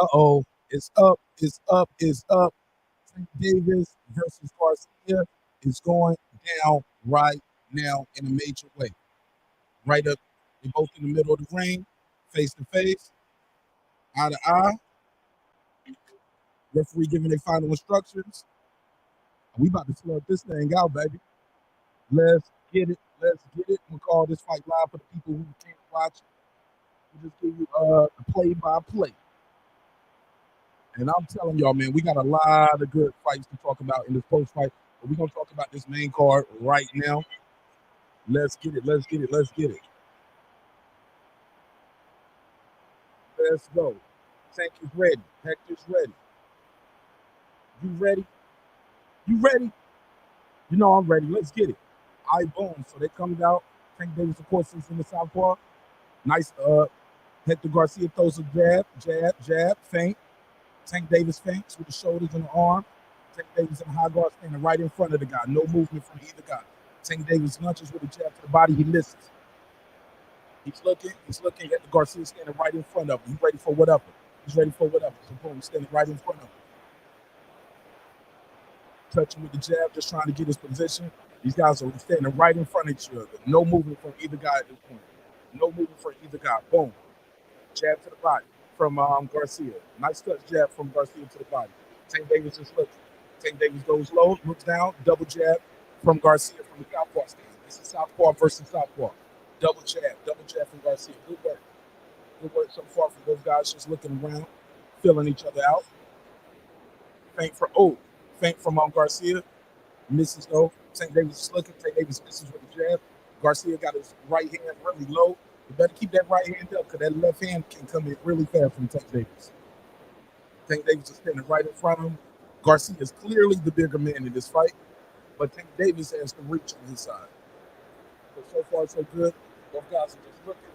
Uh-oh. It's up. It's up. It's up. Tank Davis versus Garcia is going down right now in a major way. Right up. They both in the middle of the ring, face to face, eye to eye. Referee giving their final instructions. We about to slug this thing out, baby. Let's get it. Let's get it. We'll call this fight live for the people who can't watch it. We'll just give you the play-by-play. And I'm telling y'all, man, we got a lot of good fights to talk about in this post-fight. But we're going to talk about this main card right now. Let's get it. Let's get it. Let's get it. Let's go. Tank is ready. Hector's ready. You ready? You ready? You know I'm ready. Let's get it. All right, boom. So they comes out. Tank Davis, of course, is in the southpaw. Nice. Hector Garcia throws a jab, feint. Tank Davis feints with the shoulders and the arm. Tank Davis in the high guard standing right in front of the guy. No movement from either guy. Tank Davis lunges with a jab to the body. He misses. He's looking. Hector Garcia standing right in front of him. He's ready for whatever. So boom, he's standing right in front of him. Touching with the jab, just trying to get his position. These guys are standing right in front of each other. No movement from either guy at this point. No movement from either guy. Boom. Jab to the body from Garcia. Nice touch jab from Garcia to the body. Tank Davis is looking. Tank Davis goes low, looks down, double jab from Garcia from the southpaw stand. This is southpaw versus southpaw. Double jab from Garcia. Good work. Good work so far from those guys just looking around, feeling each other out. Feint from Garcia. Misses though. Tank Davis is looking. Tank Davis misses with the jab. Garcia got his right hand really low. You better keep that right hand up because that left hand can come in really fast from Tank Davis. Tank Davis is standing right in front of him. Garcia is clearly the bigger man in this fight, but Tank Davis has the reach on his side. So far, so good. Both guys are just looking.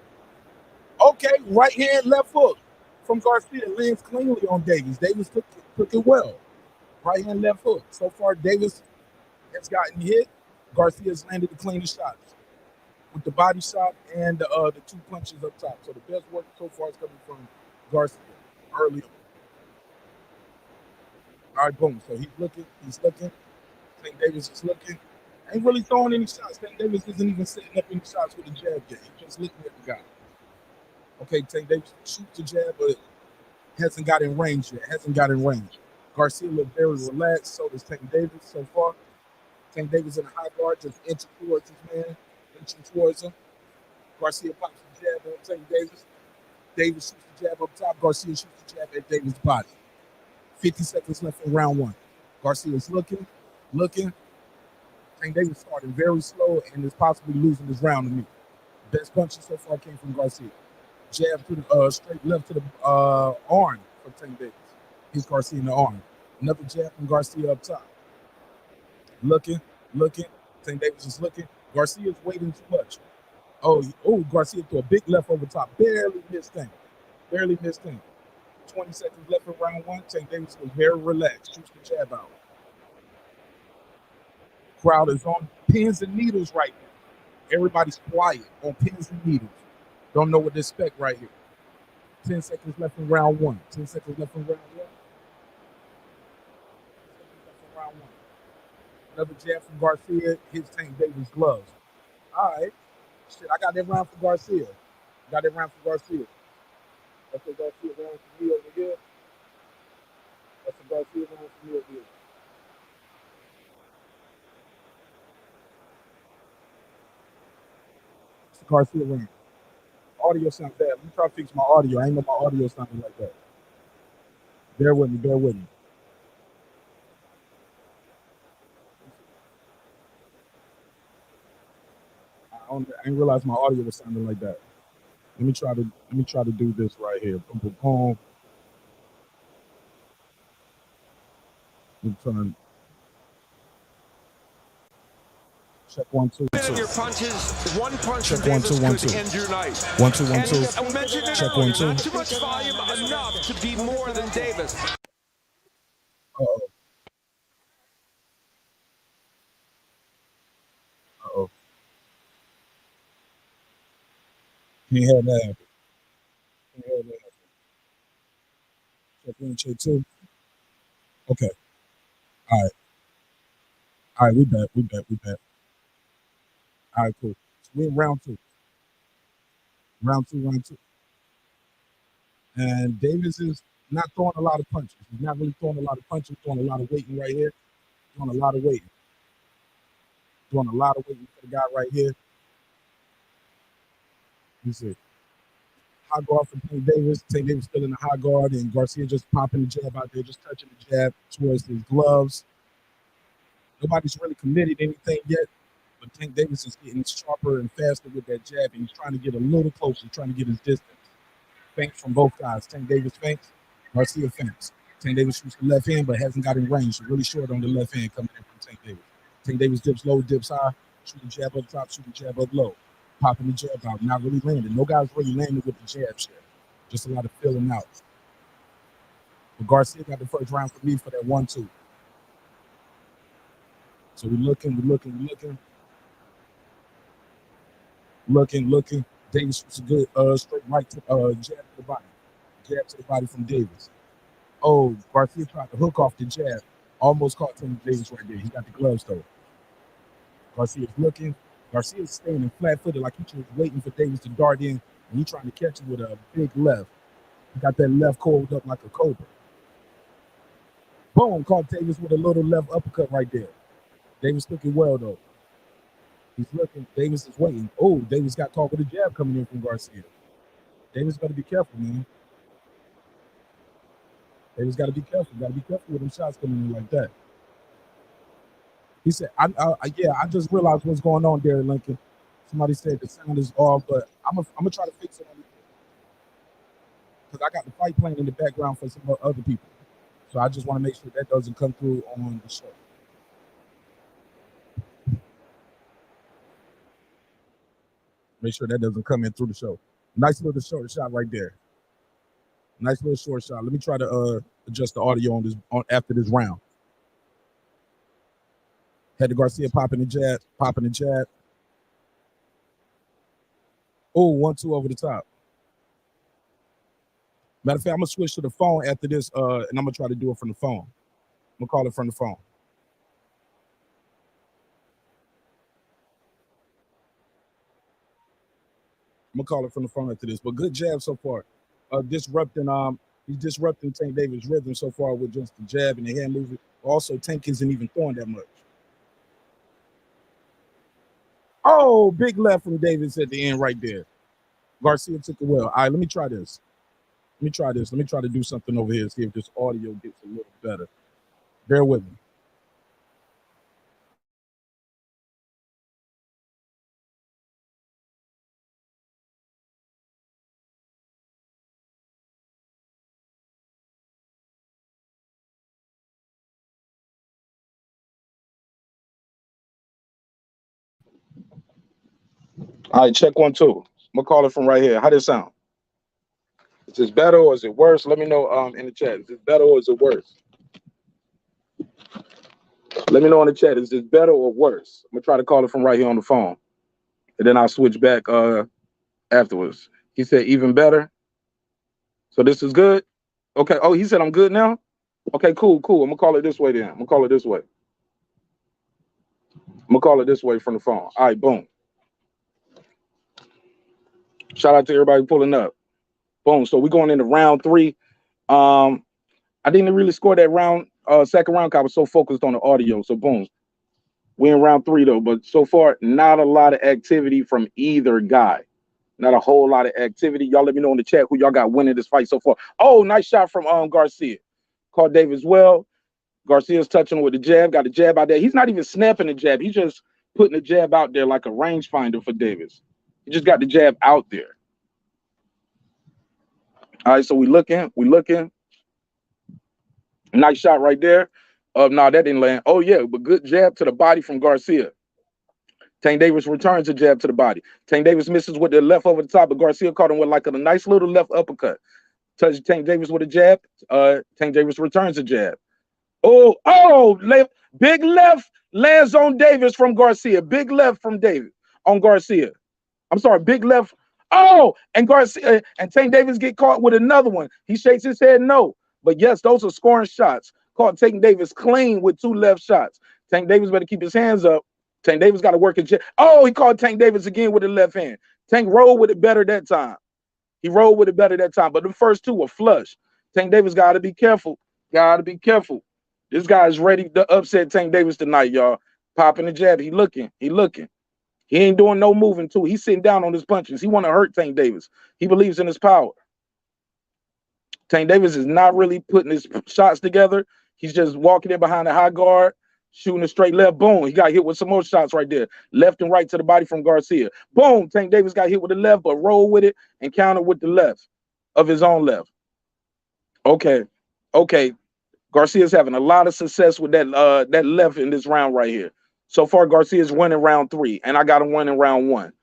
Okay, right hand, left hook from Garcia lands cleanly on Davis. Davis took it well. Right hand, left hook. So far, Davis has gotten hit. Garcia's landed the cleanest shots with the body shot and the two punches up top. So the best work so far is coming from Garcia early on. All right, boom. So he's looking. Tank Davis is looking. Ain't really throwing any shots. Tank Davis isn't even setting up any shots with the jab yet. He's just looking at the guy. Okay, Tank Davis shoots the jab, but hasn't got in range yet. Garcia looked very relaxed. So does Tank Davis so far. Tank Davis in the high guard, just inching towards his man, inching towards him. Garcia pops the jab on Tank Davis. Davis shoots the jab up top. Garcia shoots the jab at Davis' body. 50 seconds left in round one. Garcia's looking. Tank Davis started very slow and is possibly losing this round to me. Best punches so far came from Garcia. Jab to the straight left to the arm from Tank Davis. Hits Garcia in the arm. Another jab from Garcia up top. Looking. Tank Davis is looking. Garcia's waiting too much. Garcia threw a big left over top. Barely missed Tank. 20 seconds left in round one. Tank Davis was very relaxed. Shoots the jab out. Crowd is on pins and needles right now. Everybody's quiet on pins and needles. Don't know what to expect right here. 10 seconds left in round one. Another jab from Garcia hits Tank Davis' gloves. All right. Shit, I got that round for Garcia. That's what Garcia round for me over here. That's what Garcia round for me over here. It's the Garcia round. Audio sounds bad. Let me try to fix my audio. I ain't know my audio sounding like that. Bear with me. I didn't realize my audio was sounding like that. Let me try to do this right here. Boom, boom, boom. I'm trying. Check 1 2. Your punches, one punch Check from 1 Davis 2 1 could 2. end your night. 1 2 1 2. I mentioned it Check earlier, 1 2. not too much volume, enough to be more than Davis. He had that. check 1, check 2. Okay. All right. All right, we back. All right, cool. So we're in round 2. Round two. And Davis is not throwing a lot of punches. He's not really throwing a lot of punches, throwing a lot of weighting right here. Doing a lot of weighting. Doing a lot of weighting for the guy right here. You see. High guard from Tank Davis. Tank Davis still in the high guard, and Garcia just popping the jab out there, just touching the jab towards his gloves. Nobody's really committed anything yet, but Tank Davis is getting sharper and faster with that jab, and he's trying to get a little closer, trying to get his distance. Feints from both guys. Tank Davis feints, Garcia feints. Tank Davis shoots the left hand, but hasn't got in range. So really short on the left hand coming in from Tank Davis. Tank Davis dips low, dips high, shoot the jab up top, shoot the jab up low. Popping the jab out, not really landing. No guy's really landing with the jabs yet. Just a lot of filling out. But Garcia got the first round for me for that 1-2. So we're looking. Davis shoots a good straight right to jab to the body. Jab to the body from Davis. Oh, Garcia tried to hook off the jab. Almost caught Tank Davis right there. He got the gloves though. Garcia's looking. Garcia's standing flat-footed like he's just waiting for Davis to dart in, and he's trying to catch him with a big left. He got that left coiled up like a cobra. Boom, caught Davis with a little left uppercut right there. Davis looking well, though. He's looking. Davis is waiting. Oh, Davis got caught with a jab coming in from Garcia. Davis got to be careful, man. Davis got to be careful. Got to be careful with them shots coming in like that. He said, I just realized what's going on there, Lincoln. Somebody said the sound is off, but I'm gonna try to fix it because I got the fight playing in the background for some other people. So I just want to make sure that doesn't come through on the show. Make sure that doesn't come in through the show. Nice little short shot right there. Nice little short shot. Let me try to adjust the audio on this after this round. Hector Garcia popping the jab. Oh, 1-2 over the top. Matter of fact, I'm going to switch to the phone after this, and I'm going to try to do it from the phone. I'm going to call it from the phone. I'm going to call it from the phone after this. But good jab so far. He's disrupting Tank Davis' rhythm so far with just the jab and the hand movement. Also, Tank isn't even throwing that much. Oh, big left from Davis at the end right there. Garcia took it well. All right, let me try this. Let me try to do something over here, see if this audio gets a little better. Bear with me. All right, check 1, 2. I'm gonna call it from right here. How does it sound? Is this better or is it worse? Let me know in the chat. Is this better or is it worse? Let me know in the chat. Is this better or worse? I'm gonna try to call it from right here on the phone, and then I'll switch back afterwards. He said even better. So this is good. Okay. Oh, he said I'm good now. Okay, cool. I'm gonna call it this way then. I'm gonna call it this way from the phone. All right, boom. Shout out to everybody pulling up. Boom. So we're going into round 3. I didn't really score that round, second round, because I was so focused on the audio. So boom. We're in round 3 though, but so far, not a lot of activity from either guy. Not a whole lot of activity. Y'all let me know in the chat who y'all got winning this fight so far. Oh, nice shot from Garcia. Caught Davis well. Garcia's touching with the jab, got the jab out there. He's not even snapping the jab. He's just putting the jab out there like a rangefinder for Davis. He just got the jab out there. All right, so we looking. Nice shot right there. No, that didn't land. Oh, yeah, but good jab to the body from Garcia. Tank Davis returns a jab to the body. Tank Davis misses with the left over the top, but Garcia caught him with like a nice little left uppercut. Touches Tank Davis with a jab. Tank Davis returns a jab. Big left lands on Davis from Garcia. Big left from Davis on Garcia. I'm sorry, big left. Oh, and Garcia and Tank Davis get caught with another one. He shakes his head no, But yes, those are scoring shots. Caught Tank Davis clean with 2 left shots. Tank Davis better keep his hands up. Tank Davis got to work his jab. Oh, he caught Tank Davis again with the left hand. Tank rolled with it better that time. He rolled with it better that time. But the first 2 were flush. Tank Davis got to be careful. Got to be careful. This guy is ready to upset Tank Davis tonight, y'all. Popping the jab. He looking. He looking. He ain't doing no moving, too. He's sitting down on his punches. He want to hurt Tank Davis. He believes in his power. Tank Davis is not really putting his shots together. He's just walking in behind the high guard, shooting a straight left. Boom. He got hit with some more shots right there. Left and right to the body from Garcia. Boom. Tank Davis got hit with the left, but rolled with it and countered with the left of his own left. Okay. Okay. Garcia's having a lot of success with that left in this round right here. So far, Garcia's winning round 3, and I got him winning round 1.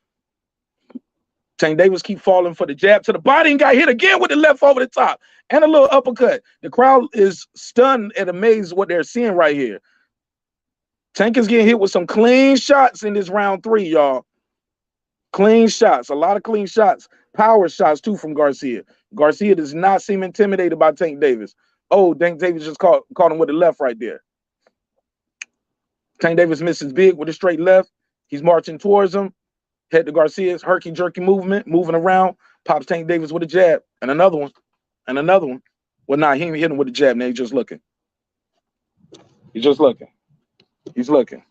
Tank Davis keep falling for the jab to the body and got hit again with the left over the top and a little uppercut. The crowd is stunned and amazed what they're seeing right here. Tank is getting hit with some clean shots in this round 3, y'all. Clean shots, a lot of clean shots, power shots too from Garcia. Garcia does not seem intimidated by Tank Davis. Oh, Tank Davis just caught him with the left right there. Tank Davis misses big with a straight left. He's marching towards him. Head to Garcia's herky-jerky movement, moving around, pops Tank Davis with a jab, and another one, and another one. Well, nah, he ain't hit him with a jab. Now he's just looking. He's just looking. He's looking.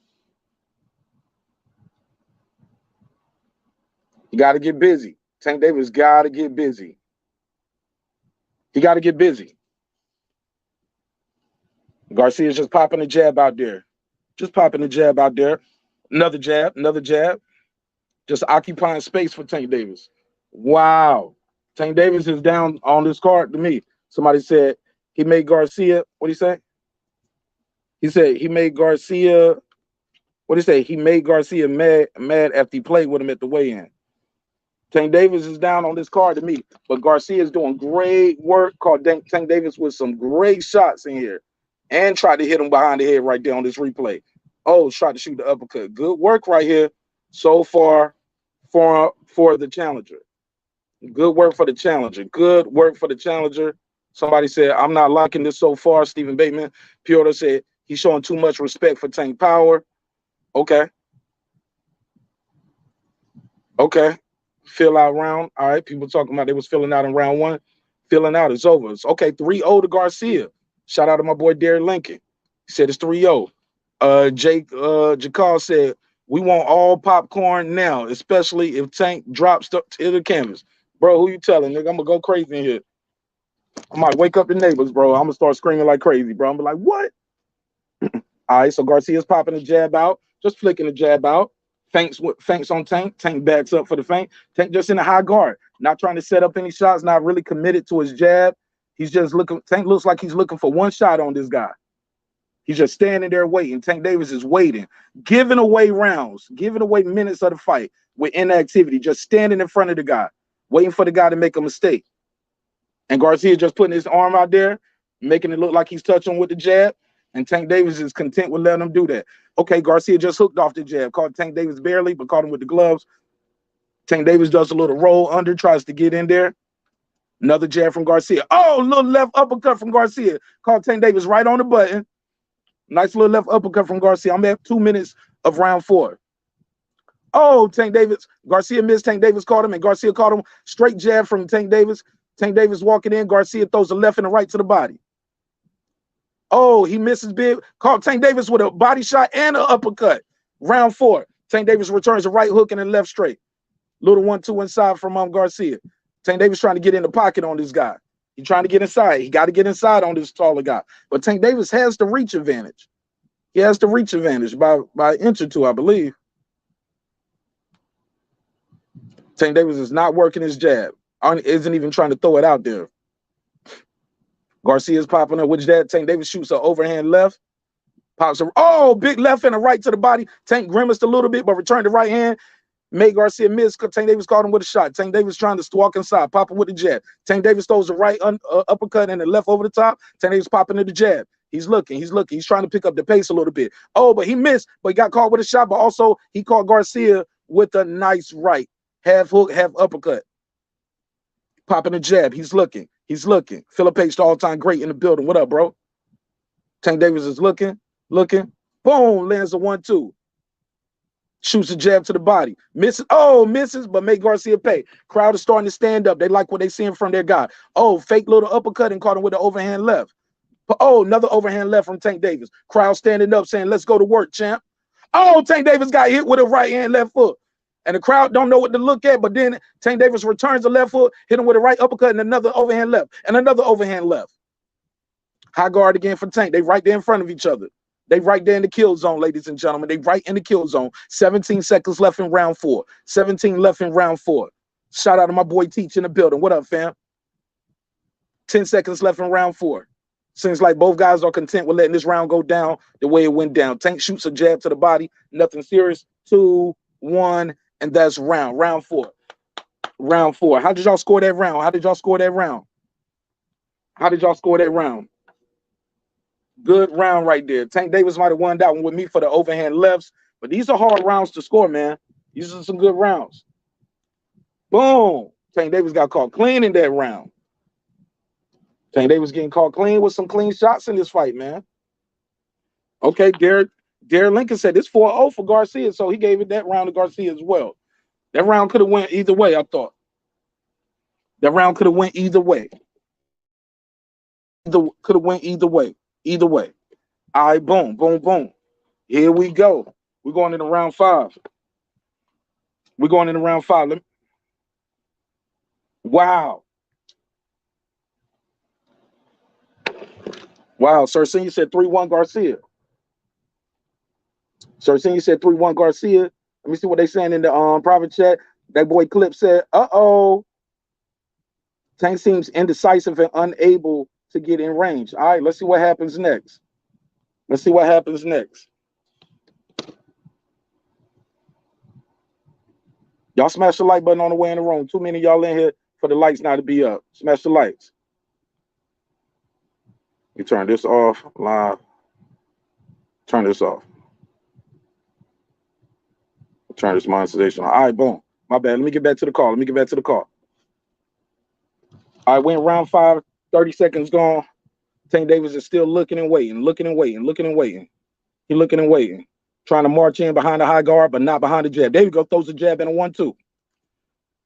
You got to get busy. Tank Davis got to get busy. He got to get busy. Garcia's just popping a jab out there. Just popping a jab out there. Another jab, another jab. Just occupying space for Tank Davis. Wow. Tank Davis is down on this card to me. Somebody said he made Garcia, what did he say? He said he made Garcia, what did he say? He made Garcia mad after he played with him at the weigh-in. Tank Davis is down on this card to me, but Garcia is doing great work. Caught Tank Davis with some great shots in here and tried to hit him behind the head right there on this replay. Oh, tried to shoot the uppercut. Good work right here so far for the challenger. Good work for the challenger. Good work for the challenger. Somebody said, I'm not liking this so far. Stephen Bateman. Piotr said, he's showing too much respect for Tank Power. Okay. Okay. Fill out round. All right. People talking about they was filling out in round 1. Filling out is over. It's okay. 3-0 to Garcia. Shout out to my boy Derek Lincoln. He said it's 3-0. Jake Jakal said, we want all popcorn now, especially if Tank drops to the canvas. Bro, who you telling, nigga? I'm gonna go crazy in here. I might wake up the neighbors, bro. I'm gonna start screaming like crazy, bro. I'm gonna be like, what? All right, so Garcia's popping the jab out, just flicking the jab out. Feints on Tank. Tank backs up for the feint. Tank just in a high guard, not trying to set up any shots, not really committed to his jab. He's just looking. Tank looks like he's looking for one shot on this guy. He's just standing there waiting. Tank Davis is waiting, giving away rounds, giving away minutes of the fight with inactivity, just standing in front of the guy, waiting for the guy to make a mistake. And Garcia just putting his arm out there, making it look like he's touching with the jab. And Tank Davis is content with letting him do that. Okay, Garcia just hooked off the jab, caught Tank Davis barely, but caught him with the gloves. Tank Davis does a little roll under, tries to get in there. Another jab from Garcia. Oh, little left uppercut from Garcia. Caught Tank Davis right on the button. Nice little left uppercut from Garcia. I'm at 2 minutes of round 4. Oh, Tank Davis. Garcia missed. Tank Davis caught him, and Garcia caught him. Straight jab from Tank Davis. Tank Davis walking in. Garcia throws a left and a right to the body. Oh, he misses big. Caught Tank Davis with a body shot and an uppercut. Round 4. Tank Davis returns a right hook and a left straight. Little 1-2 inside from Garcia. Tank Davis trying to get in the pocket on this guy. He's trying to get inside. He got to get inside on this taller guy. But Tank Davis has the reach advantage. He has the reach advantage by an inch or two, I believe. Tank Davis is not working his jab. Isn't even trying to throw it out there. Garcia's popping up with that. Tank Davis shoots an overhand left. Pops a big left and a right to the body. Tank grimaced a little bit, but returned the right hand. Made Garcia miss. Tank Davis caught him with a shot. Tank Davis trying to walk inside, popping with the jab. Tank Davis throws a right uppercut and a left over the top. Tank Davis popping to the jab. He's looking. He's trying to pick up the pace a little bit. Oh, but he missed, but he got caught with a shot. But also, he caught Garcia with a nice right. Half hook, half uppercut. Popping a jab. He's looking. He's looking. Philip H, the all-time great in the building. What up, bro? Tank Davis is looking. Boom, lands a 1-2. Shoots a jab to the body. Misses. Oh, misses, but make Garcia pay. Crowd is starting to stand up. They like what they seeing from their guy. Oh, fake little uppercut and caught him with the overhand left. Oh, another overhand left from Tank Davis. Crowd standing up saying, let's go to work, champ. Oh, Tank Davis got hit with a right hand, left foot. And the crowd don't know what to look at, but then Tank Davis returns the left foot, hit him with a right uppercut and another overhand left, and another overhand left. High guard again for Tank. They right there in front of each other. They right there in the kill zone, ladies and gentlemen. They right in the kill zone. 17 seconds left in round 4. 17 left in round 4. Shout out to my boy Teach in the building. What up, fam? 10 seconds left in round 4. Seems like both guys are content with letting this round go down the way it went down. Tank shoots a jab to the body. Nothing serious. 2, 1, and that's round 4. Round 4. How did y'all score that round? How did y'all score that round? How did y'all score that round? Good round right there. Tank Davis might have won that one with me for the overhand lefts, but these are hard rounds to score, man. These are some good rounds. Boom. Tank Davis got caught clean in that round. Tank Davis getting caught clean with some clean shots in this fight, man. Okay, Derek Lincoln said it's 4-0 for Garcia, so he gave it that round to Garcia as well. That round could have went either way, I thought. That round could have went either way. Could have went either way. Either way. All right, boom, boom, boom. Here we go. We're going into round 5. We're going into round 5. Wow. Wow, Sir Senior said 3-1 Garcia. Sir Senior said 3-1 Garcia. Let me see what they saying in the private chat. That boy Clip said, uh-oh. Tank seems indecisive and unable to get in range. All right, let's see what happens next. Let's see what happens next. Y'all smash the like button on the way in the room. Too many of y'all in here for the lights not to be up. Smash the lights. You turn this off live. Turn this off. Turn this monetization on. All right, boom. My bad. Let me get back to the call. All right, we're in round 5. 30 seconds gone. Tank Davis is still looking and waiting. He looking and waiting. Trying to march in behind the high guard, but not behind the jab. There you go. Throws a jab and a 1-2.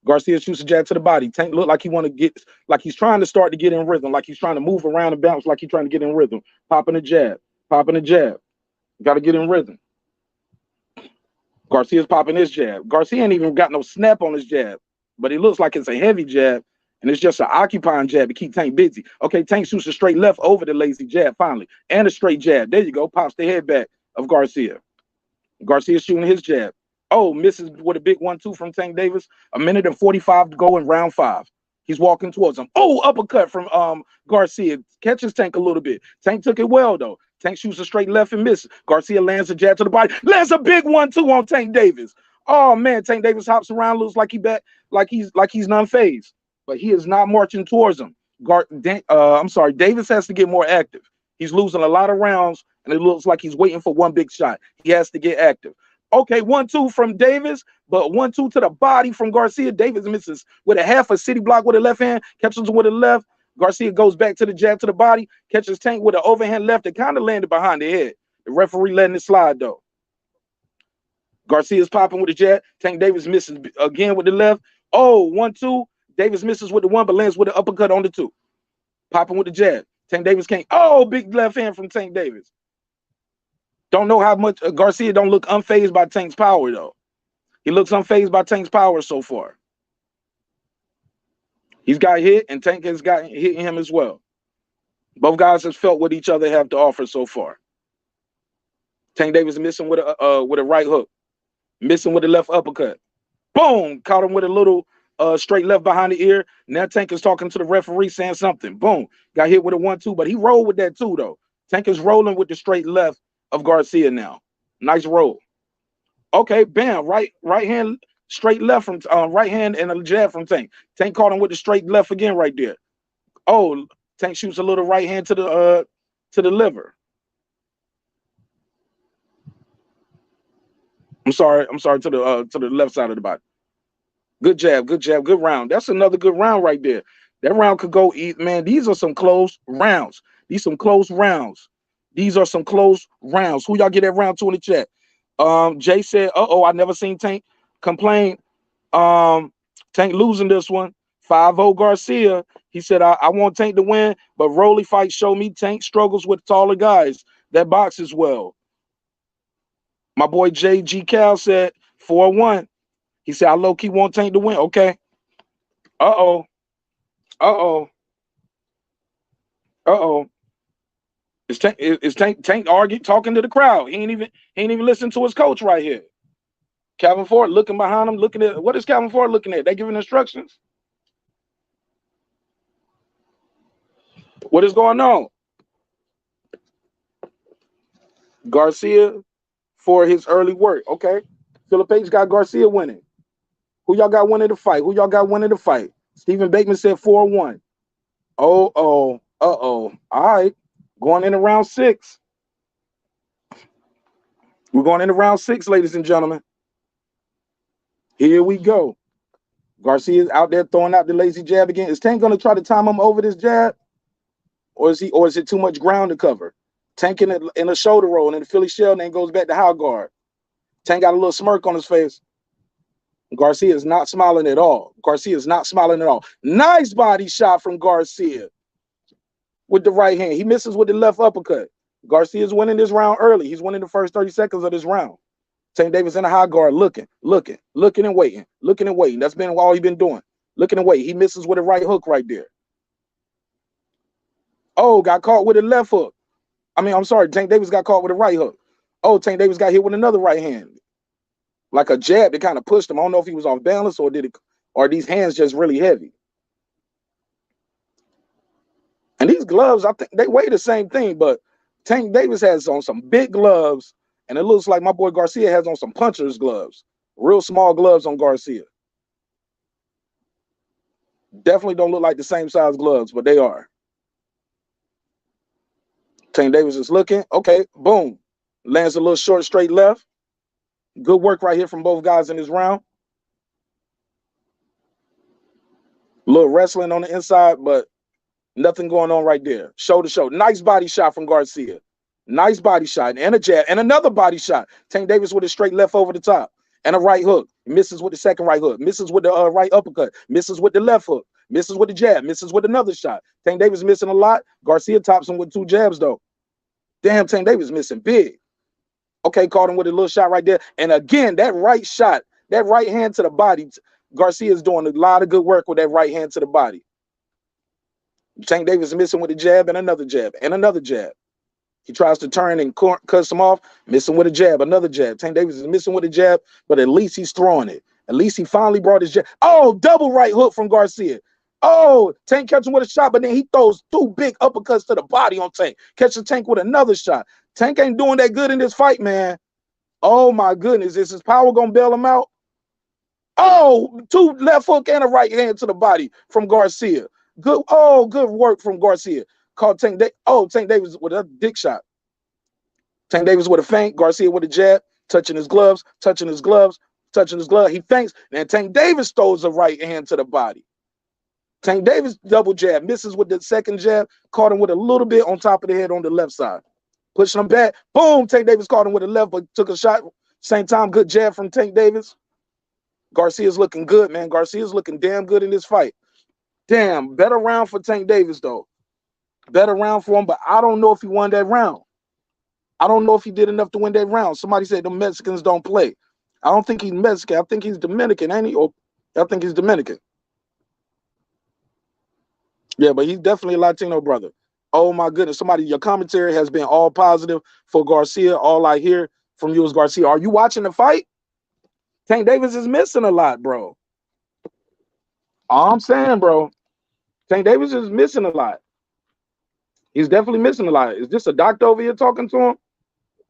Garcia shoots a jab to the body. Tank look like he want to get, like he's trying to start to get in rhythm, like he's trying to move around and bounce, like he's trying to get in rhythm. Popping a jab. Got to get in rhythm. Garcia's popping his jab. Garcia ain't even got no snap on his jab, but it looks like it's a heavy jab, and it's just an occupying jab to keep Tank busy. Okay, Tank shoots a straight left over the lazy jab finally, and a straight jab. There you go. Pops the head back of Garcia. Garcia shooting his jab. Oh, misses with a big 1-2 from Tank Davis. 1 minute and 45 to go in round 5. He's walking towards him. Oh, uppercut from Garcia. Catches Tank a little bit. Tank took it well, though. Tank shoots a straight left and misses. Garcia lands a jab to the body. Lands a big 1-2 on Tank Davis. Oh, man, Tank Davis hops around, looks like he's non-phased. But he is not marching towards him. Davis has to get more active. He's losing a lot of rounds, and it looks like he's waiting for one big shot. He has to get active. Okay, 1-2 from Davis, but 1-2 to the body from Garcia. Davis misses with a half a city block with a left hand, catches him with a left. Garcia goes back to the jab to the body, catches Tank with an overhand left that kind of landed behind the head. The referee letting it slide, though. Garcia's popping with the jab. Tank Davis misses again with the left. Oh, 1-2. Davis misses with the 1, but lands with an uppercut on the 2. Popping with the jab. Tank Davis can't. Oh, big left hand from Tank Davis. Don't know how much Garcia don't look unfazed by Tank's power, though. He looks unfazed by Tank's power so far. He's got hit, and Tank has got hitting him as well. Both guys have felt what each other have to offer so far. Tank Davis missing with a right hook, missing with a left uppercut. Boom! Caught him with a little straight left behind the ear. Now Tank is talking to the referee saying something. Boom! Got hit with a 1-2, but he rolled with that too, though. Tank is rolling with the straight left of Garcia now. Nice roll. Okay, bam! Right hand, straight left from right hand and a jab from Tank. Tank caught him with the straight left again right there. Oh, Tank shoots a little right hand to the liver. I'm sorry, to the left side of the body. Good jab, good jab, good round. That's another good round right there. That round could go, man. These are some close rounds. These some close rounds. These are some close rounds. Who y'all get that round to in the chat? Jay said, "Uh-oh, I never seen Tank complain. Tank losing this one. 5-0 Garcia. He said, I want Tank to win, but Rolly fight show me Tank struggles with taller guys that boxes well." My boy JG Cal said 4-1. He said, I low-key want Tank to win. Okay. Uh-oh. Uh-oh. Uh-oh. Is Tank arguing, talking to the crowd? He ain't even listening to his coach right here. Calvin Ford looking behind him, looking at what is Calvin Ford looking at? They giving instructions. What is going on? Garcia for his early work. Okay. Philip H got Garcia winning. Who y'all got winning the fight? Who y'all got winning the fight? Stephen Bateman said 4-1. Uh-oh. All right. Going into round 6. We're going into round 6, ladies and gentlemen. Here we go. Garcia's out there throwing out the lazy jab again. Is Tank going to try to time him over this jab? Or is it too much ground to cover? Tank in a shoulder roll and in the Philly shell, and then goes back to high guard. Tank got a little smirk on his face. Garcia is not smiling at all. Garcia is not smiling at all. Nice body shot from Garcia with the right hand. He misses with the left uppercut. Garcia's winning this round early. He's winning the first 30 seconds of this round. Tank Davis in a high guard, looking and waiting. That's been all he's been doing. Looking and waiting. He misses with a right hook right there. Oh, got caught with a left hook. I'm sorry. Tank Davis got caught with a right hook. Oh, Tank Davis got hit with another right hand. Like a jab that kind of pushed him. I don't know if he was off balance or these hands just really heavy. And these gloves, I think they weigh the same thing, but Tank Davis has on some big gloves, and it looks like my boy Garcia has on some puncher's gloves. Real small gloves on Garcia. Definitely don't look like the same size gloves, but they are. Tank Davis is looking. Okay, boom. Lands a little short, straight left. Good work right here from both guys in this round. A little wrestling on the inside, but nothing going on right there. Shoulder to shoulder. Nice body shot from Garcia. Nice body shot and a jab and another body shot. Tank Davis with a straight left over the top and a right hook. Misses with the second right hook. Misses with the right uppercut. Misses with the left hook. Misses with the jab. Misses with another shot. Tank Davis missing a lot. Garcia tops him with 2 jabs though. Damn, Tank Davis missing big. Okay, caught him with a little shot right there. And again, that right shot, that right hand to the body, Garcia's doing a lot of good work with that right hand to the body. Tank Davis missing with a jab and another jab and another jab. He tries to turn and cuts him off, missing with a jab, another jab. Tank Davis is missing with a jab, but at least he's throwing it. At least he finally brought his jab. Oh, double right hook from Garcia. Oh, Tank catches him with a shot, but then he throws 2 big uppercuts to the body on Tank. Catches Tank with another shot. Tank ain't doing that good in this fight, man. Oh, my goodness. Is his power going to bail him out? Oh, 2 left hook and a right hand to the body from Garcia. Good. Oh, good work from Garcia. Called Tank Davis. Oh, Tank Davis with a dick shot. Tank Davis with a feint. Garcia with a jab. Touching his gloves. Touching his gloves. Touching his glove. He feints. And Tank Davis throws a right hand to the body. Tank Davis double jab. Misses with the second jab. Caught him with a little bit on top of the head on the left side. Pushing him back. Boom. Tank Davis caught him with a left, but took a shot. Same time, good jab from Tank Davis. Garcia's looking good, man. Garcia's looking damn good in this fight. Damn, better round for Tank Davis, though. Better round for him, but I don't know if he won that round. I don't know if he did enough to win that round. Somebody said the Mexicans don't play. I don't think he's Mexican. I think he's Dominican, ain't he? Or I think he's Dominican. Yeah, but he's definitely a Latino brother. Oh, my goodness. Your commentary has been all positive for Garcia. All I hear from you is Garcia. Are you watching the fight? Tank Davis is missing a lot, bro. All I'm saying, bro, Tank Davis is missing a lot. He's definitely missing a lot. Is this a doctor over here talking to him?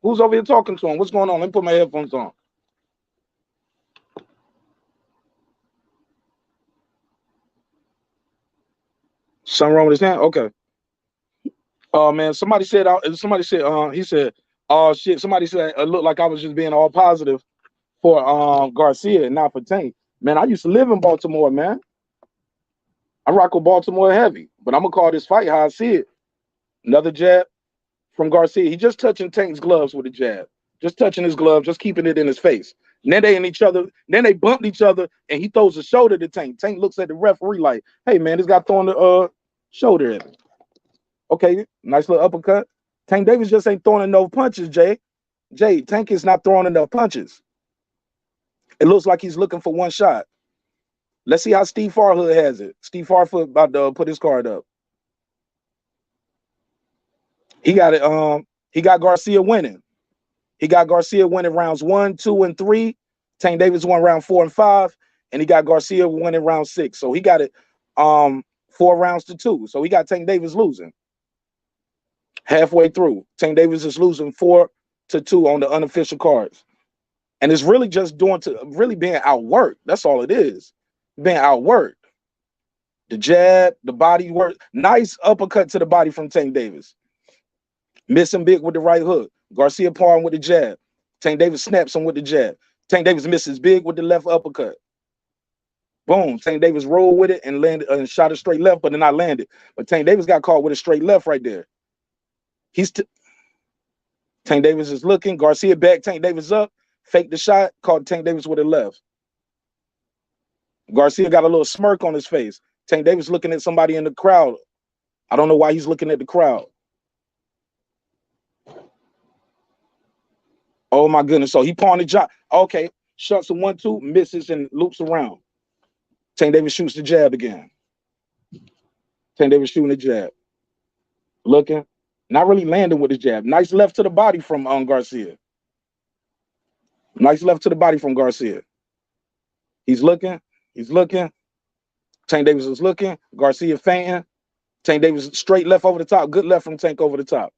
Who's over here talking to him? What's going on? Let me put my headphones on. Something wrong with his hand? Okay. Oh, man, somebody said, he said, oh, shit. Somebody said it looked like I was just being all positive for Garcia and not for Tank. Man, I used to live in Baltimore, man. I rock with Baltimore heavy, but I'm gonna call this fight how I see it. Another jab from Garcia. He just touching Tank's gloves with a jab. Just touching his glove, just keeping it in his face. And then they in each other, then they bumped each other, and he throws a shoulder to Tank. Tank looks at the referee like, hey man, this guy throwing the shoulder at him. Okay, nice little uppercut. Tank Davis just ain't throwing enough punches, Jay. Tank is not throwing enough punches. It looks like he's looking for one shot. Let's see how Steve Farhood has it. Steve Farhood about to put his card up. He got it. He got Garcia winning. He got Garcia winning rounds 1, 2, and 3. Tank Davis won round 4 and 5, and he got Garcia winning round 6. So he got it 4 rounds to 2. So he got Tank Davis losing. Halfway through, Tank Davis is losing 4-2 on the unofficial cards. And it's really just really being outworked. That's all it is. Being outworked. The jab, the body work. Nice uppercut to the body from Tank Davis. Missing big with the right hook. Garcia parring with the jab. Tank Davis snaps him with the jab. Tank Davis misses big with the left uppercut. Boom. Tank Davis rolled with it and landed and shot a straight left, but then not landed. But Tank Davis got caught with a straight left right there. Tank Davis is looking. Garcia back Tank Davis up. Faked the shot. Caught Tank Davis with a left. Garcia got a little smirk on his face. Tank Davis looking at somebody in the crowd. I don't know why he's looking at the crowd. Oh my goodness. So he pawned the jab. Okay. Shuts a 1-2, misses and loops around. Tank Davis shoots the jab again. Tank Davis shooting the jab. Looking. Not really landing with the jab. Nice left to the body from Garcia. Nice left to the body from Garcia. He's looking. He's looking. Tank Davis is looking. Garcia fainting. Tank Davis straight left over the top. Good left from Tank over the top.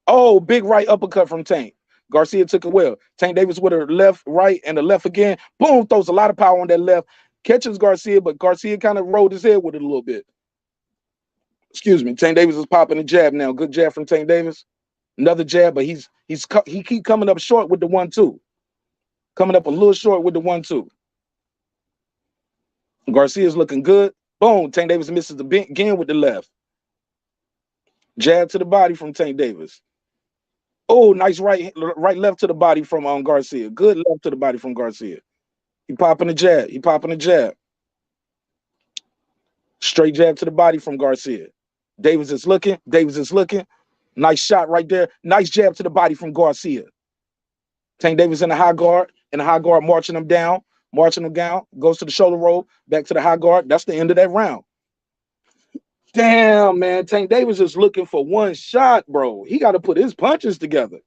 Oh, big right uppercut from Tank. Garcia took it well. Tank Davis with a left, right, and the left again. Boom, throws a lot of power on that left. Catches Garcia, but Garcia kind of rolled his head with it a little bit. Excuse me. Tank Davis is popping a jab now. Good jab from Tank Davis. Another jab, but he keep coming up short with the 1-2. Coming up a little short with the 1-2. Garcia's looking good. Boom. Tank Davis misses the bent again with the left. Jab to the body from Tank Davis. Oh, nice right left to the body from Garcia. Good left to the body from Garcia. He popping a jab. He popping a jab. Straight jab to the body from Garcia. Davis is looking. Davis is looking. Nice shot right there. Nice jab to the body from Garcia. Tank Davis in the high guard. Marching him down. Marching him down. Goes to the shoulder roll. Back to the high guard. That's the end of that round. Damn, man. Tank Davis is looking for one shot, bro. He got to put his punches together.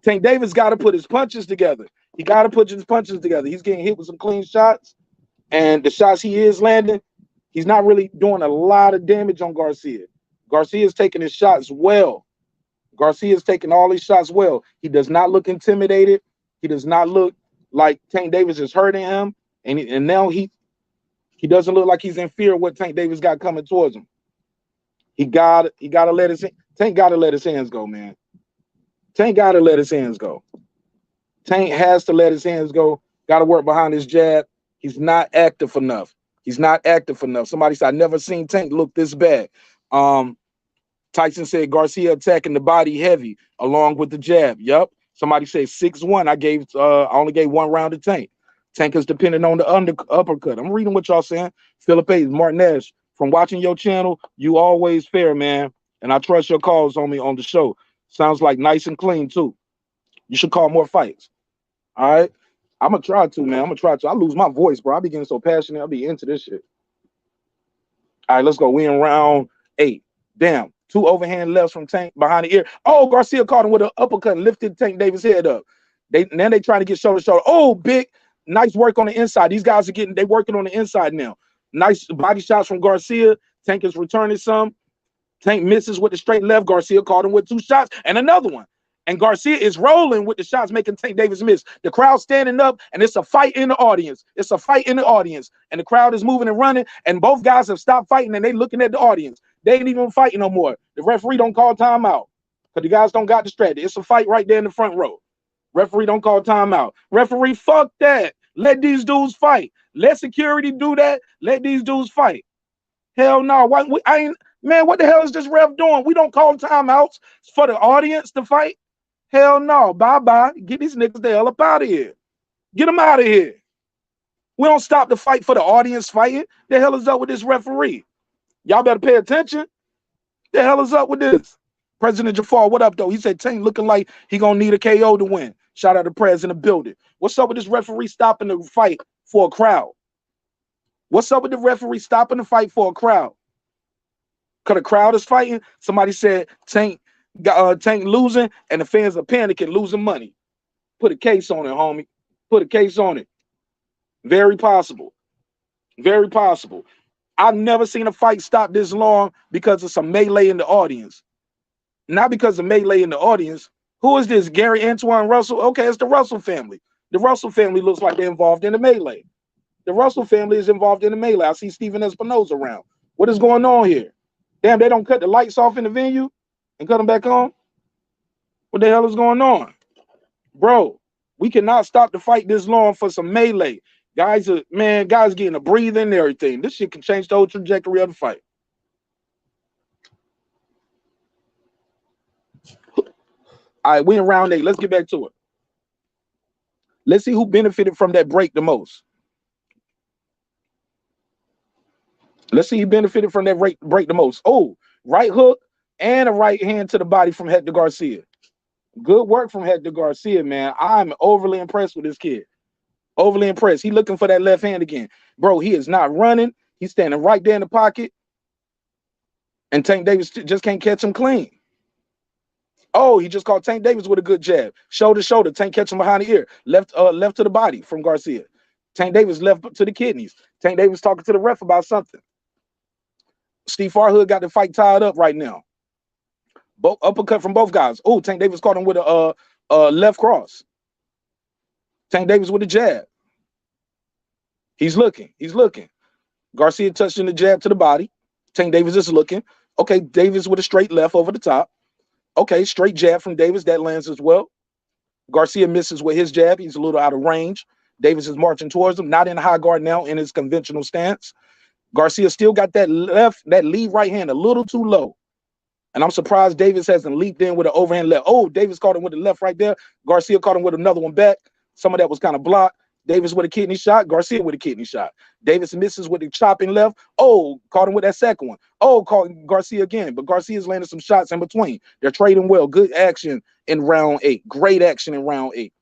Tank Davis got to put his punches together. He got to put his punches together. He's getting hit with some clean shots. And the shots he is landing, he's not really doing a lot of damage on Garcia. Garcia's taking his shots well. Garcia's taking all his shots well. He does not look intimidated. He does not look like Tank Davis is hurting him. And now he doesn't look like he's in fear of what Tank Davis got coming towards him. Tank gotta let his hands go, man. Tank gotta let his hands go. Tank has to let his hands go. Got to work behind his jab. He's not active enough. He's not active enough. Somebody said, I never seen Tank look this bad. Tyson said Garcia attacking the body heavy along with the jab. Yep. Somebody said 6-1. I only gave 1 round to Tank. Tank is dependent on the uppercut. I'm reading what y'all saying. Philip A. Martinez, from watching your channel, you always fair, man. And I trust your calls on me on the show. Sounds like nice and clean, too. You should call more fights. All right? I'm going to try to, man. I'm going to try to. I lose my voice, bro. I be getting so passionate. I be into this shit. All right, let's go. We in round 8. Damn. 2 overhand lefts from Tank behind the ear. Oh, Garcia caught him with an uppercut and lifted Tank Davis' head up. Now they trying to get shoulder to shoulder. Oh, big. Nice work on the inside. These guys they working on the inside now. Nice body shots from Garcia. Tank is returning some. Tank misses with the straight left. Garcia caught him with 2 shots and another one. And Garcia is rolling with the shots, making Tank Davis miss. The crowd standing up, and it's a fight in the audience. It's a fight in the audience. And the crowd is moving and running, and both guys have stopped fighting, and they looking at the audience. They ain't even fighting no more. The referee don't call timeout because the guys don't got distracted. It's a fight right there in the front row. Referee don't call timeout. Referee, fuck that. Let these dudes fight. Let security do that. Let these dudes fight. Hell no. Why? Man, what the hell is this ref doing? We don't call timeouts for the audience to fight. Hell no. Bye-bye. Get these niggas the hell up out of here. Get them out of here. We don't stop the fight for the audience fighting. The hell is up with this referee? Y'all better pay attention. The hell is up with this? President Jafar, what up, though? He said Tank looking like he gonna need a KO to win. Shout out to Prez in the building. What's up with this referee stopping the fight for a crowd? What's up with the referee stopping the fight for a crowd? Because the crowd is fighting. Somebody said Tank losing, and the fans are panicking, losing money. Put a case on it, homie. Put a case on it. Very possible. Very possible. I've never seen a fight stop this long because of some melee in the audience. Not because of melee in the audience. Who is this? Gary Antoine Russell? Okay, it's the Russell family. The Russell family looks like they're involved in the melee. The Russell family is involved in the melee. I see Steven Espinoza around. What is going on here? Damn, they don't cut the lights off in the venue and cut them back on? What the hell is going on? Bro, we cannot stop the fight this long for some melee. Guys getting a breathe in and everything. This shit can change the whole trajectory of the fight. All right, we in round 8. Let's get back to it. Let's see who benefited from that break the most. Let's see who benefited from that break the most. Oh, right hook and a right hand to the body from Hector Garcia. Good work from Hector Garcia, man. I'm overly impressed with this kid. Overly impressed. He looking for that left hand again. Bro, he is not running. He's standing right there in the pocket. And Tank Davis just can't catch him clean. Oh, he just caught Tank Davis with a good jab. Shoulder to shoulder. Tank catch him behind the ear. Left to the body from Garcia. Tank Davis left to the kidneys. Tank Davis talking to the ref about something. Steve Farhood got the fight tied up right now. Both uppercut from both guys. Oh, Tank Davis caught him with a left cross. Tank Davis with a jab. He's looking. He's looking. Garcia touching the jab to the body. Tank Davis is looking. Okay, Davis with a straight left over the top. Okay, straight jab from Davis. That lands as well. Garcia misses with his jab. He's a little out of range. Davis is marching towards him. Not in high guard now in his conventional stance. Garcia still got that lead right hand a little too low. And I'm surprised Davis hasn't leaped in with an overhand left. Oh, Davis caught him with the left right there. Garcia caught him with another one back. Some of that was kind of blocked. Davis with a kidney shot. Garcia with a kidney shot. Davis misses with the chopping left. Oh, caught him with that second one. Oh, caught Garcia again. But Garcia's landed some shots in between. They're trading well. Good action in round 8. Great action in round 8.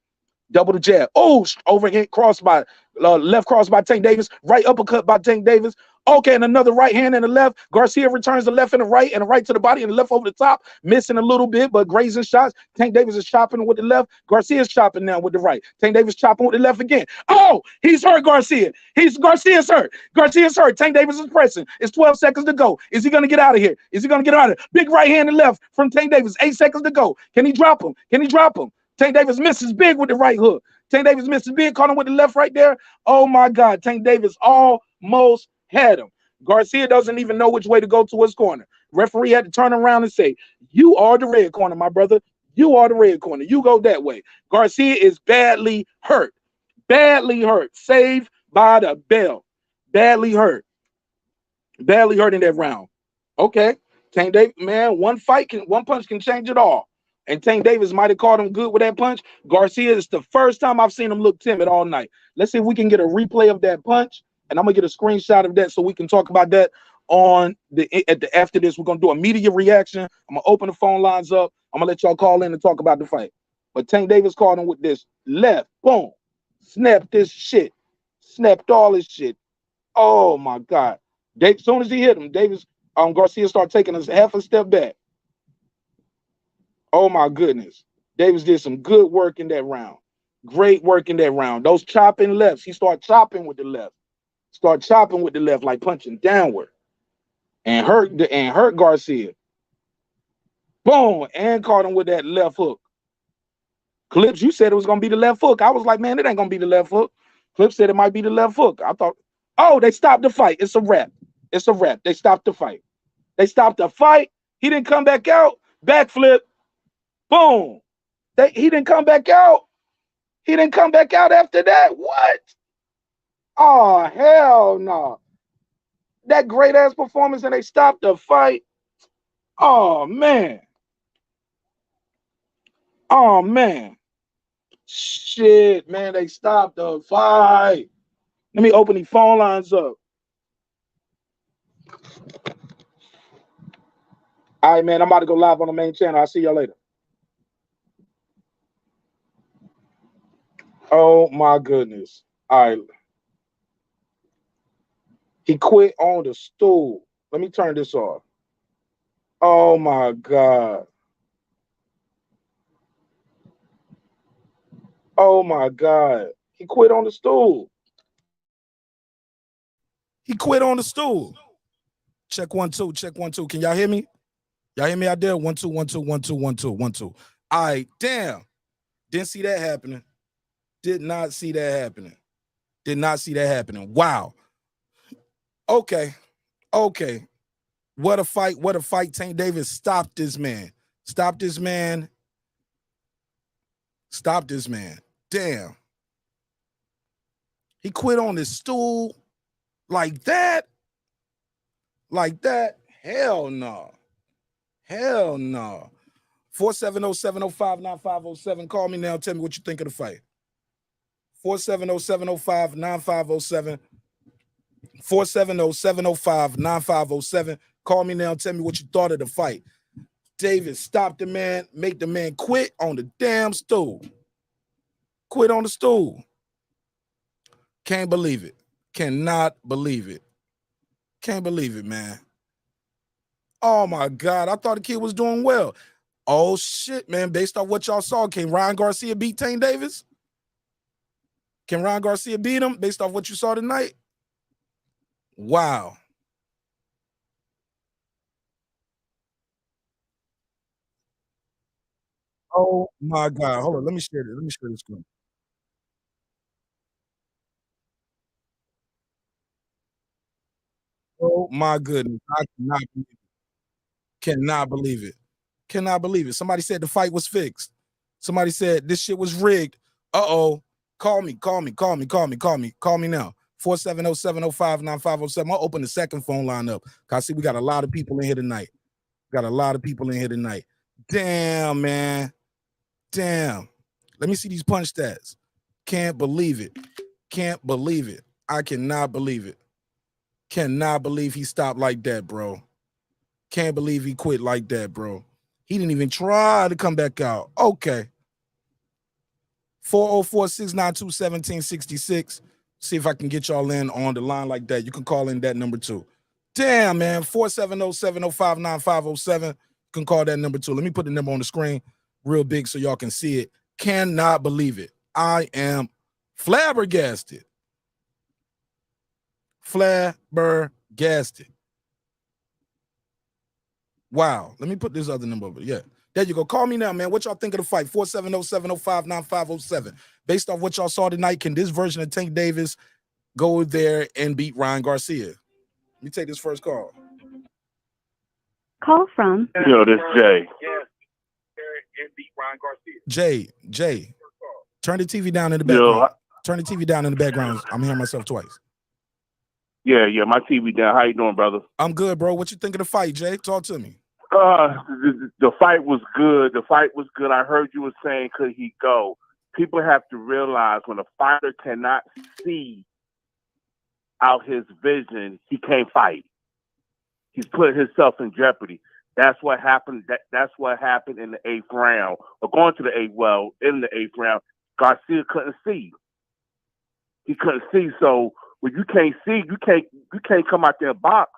Double the jab. Oh, overhand cross by left cross by Tank Davis. Right uppercut by Tank Davis. Okay, and another right hand and the left. Garcia returns the left and the right to the body and the left over the top. Missing a little bit, but grazing shots. Tank Davis is chopping with the left. Garcia's chopping now with the right. Tank Davis chopping with the left again. Oh, he's hurt Garcia. Garcia's hurt. Garcia's hurt. Tank Davis is pressing. It's 12 seconds to go. Is he going to get out of here? Is he going to get out of here? Big right hand and left from Tank Davis. 8 seconds to go. Can he drop him? Can he drop him? Tank Davis misses big with the right hook. Tank Davis misses big. Caught him with the left right there. Oh, my God. Tank Davis almost had him. Garcia doesn't even know which way to go to his corner. Referee had to turn around and say, you are the red corner, my brother. You are the red corner. You go that way. Garcia is badly hurt. Badly hurt. Saved by the bell. Badly hurt. Badly hurt in that round. Okay. Tank Davis, man, one punch can change it all. And Tank Davis might have caught him good with that punch. Garcia is the first time I've seen him look timid all night. Let's see if we can get a replay of that punch. And I'm gonna get a screenshot of that so we can talk about that after this. We're gonna do a media reaction. I'm gonna open the phone lines up. I'm gonna let y'all call in and talk about the fight. But Tank Davis caught him with this left, boom, snapped this shit, snapped all his shit. Oh my God! As soon as he hit him, Garcia started taking us half a step back. Oh my goodness! Davis did some good work in that round. Great work in that round. Those chopping lefts, he started chopping with the left. Start chopping with the left, like punching downward, and hurt Garcia. Boom, and caught him with that left hook. Clips, you said it was gonna be the left hook. I was like, man, it ain't gonna be the left hook. Clips said it might be the left hook. I thought, oh, they stopped the fight. It's a wrap. It's a wrap. They stopped the fight. They stopped the fight. He didn't come back out. Backflip. Boom. He didn't come back out. He didn't come back out after that. What? Oh, hell no. That great ass performance and they stopped the fight. Oh man. Oh man. Shit, man, they stopped the fight. Let me open the phone lines up. All right, man, I'm about to go live on the main channel. I'll see y'all later. Oh my goodness. All right. He quit on the stool. Let me turn this off. Oh my God. Oh my God. He quit on the stool. He quit on the stool. Check 1 2. Check 1 2. Can y'all hear me? Y'all hear me out there? 1 2 1 2 1 2 1 2 1 2. All right, damn. Didn't see that happening. Did not see that happening. Did not see that happening. Wow. Okay. Okay. What a fight. What a fight. Tank Davis stopped this man. Stop this man. Stop this man. Damn. He quit on his stool like that. Like that. Hell no. Hell no. 470-705-9507. Call me now. Tell me what you think of the fight. 470-705-9507. 470-705-9507. Call me now. Tell me what you thought of the fight. Davis, stop the man. Make the man quit on the damn stool. Quit on the stool. Can't believe it. Cannot believe it. Can't believe it, man. Oh, my God. I thought the kid was doing well. Oh, shit, man. Based off what y'all saw, can Ryan Garcia beat Tank Davis? Can Ryan Garcia beat him based off what you saw tonight? Wow. Oh, my God. Hold on. Let me share this. Let me share this screen. Oh, my goodness. I cannot believe it. Cannot believe it. Somebody said the fight was fixed. Somebody said this shit was rigged. Uh-oh. Call me, call me, call me, call me, call me, call me now. 470-705-9507. I'll open the second phone line up. Cause I see we got a lot of people in here tonight. Got a lot of people in here tonight. Damn, man. Damn. Let me see these punch stats. Can't believe it. Can't believe it. I cannot believe it. Cannot believe he stopped like that, bro. Can't believe he quit like that, bro. He didn't even try to come back out. Okay. 404-692-1766. See if I can get y'all in on the line like that. You can call in that number too. Damn, man. 470-705-9507. You can call that number too. Let me put the number on the screen real big so y'all can see it. Cannot believe it. I am flabbergasted. Flabbergasted. Wow. Let me put this other number over. Yeah. There you go. Call me now, man. What y'all think of the fight? 470-705-9507. Based off what y'all saw tonight, can this version of Tank Davis go there and beat Ryan Garcia? Let me take this first call. Call from. Yo, this Jay. Jay, turn the TV down in the Yo, background. Turn the TV down in the background. I'm hearing myself twice. yeah, my TV down. How you doing, brother? I'm good, bro. What you think of the fight, Jay? Talk to me. The fight was good. The fight was good. I heard you were saying, could he go? People have to realize when a fighter cannot see out his vision, he can't fight. He's putting himself in jeopardy. That's what happened. That's what happened in the 8th round. Or going to the 8th, in the 8th round, Garcia couldn't see. He couldn't see. So when you can't see, you can't come out there and box.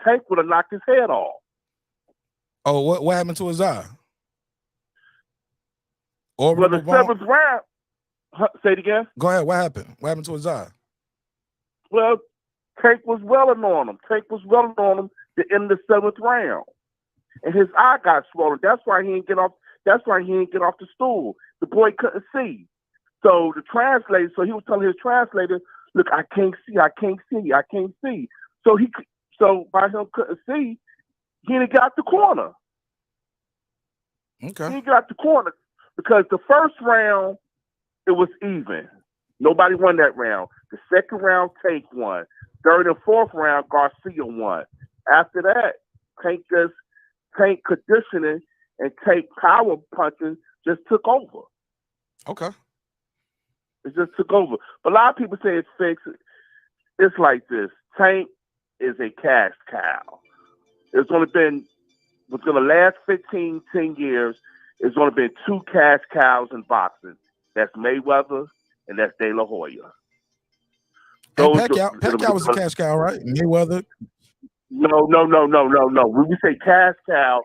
Tank would have knocked his head off. Oh, what happened to his eye? Well, the 7th round. Say it again. Go ahead. What happened? What happened to his eye? Well, Tank was welling on him. Tank was welling on him to end the 7th round, and his eye got swollen. That's why he didn't get off. That's why he didn't get off the stool. The boy couldn't see. So the translator. So he was telling his translator, "Look, I can't see. I can't see. I can't see." So by him couldn't see, he didn't get out the corner. Okay. He got the corner because the first round it was even. Nobody won that round. The second round, Tank won. Third and fourth round, Garcia won. After that, Tank conditioning and Tank power punching just took over. Okay. It just took over. But a lot of people say it's fixed. It's like this. Tank is a cash cow. It's only been, within the last 10 years, it's only been 2 cash cows in boxing. That's Mayweather and that's De La Hoya. And Pacquiao was a cash cow, right? Mayweather. No. When we say cash cow,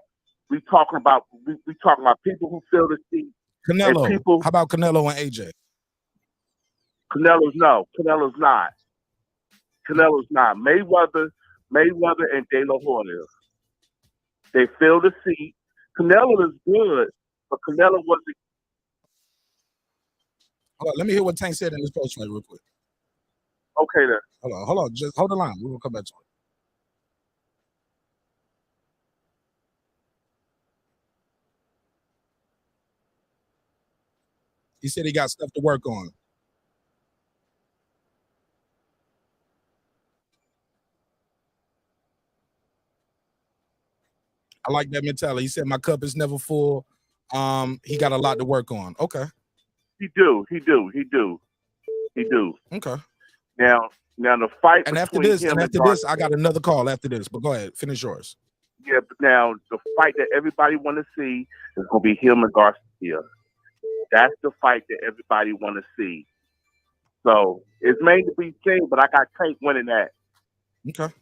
we talking about people who fill the seat. Canelo. How about Canelo and AJ? Canelo's not. Canelo's not. Mayweather and De La Hoya. They fill the seat. Canelo is good, but Canelo wasn't. Hold on, let me hear what Tank said in this post fight real quick. Okay then. Hold on. Just hold the line. We will come back to it. He said he got stuff to work on. I like that mentality. He said my cup is never full. He got a lot to work on. Okay. He do. Okay. Now the fight. And after this, I got another call after this. But go ahead, finish yours. Yeah, but now the fight that everybody want to see is gonna be him and Garcia. That's the fight that everybody want to see. So it's made to be seen, but I got Tank winning that. Okay.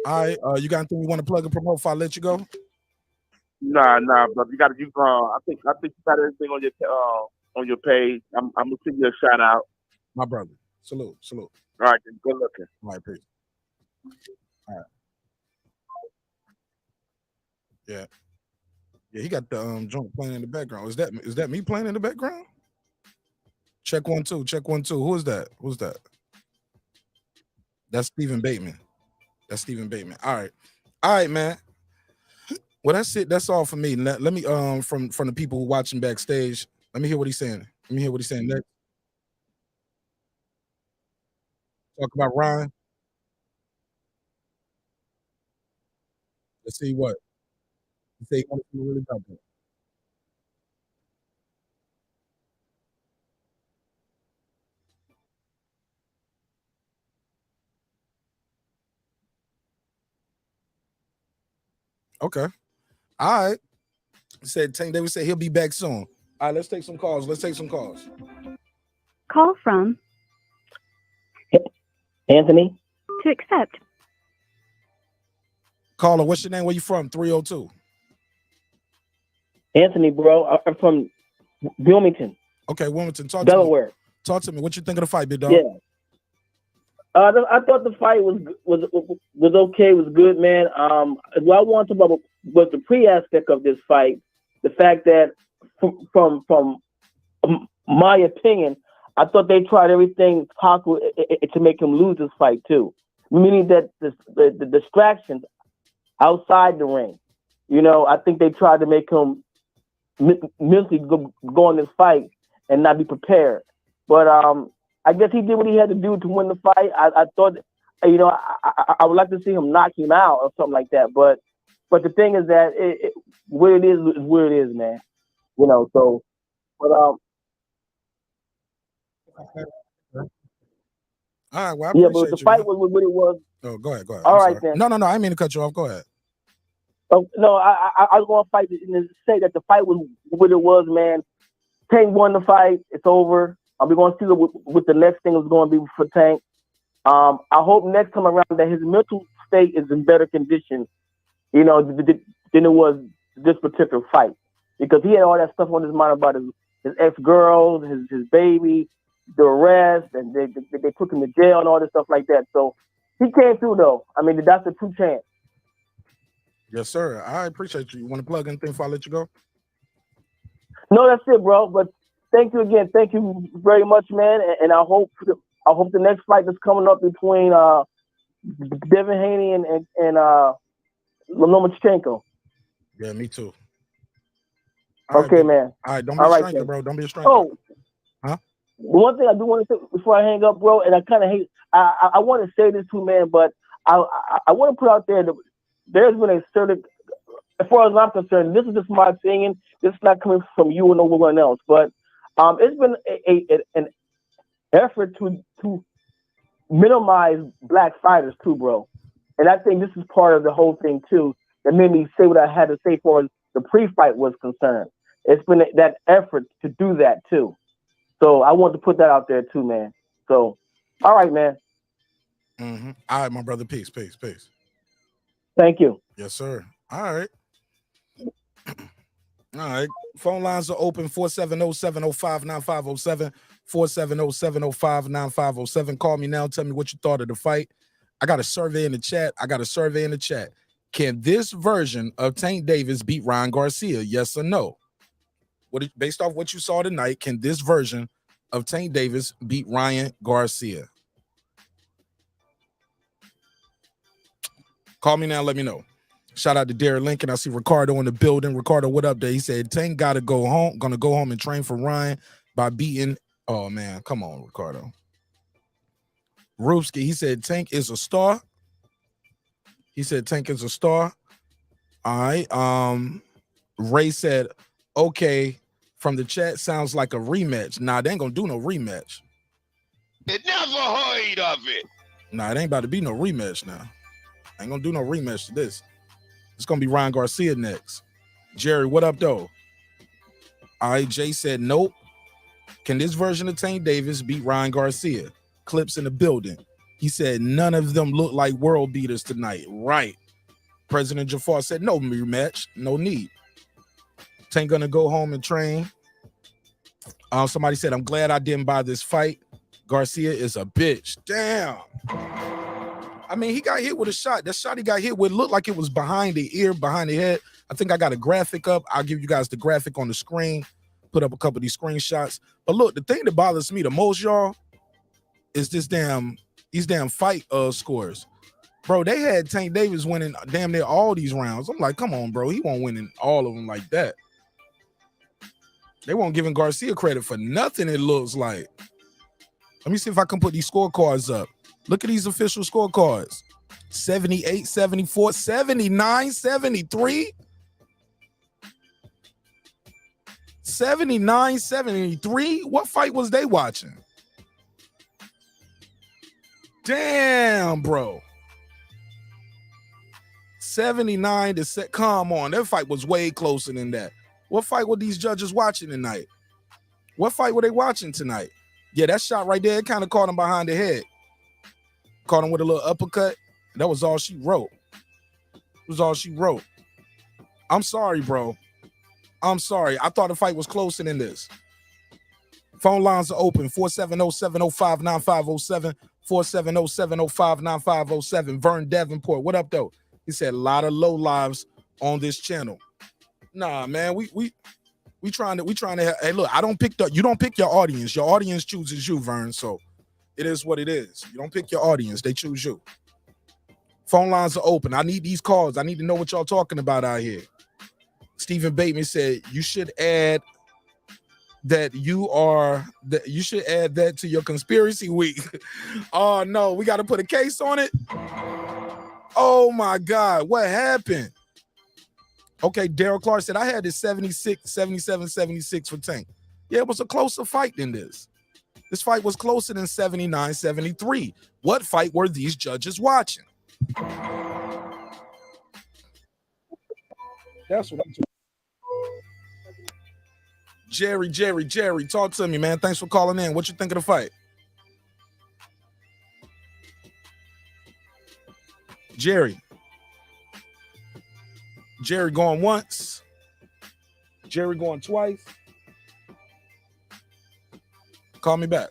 All right. You got anything you want to plug and promote before I let you go? Nah, but you got to. I think you got everything on your page. I'm gonna send you a shout out. My brother. Salute. All right, then, good looking. All right, peace. All right. Yeah, he got the joint playing in the background. Is that me playing in the background? Check 1 2. Who is that? Who's that? That's Stephen Bateman. All right, man. Well, that's it. That's all for me. Let me from the people who watching backstage. Let me hear what he's saying. Next. Talk about Ryan. Let's see what. He say he wants to really about that. Okay. All right. Said Tank Davis said he'll be back soon. All right, let's take some calls. Call from Anthony. to accept. Caller, what's your name? Where you from? 302. Anthony, bro. I'm from Wilmington. Okay, Wilmington. Delaware. Talk to me. What you think of the fight, big dog? Yeah. I thought the fight was okay, was good, man. What I want to talk about was the pre-aspect of this fight. The fact that, from my opinion, I thought they tried everything possible to make him lose this fight too. Meaning that the distractions outside the ring, I think they tried to make him mentally go on this fight and not be prepared. But I guess he did what he had to do to win the fight. I thought, I would like to see him knock him out or something like that. But the thing is that where it is where it is, man. So, but All right, well, I yeah, appreciate but the you, fight man. was what it was. Oh, go ahead. All right, then. No, I didn't mean to cut you off. Go ahead. Oh, no, I was going to fight and say that the fight was what it was, man. Tank won the fight. It's over. We're going to see what the next thing is going to be for Tank. I hope next time around that his mental state is in better condition, than it was this particular fight. Because he had all that stuff on his mind about his ex-girls, his baby, the arrest, and they took him to jail and all this stuff like that. So he came through, though. I mean, that's a true chance. Yes, sir. I appreciate you. You want to plug anything before I let you go? No, that's it, bro. But thank you again. Thank you very much, man. And I hope the next fight that's coming up between Devin Haney and Lomachenko. Yeah, me too. Okay, man. All right, don't be a stranger, bro. Don't be a stranger. Oh, huh? one thing I do want to say before I hang up, bro, and I kind of hate. I want to say this too, man, but I want to put out there that there's been a certain, as far as I'm concerned, this is just my opinion. This is not coming from you or no one else, but it's been an effort to minimize black fighters too, bro. And I think this is part of the whole thing too that made me say what I had to say for as the pre-fight was concerned. It's been that effort to do that too. So I want to put that out there too, man. So, all right, man. Mm-hmm. All right, my brother. Peace. Thank you. Yes, sir. All right. All right. Phone lines are open 470-705-9507. 470-705-9507. Call me now. Tell me what you thought of the fight. I got a survey in the chat. Can this version of Tank Davis beat Ryan Garcia? Yes or no? Based off what you saw tonight, can this version of Tank Davis beat Ryan Garcia? Call me now. Let me know. Shout out to Derek Lincoln. I see Ricardo in the building. Ricardo, what up there? He said Tank got to go home. Gonna go home and train for Ryan by beating. Oh man, come on, Ricardo. Rupski, he said Tank is a star. All right. Ray said, okay, from the chat, sounds like a rematch. Nah, they ain't gonna do no rematch. It never heard of it. Nah, it ain't about to be no rematch now. Ain't gonna do no rematch to this. It's gonna be Ryan Garcia next. Jerry, what up though? All right, Jay said nope. Can this version of Tank Davis beat Ryan Garcia? Clips in the building. He said none of them look like world beaters tonight. Right. President Jafar said no rematch, no need. Tank gonna go home and train. Somebody said, I'm glad I didn't buy this fight. Garcia is a bitch. Damn. I mean, he got hit with a shot. That shot he got hit with looked like it was behind the ear, behind the head. I think I got a graphic up. I'll give you guys the graphic on the screen. Put up a couple of these screenshots. But look, the thing that bothers me the most, y'all, is these damn fight scores. Bro, they had Tank Davis winning damn near all these rounds. I'm like, come on, bro. He won't win in all of them like that. They won't giving Garcia credit for nothing, it looks like. Let me see if I can put these scorecards up. Look at these official scorecards. 78, 74, 79, 73. 79, 73. What fight was they watching? Damn, bro. 79 to set. Come on, that fight was way closer than that. What fight were these judges watching tonight? What fight were they watching tonight? Yeah, that shot right there, it kind of caught him behind the head. Caught him with a little uppercut. That was all she wrote. I'm sorry, bro. I'm sorry. I thought the fight was closer than this. Phone lines are open. 470-705-9507. 470-705-9507. Vern Davenport. What up, though? He said a lot of low lives on this channel. Nah, man, we trying to. Hey, look, you don't pick your audience. Your audience chooses you, Vern. So it is what it is. You don't pick your audience; they choose you. Phone lines are open. I need these calls. I need to know what y'all talking about out here. Stephen Bateman said you should add that you should add that to your conspiracy week. Oh no, we got to put a case on it. Oh my God, what happened? Okay, Daryl Clark said, I had this 76, 77, 76 for Tank. Yeah, it was a closer fight than this. This fight was closer than 79, 73. What fight were these judges watching? That's what I'm talking about. Jerry, talk to me, man. Thanks for calling in. What you think of the fight? Jerry going once. Jerry going twice. Call me back.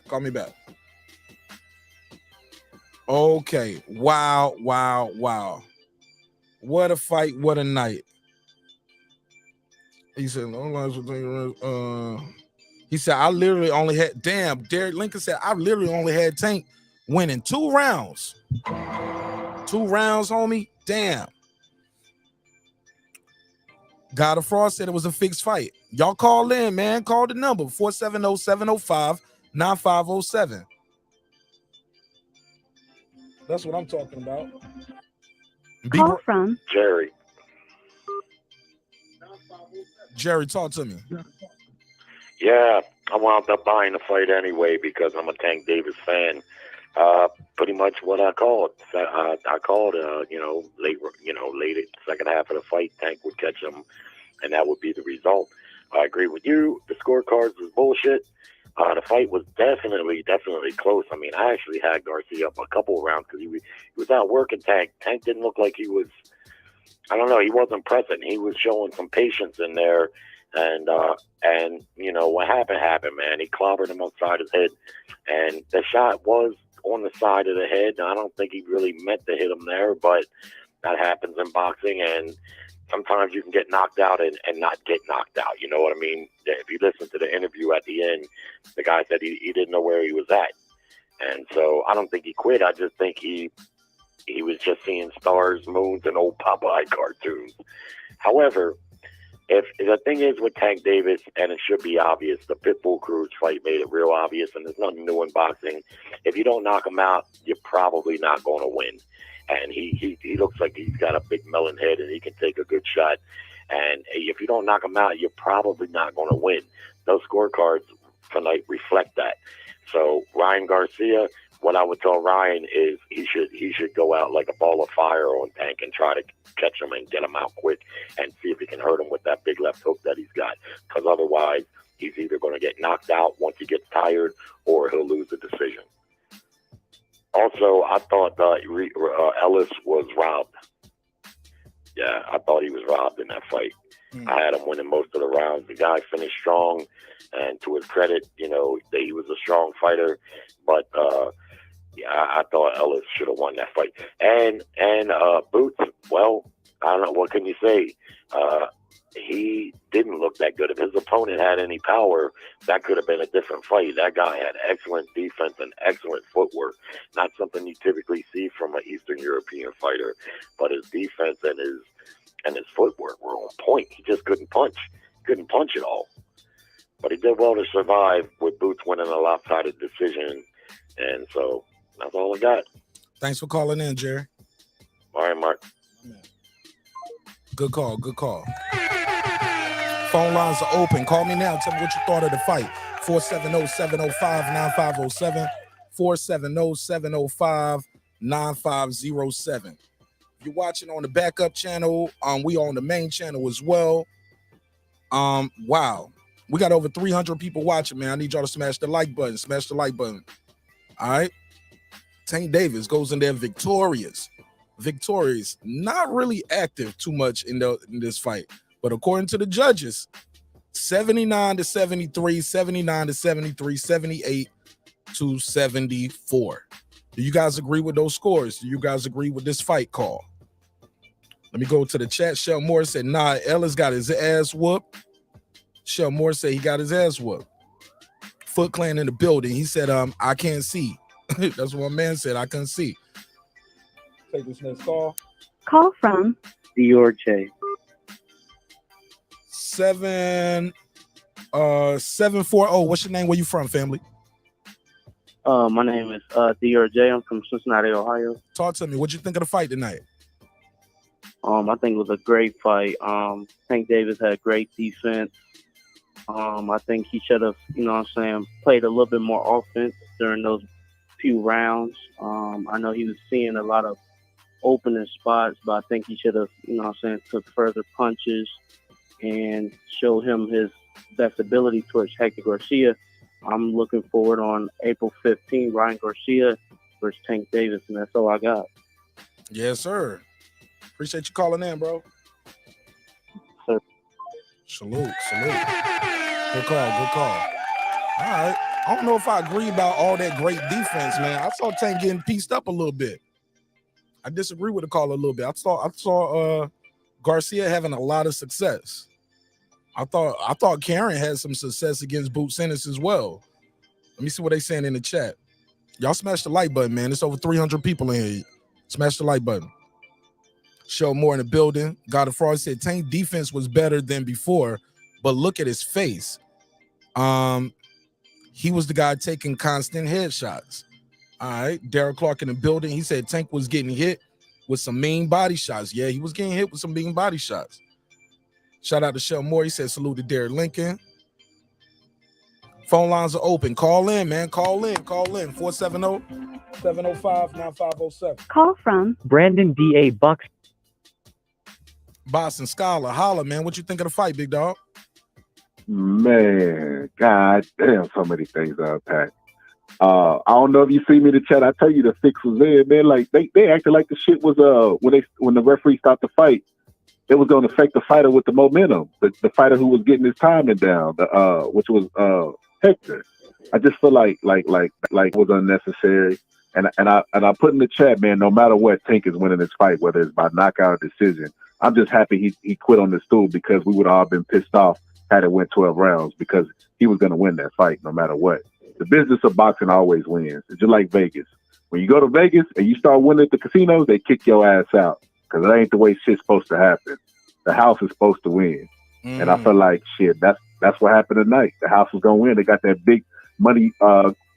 Okay. Wow. What a fight. What a night. He said, I literally only had, Derek Lincoln said, I literally only had Tank winning 2 rounds. 2 rounds, homie. Damn. God of Fraud said it was a fixed fight. Y'all call in, man. Call the number 470-705-9507. 9507. That's what I'm talking about. Call from Jerry. Jerry, talk to me. Yeah, I wound up buying the fight anyway because I'm a Tank Davis fan. Pretty much what I called. I called, late second half of the fight, Tank would catch him, and that would be the result. I agree with you. The scorecards was bullshit. The fight was definitely close. I mean, I actually had Garcia up a couple of rounds because he was out working Tank. Tank didn't look like he was, I don't know, he wasn't pressing. He was showing some patience in there. And what happened, man. He clobbered him outside his head. And the shot was on the side of the head. I don't think he really meant to hit him there, but that happens in boxing. And sometimes you can get knocked out and not get knocked out. You know what I mean? If you listen to the interview at the end, the guy said he didn't know where he was at. And so I don't think he quit. I just think he was just seeing stars, moons, and old Popeye cartoons. However, if the thing is with Tank Davis, and it should be obvious, the Pitbull Cruz fight made it real obvious, and there's nothing new in boxing. If you don't knock him out, you're probably not going to win. And he looks like he's got a big melon head, and he can take a good shot. And if you don't knock him out, you're probably not going to win. Those scorecards tonight reflect that. So Ryan Garcia, what I would tell Ryan is he should go out like a ball of fire on Tank and try to catch him and get him out quick and see if he can hurt him with that big left hook that he's got. Because otherwise, he's either going to get knocked out once he gets tired or he'll lose the decision. Also, I thought Ellis was robbed. Yeah, I thought he was robbed in that fight. I had him winning most of the rounds. The guy finished strong, and to his credit, he was a strong fighter. But I thought Ellis should have won that fight. And Boots, well, I don't know, what can you say? He didn't look that good. If his opponent had any power, that could have been a different fight. That guy had excellent defense and excellent footwork. Not something you typically see from an Eastern European fighter, but his defense and his footwork were on point. He just couldn't punch. Couldn't punch at all. But he did well to survive with Boots winning a lopsided decision. And so that's all I got. Thanks for calling in, Jerry. All right, Mark. Good call. Phone lines are open. Call me now. Tell me what you thought of the fight. 470-705-9507. 470-705-9507. If you're watching on the backup channel, we on the main channel as well. Wow. We got over 300 people watching, man. I need y'all to smash the like button. Smash the like button. All right. Tank Davis goes in there victorious. Not really active too much in this fight. But according to the judges, 79-73, 79-73, 78-74. Do you guys agree with those scores? Do you guys agree with this fight call? Let me go to the chat. Shell Moore said, nah, Ellis got his ass whooped. Shell Moore said he got his ass whooped. Foot Clan in the building. He said, I can't see. That's what my man said. I couldn't see. Take this next call. Call from Dior 740. What's your name? Where you from, family? My name is Dior. I'm from Cincinnati, Ohio. Talk to me. What'd you think of the fight tonight? I think it was a great fight. Tank Davis had great defense. I think he should have, played a little bit more offense during those few rounds. I know he was seeing a lot of opening spots, but I think he should have, took further punches and showed him his best ability towards Hector Garcia. I'm looking forward on April 15th, Ryan Garcia versus Tank Davis, and that's all I got. Yes, sir. Appreciate you calling in, bro. Sir. Salute. Good call. All right. I don't know if I agree about all that great defense, man. I saw Tank getting pieced up a little bit. I disagree with the call a little bit. I saw Garcia having a lot of success. I thought Karen had some success against Boots Ennis as well. Let me see what they saying in the chat. Y'all smash the like button, man. It's over 300 people in here. Smash the like button. Show more in the building. God of Fraud said Tank defense was better than before, but look at his face. He was the guy taking constant headshots. All right, Derek Clark in the building. He said Tank was getting hit with some mean body shots. Yeah, he was getting hit with some mean body shots. Shout out to Shell Moore. He said salute to Derek Lincoln. Phone lines are open. Call in, man. Call in. 470-705-9507. Call from Brandon D.A. Bucks. Boston Scholar. Holla, man. What you think of the fight, big dog? Man, god damn, so many things to unpack. I don't know if you see me in the chat. I tell you the fix was there, man. Like they acted like the shit was when the referee stopped the fight, it was going to affect the fighter with the momentum. The fighter who was getting his timing down, which was Hector. I just feel like it was unnecessary. And I put in the chat, man, no matter what, Tank is winning this fight, whether it's by knockout or decision. I'm just happy he quit on the stool, because we would have all been pissed off had it went 12 rounds, because he was going to win that fight no matter what. The business of boxing always wins. It's just like Vegas. When you go to Vegas and you start winning at the casinos, they kick your ass out, because that ain't the way shit's supposed to happen. The house is supposed to win. And I feel like, shit, that's what happened tonight. The house was going to win. They got that big money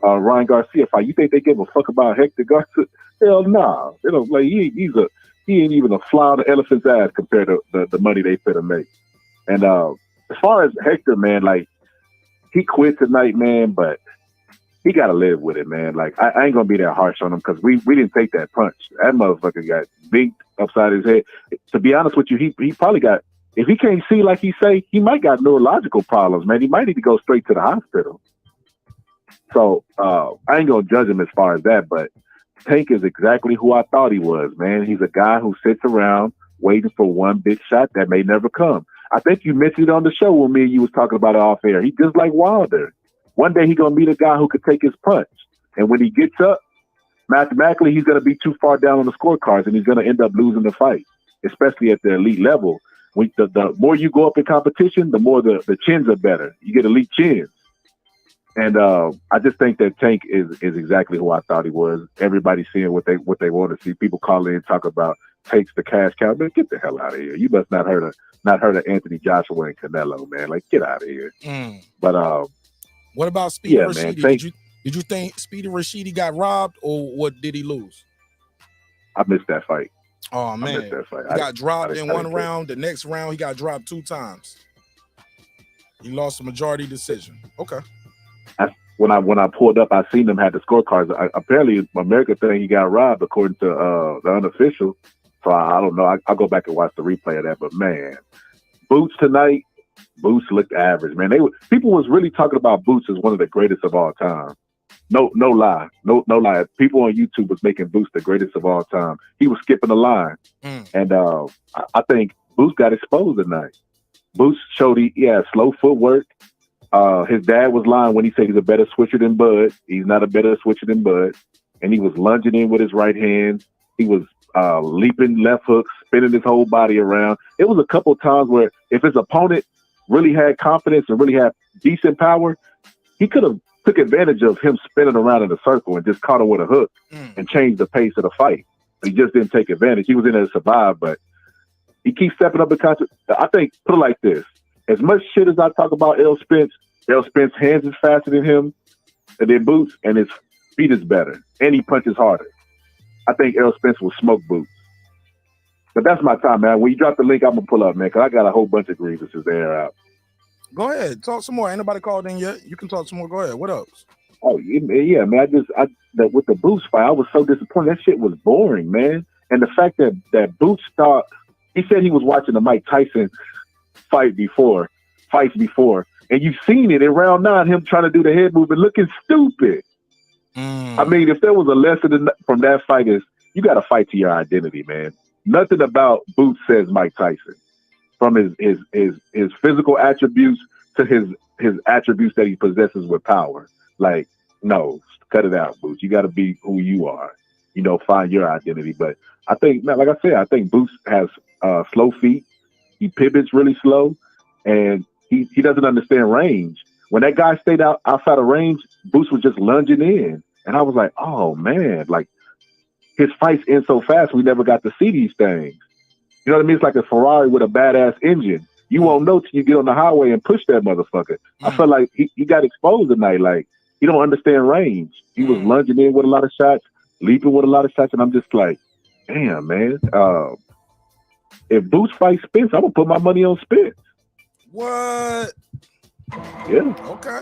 Ryan Garcia fight. You think they give a fuck about Hector Garcia? Hell nah. They don't, like, he ain't even a fly on the elephant's ass compared to the money they finna make. And as far as Hector, man, like, he quit tonight, man, but he got to live with it, man. Like, I ain't going to be that harsh on him, because we didn't take that punch. That motherfucker got big upside his head. To be honest with you, he probably got, if he can't see like he say, he might got neurological problems, man. He might need to go straight to the hospital. So I ain't going to judge him as far as that, but Tank is exactly who I thought he was, man. He's a guy who sits around waiting for one big shot that may never come. I think you mentioned it on the show when me and you was talking about it off air. He just like Wilder. One day he's going to meet a guy who could take his punch. And when he gets up, mathematically, he's going to be too far down on the scorecards, and he's going to end up losing the fight, especially at the elite level. The more you go up in competition, the more the chins are better. You get elite chins. And I just think that Tank is exactly who I thought he was. Everybody's seeing what they want to see. People call in and talk about Tank's the cash cow. Man, get the hell out of here. You must not heard of Anthony Joshua and Canelo, man. Like, get out of here. But what about Speedy Rashidi? Man, did you think Speedy Rashidi got robbed, or what did he lose? I missed that fight. Oh man, he got dropped in one round. The next round, he got dropped 2 times. He lost a majority decision. Okay. When I pulled up, I seen them had the scorecards. Apparently, America think he got robbed, according to the unofficial. So I don't know. I'll go back and watch the replay of that. But man, Boots tonight, Boots looked average. Man, people was really talking about Boots as one of the greatest of all time. No lie. People on YouTube was making Boots the greatest of all time. He was skipping the line, and I think Boots got exposed tonight. Boots showed he had slow footwork. His dad was lying when he said he's a better switcher than Bud. He's not a better switcher than Bud. And he was lunging in with his right hand. He was leaping left hooks, spinning his whole body around. It was a couple of times where if his opponent really had confidence and really had decent power, he could have took advantage of him spinning around in a circle and just caught him with a hook and changed the pace of the fight. But he just didn't take advantage. He was in there to survive, but he keeps stepping up in concert. I think, put it like this. As much shit as I talk about Errol Spence hands is faster than him, and then Boots, and his feet is better, and he punches harder. I think Errol Spence will smoke Boots. But that's my time, man. When you drop the link, I'm going to pull up, man, because I got a whole bunch of grievances there out. Go ahead. Talk some more. Ain't nobody called in yet. You can talk some more. Go ahead. What else? Oh, yeah, man. With the Boots fight, I was so disappointed. That shit was boring, man. And the fact that Boots thought, he said he was watching the Mike Tyson fights before, and you've seen it in round 9, him trying to do the head movement, looking stupid. I mean, if there was a lesson from that fight, is you got to fight to your identity, man. Nothing about Boots says Mike Tyson, from his physical attributes to his attributes that he possesses with power. Like, no, cut it out, Boots. You got to be who you are. Find your identity. But I think, like I said, I think Boots has slow feet. He pivots really slow, and he doesn't understand range. When that guy stayed outside of range, Boots was just lunging in. And I was like, oh, man, like, his fights end so fast, we never got to see these things. You know what I mean? It's like a Ferrari with a badass engine. You won't know till you get on the highway and push that motherfucker. I felt like he got exposed tonight. Like, He don't understand range. He was lunging in with a lot of shots, leaping with a lot of shots, and I'm just like, damn, man. If Boots fights Spence, I'm gonna put my money on Spence. What? Yeah. Okay.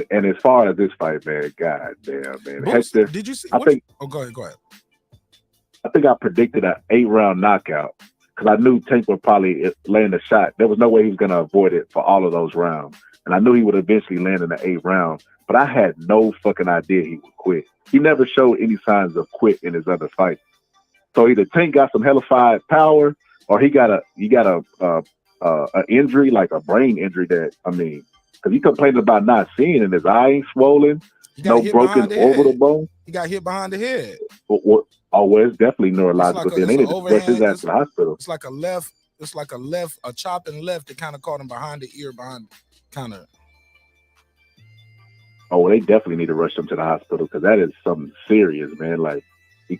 And as far as this fight, man, god damn, man. Boots, Hector, did you see? I think. Go ahead. I think I predicted an 8-round knockout because I knew Tank would probably land a shot. There was no way he was going to avoid it for all of those rounds. And I knew he would eventually land in the 8th round, but I had no fucking idea he would quit. He never showed any signs of quit in his other fights. So either Tank got some hellified power or he got a injury, like a brain injury that, I mean, because he complained about not seeing and his eye ain't swollen, no broken orbital bone. He got hit behind the head. Well, it's definitely neurological. Then they need to rush his ass to the hospital. It's like a chopping left that kind of caught him behind the ear, kind of. Oh, well, they definitely need to rush him to the hospital because that is something serious, man. Like he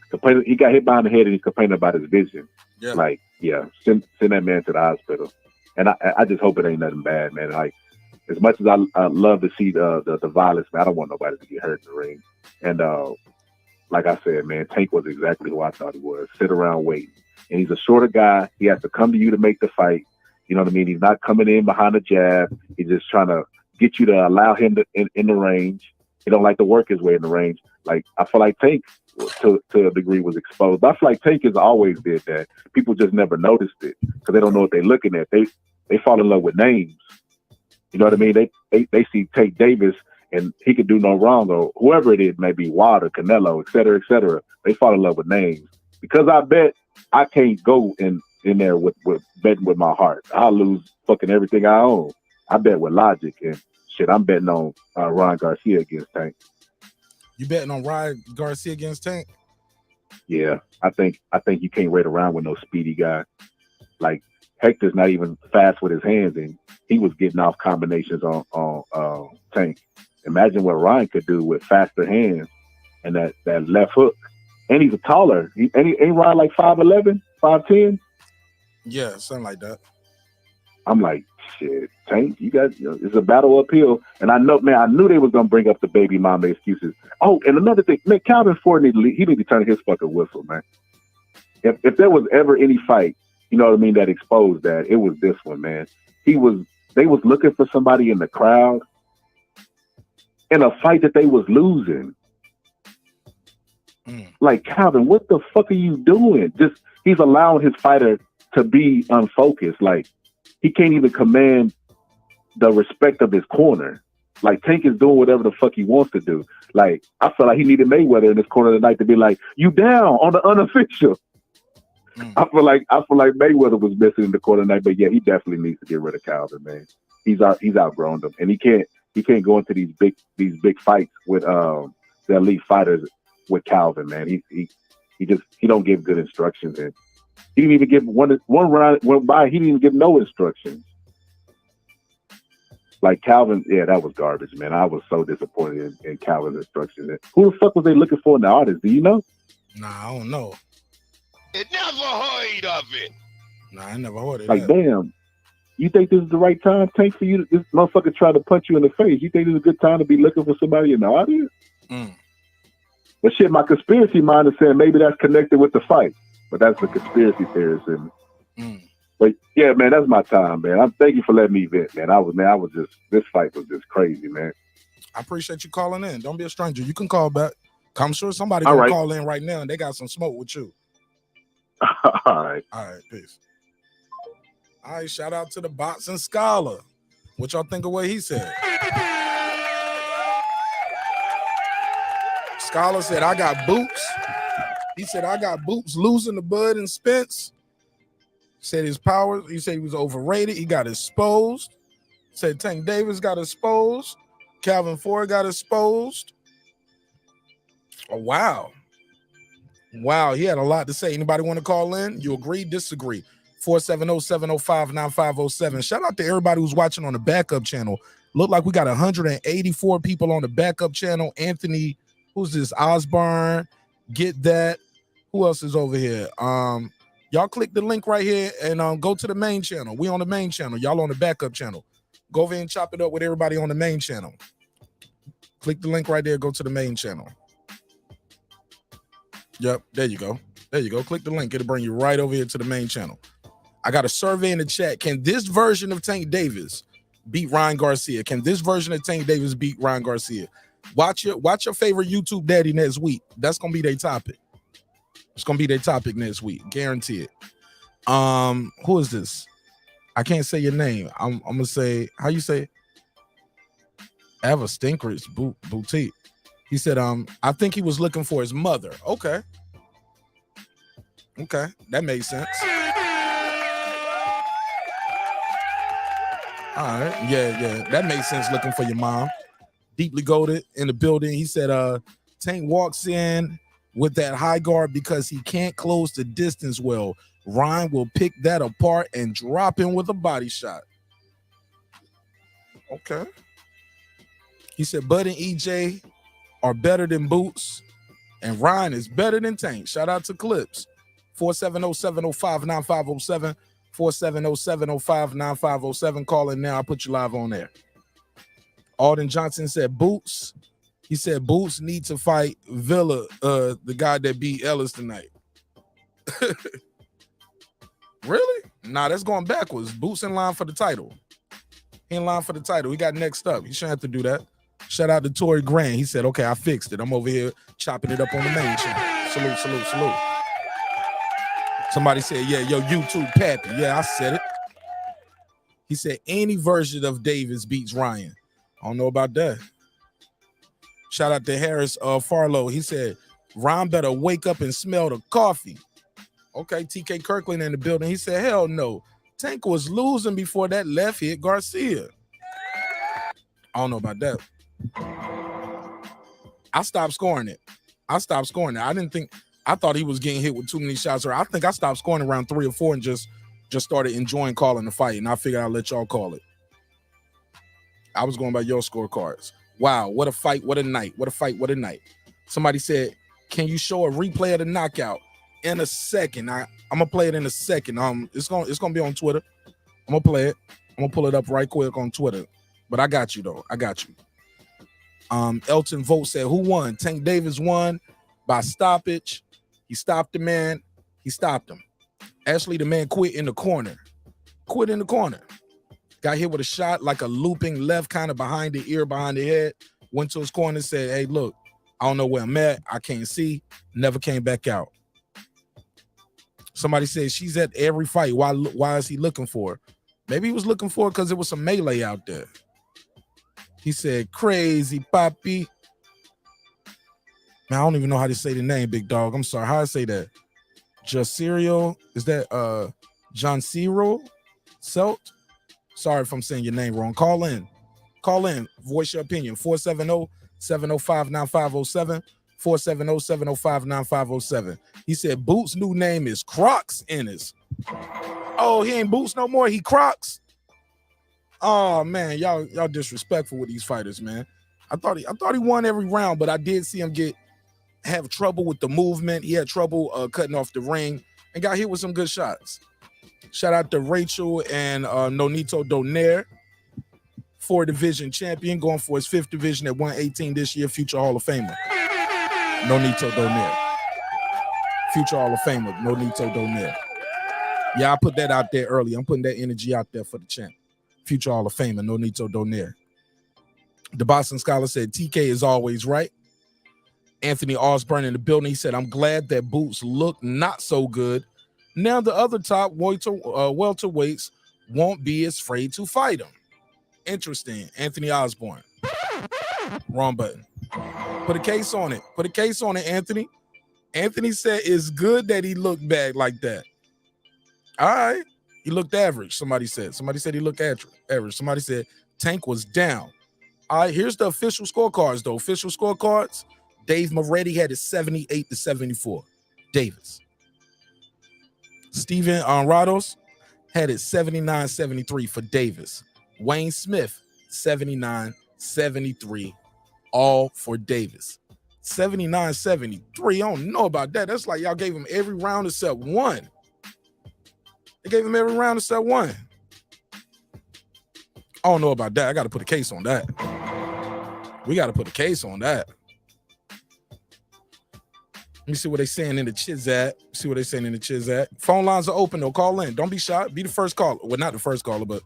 got hit behind the head and he's complaining about his vision. Yeah. Like, yeah, send that man to the hospital. And I just hope it ain't nothing bad, man. Like, as much as I love to see the violence, man, I don't want nobody to get hurt in the ring. And like I said, man, Tank was exactly who I thought he was. Sit around waiting. And he's a shorter guy. He has to come to you to make the fight. You know what I mean? He's not coming in behind the jab. He's just trying to get you to allow him to in the range. He don't like to work his way in the range. Like, I feel like Tank, to a degree, was exposed. But I feel like Tank has always did that. People just never noticed it because they don't know what they're looking at. They fall in love with names. You know what I mean? They see Tank Davis and he could do no wrong, or whoever it is, maybe Wilder, Canelo, et cetera, et cetera. They fall in love with names. Because I bet I can't go in there with betting with my heart. I'll lose fucking everything I own. I bet with logic, and shit, I'm betting on Ryan Garcia against Tank. You betting on Ryan Garcia against Tank? Yeah, I think you can't wait around with no speedy guy. Like, Hector's not even fast with his hands, and he was getting off combinations on Tank. Imagine what Ryan could do with faster hands and that left hook. And he's a taller. Ain't Ryan like 5'11", 5'10"? Yeah, something like that. I'm like, shit, Tank, you guys, it's a battle uphill. And I knew they was gonna bring up the baby mama excuses. Oh, and another thing, man, Calvin Ford need to turn his fucking whistle, man. If there was ever any fight, you know what I mean, that exposed that, it was this one, man. They was looking for somebody in the crowd in a fight that they was losing. Like, Calvin, what the fuck are you doing? He's allowing his fighter to be unfocused. Like, he can't even command the respect of his corner. Like, Tank is doing whatever the fuck he wants to do. Like, I feel like he needed Mayweather in this corner tonight to be like, you down on the unofficial. I feel like Mayweather was missing in the corner tonight, but yeah, he definitely needs to get rid of Calvin, man. He's outgrown them, and he can't go into these big fights with the elite fighters with Calvin, man. He don't give good instructions, and he didn't even give one round went by. He didn't even give no instructions. Like, Calvin, yeah, that was garbage, man. I was so disappointed in Calvin's instructions. Who the fuck was they looking for in the artist? Do you know? Nah, I don't know. It never heard of it. Nah, I never heard of it. Like, damn. You think this is the right time, Tank, for you? This motherfucker tried to punch you in the face. You think this is a good time to be looking for somebody in the audience? But shit, my conspiracy mind is saying maybe that's connected with the fight. But that's the conspiracy theorist in me. But yeah, man, that's my time, man. Thank you for letting me vent, man. This fight was just crazy, man. I appreciate you calling in. Don't be a stranger. You can call back. I'm sure somebody gonna call in right now and they got some smoke with you. All right, peace. All right, shout out to the boxing scholar. What y'all think of what he said? Scholar said, I got boots. He said, I got boots losing to Bud and Spence. Said his powers, he said he was overrated. He got exposed. Said Tank Davis got exposed. Calvin Ford got exposed. Oh, wow. Wow, he had a lot to say. Anybody want to call in? You agree, disagree? 470-705-9507. Shout out to everybody who's watching on the backup channel. Look like we got 184 people on the backup channel. Anthony, who's this? Osborne, get that. Who else is over here? Y'all click the link right here and go to the main channel. We on the main channel. Y'all on the backup channel. Go over and chop it up with everybody on the main channel. Click the link right there. Go to the main channel. Yep, there you go. There you go. Click the link. It'll bring you right over here to the main channel. I got a survey in the chat. Can this version of Tank Davis beat Ryan Garcia? Can this version of Tank Davis beat Ryan Garcia? Watch your favorite YouTube daddy next week. That's gonna be their topic. It's gonna be their topic next week. Guarantee it. Who is this? I can't say your name. I'm gonna say, how you say it? Ava Stinkridge Boutique. He said, I think he was looking for his mother. Okay. Okay, that makes sense. All right, yeah, that makes sense. Looking for your mom. Deeply goated in the building. He said, Tank walks in with that high guard because he can't close the distance well. Ryan will pick that apart and drop him with a body shot. Okay. He said, Bud and EJ are better than Boots, and Ryan is better than Tank. Shout out to Clips. 470-705-9507. 470-705-9507. Call in now. I'll put you live on there. Alden Johnson said Boots. He said Boots need to fight Villa, the guy that beat Ellis tonight. Really? Nah, that's going backwards. Boots in line for the title. He in line for the title. He got next up. He shouldn't have to do that. Shout out to Tory Grant. He said, okay, I fixed it. I'm over here chopping it up on the main channel. Salute, salute, salute. Somebody said, yeah, yo, YouTube Pappy. Yeah, I said it. He said, any version of Davis beats Ryan. I don't know about that. Shout out to Harris Farlow. He said, Ryan better wake up and smell the coffee. Okay, TK Kirkland in the building. He said, hell no. Tank was losing before that left hit Garcia. I don't know about that. I stopped scoring it. I thought he was getting hit with too many shots. Or I think I stopped scoring around 3 or 4 and just started enjoying calling the fight. And I figured I'd let y'all call it. I was going by your scorecards. Wow, what a fight, what a night. What a fight, what a night. Somebody said, can you show a replay of the knockout? In a second. I'm gonna play it in a second. It's gonna be on Twitter. I'm gonna play it. I'm gonna pull it up right quick on Twitter. But I got you though. I got you. Elton Vogt said, who won? Tank Davis won by stoppage. He stopped the man. He stopped him. Actually, the man quit in the corner. Got hit with a shot like a looping left, kind of behind the ear, behind the head. Went to his corner and said, hey, look, I don't know where I'm at. I can't see. Never came back out. Somebody said she's at every fight. Why is he looking for her? Maybe he was looking for her because there was some melee out there. He said, crazy Papi. Man, I don't even know how to say the name, big dog. I'm sorry. How I say that? Jasirio? Is that John Ciro? Selt? Sorry if I'm saying your name wrong. Call in. Voice your opinion. 470-705-9507. 470-705-9507. He said Boots' new name is Crocs Ennis. Oh, he ain't Boots no more. He Crocs. Oh man, y'all disrespectful with these fighters, man. I thought he won every round, but I did see him have trouble with the movement. He had trouble cutting off the ring and got hit with some good shots. Shout out to Rachel and Nonito Donaire, 4-division champion, going for his 5th division at 118 this year, future Hall of Famer. Nonito Donaire. Future Hall of Famer, Nonito Donaire. Yeah, I put that out there early. I'm putting that energy out there for the champ. Future Hall of Famer, Nonito Donaire. The Boston Scholar said, TK is always right. Anthony Osborne in the building. He said, I'm glad that Boots look not so good. Now the other top welterweights won't be as afraid to fight him. Interesting. Anthony Osborne. Wrong button. Put a case on it. Anthony. Anthony said it's good that he looked bad like that. All right. He looked average, somebody said. Somebody said he looked average. Somebody said Tank was down. All right, here's the official scorecards, though. Official scorecards. Dave Moretti had it 78-74. Davis. Steven Rados had it 79-73 for Davis. Wayne Smith, 79-73. All for Davis. 79-73. I don't know about that. That's like y'all gave him every round except one. They gave him every round except one. I don't know about that. I got to put a case on that. We got to put a case on that. Let me see what they saying in the chiz at. See what they saying in the chiz at. Phone lines are open though. Call in. Don't be shy. Be the first caller. Well, not the first caller, but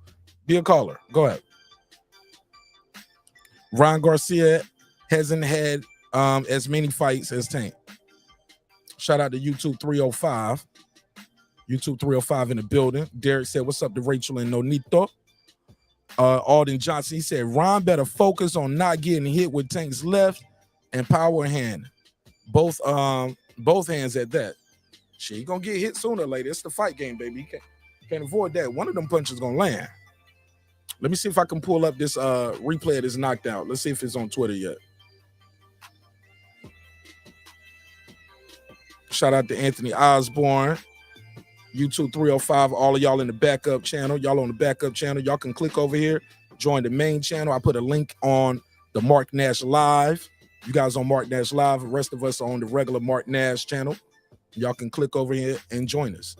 be a caller. Go ahead. Ron Garcia hasn't had as many fights as Tank. Shout out to YouTube 305. YouTube 305 in the building. Derek said, "What's up to Rachel and Nonito?" Alden Johnson, he said, "Ron better focus on not getting hit with Tank's left and power hand. Both hands at that. Shit, he gonna get hit sooner or later. It's the fight game, baby. You can't avoid that. One of them punches gonna land." Let me see if I can pull up this replay of this knockout. Let's see if it's on Twitter yet. Shout out to Anthony Osborne. YouTube 305, all of y'all in the backup channel. Y'all on the backup channel. Y'all can click over here, join the main channel. I put a link on the Mark Nash Live. You guys on Mark Nash Live. The rest of us are on the regular Mark Nash channel. Y'all can click over here and join us.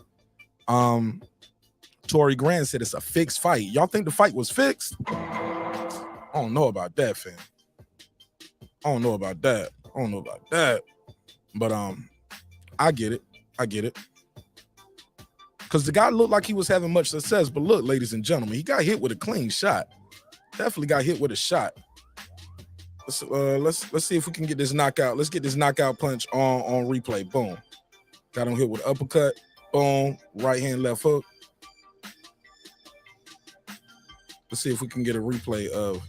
Tory Grant said it's a fixed fight. Y'all think the fight was fixed? I don't know about that, fam. I don't know about that. But I get it. Because the guy looked like he was having much success. But look, ladies and gentlemen, he got hit with a clean shot. Definitely got hit with a shot. Let's see if we can get this knockout. Let's get this knockout punch on replay. Boom. Got him hit with uppercut. Boom. Right hand, left hook. Let's see if we can get a replay of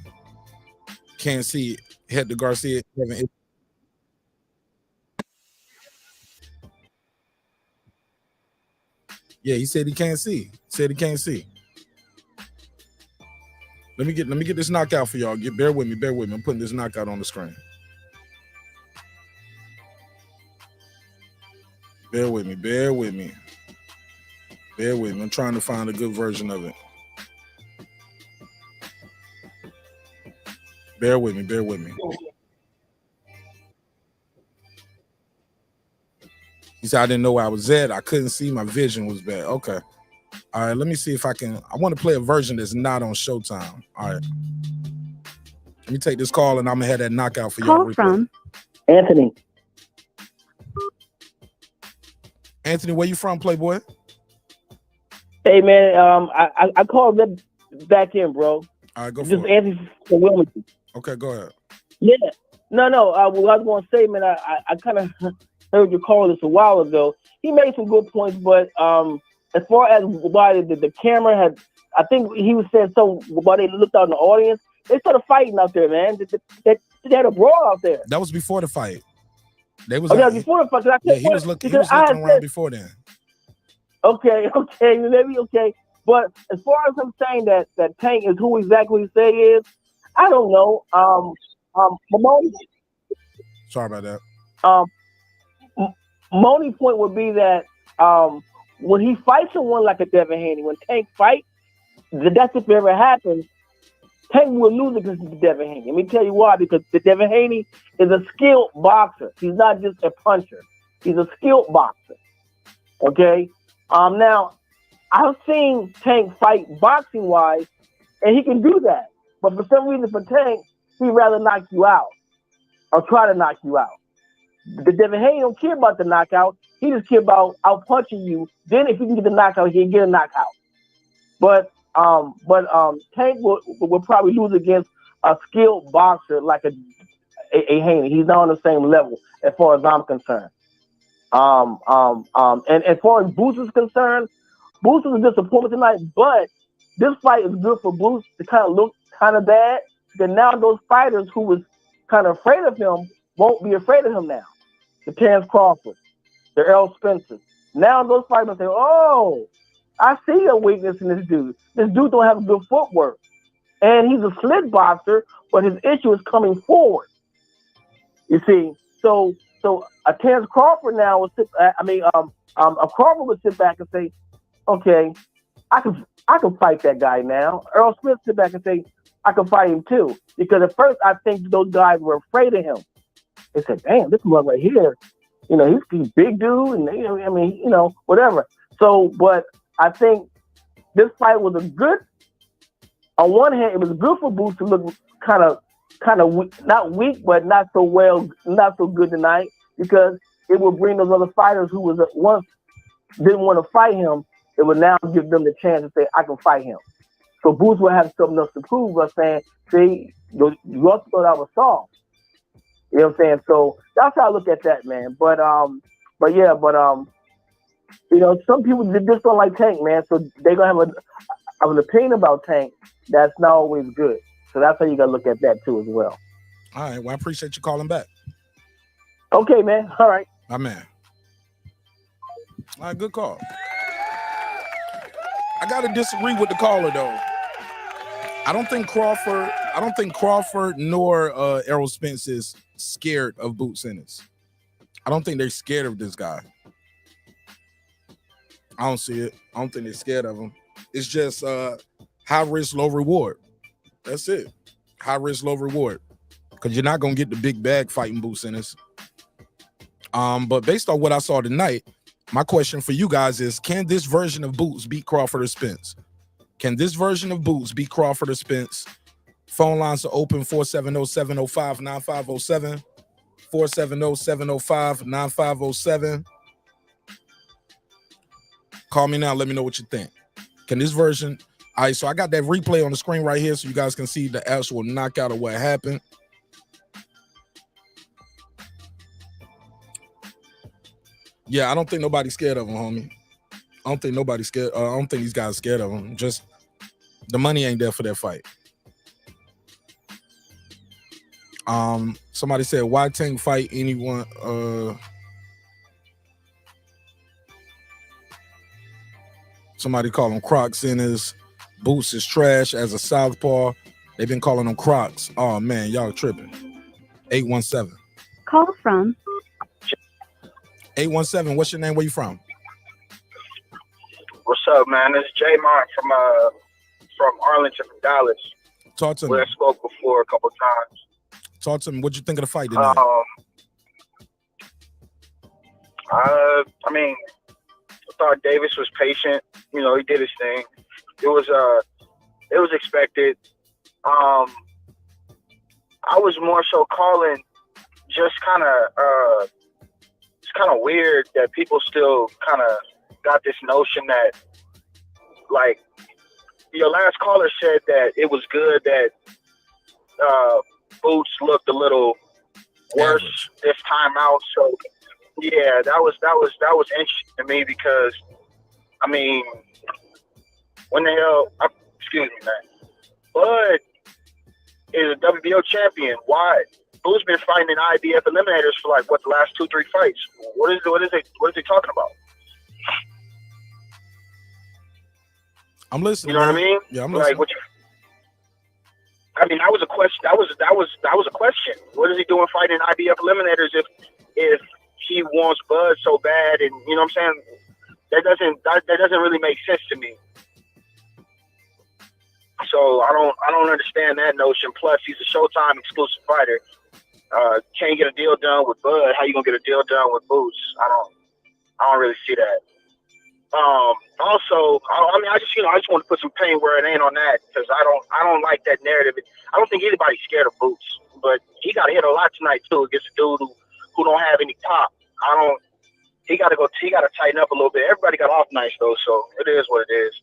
can't see Hector Garcia. Yeah, he said he can't see. Let me get this knockout for y'all. Bear with me. I'm putting this knockout on the screen. Bear with me. I'm trying to find a good version of it. Bear with me. He said, "I didn't know where I was at. I couldn't see. My vision was bad." Okay. All right, let me see if I can. I want to play a version that's not on Showtime. All right. Let me take this call and I'm going to have that knockout for y'all. Call from Anthony. Anthony, where you from, Playboy? Hey, man, I called them back in, bro. All right, go for Just it. Anthony from Wilmington. Okay, go ahead. Yeah. No. What I was going to say, man, I kind of heard you call this a while ago. He made some good points, but as far as why the camera had, I think he was saying so while they looked out in the audience, they started fighting out there, man. They had a brawl out there. That was before the fight. That was before the fight. Yeah, he was looking around before then. Okay, maybe okay. But as far as him saying that Tank is who exactly he say is, I don't know. Moni, sorry about that. Moni's point would be that when he fights someone like a Devin Haney, when Tank fights, that's if it ever happens, Tank will lose against Devin Haney. Let me tell you why, because the Devin Haney is a skilled boxer. He's not just a puncher. He's a skilled boxer. Okay? Now, I've seen Tank fight boxing-wise, and he can do that. But for some reason, for Tank, he'd rather knock you out or try to knock you out. The Devin Haney don't care about the knockout. He just care about out-punching you. Then if he can get the knockout, he'll get a knockout. But Tank will probably lose against a skilled boxer like a Haney. He's not on the same level as far as I'm concerned. And as far as Boots is concerned, Boots was a disappointment tonight, but this fight is good for Boots to kind of look kind of bad. Because now those fighters who was kind of afraid of him won't be afraid of him now. The Terrence Crawford, the Errol Spencer. Now those fighters say, "Oh, I see a weakness in this dude. This dude don't have good footwork. And he's a slit boxer, but his issue is coming forward." You see, so a Terrence Crawford now will sit. A Crawford would sit back and say, "Okay, I can fight that guy now." Errol Smith sit back and say, "I can fight him too," because at first I think those guys were afraid of him. They said, "Damn, this one right here, he's big dude, and whatever." So, but I think this fight was a good on one hand, it was good for Boots to look kind of not weak, but not so good tonight, because it would bring those other fighters who was once didn't want to fight him. It would now give them the chance to say, I can fight him. So Boots will have something else to prove by saying, see, you also thought I was soft. You know what I'm saying? So that's how I look at that, man. But you know, some people just don't like Tank, man. So they're gonna have an opinion about Tank that's not always good. So that's how you gotta look at that too as well. All right. Well, I appreciate you calling back. Okay, man. All right. My man. All right, good call. I gotta disagree with the caller though. I don't think Crawford nor Errol Spence is scared of Boots Ennis. I don't think they're scared of this guy. I don't see it. I don't think they're scared of him. It's just high risk, low reward. That's it. High risk, low reward. Because you're not gonna get the big bag fighting Boots Ennis. But based on what I saw tonight, my question for you guys is, can this version of Boots beat Crawford or Spence? Can this version of Boots beat Crawford or Spence? Phone lines are open, 470-705-9507. 470-705-9507. Call me now. Let me know what you think. Can this version... All right, so I got that replay on the screen right here so you guys can see the actual knockout of what happened. Yeah, I don't think nobody's scared of him, homie. I don't think nobody's scared. I don't think these guys are scared of him. Just the money ain't there for that fight. Somebody said, why Tank fight anyone? Somebody call him Crocs in his Boots is trash as a southpaw. They've been calling him Crocs. Oh man, y'all tripping. 817. Call from 817. What's your name? Where you from? What's up, man? This is J Mont from Arlington, from Dallas. Talk to me. Where I spoke before a couple times. Talk to me. What'd you think of the fight tonight? I mean, I thought Davis was patient. You know, he did his thing. It was expected. I was more so calling just kind of it's kind of weird that people still kind of got this notion that, like, your last caller said that it was good that Boots looked a little worse this time out. So yeah, that was interesting to me, because I mean, when the hell, excuse me, man, Bud is a WBO champion. Why? Boots been fighting in IBF eliminators for like what, the last 2-3 fights? What is he talking about? I'm listening. You know what I mean? Yeah, I'm listening. Like, I mean, that was a question. That was a question. What is he doing fighting IBF eliminators if he wants Bud so bad? And you know what I'm saying? That doesn't really make sense to me. So I don't understand that notion. Plus, he's a Showtime exclusive fighter. Can't get a deal done with Bud. How you gonna get a deal done with Boots? I don't really see that. Also, I mean, I just want to put some pain where it ain't on that, because I don't like that narrative. I don't think anybody's scared of Boots, but he got hit a lot tonight too against a dude who don't have any pop. He got to tighten up a little bit. Everybody got off nights though, so it is what it is.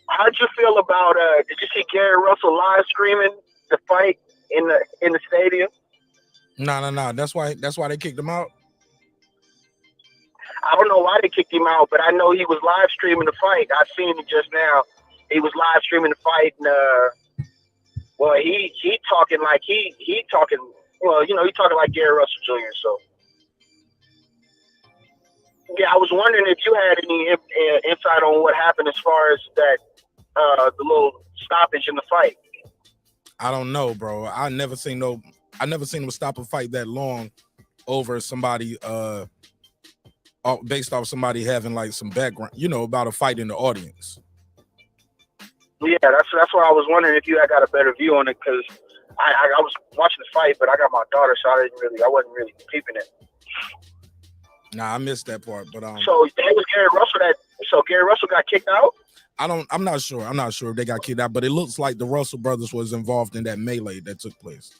How'd you feel about? Did you see Gary Russell live streaming the fight in the stadium? No. That's why they kicked him out. I don't know why they kicked him out, but I know he was live streaming the fight. I seen it just now. He was live streaming the fight, and well, he talking like he talking. Well, you know, he talking like Gary Russell Jr. So yeah, I was wondering if you had any insight on what happened as far as that the little stoppage in the fight. I don't know, bro. I never seen him stop a fight that long over somebody based off somebody having like some background, you know, about a fight in the audience. Yeah, that's why I was wondering if you had got a better view on it, because I was watching the fight, but I got my daughter, so I wasn't really peeping it. Nah, I missed that part, but So that was Gary Russell. So Gary Russell got kicked out? I'm not sure. I'm not sure if they got kicked out, but it looks like the Russell brothers was involved in that melee that took place.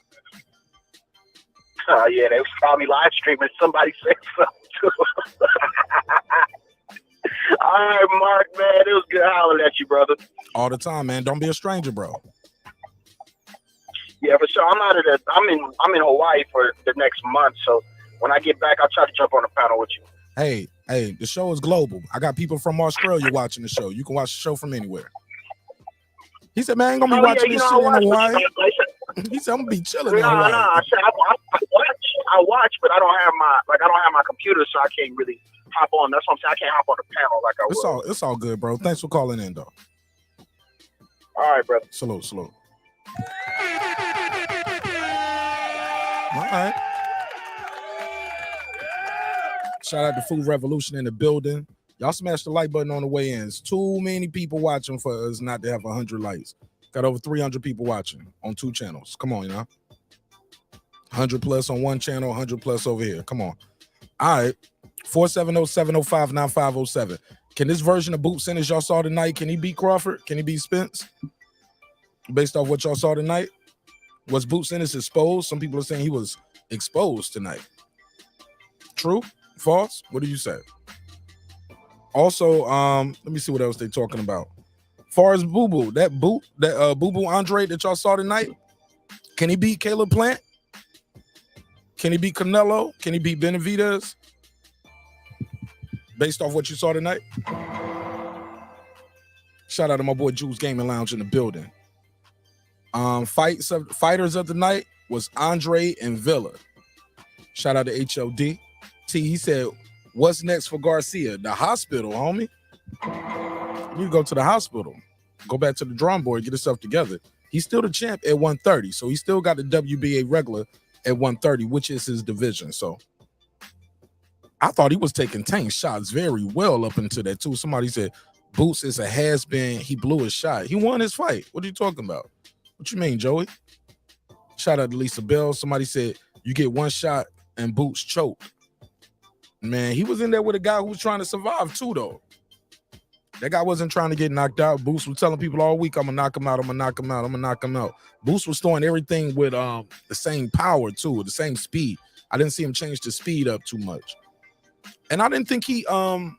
Yeah, they saw me live streaming. Somebody said something too. All right, Mark, man, it was good hollering at you, brother. All the time, man. Don't be a stranger, bro. Yeah, for sure. I'm in Hawaii for the next month, so when I get back, I'll try to jump on the panel with you. Hey, the show is global. I got people from Australia watching the show. You can watch the show from anywhere. He said, man, I ain't gonna be watching this shit in Hawaii. He said, I'm gonna be chilling in Hawaii. I said I watch, but I don't have my computer, so I can't really hop on. That's what I'm saying. I can't hop on the panel like I would. It's all good, bro. Thanks for calling in, though. All right, brother. Salute. All right. Shout out to Food Revolution in the building. Y'all smash the like button on the way in. It's too many people watching for us not to have 100 likes. Got over 300 people watching on 2 channels. Come on, y'all. 100 plus on one channel, 100 plus over here. Come on. All right. 470-705-9507. Can this version of Boots Ennis y'all saw tonight, can he beat Crawford? Can he beat Spence? Based off what y'all saw tonight? Was Boots Ennis exposed? Some people are saying he was exposed tonight. True? False? What do you say? Also, let me see what else they're talking about. Far as Boo Boo, that Boo Boo Andrade that y'all saw tonight, can he beat Caleb Plant? Can he beat Canelo? Can he beat Benavidez? Based off what you saw tonight? Shout out to my boy Jules Gaming Lounge in the building. Fighters of the night was Andre and Villa. Shout out to HOD. T, he said, what's next for Garcia? The hospital, homie. You need to go to the hospital. Go back to the drawing board, get yourself together. He's still the champ at 130, so he still got the WBA regular at 130, which is his division. So I thought he was taking tank shots very well up into that too. Somebody said Boots is a has-been. He blew his shot. He won his fight. What are you talking about? What you mean, Joey? Shout out to Lisa Bell. Somebody said you get one shot and Boots choked. Man, he was in there with a guy who was trying to survive too, though. That guy wasn't trying to get knocked out. Boots was telling people all week, I'm going to knock him out, I'm going to knock him out, I'm going to knock him out. Boots was throwing everything with the same power, too, the same speed. I didn't see him change the speed up too much. And I didn't think he, I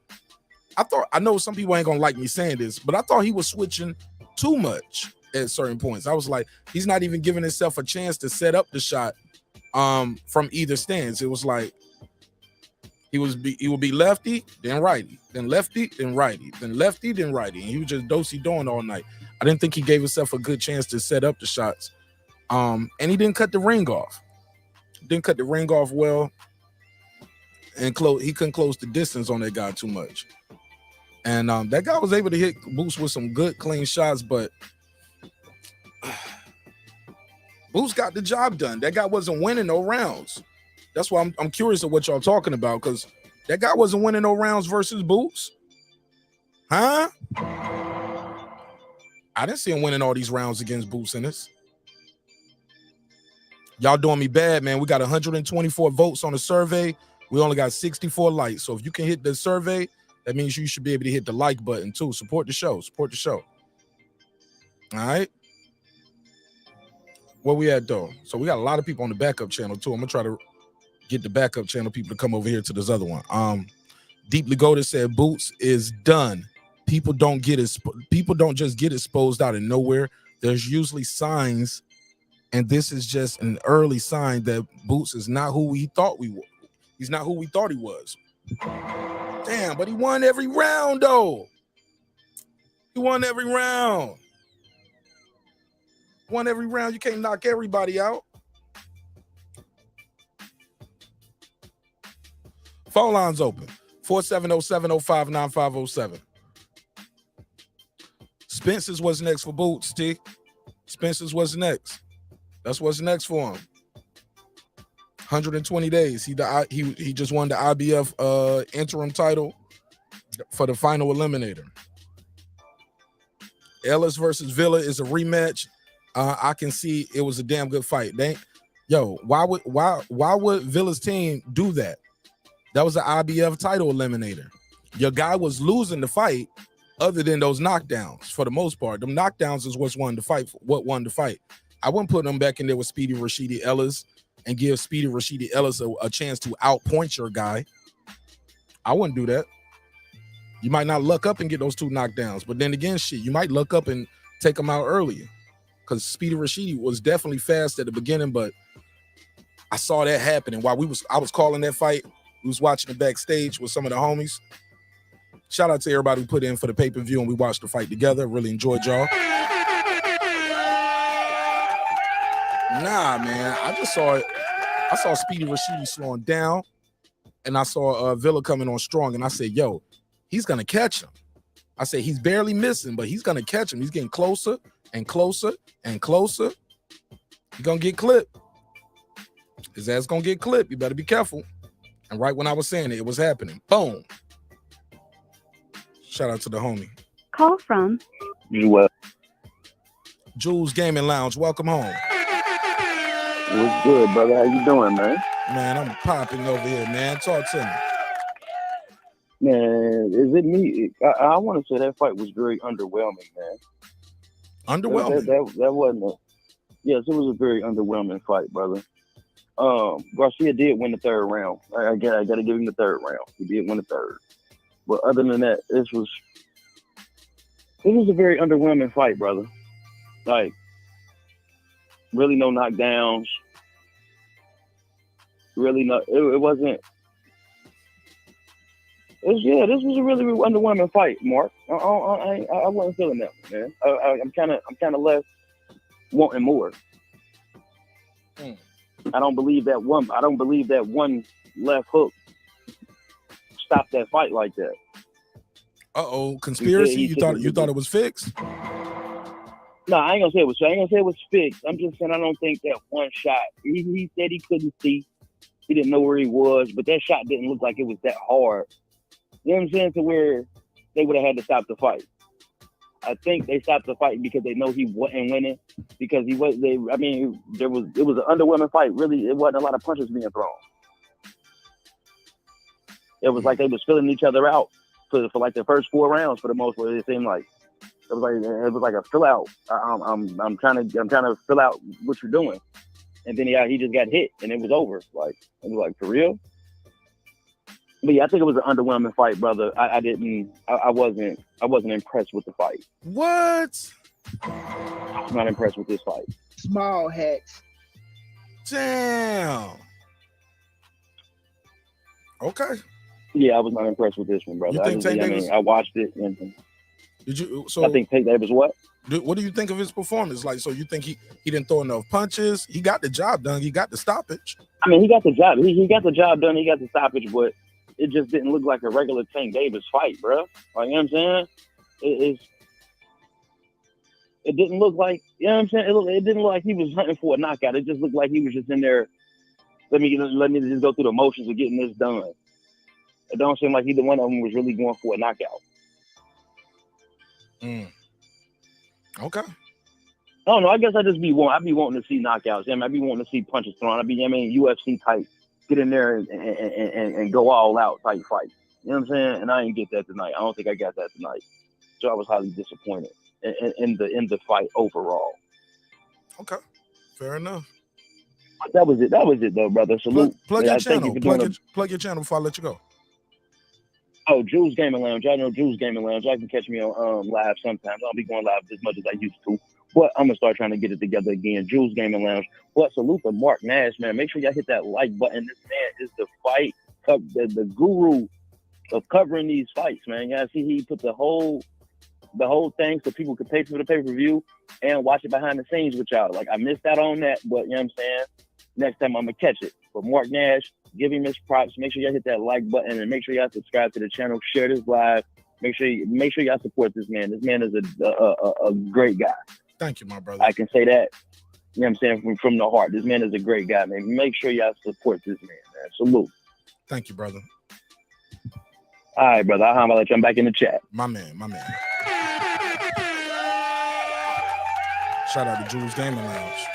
know some people ain't going to like me saying this, but I thought he was switching too much at certain points. I was like, he's not even giving himself a chance to set up the shot from either stance. It was like, he would be lefty, then righty, then lefty, then righty, then lefty, then righty. And he was just do-si-doing all night. I didn't think he gave himself a good chance to set up the shots. And he didn't cut the ring off. Didn't cut the ring off well. And he couldn't close the distance on that guy too much. And that guy was able to hit Boots with some good, clean shots, but Boots got the job done. That guy wasn't winning no rounds. That's why I'm curious of what y'all talking about, because that guy wasn't winning no rounds versus Boots. Huh? I didn't see him winning all these rounds against Boots Ennis. Y'all doing me bad, man. We got 124 votes on the survey. We only got 64 likes. So if you can hit the survey, that means you should be able to hit the like button too. Support the show. Support the show. All right. Where we at though? So we got a lot of people on the backup channel too. I'm gonna try to get the backup channel people to come over here to this other one. Deeply Golded said Boots is done. People don't just get exposed out of nowhere. There's usually signs, and this is just an early sign that Boots is not who we thought we were. He's not who we thought he was. Damn, but he won every round though. He won every round. Won every round. You can't knock everybody out. Phone lines open. 470-705-9507. Spencer's what's next for Boots, T. Spencer's what's next. That's what's next for him. 120 days. He just won the IBF interim title for the final eliminator. Ellis versus Villa is a rematch. I can see it was a damn good fight. Why would Villa's team do that? That was the IBF title eliminator. Your guy was losing the fight other than those knockdowns. For the most part, them knockdowns is what won the fight. I wouldn't put them back in there with Speedy Rashidi Ellis and give Speedy Rashidi Ellis a chance to outpoint your guy. I wouldn't do that. You might not luck up and get those 2 knockdowns, but then again, shit, you might luck up and take them out earlier. Because Speedy Rashidi was definitely fast at the beginning, but I saw that happening while I was calling that fight. We was watching it backstage with some of the homies. Shout out to everybody who put in for the pay-per-view and we watched the fight together. Really enjoyed y'all. Nah, man. I just saw it. I saw Speedy Rashidi slowing down, and I saw Villa coming on strong, and I said, yo, he's going to catch him. I said, he's barely missing, but he's going to catch him. He's getting closer and closer and closer. He's going to get clipped. His ass going to get clipped. You better be careful. And right when I was saying it, it was happening. Boom. Shout out to the homie. Call from Jules Gaming Lounge. Welcome home. What's good, brother? How you doing, man? Man, I'm popping over here, man. Talk to me. Man, is it me? I want to say that fight was very underwhelming, man. Underwhelming? That wasn't a... Yes, it was a very underwhelming fight, brother. Garcia did win the 3rd round. I got to give him the 3rd round. He did win the 3rd. But other than that, it was a very underwhelming fight, brother. Like, really no knockdowns. Really no, it wasn't. This was a really underwhelming fight, Mark. I wasn't feeling that one, man. I'm kind of left wanting more. I don't believe that one left hook stopped that fight like that. Conspiracy? You thought it was fixed? No, I ain't gonna say it was fixed. I'm just saying I don't think that one shot. He said he couldn't see. He didn't know where he was, but that shot didn't look like it was that hard. You know what I'm saying? To where they would have had to stop the fight. I think they stopped the fight because they know he wasn't winning. Because it was an underwhelming fight. Really, it wasn't a lot of punches being thrown. It was like they was filling each other out for like the first 4 rounds for the most part. It seemed like it was like a fill out. I'm trying to fill out what you're doing, and then he just got hit and it was over. Like it was like, for real. But yeah, I think it was an underwhelming fight, brother. I wasn't impressed with the fight. What? I was not impressed with this fight. Small hats. Damn. Okay. Yeah, I was not impressed with this one, brother. I watched it. And did you? So I think Tank Davis what? What do you think of his performance? Like, so you think he didn't throw enough punches? He got the job done. He got the stoppage. I mean, he got the job. He got the job done. He got the stoppage, but it just didn't look like a regular Tank Davis fight, bro. Like, you know what I'm saying? It didn't look like, you know what I'm saying? It didn't look like he was hunting for a knockout. It just looked like he was just in there. Let me just go through the motions of getting this done. It don't seem like either one of them was really going for a knockout. Okay. I don't know. I guess I'd be wanting to see knockouts. I mean, I'd be wanting to see punches thrown. UFC type, get in there and go all out type fight. You know what I'm saying? And I didn't get that tonight. I don't think I got that tonight. So I was highly disappointed in the fight overall. Okay. Fair enough. That was it though, brother. Salute. Plug your channel. Plug your channel before I let you go. Oh, Jules Gaming Lounge. I know Jules Gaming Lounge. I can catch me on live sometimes. I don't be going live as much as I used to, but I'm gonna start trying to get it together again. Jules Gaming Lounge. But salute to Mark Nash, man. Make sure y'all hit that like button. This man is the guru of covering these fights, man. Y'all see he put the whole thing so people could pay for the pay-per-view and watch it behind the scenes with y'all. Like, I missed out on that, but you know what I'm saying? Next time I'm gonna catch it. But Mark Nash, give him his props. Make sure y'all hit that like button and make sure y'all subscribe to the channel. Share this live. Make sure y'all support this man. This man is a great guy. Thank you, my brother. I can say that. You know what I'm saying? From the heart. This man is a great guy, man. Make sure y'all support this man, man. Salute. Thank you, brother. All right, brother. I'll let you. I'm back in the chat. My man. Shout out to Jules Gaming Lounge.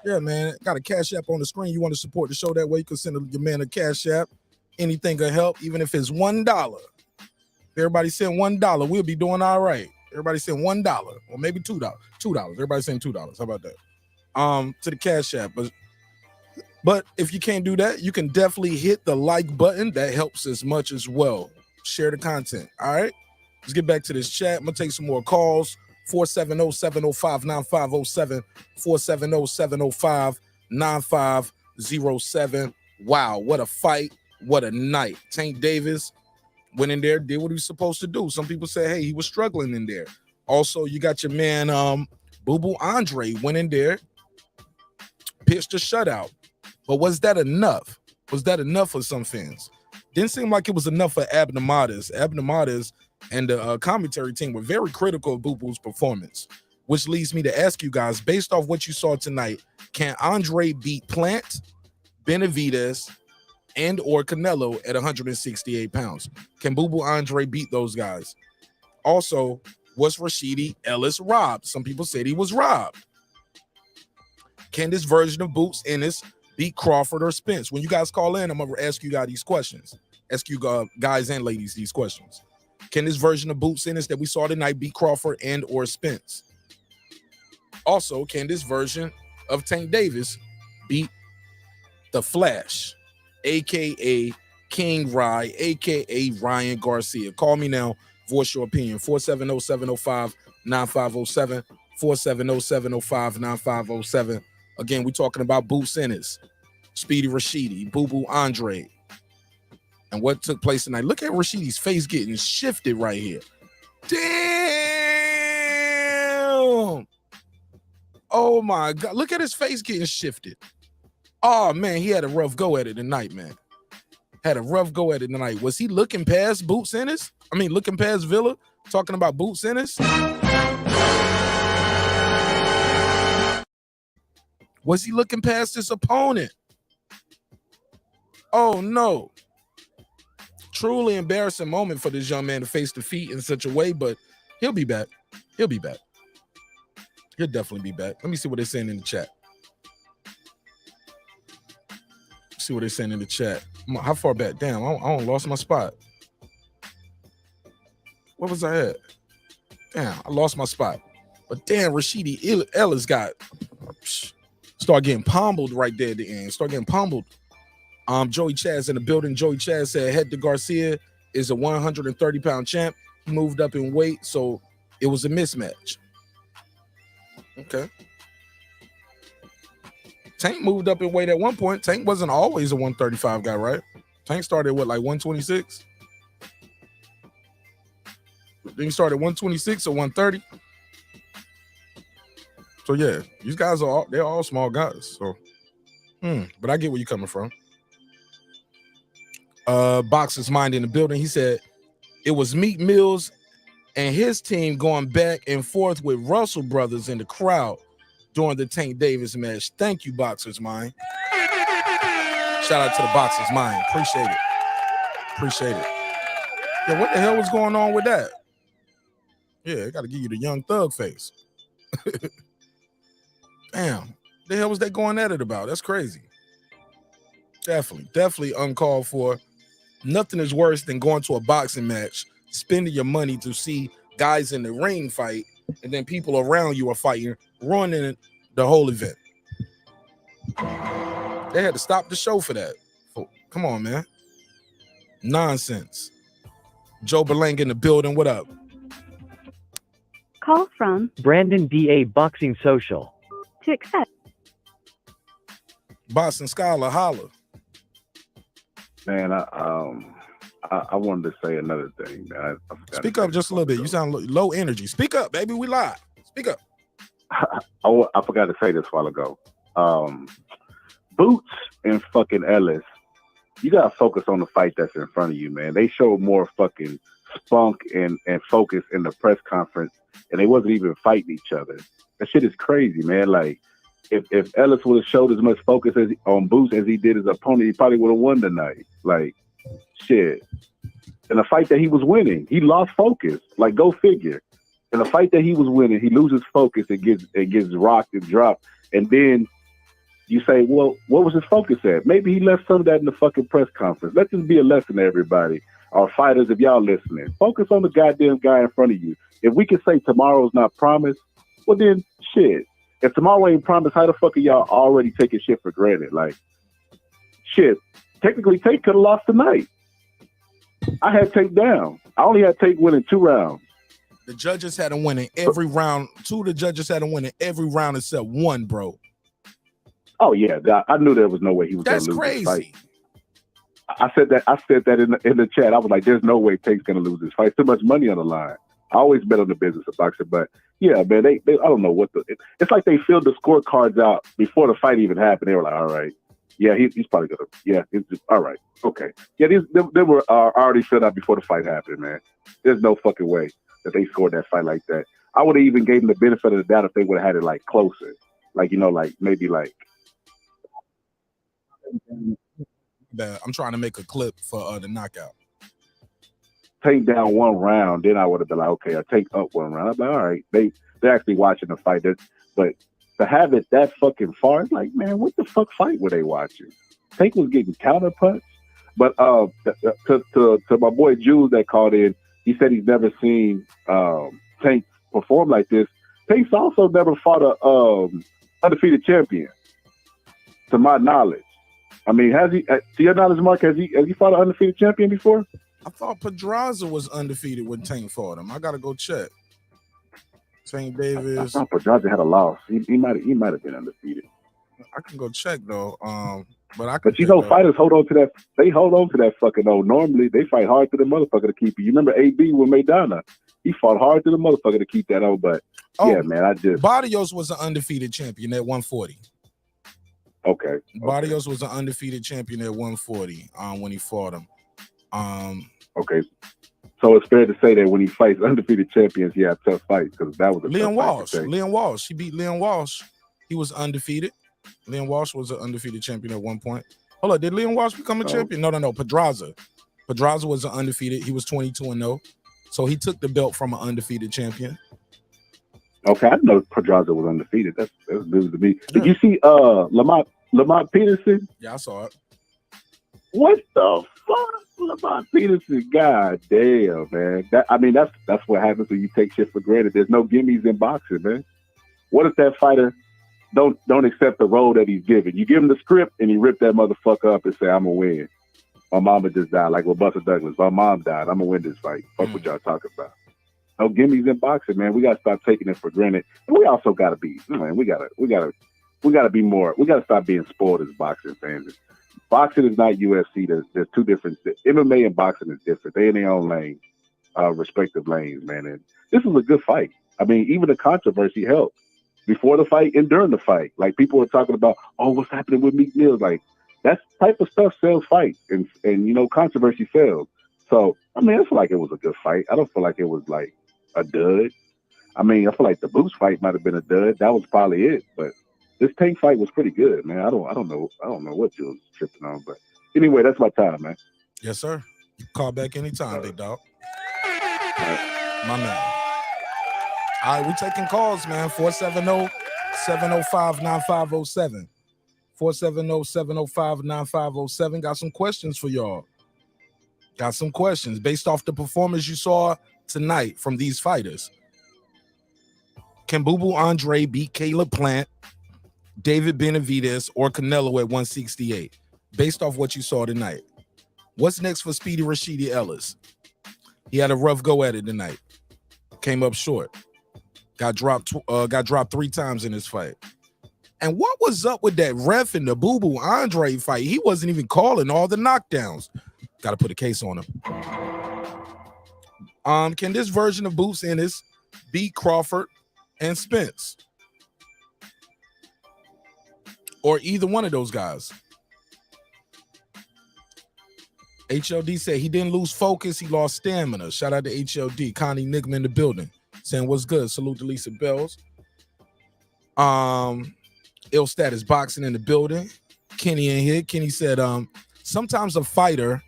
Yeah, man. Got a Cash App on the screen. You want to support the show that way, you can send your man a Cash App. Anything will help, even if it's $1. Everybody send $1. We'll be doing all right. Everybody send $1 or maybe $2. $2. Everybody send $2. How about that? To the Cash App. But if you can't do that, you can definitely hit the like button. That helps as much as well. Share the content. All right. Let's get back to this chat. I'm gonna take some more calls. 470-705-9507. 470-705-9507. Wow, what a fight. What a night. Tank Davis went in there, did what he was supposed to do. Some people say, hey, he was struggling in there. Also, you got your man, Boo Andre went in there, pitched a shutout. But was that enough? Was that enough for some fans? Didn't seem like it was enough for Abnormatis. Abnormatis and the commentary team were very critical of Boo Boo's performance, which leads me to ask you guys, based off what you saw tonight, can Andre beat Plant, Benavidez, and or Canelo at 168 pounds? Can Boo Andre beat those guys? Also, was Rashidi Ellis robbed? Some people said he was robbed. Can this version of Boots Ennis beat Crawford or Spence? When you guys call in, I'm going to ask you guys these questions. Ask you guys and ladies these questions. Can this version of Boots Ennis that we saw tonight beat Crawford and or Spence? Also, can this version of Tank Davis beat the Flash, a.k.a. King Rye, a.k.a. Ryan Garcia? Call me now. Voice your opinion. 470-705-9507. 470-705-9507. Again, we're talking about Boots Ennis, Speedy Rashidi, Boo Andre, and what took place tonight. Look at Rashidi's face getting shifted right here. Damn! Oh my God! Look at his face getting shifted. Oh man, he had a rough go at it tonight, man. Had a rough go at it tonight. Was he looking past Boots Ennis? I mean, looking past Villa, talking about Boots Ennis? Was he looking past his opponent? Oh, no. Truly embarrassing moment for this young man to face defeat in such a way, but he'll be back. He'll be back. He'll definitely be back. Let me see what they're saying in the chat. See what they're saying in the chat. How far back? Damn, I lost my spot. What was I at? Damn, I lost my spot. But damn, Rashidi Ellis got... Start getting pummeled right there at the end. Start getting pummeled. Joey Chaz in the building. Joey Chaz said Hector Garcia is a 130-pound champ. He moved up in weight, so it was a mismatch. Okay. Tank moved up in weight at one point. Tank wasn't always a 135 guy, right? Tank started what, like 126? Then he started 126 or 130. So yeah, these guys they're all small guys. So, but I get where you're coming from. Boxer's Mind in the building. He said it was Meek Mills and his team going back and forth with Russell brothers in the crowd during the Tank Davis match. Thank you, Boxer's Mind. Shout out to the Boxer's Mind. Appreciate it. Appreciate it. Yeah, what the hell was going on with that? Yeah, I got to give you the young thug face. Damn, the hell was they going at it about? That's crazy. Definitely uncalled for. Nothing is worse than going to a boxing match, spending your money to see guys in the ring fight, and then people around you are fighting, ruining the whole event. They had to stop the show for that. Come on, man. Nonsense. Joe Berlanga in the building. What up? Call from Brandon DA Boxing Social. To accept. Boston Scholar, holla. Man, I wanted to say another thing, man. Speak up just a little bit. You sound low energy. Speak up, baby. We live. Speak up. I forgot to say this a while ago. Boots and fucking Ellis, you gotta focus on the fight that's in front of you, man. They showed more fucking spunk and focus in the press conference, and they wasn't even fighting each other. That shit is crazy, man. Like, if Ellis would have showed as much focus on Boots as he did his opponent, he probably would have won tonight. Like, shit. In a fight that he was winning, he lost focus. Like, go figure. In a fight that he was winning, he loses focus and gets rocked and dropped. And then you say, well, what was his focus at? Maybe he left some of that in the fucking press conference. Let this be a lesson to everybody. or fighters, if y'all listening, focus on the goddamn guy in front of you. If we can say tomorrow's not promised, well then, shit. If tomorrow ain't promised, how the fuck are y'all already taking shit for granted? Like, shit, technically Tate could have lost tonight. I had Tate down. I only had Tate winning 2 rounds. The judges had him winning every round. 2 of the judges had him winning every round except 1, bro. Oh yeah, I knew there was no way he was going to lose this fight. I said that in the chat. I was like, "There's no way Tate's going to lose this fight. Too much money on the line." I always bet on the business of boxing, but yeah, man, they I don't know what it's like. They filled the scorecards out before the fight even happened. They were like, "All right, yeah, he's probably gonna, yeah, it's just, all right, okay, yeah." They were already filled out before the fight happened, man. There's no fucking way that they scored that fight like that. I would have even gave them the benefit of the doubt if they would have had it like closer, like like maybe like. I'm trying to make a clip for the knockout. Take down 1 round, then I would have been like, okay, I'll take up 1 round. I'm like, all right, they're actually watching the fight. But to have it that fucking far, it's like, man, what the fuck fight were they watching? Tank was getting counterpunched. But to my boy Jules that called in, he said he's never seen Tank perform like this. Tank's also never fought a undefeated champion, to my knowledge. I mean, has he? To your knowledge, Mark, has he fought an undefeated champion before? I thought Pedraza was undefeated when Tank fought him. I gotta go check. Tank Davis. I thought Pedraza had a loss. He might have been undefeated. I can go check though. But you know, fighters hold on to that. They hold on to that fucking old. Normally, they fight hard to the motherfucker to keep it. You remember AB with Maidana? He fought hard to the motherfucker to keep that on. But yeah, man, Barrios was an undefeated champion at 140. Okay. Barrios was an undefeated champion at 140 when he fought him. Okay. So it's fair to say that when he fights undefeated champions, he had tough fights because that was a Leon Walsh. Leon Walsh. He beat Leon Walsh. He was undefeated. Leon Walsh was an undefeated champion at one point. Hold on, did Leon Walsh become a champion? No. Pedraza. Pedraza was an undefeated. He was 22-0. So he took the belt from an undefeated champion. Okay, I know Pedraza was undefeated. That's news to me. Did you see Lamont Peterson? Yeah, I saw it. What the fuck? Lamont Peterson, god damn, man. That's what happens when you take shit for granted. There's no gimmies in boxing, man. What if that fighter don't accept the role that he's given? You give him the script and he rip that motherfucker up and say, "I'm gonna win. My mama just died," like with Buster Douglas. "My mom died. I'm gonna win this fight." Fuck what y'all talking about. No gimmies in boxing, man. We gotta stop taking it for granted, and we also gotta be, man. We gotta be more. We gotta stop being spoiled as boxing fans. Boxing is not UFC. There's two different. MMA and boxing is different. They in their own lane, respective lanes, man. And this was a good fight. I mean, even the controversy helped before the fight and during the fight. Like people were talking about, oh, what's happening with Meek Mill? Like that type of stuff sells fights, and controversy sells. So I mean, I feel like it was a good fight. I don't feel like it was like a dud. I mean, I feel like the Boots fight might have been a dud. That was probably it. But this Tank fight was pretty good, man. I don't know what you was tripping on, but anyway, that's my time, man. Yes, sir. You call back anytime, big dog. My man. All right, we taking calls, man. 470-705-9507. 470-705-9507. Got some questions for y'all. Got some questions based off the performance you saw tonight from these fighters. Can Boo Boo Andrade beat Caleb Plant, David Benavidez, or Canelo at 168? Based off what you saw tonight. What's next for Speedy Rashidi Ellis? He had a rough go at it tonight. Came up short. Got dropped 3 times in this fight. And what was up with that ref in the Boo Boo Andrade fight? He wasn't even calling all the knockdowns. Got to put a case on him. Can this version of Boots Ennis beat Crawford and Spence? Or either one of those guys? HLD said he didn't lose focus, he lost stamina. Shout out to HLD. Connie Nigma in the building. Saying what's good. Salute to Lisa Bells. Ill Status Boxing in the building. Kenny in here. Kenny said, sometimes as a fighter,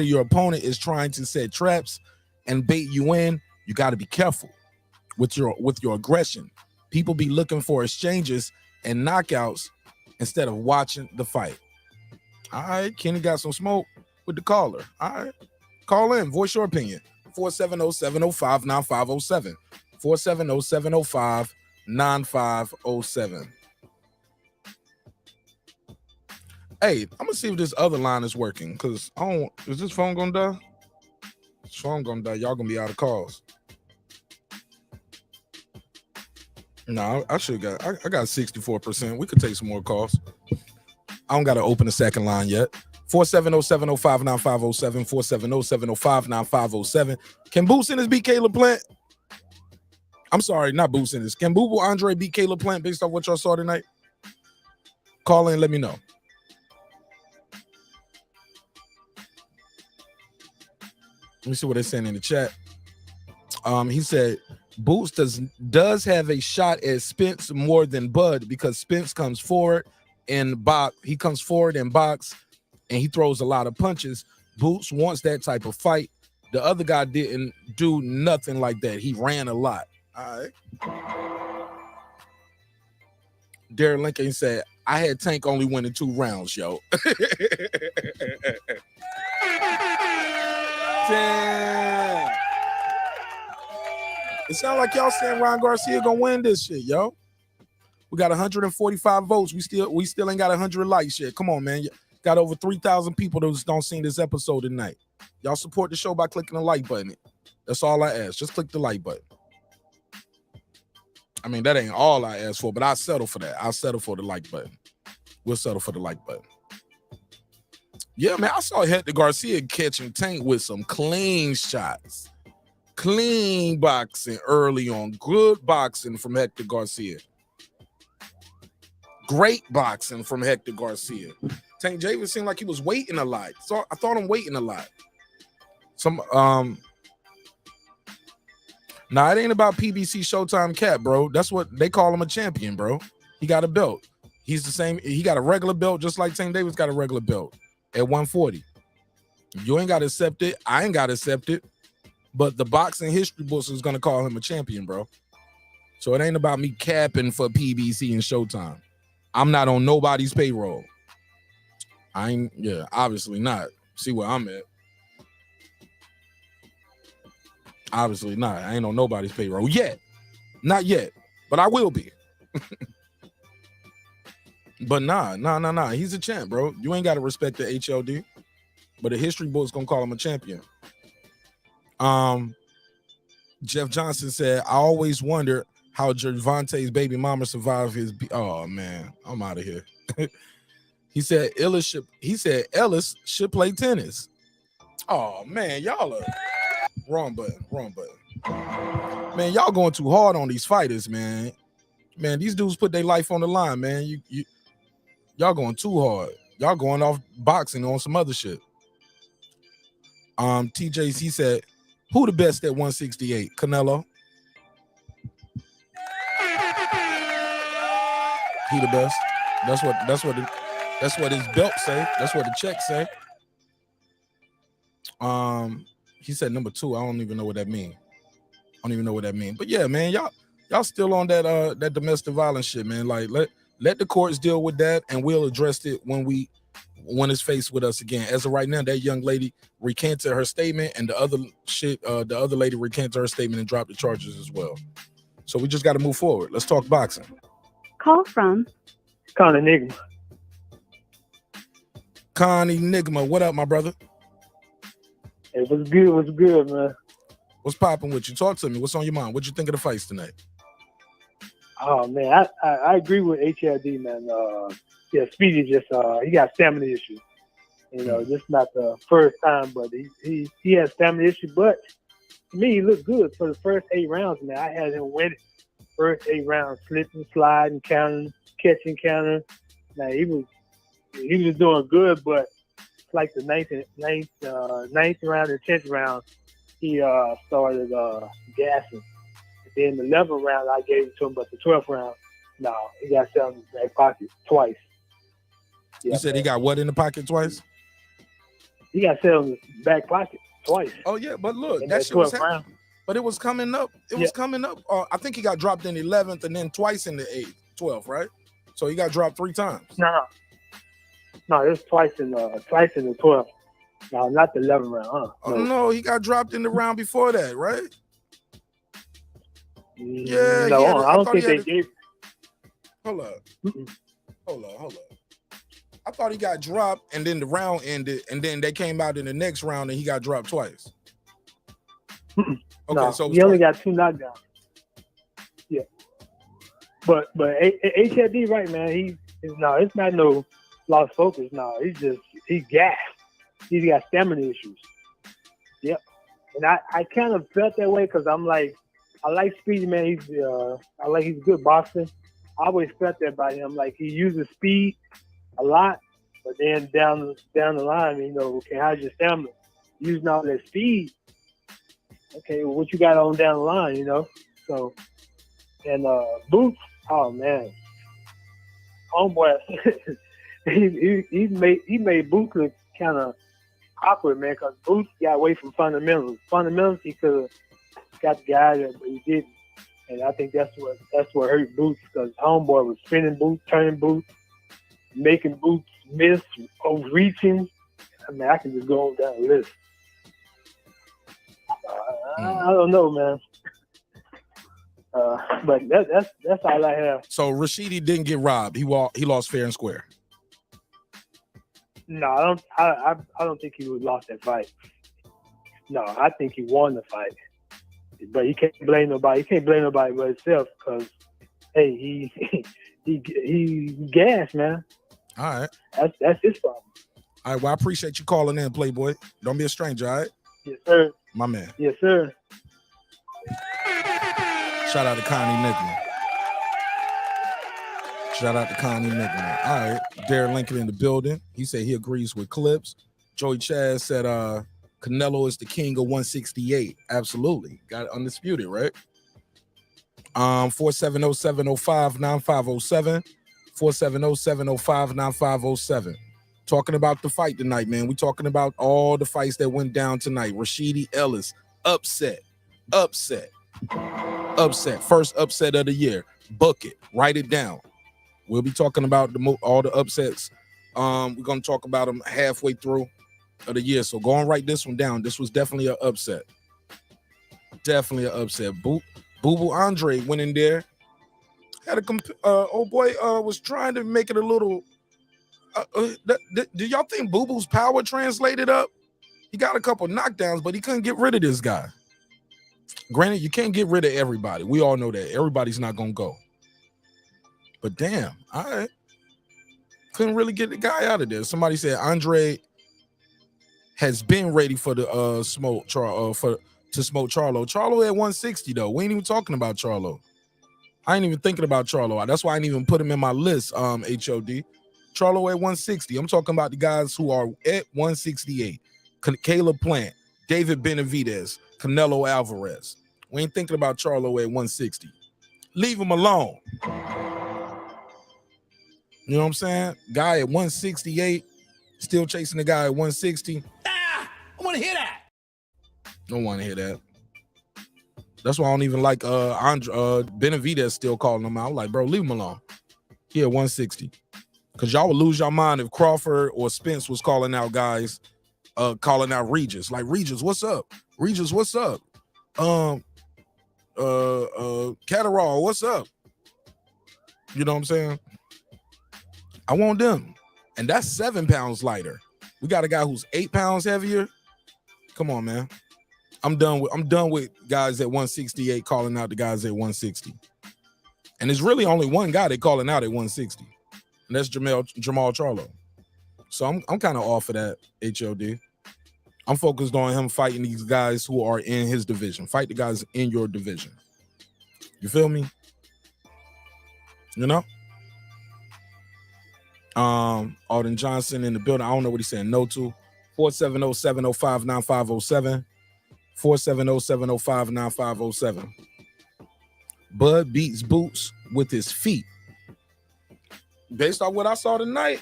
your opponent is trying to set traps and bait you in. You got to be careful with your aggression. People be looking for exchanges and knockouts instead of watching the fight. All right, Kenny got some smoke. with the caller. All right. Call in. Voice your opinion. 470-705-9507. 470-705-9507. Hey, I'm gonna see if this other line is working because I don't. Is this phone gonna die? This phone gonna die. Y'all gonna be out of calls. No, I should got. I got 64%. We could take some more calls. I don't got to open the second line yet. 470-705-9507. 470-705-9507. Can Boots Ennis beat Caleb Plant? I'm sorry, not Boots Ennis. Can Boo Boo Andre beat Caleb Plant based off what y'all saw tonight? Call in, let me know. Let me see what they're saying in the chat. He said Boots does have a shot at Spence more than Bud because Spence comes forward and box. He comes forward and box, and he throws a lot of punches. Boots wants that type of fight. The other guy didn't do nothing like that. He ran a lot. All right. Darren Lincoln said, I had Tank only winning 2 rounds, yo. Damn. It sounds like y'all saying Ryan Garcia gonna win this shit, yo. We got 145 votes. We still ain't got 100 likes yet. Come on, man. Got over 3,000 people that don't see this episode tonight. Y'all support the show by clicking the like button. That's all I ask. Just click the like button. I mean, that ain't all I ask for, but I'll settle for that. I'll settle for the like button. We'll settle for the like button. Yeah, man, I saw Hector Garcia catching Tank with some clean shots. Clean boxing early on. Good boxing from Hector Garcia. Great boxing from Hector Garcia. Tank Javis seemed like he was waiting a lot. So I thought him waiting a lot. Nah, it ain't about PBC Showtime Cat, bro. That's what they call him, a champion, bro. He got a belt. He's the same. He got a regular belt just like Tank Davis got a regular belt at 140. You ain't got to accept it. I ain't got to accept it. But the boxing history books is going to call him a champion, bro. So it ain't about me capping for PBC and Showtime. I'm not on nobody's payroll. Obviously not. See where I'm at. Obviously not. I ain't on nobody's payroll yet. Not yet. But I will be. But nah. He's a champ, bro. You ain't got to respect the HLD. But the history book's going to call him a champion. Jeff Johnson said, I always wonder how Gervonta's baby mama survived his oh man, I'm out of here. He said Ellis should play tennis. Oh man, y'all are wrong button. Man, y'all going too hard on these fighters, man. Man, these dudes put their life on the line, man. Y'all going too hard. Y'all going off boxing on some other shit. TJC said, who the best at 168? Canelo. He the best. That's what his belt say. That's what the check say. He said number 2. I don't even know what that mean. But yeah, man, y'all still on that domestic violence shit, man. Like let the courts deal with that, and we'll address it when it's faced with us again. As of right now, that young lady recanted her statement, and the other lady recanted her statement and dropped the charges as well. So we just got to move forward. Let's talk boxing. Call from Enigma. Enigma, what up, my brother? It was good, man. What's popping with you? Talk to me. What's on your mind? What'd you think of the fights tonight? Oh man, I agree with HLD, man. Speedy just he got stamina issues. You know, this is not the first time, but he has stamina issues. But to me, he looked good for the first 8 rounds, man. I had him winning first 8 rounds, slipping, sliding, counting, catching, counting. Now he was doing good, but like the ninth round and 10th round, he started gassing. Then the 11th round, I gave it to him, but the 12th round, no, he got set in his back pocket twice. Yeah, you said he got what in the pocket twice? He got set in his back pocket twice. Oh yeah, but look, that shit was happening. But it was coming up. Was coming up. I think he got dropped in the 11th and then twice in the 8th, 12th, right? So he got dropped 3 times. No, it was twice in the 12th. No, not the 11th round. Huh? Oh no, he got dropped in the round before that, right? Yeah, No, I don't think they gave. Hold up. Hold up. I thought he got dropped and then the round ended, and then they came out in the next round and he got dropped twice. Okay, No, so he only got 2 knockdowns. Yeah, but HFD, right, man? It's not no lost focus. No, he's gassed. He's got stamina issues. Yep, and I kind of felt that way because I'm like, I like Speedy, man. He's a good boxer. I always felt that about him. Like, he uses speed a lot, but then down the line, okay, how's your stamina? Using all that speed. Okay, well, what you got on down the line, So, and Boots, oh man, homeboy, he made Boots look kind of awkward, man, because Boots got away from fundamentals. Fundamentals, he could have got the guy there, but he didn't. And I think that's what hurt Boots, because homeboy was spinning Boots, turning Boots, making Boots miss, overreaching. I mean, I can just go on down the list. I don't know, man. But that's all I have. So Rashidi didn't get robbed. He lost fair and square. No, I don't think he would lost that fight. No, I think he won the fight. But he can't blame nobody. He can't blame nobody but himself, because hey, he gassed, man. All right. That's his problem. All right, well, I appreciate you calling in, Playboy. Don't be a stranger, all right? Yes, sir. My man. Yes, sir. Shout out to Connie Nickman. Shout out to Connie Nickman. All right. Darren Lincoln in the building. He said he agrees with Clips. Joey Chaz said Canelo is the king of 168. Absolutely. Got it undisputed, right? 470-705-9507. 470-705-9507. Talking about the fight tonight, man. We talking about all the fights that went down tonight. Rashidi Ellis, upset. First upset of the year. Book it. Write it down. We'll be talking about all the upsets. We're going to talk about them halfway through of the year. So go and write this one down. This was definitely an upset. Definitely an upset. Boo Boo Andrade went in there. Had old boy was trying to make it a little. Do y'all think Boo Boo's power translated up? He got a couple knockdowns, but he couldn't get rid of this guy. Granted, you can't get rid of everybody. We all know that. Everybody's not going to go. But damn, all right. Couldn't really get the guy out of there. Somebody said Andrade has been ready for the to smoke Charlo. Charlo at 160 though. We ain't even talking about Charlo. I ain't even thinking about Charlo. That's why I didn't even put him in my list. HOD. Charlo at 160. I'm talking about the guys who are at 168. Caleb Plant, David Benavidez, Canelo Alvarez. We ain't thinking about Charlo at 160. Leave him alone. You know what I'm saying? Guy at 168, still chasing the guy at 160. I want to hear that. Don't want to hear that. That's why I don't even like Benavidez still calling him out. I'm like, bro, leave him alone. He at 160. Because y'all would lose your mind if Crawford or Spence was calling out guys, calling out Regis. Like, Regis, what's up? Regis, what's up? Catterall, what's up? You know what I'm saying? I want them. And that's 7 pounds lighter. We got a guy who's 8 pounds heavier. Come on, man. I'm done with guys at 168 calling out the guys at 160. And there's really only one guy they calling out at 160. And that's Jamal Charlo. So I'm kind of off of that, HLD. I'm focused on him fighting these guys who are in his division. Fight the guys in your division. You feel me? You know? Alden Johnson in the building. I don't know what he's saying no to. 470-705-9507. 470-705-9507. Bud beats Boots with his feet. Based off what I saw tonight,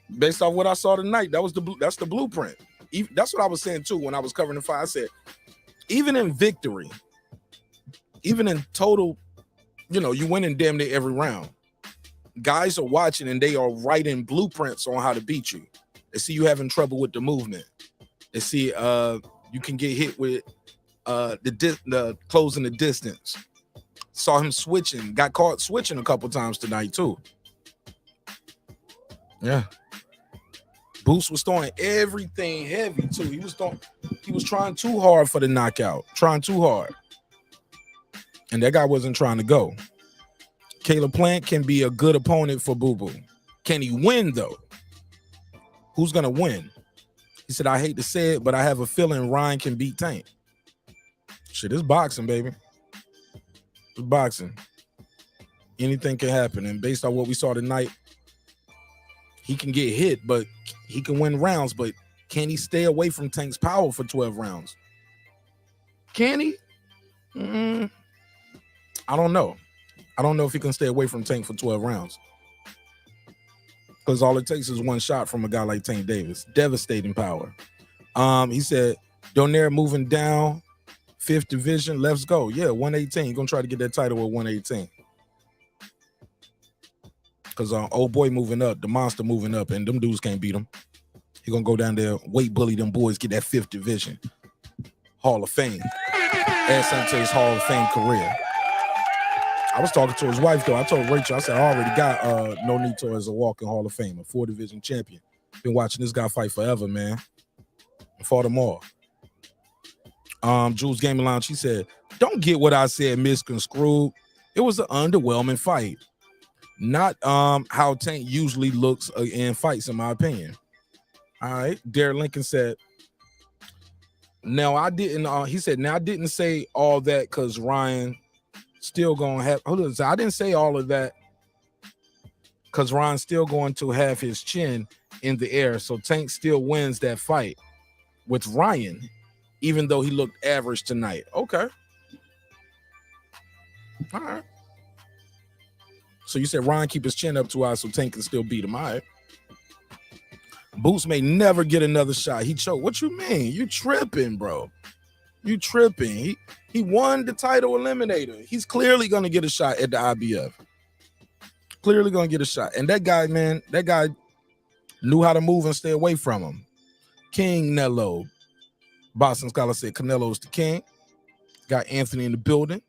that's the blueprint. That's what I was saying too when I was covering the fight. I said, even in victory, even in total, you win in damn near every round. Guys are watching and they are writing blueprints on how to beat you. They see you having trouble with the movement. They see you can get hit with the closing the distance. Saw him switching, got caught switching a couple times tonight too. Yeah. Boots was throwing everything heavy too. He was trying too hard for the knockout, trying too hard. And that guy wasn't trying to go. Caleb Plant can be a good opponent for Boo Boo. Can he win though? Who's gonna win? He said, I hate to say it, but I have a feeling Ryan can beat Tank. Shit, it's boxing, baby. It's boxing. Anything can happen. And based on what we saw tonight, he can get hit, but he can win rounds. But can he stay away from Tank's power for 12 rounds? Can he? I don't know. I don't know if he can stay away from Tank for 12 rounds. Because all it takes is one shot from a guy like Tank Davis. Devastating power. He said, Donaire moving down, 5th division. Let's go. Yeah, 118. You're going to try to get that title at 118. Because old boy moving up, the monster moving up, and them dudes can't beat him. He going to go down there, weight bully them boys, get that 5th division. Hall of Fame. Ed Sante's Hall of Fame career. I was talking to his wife, though. I told Rachel, I said, I already got Nonito as a walking Hall of Fame, a 4-division champion. Been watching this guy fight forever, man. Fought them all. Jules Gaming Lounge, she said, don't get what I said misconstrued. It was an underwhelming fight. Not how Tank usually looks in fights, in my opinion. All right. Derek Lincoln said, now I didn't, he said, now I didn't say all that because Ryan still gonna have, hold on, I didn't say all of that because Ryan's still going to have his chin in the air. So Tank still wins that fight with Ryan, even though he looked average tonight. Okay. All right. So you said Ryan keep his chin up too high so Tank can still beat him. All right. Boots may never get another shot. He choked. What you mean? You tripping, bro. You tripping. He won the title eliminator. He's clearly going to get a shot at the IBF. Clearly going to get a shot. And that guy, man, that guy knew how to move and stay away from him. King Nello. Boston Scholar said Canelo's the king. Got Anthony in the building.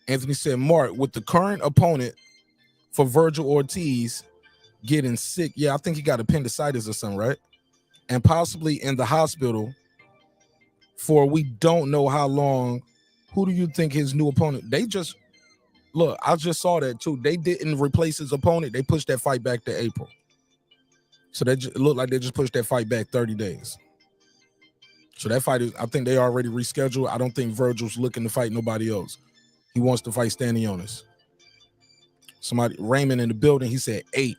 Anthony said, Mark, with the current opponent for Virgil Ortiz getting sick. Yeah, I think he got appendicitis or something, right? And possibly in the hospital for we don't know how long. Who do you think his new opponent? They just, look, I just saw that too. They didn't replace his opponent. They pushed that fight back to April. So they just, it looked like they just pushed that fight back 30 days. So that fight is, I think they already rescheduled. I don't think Virgil's looking to fight nobody else. He wants to fight Stanionis. Somebody, Raymond in the building, he said 8.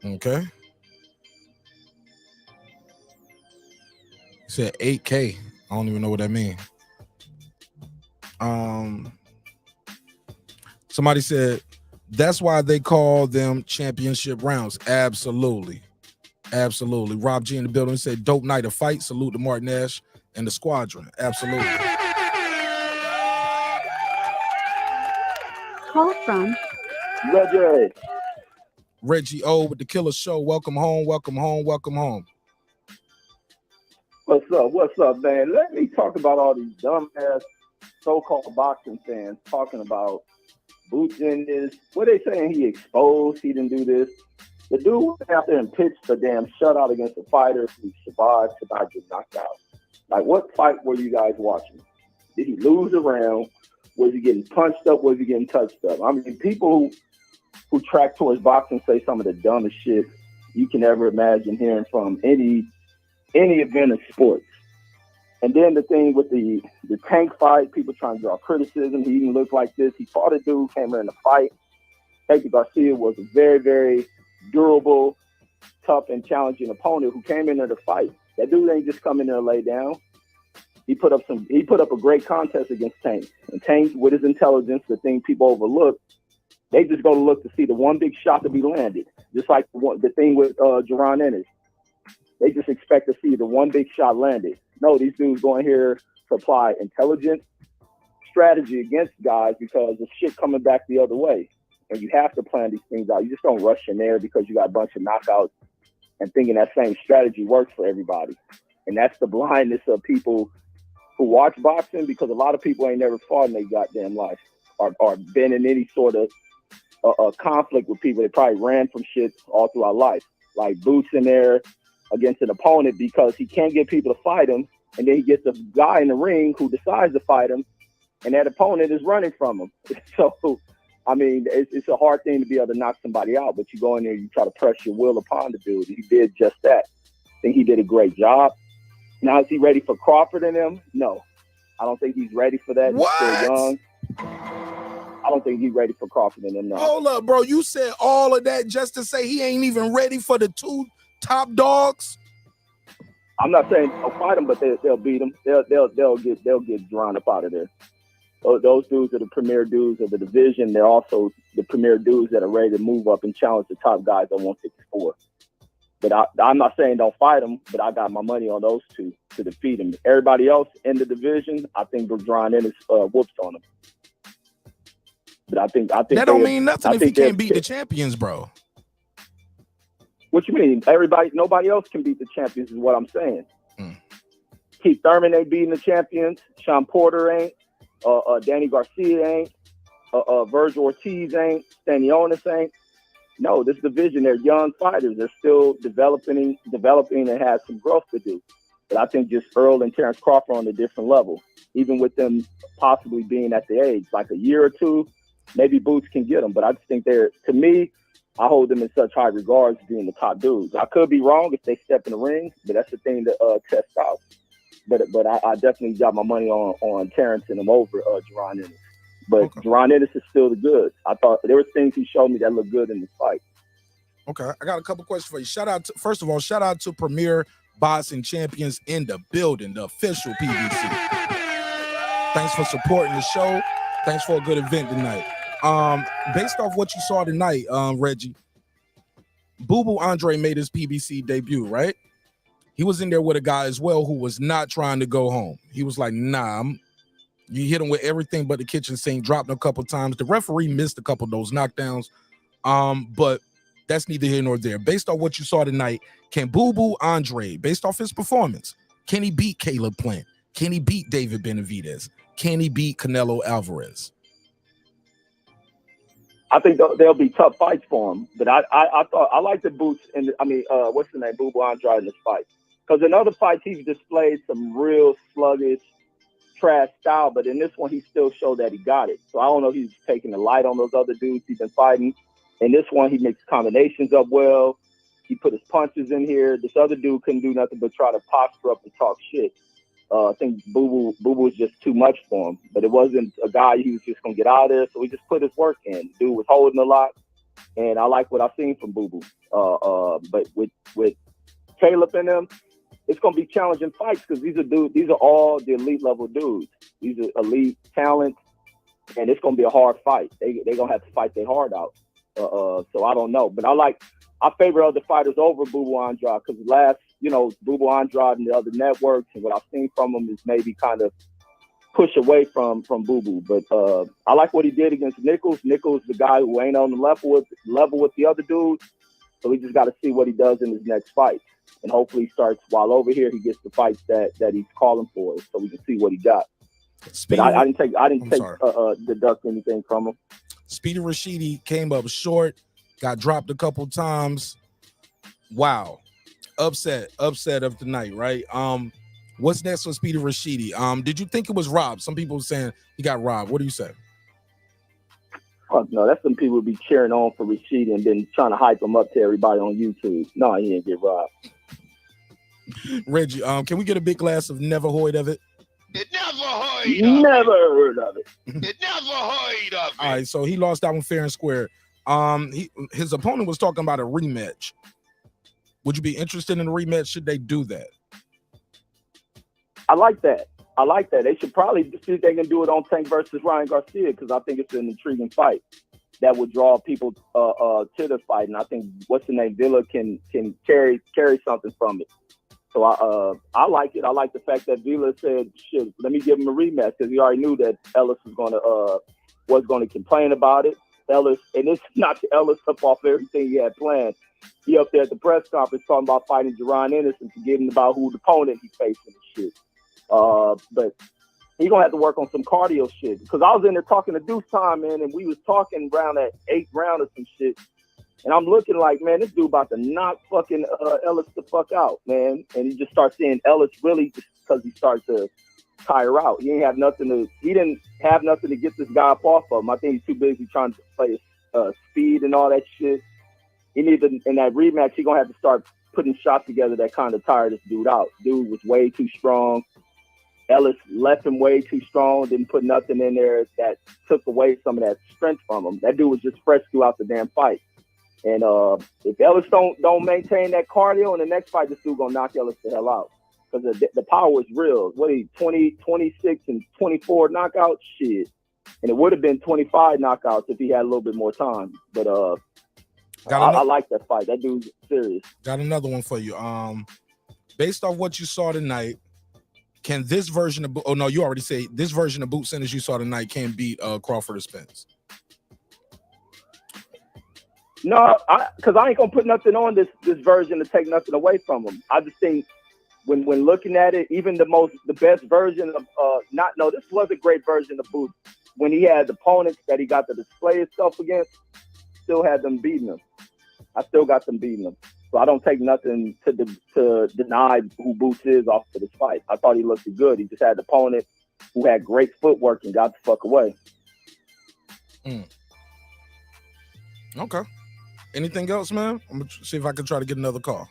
Okay. He said 8K. I don't even know what that means. Somebody said that's why they call them championship rounds. Absolutely. Absolutely. Rob G in the building said dope night of fight. Salute to Mark Nash and the squadron. Absolutely. Call from Reggie O with the Killer Show. Welcome home. Welcome home. Welcome home. What's up? What's up, man? Let me talk about all these dumbass so-called boxing fans talking about Boots in this. What they saying? He exposed. He didn't do this. The dude went out there and pitched a damn shutout against a fighter who survived to not get knocked out. Like, what fight were you guys watching? Did he lose a round? Was he getting punched up? Was he getting touched up? I mean, people who track towards boxing say some of the dumbest shit you can ever imagine hearing from any event of sports. And then the thing with the Tank fight, people trying to draw criticism. He even looked like this. He fought a dude, came in a fight. Hector Garcia was a very, very durable, tough, and challenging opponent who came in there to fight. That dude ain't just come in there and lay down. He put up a great contest against Tank. And Tank, with his intelligence, the thing people overlook, they just go to look to see the one big shot to be landed. Just like the thing with Gervonta Ennis. They just expect to see the one big shot landed. No, these dudes going here to apply intelligent strategy against guys because of shit coming back the other way. and you have to plan these things out. You just don't rush in there because you got a bunch of knockouts and thinking that same strategy works for everybody. And that's the blindness of people who watch boxing, because a lot of people ain't never fought in their goddamn life or been in any sort of conflict with people. They probably ran from shit all through our life. Like Boots in there against an opponent because he can't get people to fight him, and then he gets a guy in the ring who decides to fight him, and that opponent is running from him. So, I mean, it's a hard thing to be able to knock somebody out, but you go in there, you try to press your will upon the dude. He did just that. I think he did a great job. Now, is he ready for Crawford and him? No. I don't think he's ready for that. What? He's still young. I don't think he's ready for Crawford and him. No. Hold up, bro. You said all of that just to say he ain't even ready for the two top dogs? I'm not saying they'll fight him, but they'll beat him. They'll get drawn up out of there. Those dudes are the premier dudes of the division. They're also the premier dudes that are ready to move up and challenge the top guys at 154. But I'm not saying don't fight them, but I got my money on those two to defeat them. Everybody else in the division, I think Bergeron Ennis whoops on them. But I think that don't mean nothing if he can't beat the champions, bro. What you mean? Nobody else can beat the champions is what I'm saying. Keith Thurman ain't beating the champions. Sean Porter ain't. Danny Garcia ain't. Virgil Ortiz ain't. Stanionis ain't. No, this division, they're young fighters. They're still developing and have some growth to do. But I think just Earl and Terrence Crawford on a different level, even with them possibly being at the age, like a year or two, maybe Boots can get them. But I just think to me, I hold them in such high regards being the top dudes. I could be wrong if they step in the ring, but that's the thing to test out. But I definitely got my money on Terrence and him over Gervonta Ennis. But Gervonta Ennis is still the good. I thought there were things he showed me that looked good in the fight. Okay, I got a couple questions for you. First of all, shout out to Premier Boxing Champions in the building, the official PBC. Thanks for supporting the show. Thanks for a good event tonight. Based off what you saw tonight, Reggie, Boo Boo Andre made his PBC debut, right? He was in there with a guy as well who was not trying to go home. He was like, nah, you hit him with everything but the kitchen sink, dropped him a couple times. The referee missed a couple of those knockdowns, but that's neither here nor there. Based on what you saw tonight, can Boo Boo Andre, based off his performance, can he beat Caleb Plant? Can he beat David Benavidez? Can he beat Canelo Alvarez? I think they'll be tough fights for him. But I thought I liked the Boots and what's the name, Boo Boo Andre in this fight. Because in other fights he's displayed some real sluggish, trash style, but in this one he still showed that he got it. So I don't know if he's taking the light on those other dudes he's been fighting. In this one he makes combinations up well. He put his punches in here. This other dude couldn't do nothing but try to posture up and talk shit. I think Boo Boo was just too much for him. But it wasn't a guy he was just gonna get out of there. So he just put his work in. The dude was holding a lot, and I like what I've seen from Boo Boo. But with Caleb and them, it's gonna be challenging fights because these are all the elite level dudes. These are elite talent, and it's gonna be a hard fight. They're gonna have to fight their heart out. So I don't know, but I favor other fighters over Boo Boo Andrade because Boo Boo Andrade and the other networks and what I've seen from him is maybe kind of push away from Boo Boo. But I like what he did against Nichols. Nichols, the guy who ain't on the level with the other dudes. So we just got to see what he does in his next fight. And hopefully he starts while over here, he gets the fights that he's calling for so we can see what he got. But I didn't deduct anything from him. Speedy Rashidi came up short, got dropped a couple times. Wow. Upset of the night, right? What's next for Speedy Rashidi? Did you think it was robbed? Some people saying he got robbed. What do you say? Fuck no, that's some people be cheering on for Rashidi and then trying to hype him up to everybody on YouTube. No, he didn't get robbed. Reggie, can we get a big glass of Never Heard of It? Never heard of it. Never heard of it. All right, so he lost that one fair and square. His opponent was talking about a rematch. Would you be interested in a rematch? Should they do that? I like that. They should probably see if they can do it on Tank versus Ryan Garcia because I think it's an intriguing fight that would draw people to the fight. And I think what's the name, Villa can carry something from it. So I like it. I like the fact that Villa said, "Shit, let me give him a rematch," because he already knew that Ellis was going to complain about it. Ellis, and it's not to Ellis up off everything he had planned. He up there at the press conference talking about fighting Jerron Ennis and forgetting about who the opponent he facing and shit. But he gonna have to work on some cardio shit. Because I was in there talking to Deuce Time, man, and we was talking around that 8th round or some shit. And I'm looking like, man, this dude about to knock fucking Ellis the fuck out, man. And you just start seeing Ellis really just because he starts to tire out. He didn't have nothing to get this guy up off of him. I think he's too busy trying to play speed and all that shit. He needs to, in that rematch, he's gonna have to start putting shots together that kind of tire this dude out. Dude was way too strong. Ellis left him way too strong, didn't put nothing in there that took away some of that strength from him. That dude was just fresh throughout the damn fight. And if Ellis don't maintain that cardio in the next fight, this dude gonna knock Ellis the hell out. Because the power is real. What he 20, 26, and 24 knockouts? Shit. And it would have been 25 knockouts if he had a little bit more time. But I like that fight. That dude's serious. Got another one for you. Based off what you saw tonight, can this version of you already say this version of Boots Ennis you saw tonight can beat Crawford or Spence? No, because I ain't gonna put nothing on this version to take nothing away from him. I just think when looking at it, even the best version of this was a great version of Boots. When he had opponents that he got to display himself against, still had them beating him. I still got them beating him. So I don't take nothing to deny who Boots is off of this fight. I thought he looked good. He just had an opponent who had great footwork and got the fuck away. Okay. Anything else, man? I'm gonna see if I can try to get another call.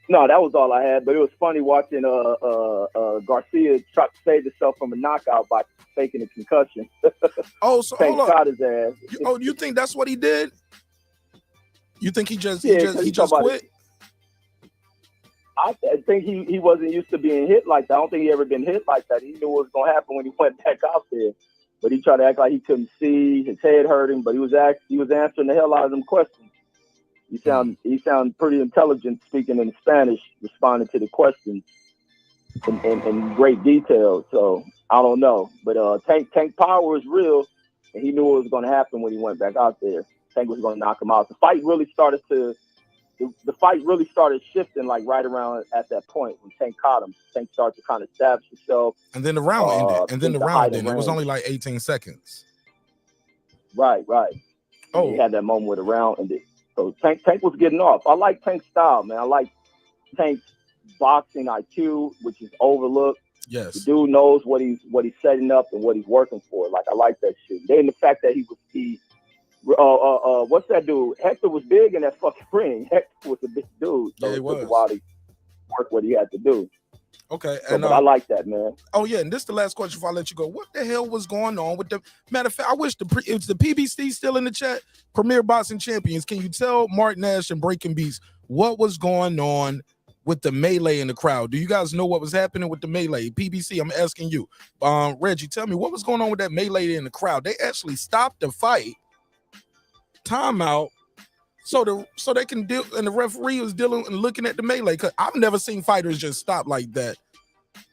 No, that was all I had. But it was funny watching Garcia try to save himself from a knockout by faking a concussion. Oh, so Thank hold God up. his ass. You think that's what he did? You think he just quit? I think he wasn't used to being hit like that. I don't think he ever been hit like that. He knew what was gonna happen when he went back out there. But he tried to act like he couldn't see. His head hurt him, but he was answering the hell out of them questions. He sound pretty intelligent speaking in Spanish, responding to the questions in great detail. So I don't know, but Tank power is real, and he knew what was going to happen when he went back out there. Tank was going to knock him out. The fight really started shifting like right around at that point when Tank caught him. Tank started to kind of establish himself. And then the round ended. It was only like 18 seconds. Right. Oh, he had that moment where the round ended. So Tank was getting off. I like Tank's style, man. I like Tank's boxing IQ, which is overlooked. Yes. The dude knows what he's setting up and what he's working for. Like, I like that shit. Then the fact that what's that dude? Hector was big in that fucking ring. Hector was a big dude. So yeah, it took a while to work what he had to do. Okay. But I like that, man. Oh, yeah. And this is the last question before I let you go. What the hell was going on with the matter of fact? I wish it's the PBC still in the chat. Premier Boxing Champions. Can you tell Mark Nash and Breaking Beast what was going on with the melee in the crowd? Do you guys know what was happening with the melee? PBC, I'm asking you. Reggie, tell me what was going on with that melee in the crowd. They actually stopped the fight. Timeout. So they can deal, and the referee was dealing and looking at the melee. Cause I've never seen fighters just stop like that.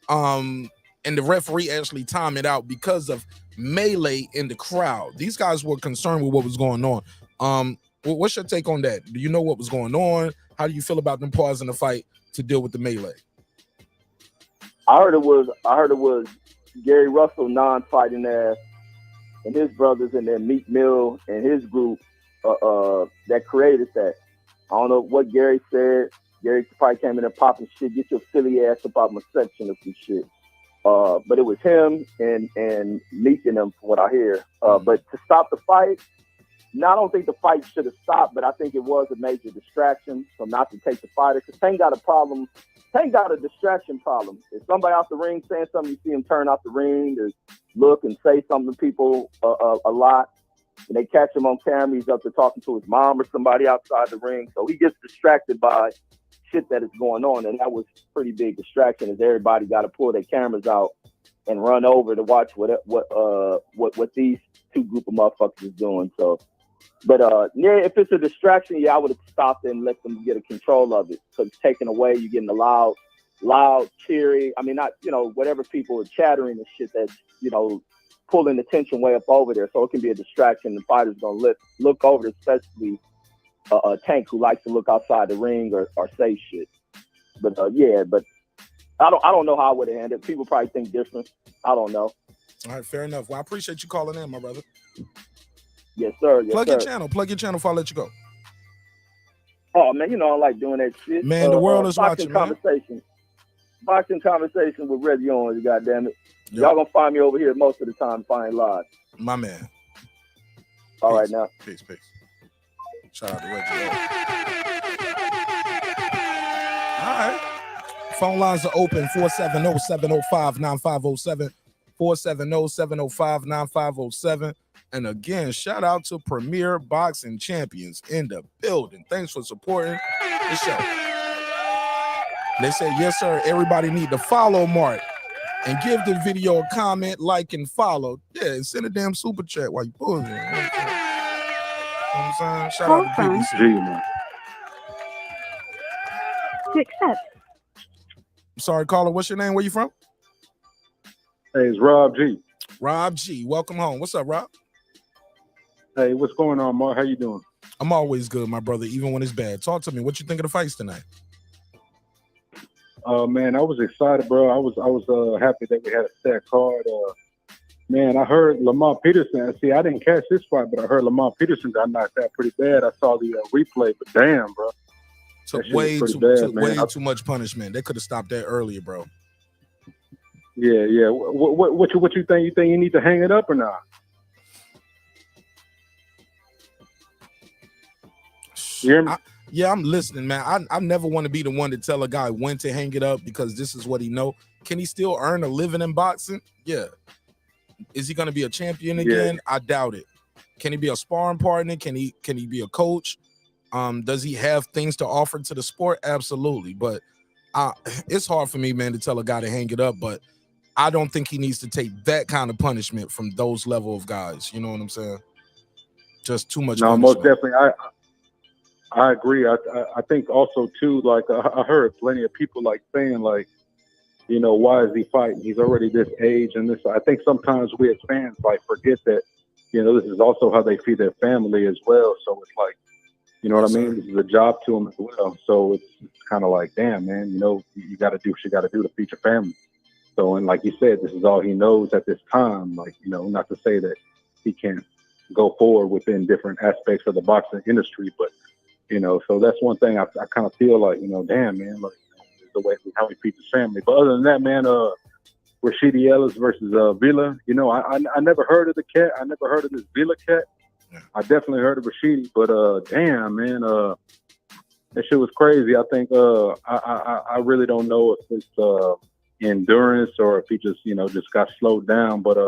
And the referee actually timed it out because of melee in the crowd. These guys were concerned with what was going on. What's your take on that? Do you know what was going on? How do you feel about them pausing the fight to deal with the melee? I heard it was Gary Russell non-fighting ass and his brothers and then Meek Mill and his group that created that. I don't know what Gary said. Gary probably came in there popping shit. Get your silly ass up out my section or some shit. But it was him and Meek and them from what I hear. But to stop the fight, I don't think the fight should have stopped, but I think it was a major distraction. So not to take the fighter, because Tank got a problem. Tank got a distraction problem. If somebody out the ring saying something, you see him turn out the ring to look and say something to people a lot. And they catch him on camera. He's up there talking to his mom or somebody outside the ring. So he gets distracted by shit that is going on. And that was a pretty big distraction, as everybody got to pull their cameras out and run over to watch what these two group of motherfuckers is doing. So, but if it's a distraction, I would have stopped it and let them get a control of it. So it's taken away. You're getting the loud, cheery. I mean, not, whatever people are chattering and shit that's, pulling attention way up over there, so it can be a distraction. The fighter's gonna look over, especially a Tank who likes to look outside the ring or say shit. But but I don't know how I would have handled it. People probably think different. I don't know. All right, fair enough. Well, I appreciate you calling in, my brother. Yes, sir. Yes, Plug sir. your channel. Plug your channel before I let you go. Oh man, you know I like doing that shit. Man, the world is watching, man. Boxing conversation with Reggie Owens, goddammit. Y'all gonna find me over here most of the time if I ain't live. My man. All right now. Peace. Shout out to Reggie. All right. Phone lines are open, 470-705-9507, 470-705-9507. And again, shout out to Premier Boxing Champions in the building. Thanks for supporting the show. They say, yes, sir, everybody need to follow Mark and give the video a comment, like, and follow. Yeah, and send a damn super chat while you pulling it. You know what I'm saying? Shout out to PBC. man. To accept. Sorry, caller, what's your name? Where you from? Hey, it's Rob G. Rob G. Welcome home. What's up, Rob? Hey, what's going on, Mark? How you doing? I'm always good, my brother, even when it's bad. Talk to me. What you think of the fights tonight? Man, I was excited, bro. I was happy that we had a stacked card. Man, I heard Lamont Peterson. See, I didn't catch this fight, but I heard Lamont Peterson got knocked out pretty bad. I saw the replay, but damn, bro. Took That shit way was too pretty bad, took man. way too much punishment. They could have stopped that earlier, bro. Yeah. What you think? You think you need to hang it up or not? You hear me? Yeah, I'm listening, man. I never want to be the one to tell a guy when to hang it up because this is what he know. Can he still earn a living in boxing? Yeah. Is he going to be a champion again? Yeah. I doubt it. Can he be a sparring partner? Can he be a coach? Does he have things to offer to the sport? Absolutely. But it's hard for me, man, to tell a guy to hang it up. But I don't think he needs to take that kind of punishment from those level of guys. You know what I'm saying? Just too much. No, punishment. most definitely. I agree. I think also too, like I heard plenty of people like saying like, you know, why is he fighting? He's already this age and this. I think sometimes we as fans like forget that, you know, this is also how they feed their family as well. So it's like, you know what I mean? This is a job to them as well. So it's kind of like, damn, man, you know, you got to do what you got to do to feed your family. So, and like you said, this is all he knows at this time. Like, you know, not to say that he can't go forward within different aspects of the boxing industry, but you know, so that's one thing I kind of feel like, you know, damn, man, like the way how he feeds his family. But other than that, man, Rashidi Ellis versus Villa, you know, I never heard of the cat. I never heard of this Villa cat. I definitely heard of Rashidi, but damn, man, that shit was crazy. I think I really don't know if it's endurance or if he just, you know, just got slowed down. But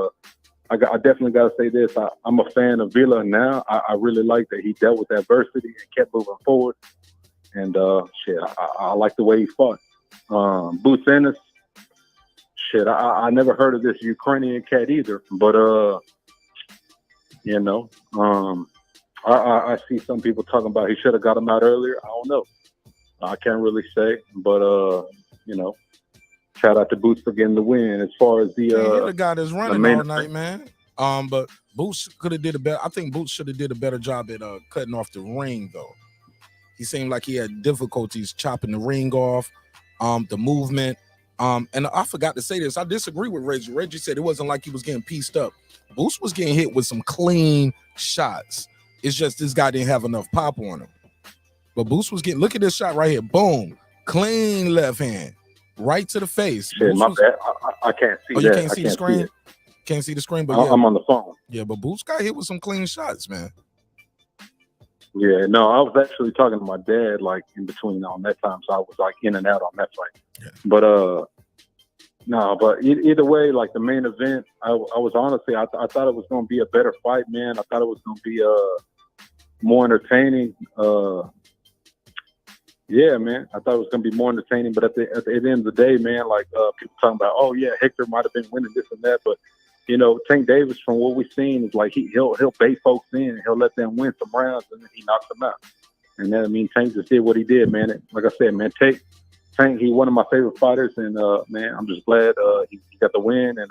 I definitely got to say this. I'm a fan of Villa now. I really like that he dealt with adversity and kept moving forward. And shit, I like the way he fought. Boots Ennis, shit, I never heard of this Ukrainian cat either. But you know, I see some people talking about he should have got him out earlier. I don't know. I can't really say, but you know. Shout out to Boots for getting the win. As far as the guy that's running all night, man. But Boots could have did a better. I think Boots should have did a better job at cutting off the ring, though. He seemed like he had difficulties chopping the ring off, the movement. And I forgot to say this. I disagree with Reggie. Reggie said it wasn't like he was getting pieced up. Boots was getting hit with some clean shots. It's just this guy didn't have enough pop on him. But Boots was getting. Look at this shot right here. Boom, clean left hand. Right to the face. Shit, my bad. I can't see that. You can't see the screen? Can't see the screen, but I'm on the phone. Yeah, but Boots got hit with some clean shots, man. Yeah, no, I was actually talking to my dad like in between on that time, so I was like in and out on that fight. Yeah. But no, but either way, like the main event, I was honestly, I thought it was going to be a better fight, man. I thought it was going to be more entertaining. Yeah, man. I thought it was going to be more entertaining, but at the end of the day, man, like people talking about, oh yeah, Hector might have been winning this and that, but you know, Tank Davis, from what we've seen, is like he'll bait folks in, he'll let them win some rounds, and then he knocks them out. And then I mean, Tank just did what he did, man. Like I said, man, Tank, he's one of my favorite fighters, and man, I'm just glad he got the win, and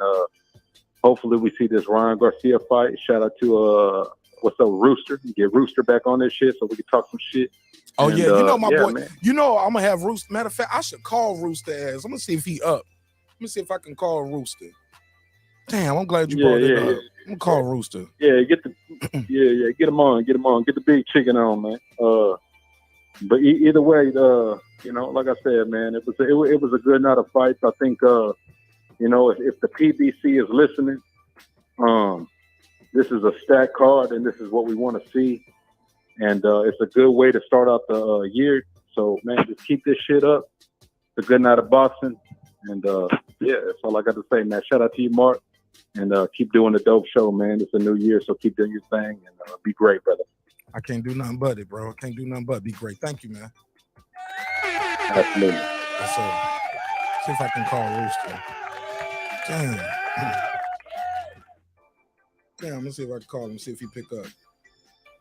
hopefully we see this Ryan Garcia fight. Shout out to what's up, Rooster? Get Rooster back on this shit so we can talk some shit. Oh, and, yeah, you know my boy. Man. You know I'm gonna have Rooster. Matter of fact, I should call Rooster ass. I'm gonna see if he up. Let me see if I can call Rooster. Damn, I'm glad you brought it up. I'm gonna call Rooster. Yeah, get him on, get the big chicken on, man. But either way, you know, like I said, man, it was a good night of fights. I think, you know, if the PBC is listening, this is a stacked card, and this is what we want to see, and it's a good way to start out the year. So, man, just keep this shit up. It's a good night of boxing, and yeah, that's all I got to say, man. Shout out to you, Mark, and keep doing the dope show, man. It's a new year, so keep doing your thing, and be great, brother. I can't do nothing but it, bro. I can't do nothing but be great. Thank you, man. Absolutely. Yes, sir. See if I can call Rooster. Damn. Damn, let's see if I can call him, see if he pick up.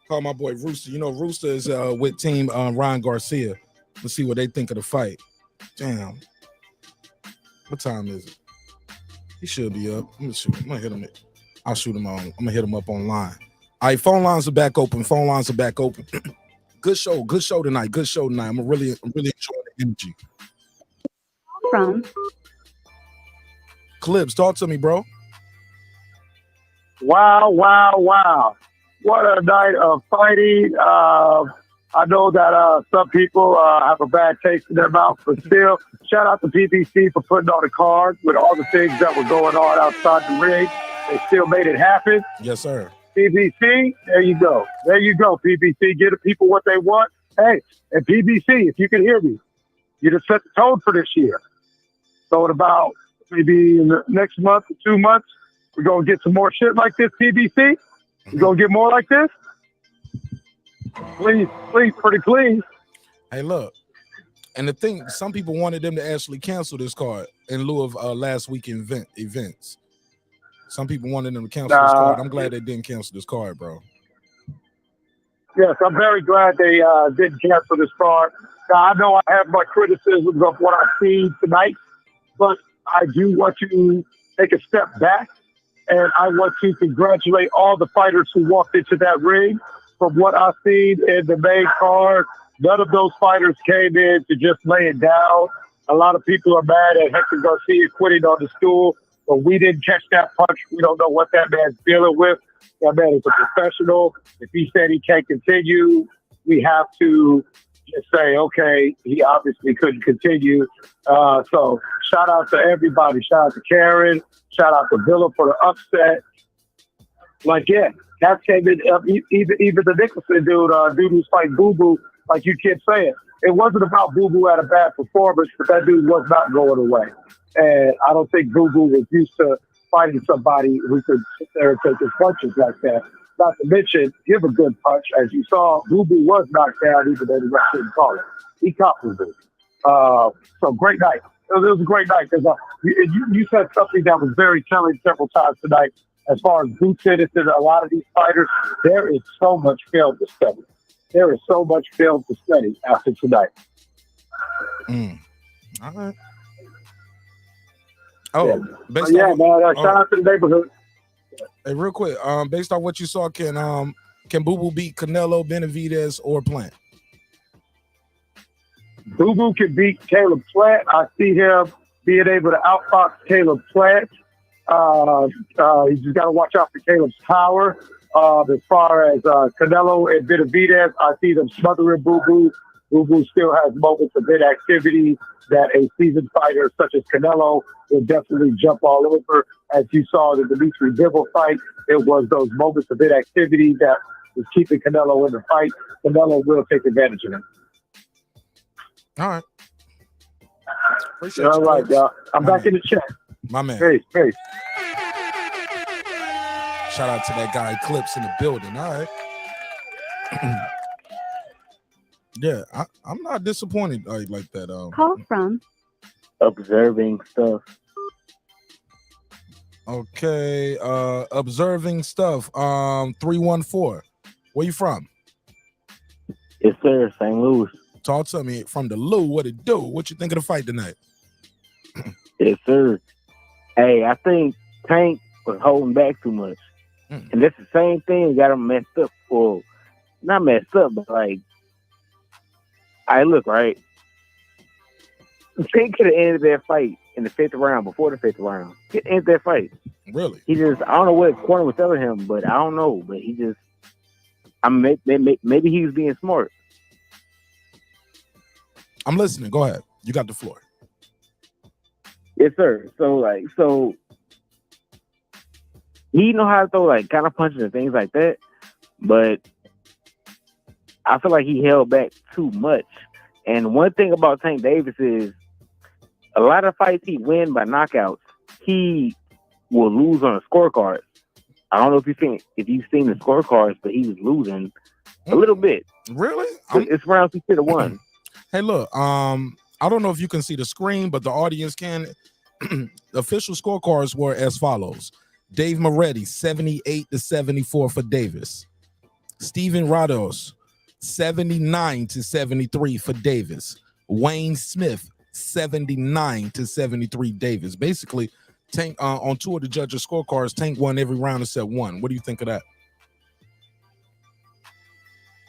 Call my boy Rooster. You know, Rooster is with team Ryan Garcia. Let's see what they think of the fight. Damn. What time is it? He should be up. I'm gonna hit him. I'll shoot him on. I'm gonna hit him up online. All right, phone lines are back open. Good show tonight. I'm really enjoying the energy. From Clips, talk to me, bro. Wow. What a night of fighting. I know that some people have a bad taste in their mouth, but still, shout out to PBC for putting on a card with all the things that were going on outside the ring. They still made it happen. Yes, sir. PBC, there you go, PBC. Give the people what they want. Hey, and PBC, if you can hear me, you just set the tone for this year. So in about maybe in the next month or 2 months, we're going to get some more shit like this, PBC. We're going to get more like this. Please, pretty please. Hey, look. And the thing, some people wanted them to actually cancel this card in lieu of last week events. Some people wanted them to cancel this card. I'm glad they didn't cancel this card, bro. Yes, I'm very glad they didn't cancel this card. Now, I know I have my criticisms of what I've seen tonight, but I do want to take a step back, and I want to congratulate all the fighters who walked into that ring. From what I've seen in the main card, none of those fighters came in to just lay it down. A lot of people are mad at Hector Garcia quitting on the stool, but we didn't catch that punch. We don't know what that man's dealing with. That man is a professional. If he said he can't continue, we have to just say, okay, he obviously couldn't continue. So shout out to everybody. Shout out to Karen. Shout out to Villa for the upset. Like, yeah, Cats came in, even the Nicholson dude who's fighting Boo Boo, like you kept saying. It wasn't about Boo Boo had a bad performance, but that dude was not going away. And I don't think Boo Boo was used to fighting somebody who could sit there and take his punches like that. Not to mention, give a good punch. As you saw, Boo Boo was knocked down, even though the rest didn't call it. He complimented. So great night. It was a great night because you said something that was very telling several times tonight. As far as Boots Ennis and a lot of these fighters, there is so much film to study. There is so much film to study after tonight. All right. Oh, yeah, man. Shout out to the neighborhood. Hey, real quick. Based on what you saw, can Boo Boo beat Canelo, Benavidez, or Plant? Boo Boo can beat Caleb Plant. I see him being able to outbox Caleb Plant. He's just got to watch out for Caleb's power. As far as Canelo and Benavidez, I see them smothering Boo Boo. Boo Boo still has moments of inactivity that a seasoned fighter such as Canelo will definitely jump all over. As you saw in the Demetrius Andrade fight, it was those moments of inactivity that was keeping Canelo in the fight. Canelo will take advantage of it. All right. Appreciate all right, y'all. I'm back in the chat. My man. Peace. Shout out to that guy Eclipse in the building. All right. Yeah, I'm not disappointed like that. Call from Observing Stuff. Okay, Observing Stuff. 314. Where you from? Yes, sir. St. Louis. Talk to me from the Lou. What it do? What you think of the fight tonight? Yes, sir. Hey, I think Tank was holding back too much. Mm. And that's the same thing got him messed up. Well, not messed up, but like, I look, right? Tank could have ended that fight in the 5th round, before the 5th round. He ended that fight. Really? He just, I don't know what corner was telling him, but I don't know. But he just, maybe he was being smart. I'm listening. Go ahead. You got the floor. Yes, sir. So he know how to throw like kind of punches and things like that, but I feel like he held back too much. And one thing about Tank Davis is a lot of fights he win by knockouts, he will lose on the scorecards. I don't know if you've seen the scorecards, but he was losing a little bit. Really? It's rounds he should have won. Hey, look, I don't know if you can see the screen, but the audience can. The official scorecards were as follows: Dave Moretti, 78-74 for Davis. Steven Rados, 79-73 for Davis. Wayne Smith, 79-73 Davis. Basically, Tank on 2 of the judges' scorecards, Tank won every round except 1. What do you think of that?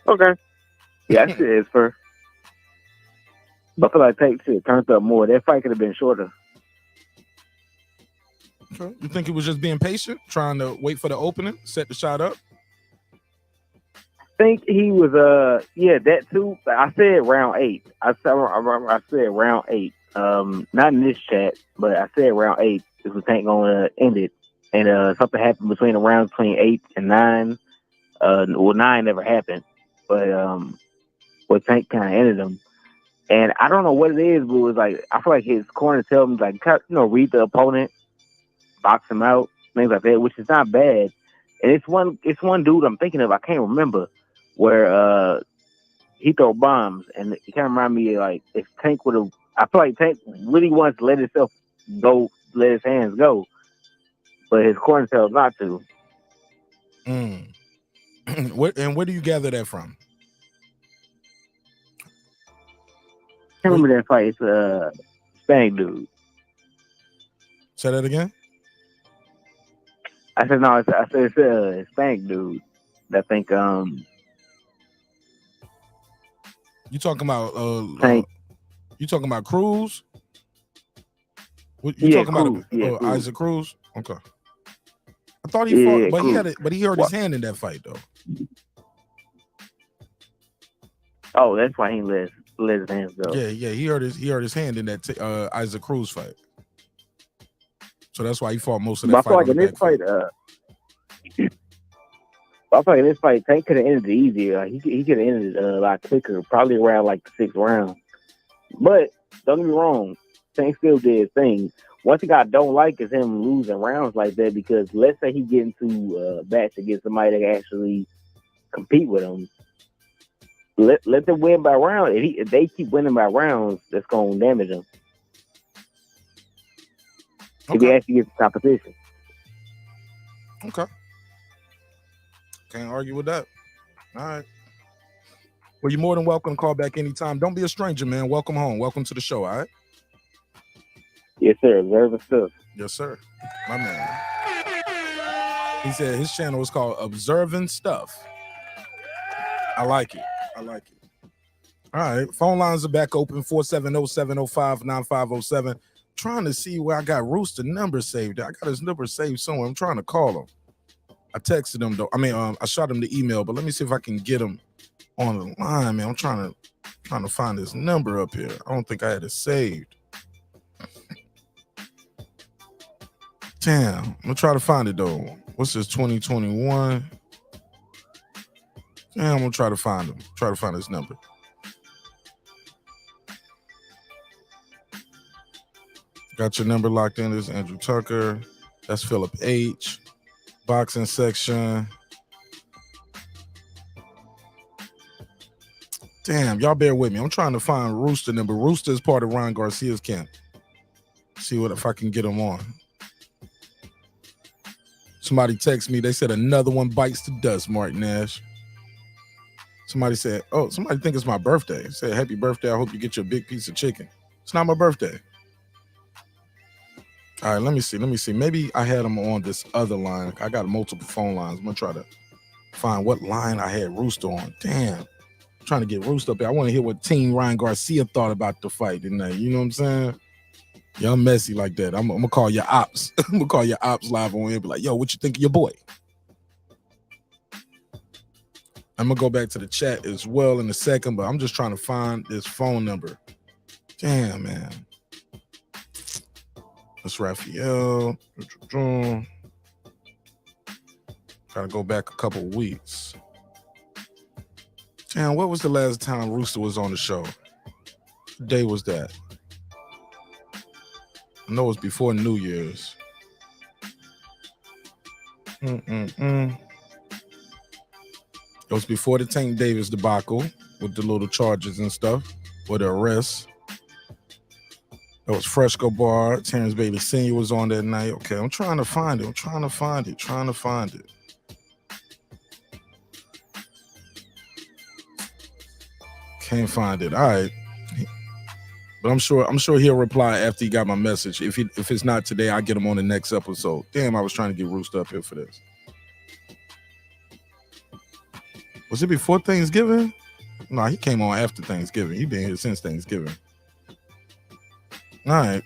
Okay. Yeah, I see it first. But I feel like Tank should have turned up more. That fight could have been shorter. Okay. You think he was just being patient, trying to wait for the opening, set the shot up? I think he was that too. I said round 8. I said round 8. Not in this chat, but I said round 8 is what Tank gonna end it. And something happened between the rounds between 8 and 9. 9 never happened, but what Tank kind of ended him. And I don't know what it is, but it was like I feel like his corner tells him like read the opponent, box him out, things like that, which is not bad. And it's one dude I'm thinking of, I can't remember, where he throw bombs, and it kind of remind me of, like, if Tank would have, I feel like Tank really wants to let himself go, let his hands go, but his corner tells not to. Where do you gather that from? I can't remember that fight. It's Hispanic dude. Say that again? I said no. I said it's a Hispanic dude. I think You talking about Tank. You talking about Cruz? You talking Cruz. about Cruz. Isaac Cruz? Okay. I thought he fought, but Cruz. he hurt his hand in that fight though. Oh, that's why he let his hands go. Yeah, he hurt his hand in that Isaac Cruz fight. So that's why he fought most of that fight. I feel like in this fight, Tank could have ended it easier. He could have ended it a lot quicker, probably around like the 6th round. But don't get me wrong, Tank still did his thing. One thing I don't like is him losing rounds like that, because let's say he get into a match against somebody that can actually compete with him. Let them win by round. If they keep winning by rounds, that's going to damage them. Okay. If he actually gets the competition. Okay. Can't argue with that. All right. Well, you're more than welcome to call back anytime. Don't be a stranger, man. Welcome home. Welcome to the show, all right? Yes, sir. Observant Stuff. Yes, sir. My man. He said his channel is called Observing Stuff. I like it. All right. Phone lines are back open, 470-705-9507. Trying to see where I got Rooster number saved. I got his number saved somewhere. I'm trying to call him. I texted him though. I shot him the email, but let me see if I can get him on the line, man. I'm trying to find his number up here. I don't think I had it saved. Damn, I'm gonna try to find it though. What's this, 2021? Yeah, I'm gonna try to find him. Try to find his number. Got your number locked in. This is Andrew Tucker. That's Philip H. Boxing section. Damn, y'all bear with me. I'm trying to find Rooster number. Rooster is part of Ryan Garcia's camp. See what if I can get him on. Somebody text me. They said another one bites the dust, Martin Nash. Somebody said, oh, somebody think it's my birthday. Said, happy birthday. I hope you get your big piece of chicken. It's not my birthday. All right, let me see. Maybe I had him on this other line. I got multiple phone lines. I'm gonna try to find what line I had Rooster on. Damn, I'm trying to get Rooster up here. I want to hear what Team Ryan Garcia thought about the fight tonight. You know what I'm saying? Yeah, I'm messy like that. I'm gonna call your ops. I'm gonna call your ops live on here. Be like, yo, what you think of your boy? I'm gonna go back to the chat as well in a second, but I'm just trying to find this phone number. Damn, man. That's Raphael. Gotta go back a couple weeks. Damn, what was the last time Rooster was on the show? What day was that? I know it was before New Year's. It was before the Tank Davis debacle with the little charges and stuff, with the arrests. That was Fresco Bar. Terrence Bailey Sr. was on that night. Okay, I'm trying to find it. Trying to find it. Can't find it. All right. But I'm sure he'll reply after he got my message. If it's not today, I'll get him on the next episode. Damn, I was trying to get Rooster up here for this. Was it before Thanksgiving? No, he came on after Thanksgiving. He been here since Thanksgiving. All right.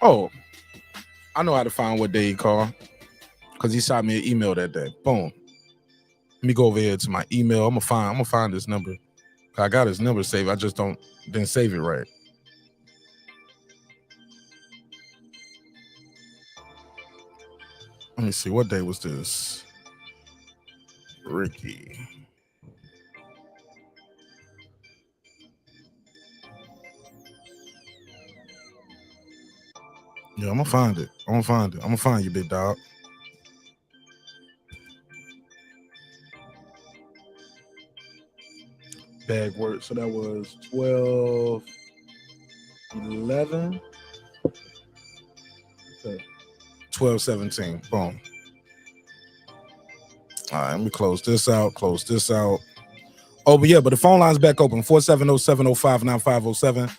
Oh, I know how to find what day he called because he shot me an email that day. Boom. Let me go over here to my email. I'm gonna find this number. I got his number saved. I just didn't save it right. Let me see. What day was this? Ricky. Yeah, I'm gonna find it. I'm gonna find you, big dog. Bag work. So that was 12, 11, 12, 17. Boom. All right, let me close this out. Oh, but yeah, but the phone line's back open. 470-705-9507.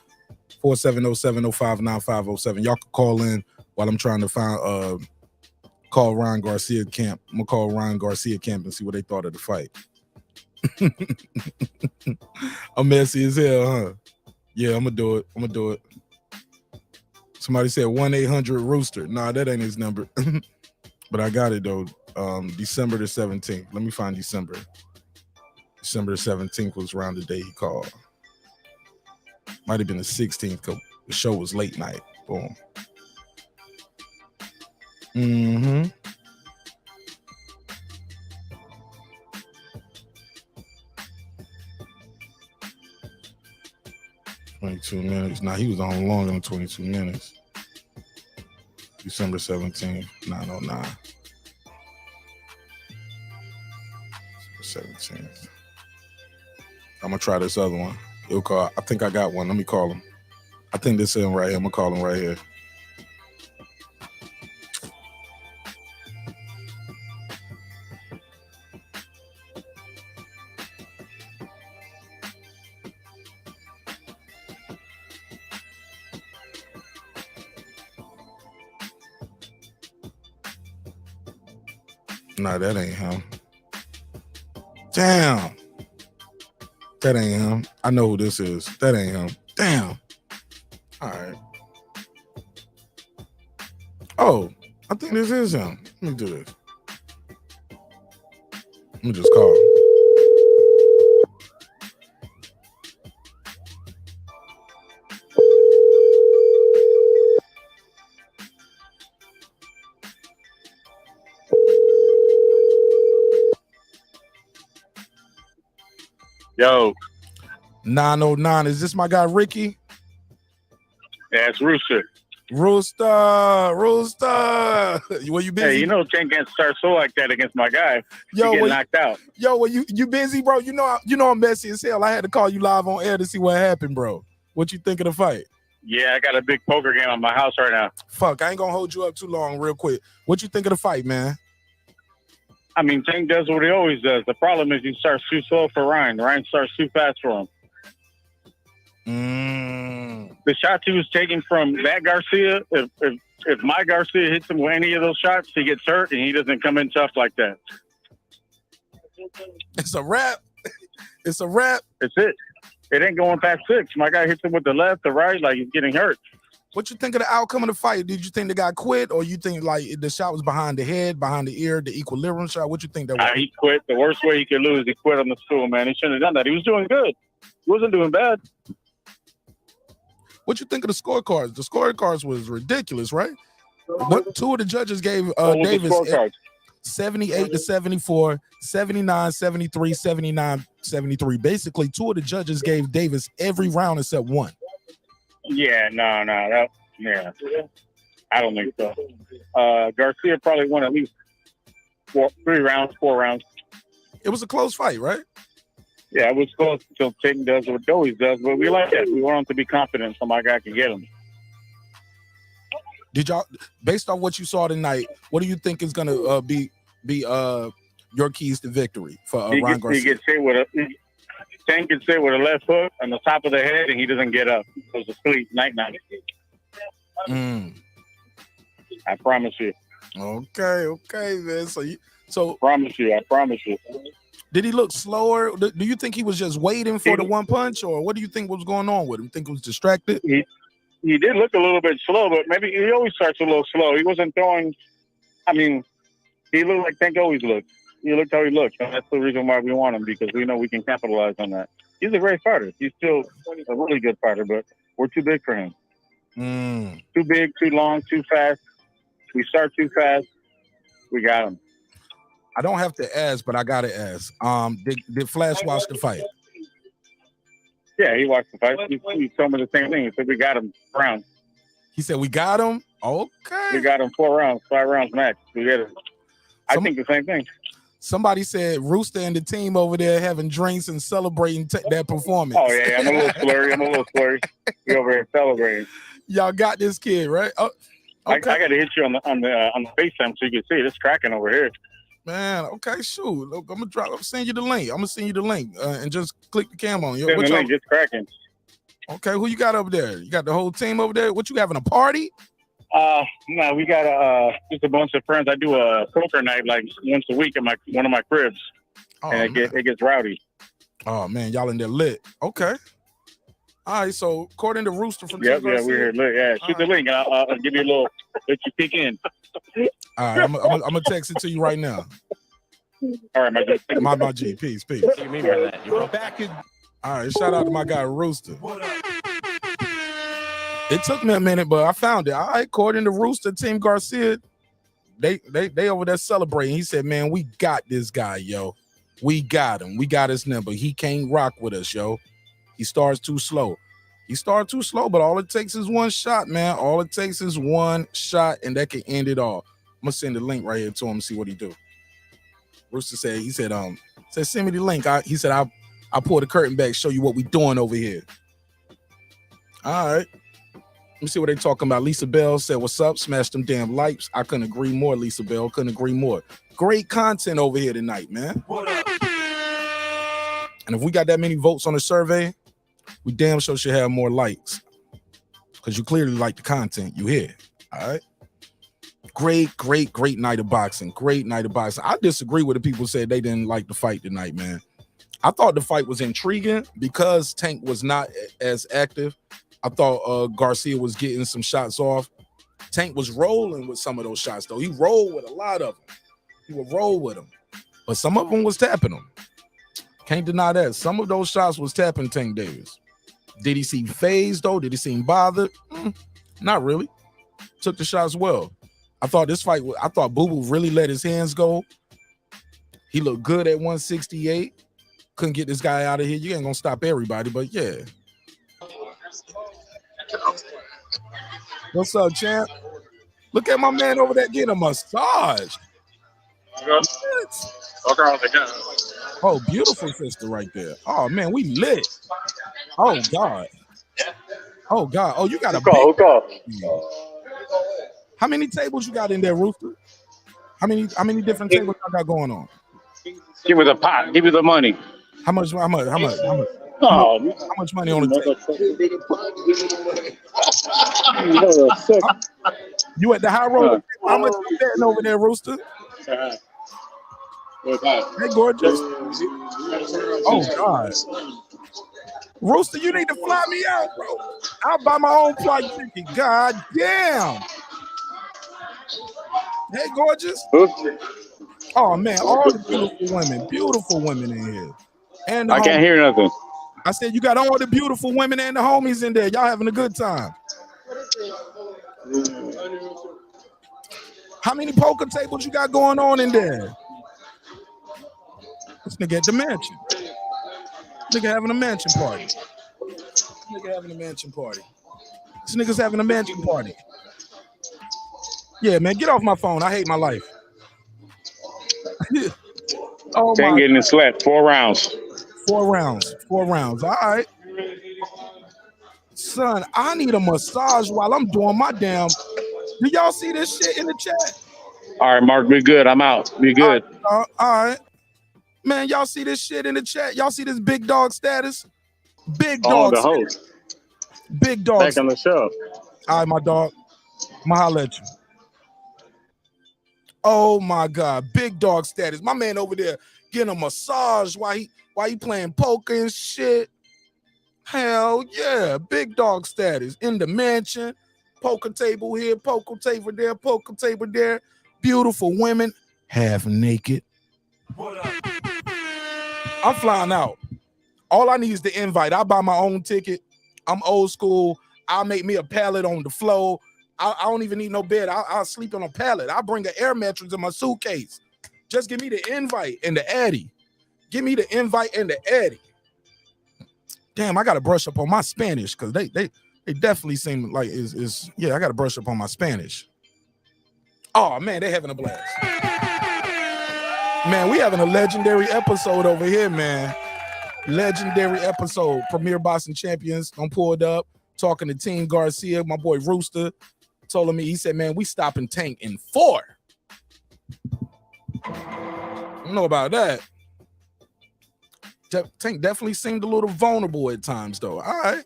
470-705-9507. Y'all can call in while I'm trying to find call Ryan Garcia camp. I'm gonna call Ryan Garcia camp and see what they thought of the fight. I'm messy as hell, huh? Yeah, I'm gonna do it. Somebody said 1-800-Rooster. Nah, that ain't his number. But I got it though. December the 17th. Let me find December. December the 17th was around the day he called. Might have been the 16th because the show was late night. Boom. Mm-hmm. $22 minutes. Nah, he was on longer than 22 minutes. December 17th, 9:09. 17th. I'm gonna try this other one. He'll call. I think I got one. Let me call him. I think this is him right here. I'm gonna call him right here. Nah, that ain't him. Damn. That ain't him. I know who this is. That ain't him. Damn. All right. Oh, I think this is him. Let me do this. Let me just call him. Yo. 909. Is this my guy Ricky? Yeah, it's Rooster. Rooster. Were you busy? Hey, you know Tank can't start so like that against my guy. Yo, he get knocked out. Yo, were you busy, bro? You know I'm messy as hell. I had to call you live on air to see what happened, bro. What you think of the fight? Yeah, I got a big poker game at my house right now. Fuck, I ain't gonna hold you up too long real quick. What you think of the fight, man? I mean, Tank does what he always does. The problem is he starts too slow for Ryan. Ryan starts too fast for him. The shots he was taking from that Garcia, if my Garcia hits him with any of those shots, he gets hurt and he doesn't come in tough like that. It's a wrap. It's a wrap. It's it. It ain't going past 6. My guy hits him with the left, the right, like he's getting hurt. What you think of the outcome of the fight? Did you think the guy quit, or you think like the shot was behind the head, behind the ear, the equilibrium shot? What you think that was? He quit. The worst way he could lose, he quit on the stool, man. He shouldn't have done that. He was doing good. He wasn't doing bad. What you think of the scorecards? The scorecards was ridiculous, right? Two of the judges gave Davis 78 to 74, 79, 73, 79, 73. Basically, two of the judges gave Davis every round except one. Yeah, no. I don't think so. Garcia probably won at least 4 rounds. It was a close fight, right? Yeah, it was close until Tank does what Doey's does, but we like that. We want him to be confident so my guy can get him. Did y'all, based on what you saw tonight, what do you think is gonna be your keys to victory for Ryan Garcia? He gets hit with Tank gets hit with a left hook on the top of the head, and he doesn't get up. It was a sleep night. I promise you. Okay, man. So I promise you. Did he look slower? Do you think he was just waiting for the one punch, or what do you think was going on with him? Think he was distracted? He did look a little bit slow, but maybe he always starts a little slow. He wasn't throwing. I mean, he looked like Tank always looked. He looked how he looked, and that's the reason why we want him, because we know we can capitalize on that. He's a great fighter. He's still a really good fighter, but we're too big for him. Too big, too long, too fast. We start too fast. We got him. I don't have to ask, but I gotta ask. Did Flash watch the fight? Yeah, he watched the fight. He told me the same thing. He said we got him rounds. He said we got him. Okay. We got him 4 rounds, 5 rounds max. We get it. I think the same thing. Somebody said Rooster and the team over there having drinks and celebrating that performance. Oh yeah, I'm a little slurry. We over here celebrating. Y'all got this kid, right? Oh, okay. I got to hit you on the FaceTime so you can see it. It's cracking over here. Man, okay, shoot. Look, I'm gonna send you the link. And just click the cam on. Send the link. It's cracking. Okay, who you got over there? You got the whole team over there? What, you having a party? No, we got just a bunch of friends. I do a poker night like once a week at one of my cribs, and it gets rowdy. Oh man, y'all in there lit. Okay. All right, so according to Rooster from we're here lit. Yeah, shoot the link, and I'll give you a little, let you peek in. All right, I'm gonna text it to you right now. All right, my G. My G. Peace. What do you mean by that? You're back in. All right, shout out to my guy Rooster. It took me a minute, but I found it. All right, according to Rooster, Team Garcia, they over there celebrating. He said, "Man, we got this guy, yo. We got him. We got his number. He can't rock with us, yo. He starts too slow. But all it takes is one shot, man. All it takes is one shot, and that can end it all." I'm gonna send the link right here to him and see what he do. Rooster said, send me the link. He said, I'll pull the curtain back, show you what we doing over here. All right. Let me see what they talking about. Lisa Bell said, "What's up? Smash them damn likes." I couldn't agree more, Lisa Bell. Couldn't agree more. Great content over here tonight, man. And if we got that many votes on the survey, we damn sure should have more likes, because you clearly like the content you hear. All right. Great night of boxing. Great night of boxing. I disagree with the people who said they didn't like the fight tonight, man. I thought the fight was intriguing because Tank was not as active. I thought Garcia was getting some shots off. Tank was rolling with some of those shots, though. He rolled with a lot of them. He would roll with them. But some of them was tapping him. Can't deny that. Some of those shots was tapping Tank Davis. Did he seem phased, though? Did he seem bothered? Not really. Took the shots well. I thought Boo Boo really let his hands go. He looked good at 168. Couldn't get this guy out of here. You ain't gonna stop everybody, but yeah. What's up, champ? Look at my man over there getting a massage. Oh, beautiful sister right there. Oh man, we lit. Oh God. Oh, you got a big. How many tables you got in there, Rooster? How many different tables I got going on? Give me the pot. Give me the money. How much? Oh, How much money on the table? You at the high roller table? How much you betting over there, Rooster? Hey, gorgeous. Oh, God. Rooster, you need to fly me out, bro. I'll buy my own flight ticket. God damn. Hey, gorgeous. Oh, man, all the beautiful women in here. And I can't hear nothing. I said you got all the beautiful women and the homies in there. Y'all having a good time. How many poker tables you got going on in there? This nigga at the mansion. Nigga having a mansion party. Nigga having a mansion party. This nigga's having a mansion party. Yeah, man, get off my phone. I hate my life. Oh, 10 getting it slapped. 4 rounds. 4 rounds. 4 rounds. All right. Son, I need a massage while I'm doing my damn. Do y'all see this shit in the chat? All right, Mark, be good. I'm out. Be good. All right. Man, y'all see this shit in the chat? Y'all see this big dog status? Big dog the status. host. Big dog Back on the show. All right, my dog. I'ma holler at you. Oh my God, big dog status. My man over there getting a massage while he playing poker and shit. Hell yeah, big dog status in the mansion. Poker table here, poker table there, poker table there. Beautiful women, half naked. I'm flying out. All I need is the invite. I buy my own ticket. I'm old school. I'll make me a pallet on the floor. I don't even need no bed. I'll sleep on a pallet. I'll bring an air mattress in my suitcase. Just give me the invite and the Addy. Give me the invite and the Addy. Damn, I gotta brush up on my Spanish because they definitely seem like I gotta brush up on my Spanish. Oh man, they having a blast. Man, we having a legendary episode over here, man. Legendary episode. Premier Boxing Champions. I'm pulled up, talking to Team Garcia, my boy Rooster. Told me, he said, man, we stopping Tank in 4. I don't know about that. Tank definitely seemed a little vulnerable at times, though. All right.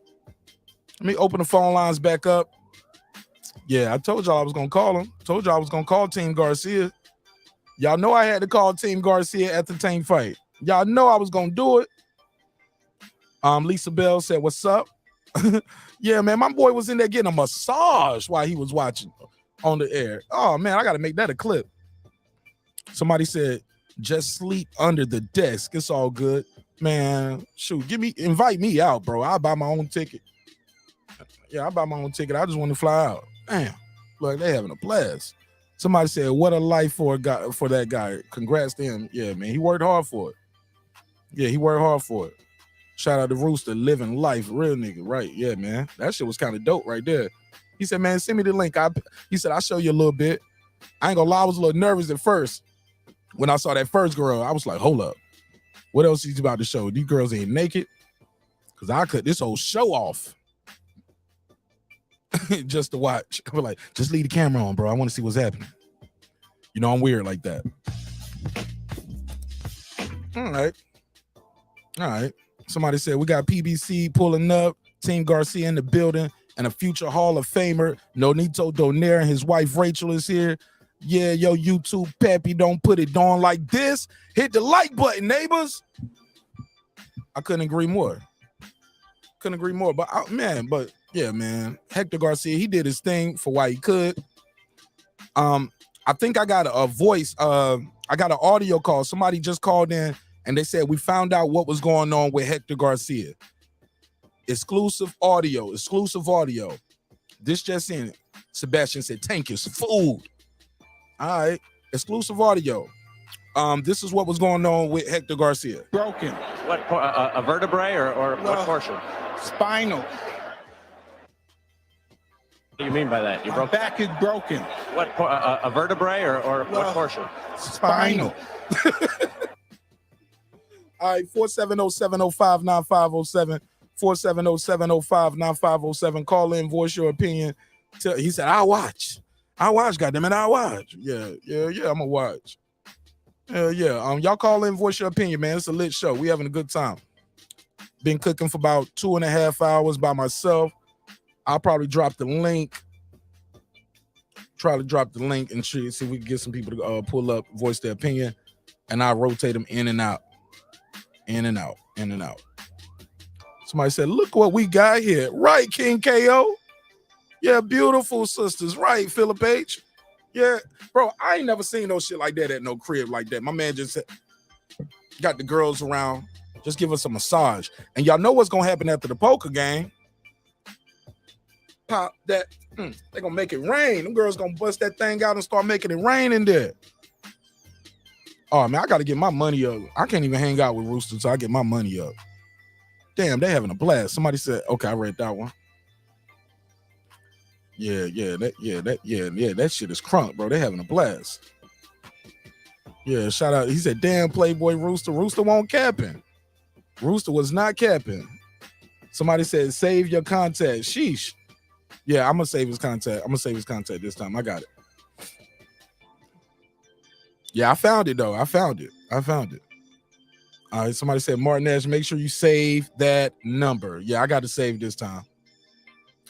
Let me open the phone lines back up. Yeah, I told y'all I was going to call him. Told y'all I was going to call Team Garcia. Y'all know I had to call Team Garcia at the Tank fight. Y'all know I was going to do it. Lisa Bell said, what's up? Yeah, man, my boy was in there getting a massage while he was watching on the air. Oh, man, I got to make that a clip. Somebody said, just sleep under the desk. It's all good. Man, shoot, invite me out, bro. I'll buy my own ticket. Yeah, I'll buy my own ticket. I just want to fly out. Damn, look, they having a blast. Somebody said, what a life for that guy. Congrats to him. Yeah, man, he worked hard for it. Yeah, he worked hard for it. Shout out to Rooster, living life, real nigga, right? Yeah, man, that shit was kind of dope right there. He said, man, send me the link. He said, I'll show you a little bit. I ain't gonna lie, I was a little nervous at first. When I saw that first girl, I was like, hold up. What else he's about to show? These girls ain't naked? Because I cut this whole show off just to watch. I was like, just leave the camera on, bro. I want to see what's happening. You know, I'm weird like that. All right. Somebody said, we got PBC pulling up, Team Garcia in the building, and a future Hall of Famer, Nonito Donaire, and his wife Rachel is here. Yeah, yo, YouTube Peppy, don't put it on like this. Hit the like button, neighbors. I couldn't agree more. But yeah, man. Hector Garcia, he did his thing for why he could. I think I got a voice. I got an audio call. Somebody just called in and they said we found out what was going on with Hector Garcia. Exclusive audio. This just in. Sebastian said, Tank is food. All right, exclusive audio. This is what was going on with Hector Garcia. Broken. What, a vertebrae or what portion? Spinal. What do you mean by that? My back is broken. What, a vertebrae or what portion? Spinal. All right, 470-705-9507. 470-705-9507. Call in, voice your opinion. He said, I'll watch, goddammit, I'll watch. Yeah, I'm gonna watch. Yeah. Y'all call in, voice your opinion, man. It's a lit show. We having a good time. Been cooking for about 2.5 hours by myself. I'll probably drop the link. Try to drop the link and see if we can get some people to pull up, voice their opinion, and I'll rotate them in and out. In and out, in and out. Somebody said, look what we got here. Right, King KO. Yeah, beautiful sisters. Right, Philip H. Yeah, bro, I ain't never seen no shit like that at no crib like that. My man just got the girls around. Just give us a massage. And y'all know what's going to happen after the poker game. Pop that. They're going to make it rain. Them girls going to bust that thing out and start making it rain in there. Oh, man, I got to get my money up. I can't even hang out with Rooster until I get my money up. Damn, they having a blast. Somebody said, okay, I read that one. Yeah, that shit is crunk, bro. They having a blast. Yeah, shout out. He said, damn, Playboy Rooster. Rooster won't capping. Rooster was not capping. Somebody said, save your contact. Sheesh. Yeah, I'm going to save his contact. I'm going to save his contact this time. I got it. Yeah, I found it, though. I found it. All right, somebody said, Martin Nash, make sure you save that number. Yeah, I got to save this time.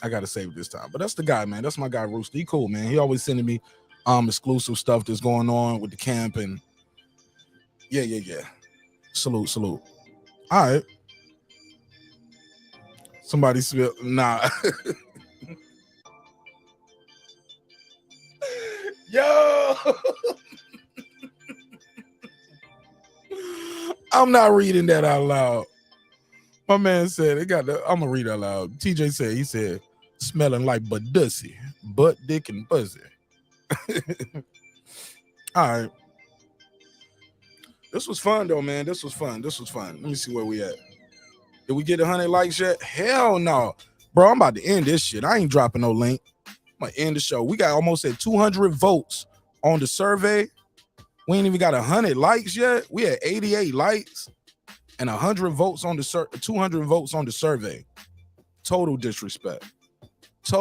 But that's the guy, man. That's my guy, Rooster. He cool, man. He always sending me exclusive stuff that's going on with the camp. And yeah. Salute. All right. Somebody said, nah. Yo. I'm not reading that out loud. My man said, I'm going to read out loud. TJ said, he said, smelling like butt-dussy, butt, dick, and pussy. All right. This was fun, though, man. This was fun. Let me see where we at. Did we get 100 likes yet? Hell no. Bro, I'm about to end this shit. I ain't dropping no link. I'm going to end the show. We got almost at 200 votes on the survey. We ain't even got 100 likes yet. We had 88 likes and 100 votes on the 200 votes on the survey. Total disrespect. I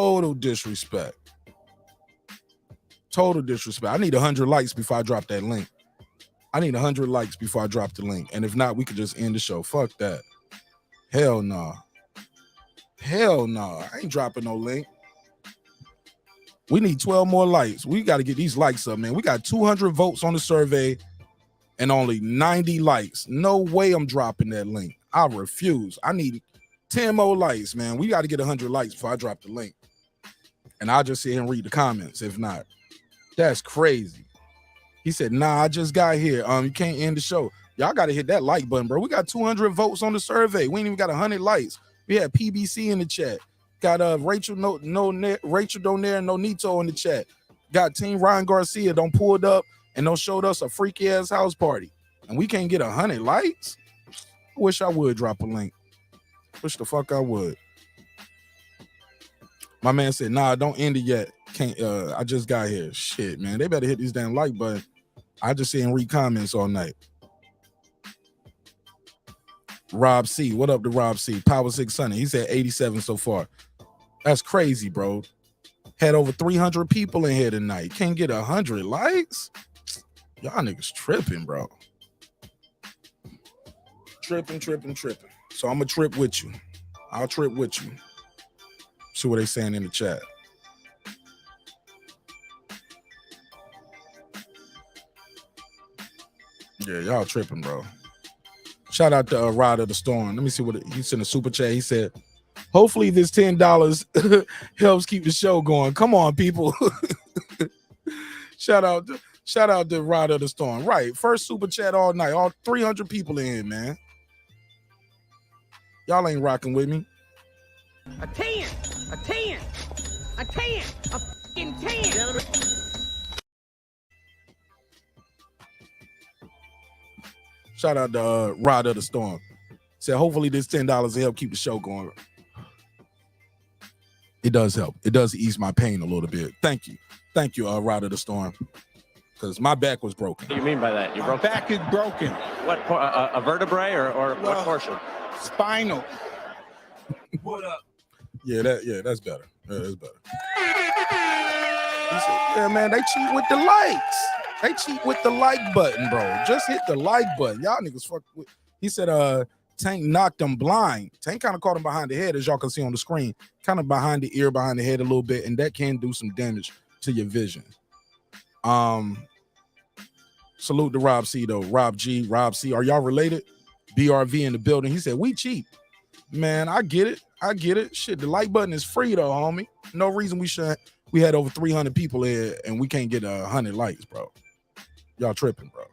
need 100 likes before I drop that link. And if not, we could just end the show. Fuck that. Hell no. I ain't dropping no link. We need 12 more likes. We got to get these likes up, man. We got 200 votes on the survey and only 90 likes. No way I'm dropping that link. I refuse. I need 10 more likes, man. We got to get 100 likes before I drop the link. And I'll just sit here and read the comments. If not, that's crazy. He said, nah, I just got here. You can't end the show. Y'all got to hit that like button, bro. We got 200 votes on the survey. We ain't even got 100 likes. We had PBC in the chat. Got Rachel Rachel Donaire and Nonito in the chat. Got Team Ryan Garcia don't pulled up and don't showed us a freaky ass house party. And we can't get 100 likes. I wish I would drop a link. Wish the fuck I would. My man said, nah, don't end it yet. Can't I just got here. Shit, man. They better hit these damn like button. I just see and read comments all night. Rob C. What up to Rob C? Power 600. He said 87 so far. That's crazy, bro. Had over 300 people in here tonight. Can't get 100 likes? Y'all niggas tripping, bro. Tripping. So I'm going to trip with you. I'll trip with you. See what they saying in the chat. Yeah, y'all tripping, bro. Shout out to Rod of the Storm. Let me see what he sent a super chat. He said, hopefully this $10 helps keep the show going. Come on, people. Shout out to Rod of the Storm. Right. First super chat all night. All 300 people in here, man. Y'all ain't rocking with me. A 10. A fucking 10. Shout out to Rod of the Storm. Said, hopefully this $10 will help keep the show going. It does help. It does ease my pain a little bit. Thank you. Rod of the Storm. Because my back was broken. What do you mean by that? Your back is broken. What, a vertebrae or what portion? Spinal. What up? Yeah, that's better. That's better. He said, yeah, man, they cheat with the likes. They cheat with the like button, bro. Just hit the like button. Y'all niggas fuck with. He said, Tank knocked him blind. Tank kind of caught him behind the head, as y'all can see on the screen, kind of behind the ear, behind the head a little bit, and that can do some damage to your vision. Salute to Rob C though. Rob G, Rob C. Are y'all related? BRV in the building. He said, we cheap. Man, I get it. I get it. Shit, the like button is free though, homie. No reason we had over 300 people here and we can't get 100 likes, bro. Y'all tripping, bro.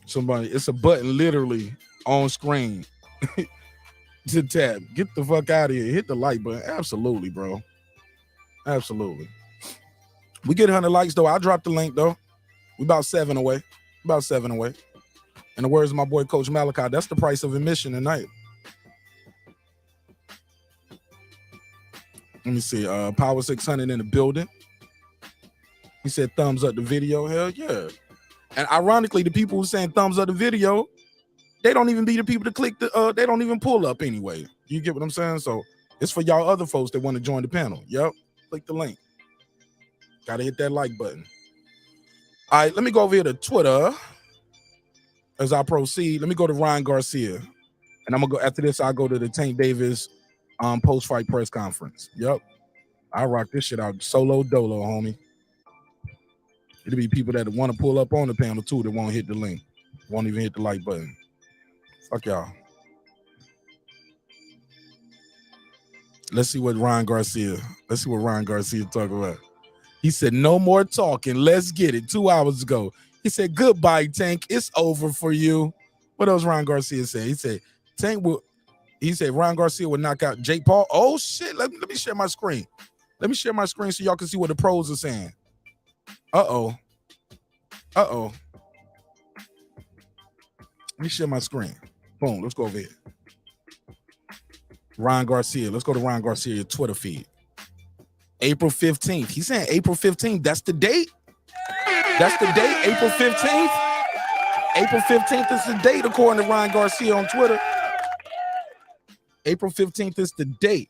Somebody, it's a button literally on screen to tap. Get the fuck out of here. Hit the like button. Absolutely, bro. Absolutely. We get 100 likes though. I dropped the link though. We about 7 away. About 7 away. In the words of my boy Coach Malachi, that's the price of admission tonight. Let me see. Power 600 in the building. He said thumbs up the video. Hell yeah. And ironically, the people who saying thumbs up the video, they don't even be the people to click the they don't even pull up anyway. You get what I'm saying? So it's for y'all other folks that want to join the panel. Yep. Click the link. Gotta hit that like button. All right, let me go over here to Twitter as I proceed. Let me go to Ryan Garcia. And I'm gonna go after this, I'll go to the Tank Davis post-fight press conference. Yep. I rock this shit out solo dolo, homie. It'll be people that want to pull up on the panel too that won't hit the link, won't even hit the like button. Fuck y'all. Let's see what Ryan Garcia talk about. He said, no more talking. Let's get it. 2 hours ago. He said, goodbye, Tank. It's over for you. What else Ryan Garcia said? He said, Ryan Garcia will knock out Jake Paul. Oh, shit. Let me share my screen. Let me share my screen so y'all can see what the pros are saying. Uh-oh. Let me share my screen. Boom. Let's go over here. Ryan Garcia. Let's go to Ryan Garcia's Twitter feed. April 15th. He's saying April 15th. That's the date? That's the date? April 15th? April 15th is the date, according to Ryan Garcia on Twitter. April 15th is the date.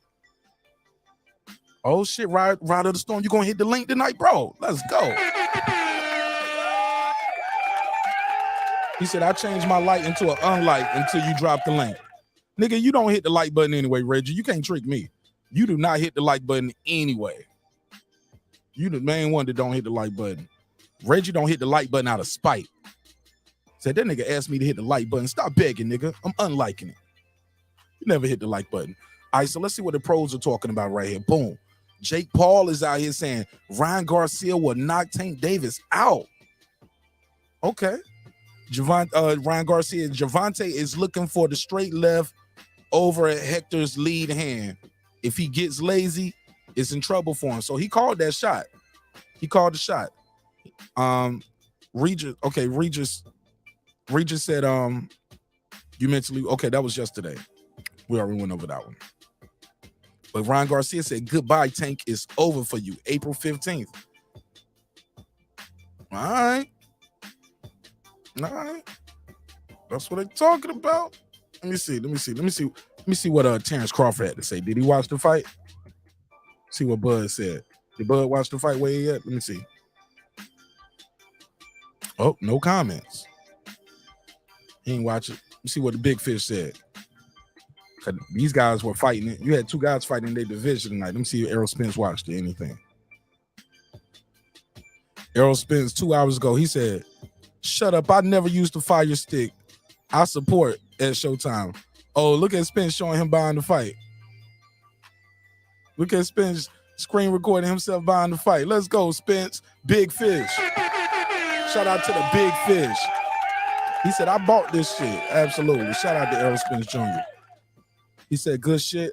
Oh, shit. Ride of the Storm. You going to hit the link tonight, bro? Let's go. He said, I changed my light into an unlight until you drop the link. Nigga, you don't hit the like button anyway, Reggie. You can't trick me. You do not hit the like button anyway. You the main one that don't hit the like button. Reggie don't hit the like button out of spite. Said that nigga asked me to hit the like button. Stop begging, nigga. I'm unliking it. You never hit the like button. All right, so let's see what the pros are talking about right here. Boom. Jake Paul is out here saying Ryan Garcia will knock Tank Davis out. Okay. Ryan Garcia, Gervonta is looking for the straight left over at Hector's lead hand. If he gets lazy, it's in trouble for him. So he called that shot. He called the shot. Regis said, you mentally, okay, that was yesterday. We already went over that one. But Ryan Garcia said, goodbye, Tank, is over for you. April 15th. All right. That's what they're talking about. Let me see what Terrence Crawford had to say. Did he watch the fight? See what Bud said. Did Bud watch the fight where he at? Let me see. Oh, no comments. He ain't watch it. Let me see what the Big Fish said. These guys were fighting it. You had two guys fighting in their division tonight. Let me see if Errol Spence watched it, anything. Errol Spence 2 hours ago, he said, shut up. I never used the fire stick. I support at Showtime. Oh, look at Spence showing him behind the fight. Look at Spence screen recording himself behind the fight. Let's go, Spence. Big Fish. Shout out to the Big Fish. He said, I bought this shit. Absolutely. Shout out to Errol Spence Jr. He said good shit.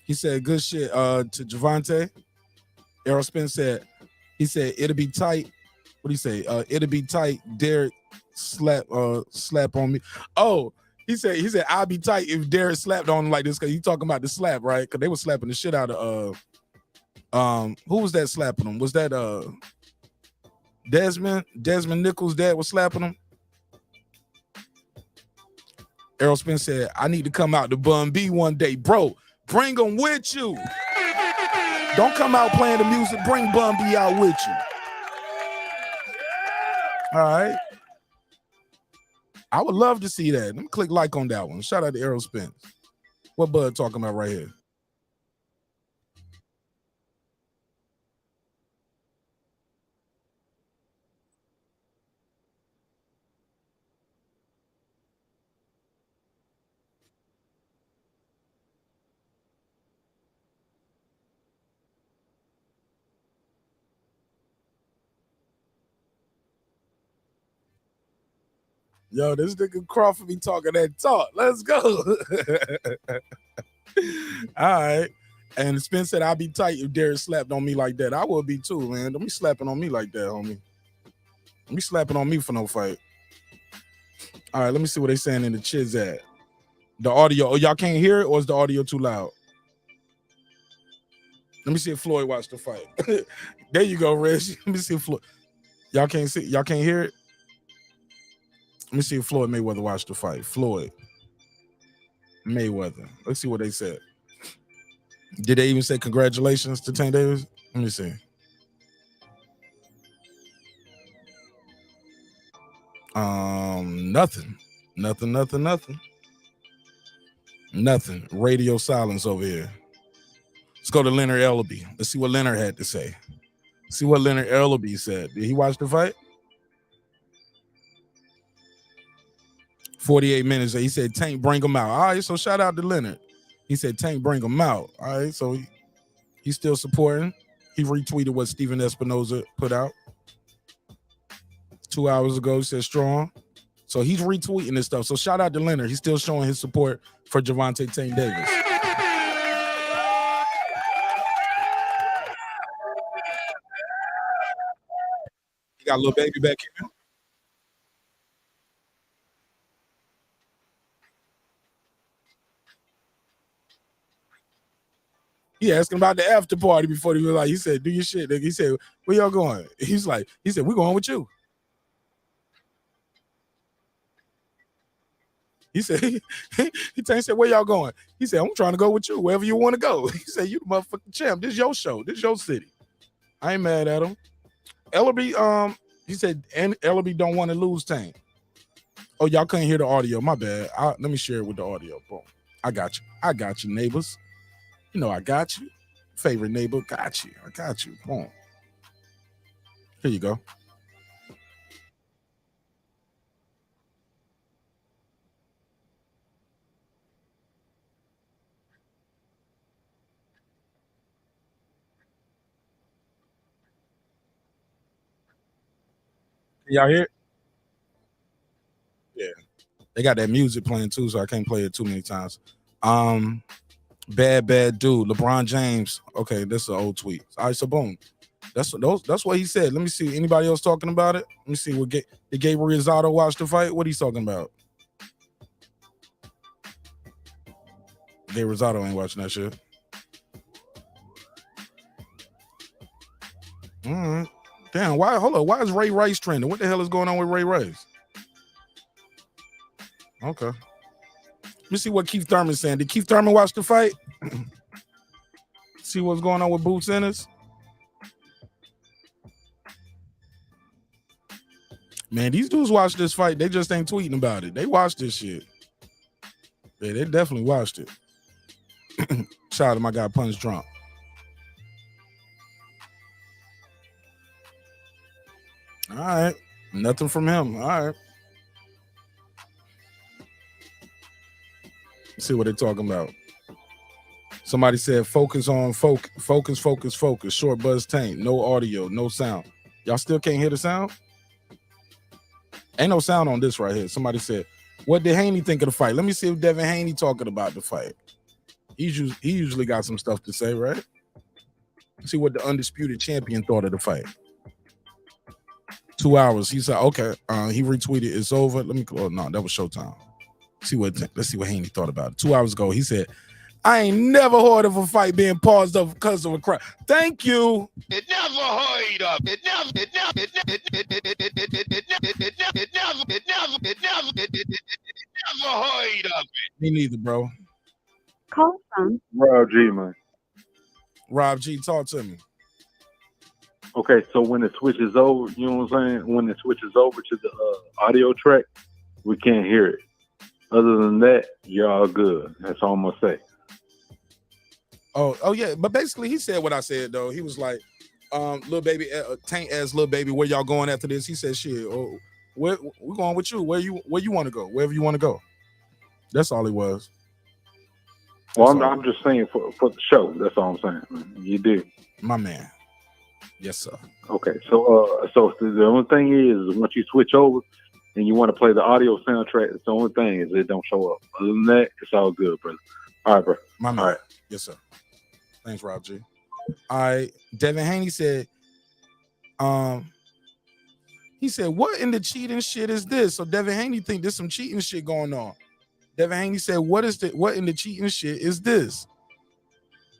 He said good shit to Gervonta. Errol Spence said, it'll be tight. What do you say? It'll be tight. Derek slap on me. Oh, he said I'll be tight if Derek slapped on him like this, because he talking about the slap, right? Because they were slapping the shit out of who was that slapping him? Was that Desmond Nichols' dad was slapping him? Errol Spence said, I need to come out to Bun B one day. Bro, bring them with you. Don't come out playing the music. Bring Bun B out with you. All right. I would love to see that. Let me click like on that one. Shout out to Arrow Spence. What Bud talking about right here? Yo, this nigga Crawford be talking that talk. Let's go. All right. And Spence said, I'll be tight if Derek slapped on me like that. I would be too, man. Don't be slapping on me like that, homie. Don't be slapping on me for no fight. All right, let me see what they saying in the chiz at. The audio. Oh, y'all can't hear it, or is the audio too loud? Let me see if Floyd watched the fight. There you go, Reg. Let me see if Floyd. Y'all can't hear it? Let me see if Floyd Mayweather watched the fight. Floyd Mayweather. Let's see what they said. Did they even say congratulations to Tank Davis? Let me see. Nothing. Nothing. Radio silence over here. Let's go to Leonard Ellaby. Let's see what Leonard had to say. See what Leonard Ellaby said. Did he watch the fight? 48 minutes. He said, Tank, bring him out. All right, so shout out to Leonard. He said, Tank, bring him out. All right, so he's still supporting. He retweeted what Steven Espinoza put out 2 hours ago. He said, strong. So he's retweeting this stuff. So shout out to Leonard. He's still showing his support for Gervonta Tank Davis. You got a little baby back here? He asked him about the after party before he was like, he said, do your shit, nigga. He said, where y'all going? He said, we're going with you. He said, he said, where y'all going? He said, I'm trying to go with you, wherever you want to go. He said, you the motherfucking champ. This is your show. This is your city. I ain't mad at him. Ellaby, he said, and Ellaby don't want to lose Tank. Oh, y'all couldn't hear the audio. My bad. Let me share it with the audio. Boom. I got you, neighbors. You know I got you. Favorite neighbor, got you. I got you. Boom. Here you go. Y'all hear it? Yeah. They got that music playing too, so I can't play it too many times. Bad dude. LeBron James. Okay, that's an old tweet. All right, so boom. That's what he said. Let me see. Anybody else talking about it? Let me see. Did Gabriel Rosado watch the fight? What he's talking about? Gabriel Rosado ain't watching that shit. All right. Damn, why? Hold on. Why is Ray Rice trending? What the hell is going on with Ray Rice? Okay. Let me see what Keith Thurman's saying. Did Keith Thurman watch the fight? See what's going on with Boots Ennis? Man, these dudes watched this fight. They just ain't tweeting about it. They watched this shit. Yeah, they definitely watched it. Shout out to my guy Punch Drunk. All right. Nothing from him. All right. Let's see what they're talking about. Somebody said focus. Short buzz Tank. No audio, no sound. Y'all still can't hear the sound? Ain't no sound on this right here. Somebody said, what did Haney think of the fight? Let me see if Devin Haney talking about the fight. He usually got some stuff to say, right? Let's see what the undisputed champion thought of the fight. 2 hours. He said, okay. He retweeted, it's over. Let me go. No, that was Showtime. Let's see what Haney thought about it. 2 hours ago, he said, I ain't never heard of a fight being paused up because of a crowd. Thank you. It never heard of. It never heard of it. Me neither, bro. Call from Rob G, man. Rob G, talk to me. Okay, so when it switches over, you know what I'm saying? When it switches over to the audio track, We can't hear it. Other than that, you're all good. That's all I'm gonna say. Oh yeah, but basically he said what I said though. He was like, little baby, Tank asked little baby, where y'all going after this? He said, shit, we're going with you. Where you want to go? Wherever you want to go. That's all he was. Well, I'm just saying for the show. That's all I'm saying. You did, my man. Yes, sir. Okay, so the only thing is once you switch over and you want to play the audio soundtrack, it's the only thing is it don't show up. Other than that, it's all good, brother. All right, bro. My man. All right. Yes, sir. Thanks, Rob G. All right. Devin Haney said, he said, what in the cheating shit is this? So Devin Haney think there's some cheating shit going on. Devin Haney said, what in the cheating shit is this?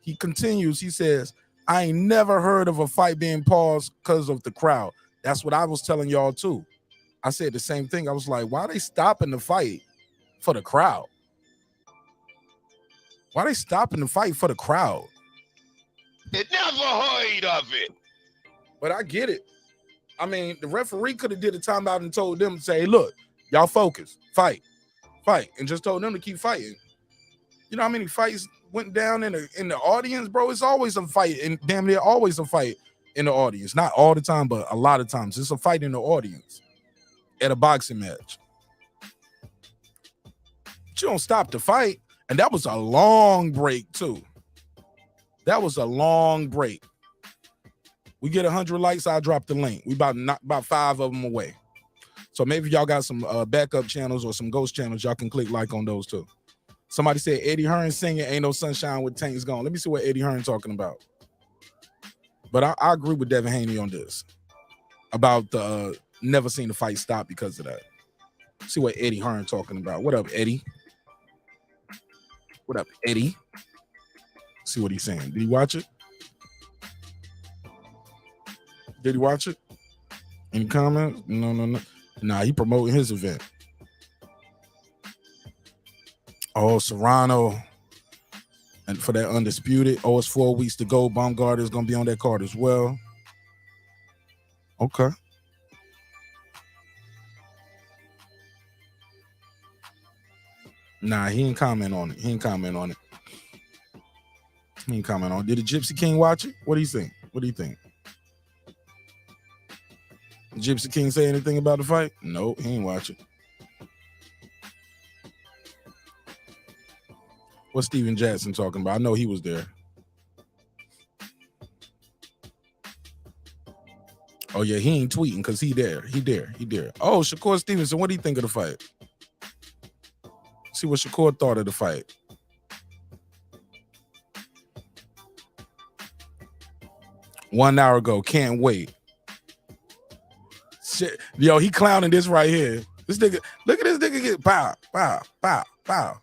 He continues, he says, I ain't never heard of a fight being paused because of the crowd. That's what I was telling y'all too. I said the same thing. I was like, why are they stopping the fight for the crowd? Why are they stopping the fight for the crowd? It never heard of it. But I get it. I mean, the referee could have did a timeout and told them to say, hey, look, y'all focus, fight, and just told them to keep fighting. You know how many fights went down in the audience, bro? It's always a fight, and damn near always a fight in the audience. Not all the time, but a lot of times. It's a fight in the audience at a boxing match. But you don't stop the fight. And that was a long break, too. That was a long break. We get 100 likes, I'll drop the link. We about 5 of them away. So maybe y'all got some backup channels or some ghost channels, y'all can click like on those too. Somebody said Eddie Hearn singing Ain't No Sunshine with Tank's Gone. Let me see what Eddie Hearn talking about. But I agree with Devin Haney on this. About the never seen the fight stop because of that. See what Eddie Hearn talking about. What up, Eddie? What up, Eddie? See what he's saying. Did he watch it? Did he watch it? Any comments? No. Nah, he promoting his event. Oh, Serrano. And for that undisputed. Oh, it's 4 weeks to go. Baumgartner is going to be on that card as well. Okay. Nah, he ain't comment on it. Did the Gypsy King watch it? What do you think? Did Gypsy King say anything about the fight? No, he ain't watch it. What's Steven Jackson talking about? I know he was there. Oh, yeah, he ain't tweeting because he there. Oh, Shakur Stevenson, what do you think of the fight? See what Shakur thought of the fight. One hour ago, can't wait. Shit. Yo, he clowning this right here. This nigga, look at this nigga get pow.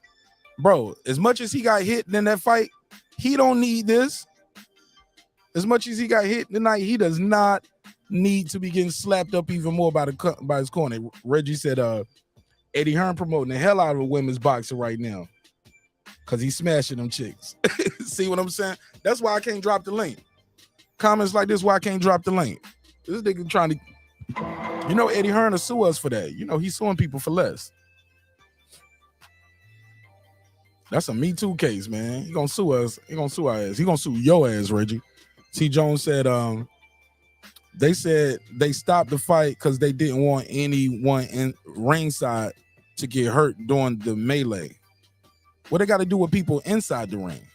Bro, as much as he got hit in that fight, he don't need this. As much as he got hit tonight, he does not need to be getting slapped up even more by his corner. Reggie said, Eddie Hearn promoting the hell out of women's boxing right now because he's smashing them chicks. See what I'm saying? That's why I can't drop the link. Comments like this, why I can't drop the link. This nigga trying to, Eddie Hearn will sue us for that. He's suing people for less. That's a Me Too case, man. He gonna sue us. He gonna sue our ass. He gonna sue your ass, Reggie. T. Jones said, they said they stopped the fight because they didn't want anyone in ringside to get hurt during the melee. What they got to do with people inside the ring?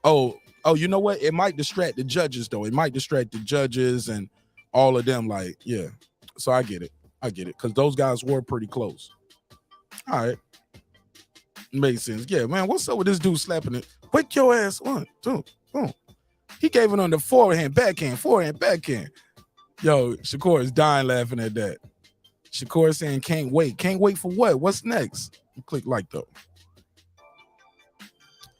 Oh, you know what? It might distract the judges, though. It might distract the judges and all of them. Like, yeah. So I get it. Because those guys were pretty close. All right. Makes sense. Yeah, man. What's up with this dude slapping it? Wake your ass. 1, 2, boom. He gave it on the forehand, backhand. Yo, Shakur is dying laughing at that. Shakur saying, can't wait. Can't wait for what? What's next? You click like, though.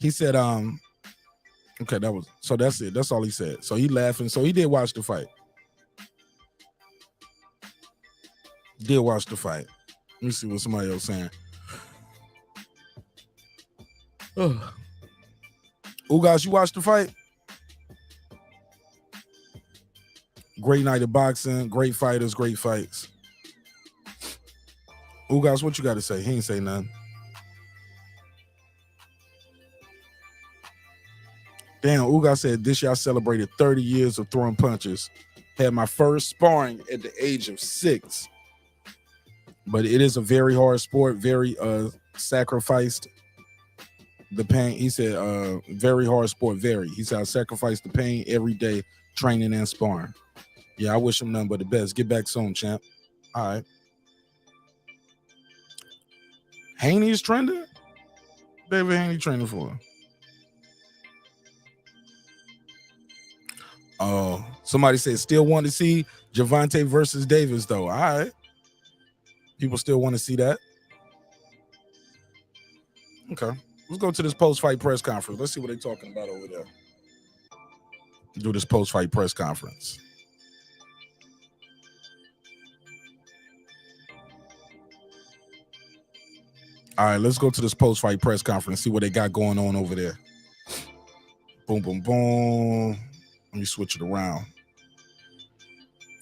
He said, okay, that's it. That's all he said. So he laughing. So he did watch the fight. Let me see what somebody else saying. Ugas, you watched the fight? Great night of boxing, great fighters, great fights. Ugas, what you got to say? He ain't say nothing. Damn, Ugas said this year I celebrated 30 years of throwing punches. Had my first sparring at the age of 6. But it is a very hard sport, very sacrificed the pain. He said very hard sport, very. He said I sacrifice the pain every day, training and sparring. Yeah, I wish him nothing but the best. Get back soon, champ. All right. Haney is trending? David Haney trending for? Oh, somebody said still want to see Gervonta versus Davis, though. All right. People still want to see that. Okay. Let's go to this post-fight press conference. Let's see what they're talking about over there. Do this post-fight press conference. All right, let's go to this post-fight press conference, see what they got going on over there. Boom, boom, boom. Let me switch it around.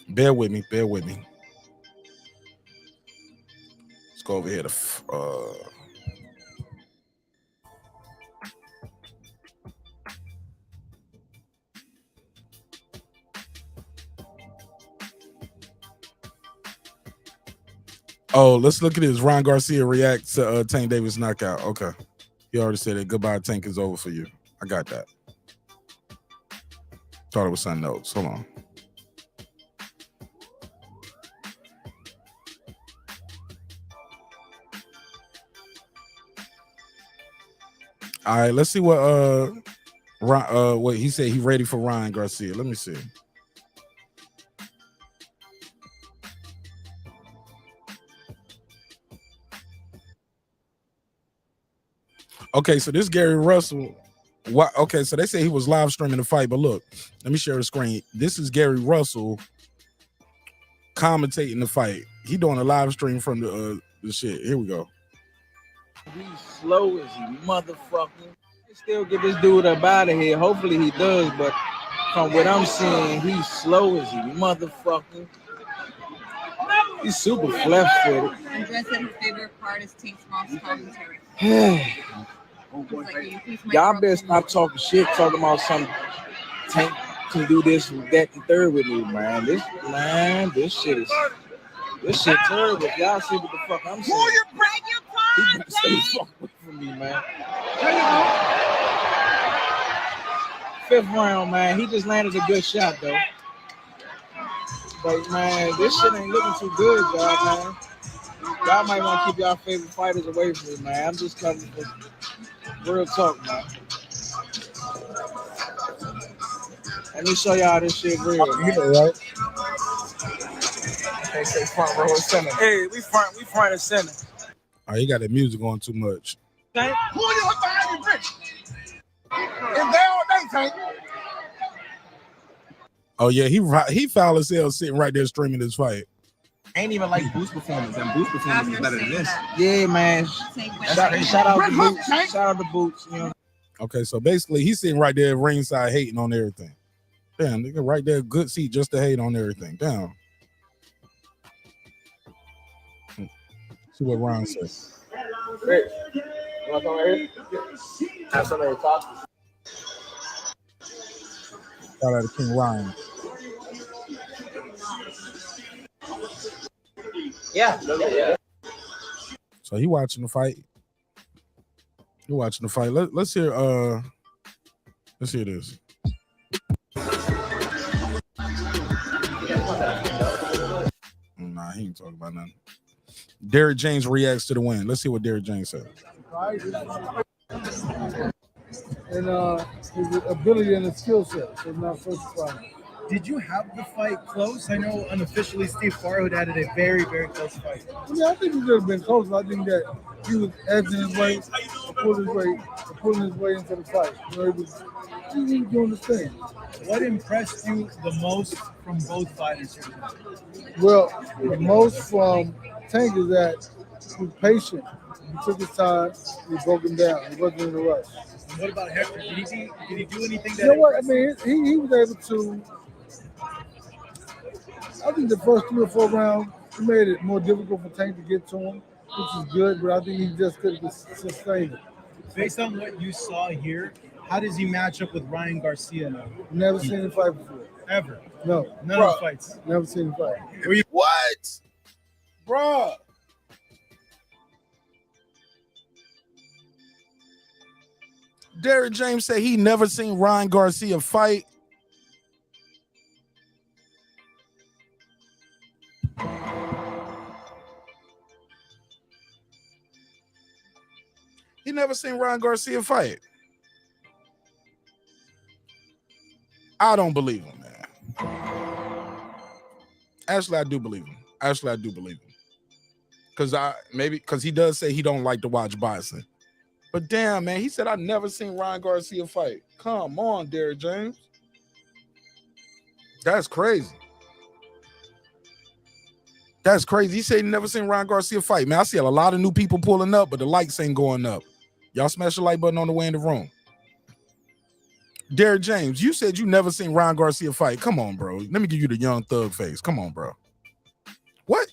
Bear with me, bear with me. Let's go over here to oh, let's look at this. Ron Garcia reacts to Tank Davis knockout. Okay. He already said it. Goodbye, Tank is over for you. I got that. Thought it was something else. Hold on. All right, let's see what what he said. He ready for Ryan Garcia. Let me see. Okay, so this Gary Russell. What? Okay, so they say he was live streaming the fight, but look, let me share the screen. This is Gary Russell commentating the fight. He doing a live stream from the shit. Here we go. He's slow as he motherfucker. Still get this dude up out of here. Hopefully he does, but from what I'm seeing, he's slow as he motherfucker. He's super flat-footed. Andres said his favorite part is Tank's mom's commentary. Y'all better stop talking shit, talking about some Tank can do this, that, and third with me, man. This shit terrible. If y'all see what the fuck I'm saying. He better stay the fuck away from me, man. 5th round, man. He just landed a good shot, though. But, man, this shit ain't looking too good, y'all, man. Y'all might want to keep y'all favorite fighters away from me, man. I'm just coming for real talk, man. Let me show y'all this shit real, man. You know, right? They say front row and center. Hey, we front and center. Oh, you got that music on too much. Tank? Who are you behind your bitch? It's there all day, Tank. Oh yeah, he foul as hell sitting right there streaming this fight. Ain't even like Boost performance, and Boost performance is better than this. Yeah, man. Shout out to Boots. Shout out to Boots. You know. Okay, so basically he's sitting right there ringside hating on everything. Damn, nigga, right there, good seat just to hate on everything. Damn. See what Ron says. Hey, you want to come right here? Have somebody to talk to. Shout out to King Ryan. Yeah. So he watching the fight. You watching the fight. Let's hear this. Nah, he ain't talking about nothing. Derrick James reacts to the win. Let's see what Derrick James said. And his ability and his skill set. So not first fight. Did you have the fight close? I know unofficially Steve Farhood added a very, very close fight. Yeah, I think it could have been close. I think that he was edging his way, pulling his way into the fight. You know, he was doing the thing. What impressed you the most from both fighters here tonight? Well, the most from Tank is that he was patient. He took his time. He broke him down. He wasn't in a rush. And what about Hector? Did he do anything that? You know what? I mean, he was able to. I think the first 3 or 4 rounds, he made it more difficult for Tank to get to him. which is good, but I think he just couldn't sustain it. Based on what you saw here, how does he match up with Ryan Garcia now? Never seen him fight before. Ever? No. None of the fights. Never seen him fight. What? Bruh. Derrick James said he never seen Ryan Garcia fight. He never seen Ryan Garcia fight. I don't believe him, man. Actually, I do believe him. Because he does say he don't like to watch boxing. But damn, man, he said I never seen Ryan Garcia fight. Come on, Derrick James. That's crazy. That's crazy. He said he never seen Ryan Garcia fight. Man, I see a lot of new people pulling up, but the likes ain't going up. Y'all smash the like button on the way in the room. Derrick James, you said you never seen Ryan Garcia fight. Come on, bro. Let me give you the young thug face. Come on, bro. What?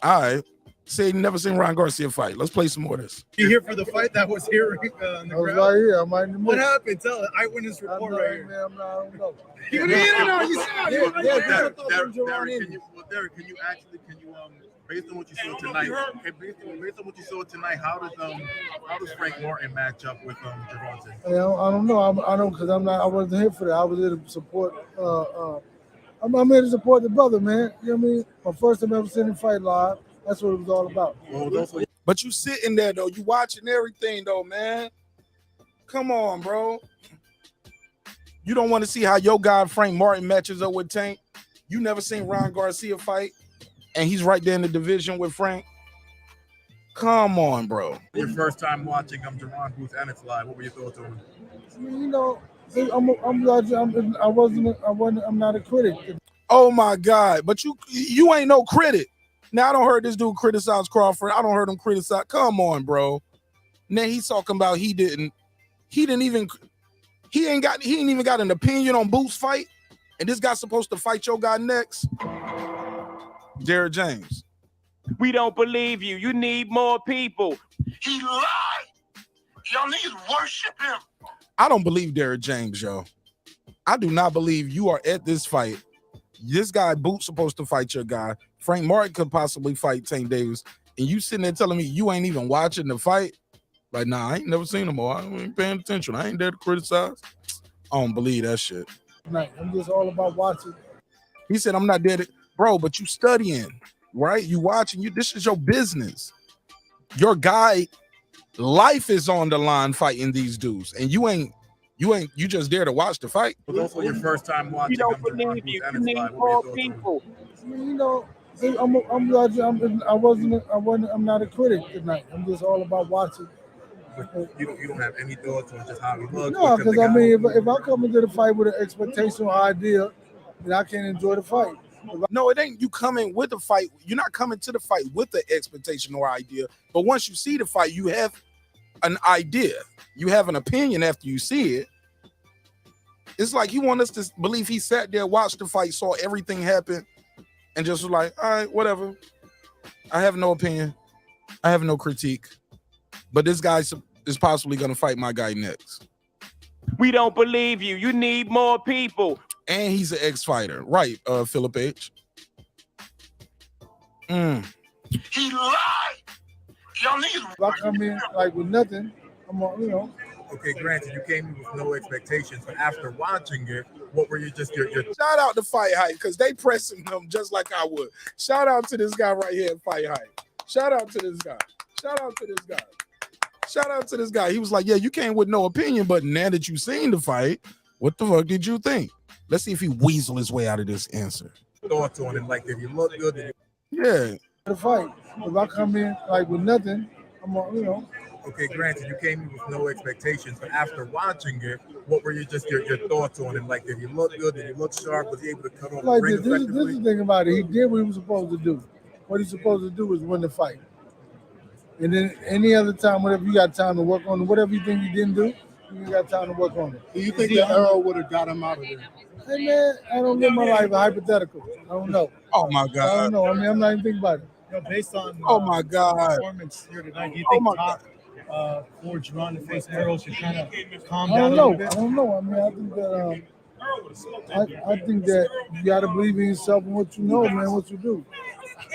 All right. Say you never seen Ryan Garcia fight. Let's play some more of this. You here for the fight that was here in the I was crowd? right here. I'm right in the middle. What happened? Tell it. Eyewitness report right here. Man, I don't know. You didn't know. You saw it. Derrick, can you based on what you saw tonight, how does Frank Martin match up with Gervonta? Hey, I don't know. I don't because I wasn't here for that. I was here to support. I'm here to support the brother, man. You know what I mean? My first time ever seen him fight live. That's what it was all about. But you sitting there though, you watching everything though, man. Come on, bro. You don't want to see how your guy Frank Martin matches up with Tank. You never seen Ryan Garcia fight, and he's right there in the division with Frank. Come on, bro. Your first time watching Jerron Booth Ennis live. What were your thoughts on him? You know, I'm not a critic. Oh my God! But you ain't no critic. Now I don't heard this dude criticize Crawford. I don't heard him criticize. Come on, bro. Now he's talking about he ain't even got an opinion on Booth's fight, and this guy's supposed to fight your guy next. Derrick James. We don't believe you. You need more people. He lied. Y'all niggas worship him. I don't believe Derrick James, yo. I do not believe you are at this fight. This guy Booth's supposed to fight your guy. Frank Martin could possibly fight Tank Davis, and you sitting there telling me you ain't even watching the fight? Like, nah, I ain't never seen him, or I ain't paying attention. I ain't there to criticize. I don't believe that shit. I'm just all about watching. He said, I'm not there to, bro, but you studying, right? You watching, this is your business. Your guy, life is on the line fighting these dudes, and you just there to watch the fight. It was also your first time watching Jerron Booth Ennis live. What were your thoughts on him? You know, I'm not a critic tonight. I'm just all about watching. But you don't have any thoughts on just how he looks? No, because I mean, if I come into the fight with an expectation or idea, then I can't enjoy the fight. No, it ain't you coming with the fight. You're not coming to the fight with the expectation or idea. But once you see the fight, you have an idea. You have an opinion after you see it. It's like he want us to believe he sat there, watched the fight, saw everything happen, and just was like, all right, whatever. I have no opinion. I have no critique. But this guy is possibly going to fight my guy next. We don't believe you. You need more people. And he's an ex-fighter. Right, Philip H. He lied. Y'all niggas. If I come in like with nothing, I'm on, Okay, granted, you came in with no expectations, but after watching it, what were your Shout out to Fight Hype, because they pressing them just like I would. Shout out to this guy right here at Fight Hype. Shout out to this guy. Shout out to this guy. Shout out to this guy. He was like, yeah, you came with no opinion, but now that you seen the fight, what the fuck did you think? Let's see if he weasel his way out of this answer. Thoughts on him, like if you look good, then yeah. The fight. If I come in like with nothing, I'm on, Okay, granted, you came in with no expectations, but after watching it, what were your thoughts on him? Like, if you look good, did he look sharp? Was he able to cut off like the ring this is effectively? the thing about it. He did what he was supposed to do. What he's supposed to do was win the fight. And then any other time, whatever you got time to work on, whatever you think you didn't do, you got time to work on it. Do you think that Earl would have got him out of there? Hey man, I don't live my life a hypothetical. I don't know. Oh my God. I don't know. I mean, I'm not even thinking about it. Based on Oh my God. performance here tonight, do you Oh think my top four Gervonta to face Errol should kind of calm I down don't a know. little bit? I don't know. I mean, I think that I think that you got to believe in yourself and what you know, man. What you do.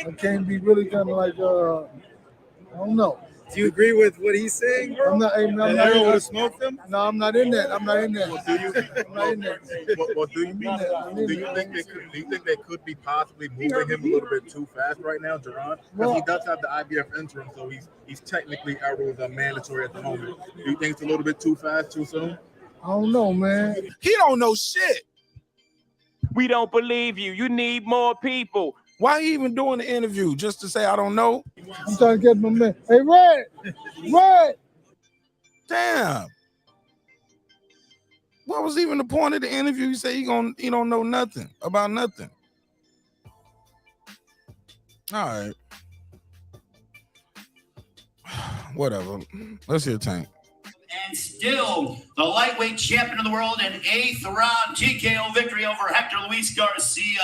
I can't be really kind of like I don't know. Do you agree with what he's saying? I'm not. I'm not Errol in would have that. smoked him? No, I'm not in that. I'm not in that. Well, do you? I'm not in that. Well, do you think they could be possibly moving him a little bit too fast right now, Jerron? Because he does have the IBF interim, so he's technically Errol's mandatory at the moment. Do you think it's a little bit too fast, too soon? I don't know, man. He don't know shit. We don't believe you. You need more people. Why he even doing the interview? Just to say I don't know? I'm trying to get my man. Hey, Red. Damn. What was even the point of the interview? You say he don't know nothing about nothing. All right. Whatever. Let's hear Tank. And still the lightweight champion of the world, an 8th round TKO victory over Hector Luis Garcia.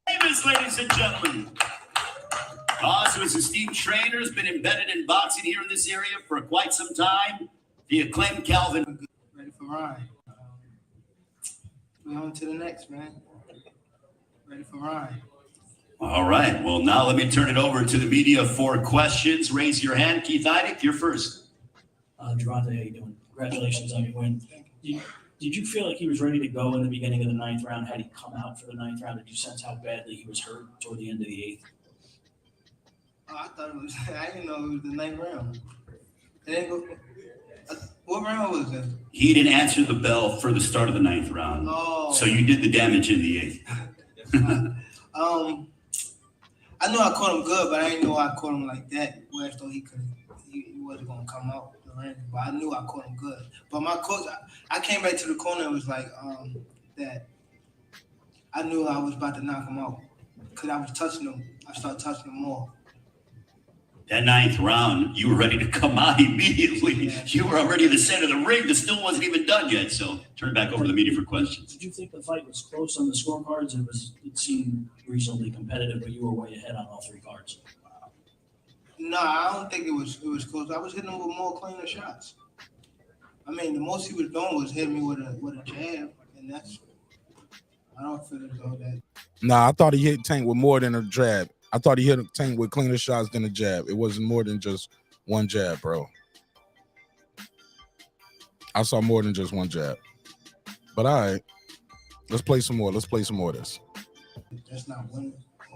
Famous, ladies and gentlemen. Also, his esteemed trainer has been embedded in boxing here in this area for quite some time. The acclaimed Calvin. Ready for Ryan. We're on to the next, man. Ready for Ryan. All right. Well, now let me turn it over to the media for questions. Raise your hand. Keith Heidick, you're first. Gervonta, how you doing? Congratulations on your win. Did you feel like he was ready to go in the beginning of the 9th round? Had he come out for the 9th round? Did you sense how badly he was hurt toward the end of the 8th? I thought it was, I didn't know it was the 9th round. It didn't go, what round was it? He didn't answer the bell for the start of the 9th round. Oh. So you did the damage in the 8th. I knew I caught him good, but I didn't know I caught him like that. Where I thought he wasn't gonna come out the ring, but I knew I caught him good. But my coach, I came back to the corner and was like, that I knew I was about to knock him out because I was touching him. I started touching him more. That 9th round, you were ready to come out immediately. Yeah. You were already in the center of the ring. The still wasn't even done yet. So turn it back over to the media for questions. Did you think the fight was close on the scorecards? It seemed reasonably competitive, but you were way ahead on all 3 cards. No, I don't think it was close. I was hitting him with more cleaner shots. I mean, the most he was doing was hitting me with a jab, and that's I don't feel as though that. Nah, I thought he hit Tank with more than a jab. I thought he hit Tank with cleaner shots than a jab. It wasn't more than just one jab, bro. I saw more than just one jab. But all right, let's play some more. Let's play some more of this. That's not winning.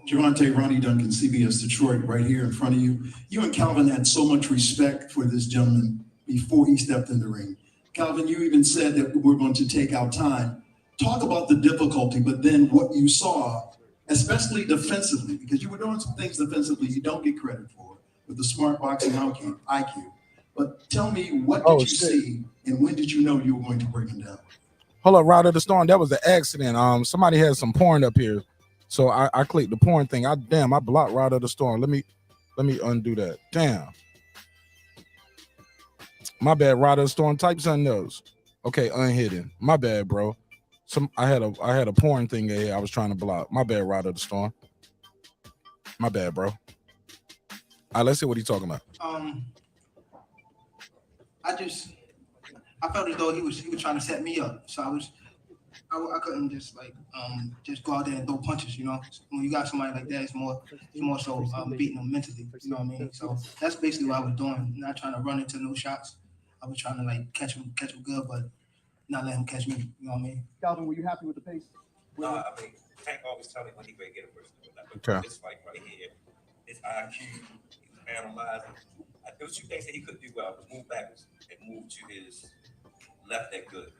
Gervonta, Ronnie Duncan, CBS Detroit, right here in front of you. You and Calvin had so much respect for this gentleman before he stepped in the ring. Calvin, you even said that we're going to take our time. Talk about the difficulty, but then what you saw, especially defensively, because you were doing some things defensively you don't get credit for with the smart boxing IQ. But tell me, what did you see, and when did you know you were going to break him down? Hold up, Rod of the Storm. That was an accident. Somebody had some porn up here, so I clicked the porn thing. I blocked Rod of the Storm. Let me undo that. Damn. My bad, Rod of the Storm. Type something else. Okay, unhidden. My bad, bro. I had a porn thing there I was trying to block. My bad, Rod of the Storm. My bad, bro. All right, let's see what he's talking about. I felt as though he was trying to set me up. So I couldn't just go out there and throw punches, you know. When you got somebody like that, it's more so beating them mentally, you know what I mean? So that's basically what I was doing, not trying to run into no shots. I was trying to catch him good, but not let him catch me, you know what I mean? Calvin, were you happy with the pace? I mean, Tank always tell me when he ready to get a person. Okay. This fight right here, his IQ, he was analyzing. There was 2 things that he could do well: was move backwards and move to his left that good.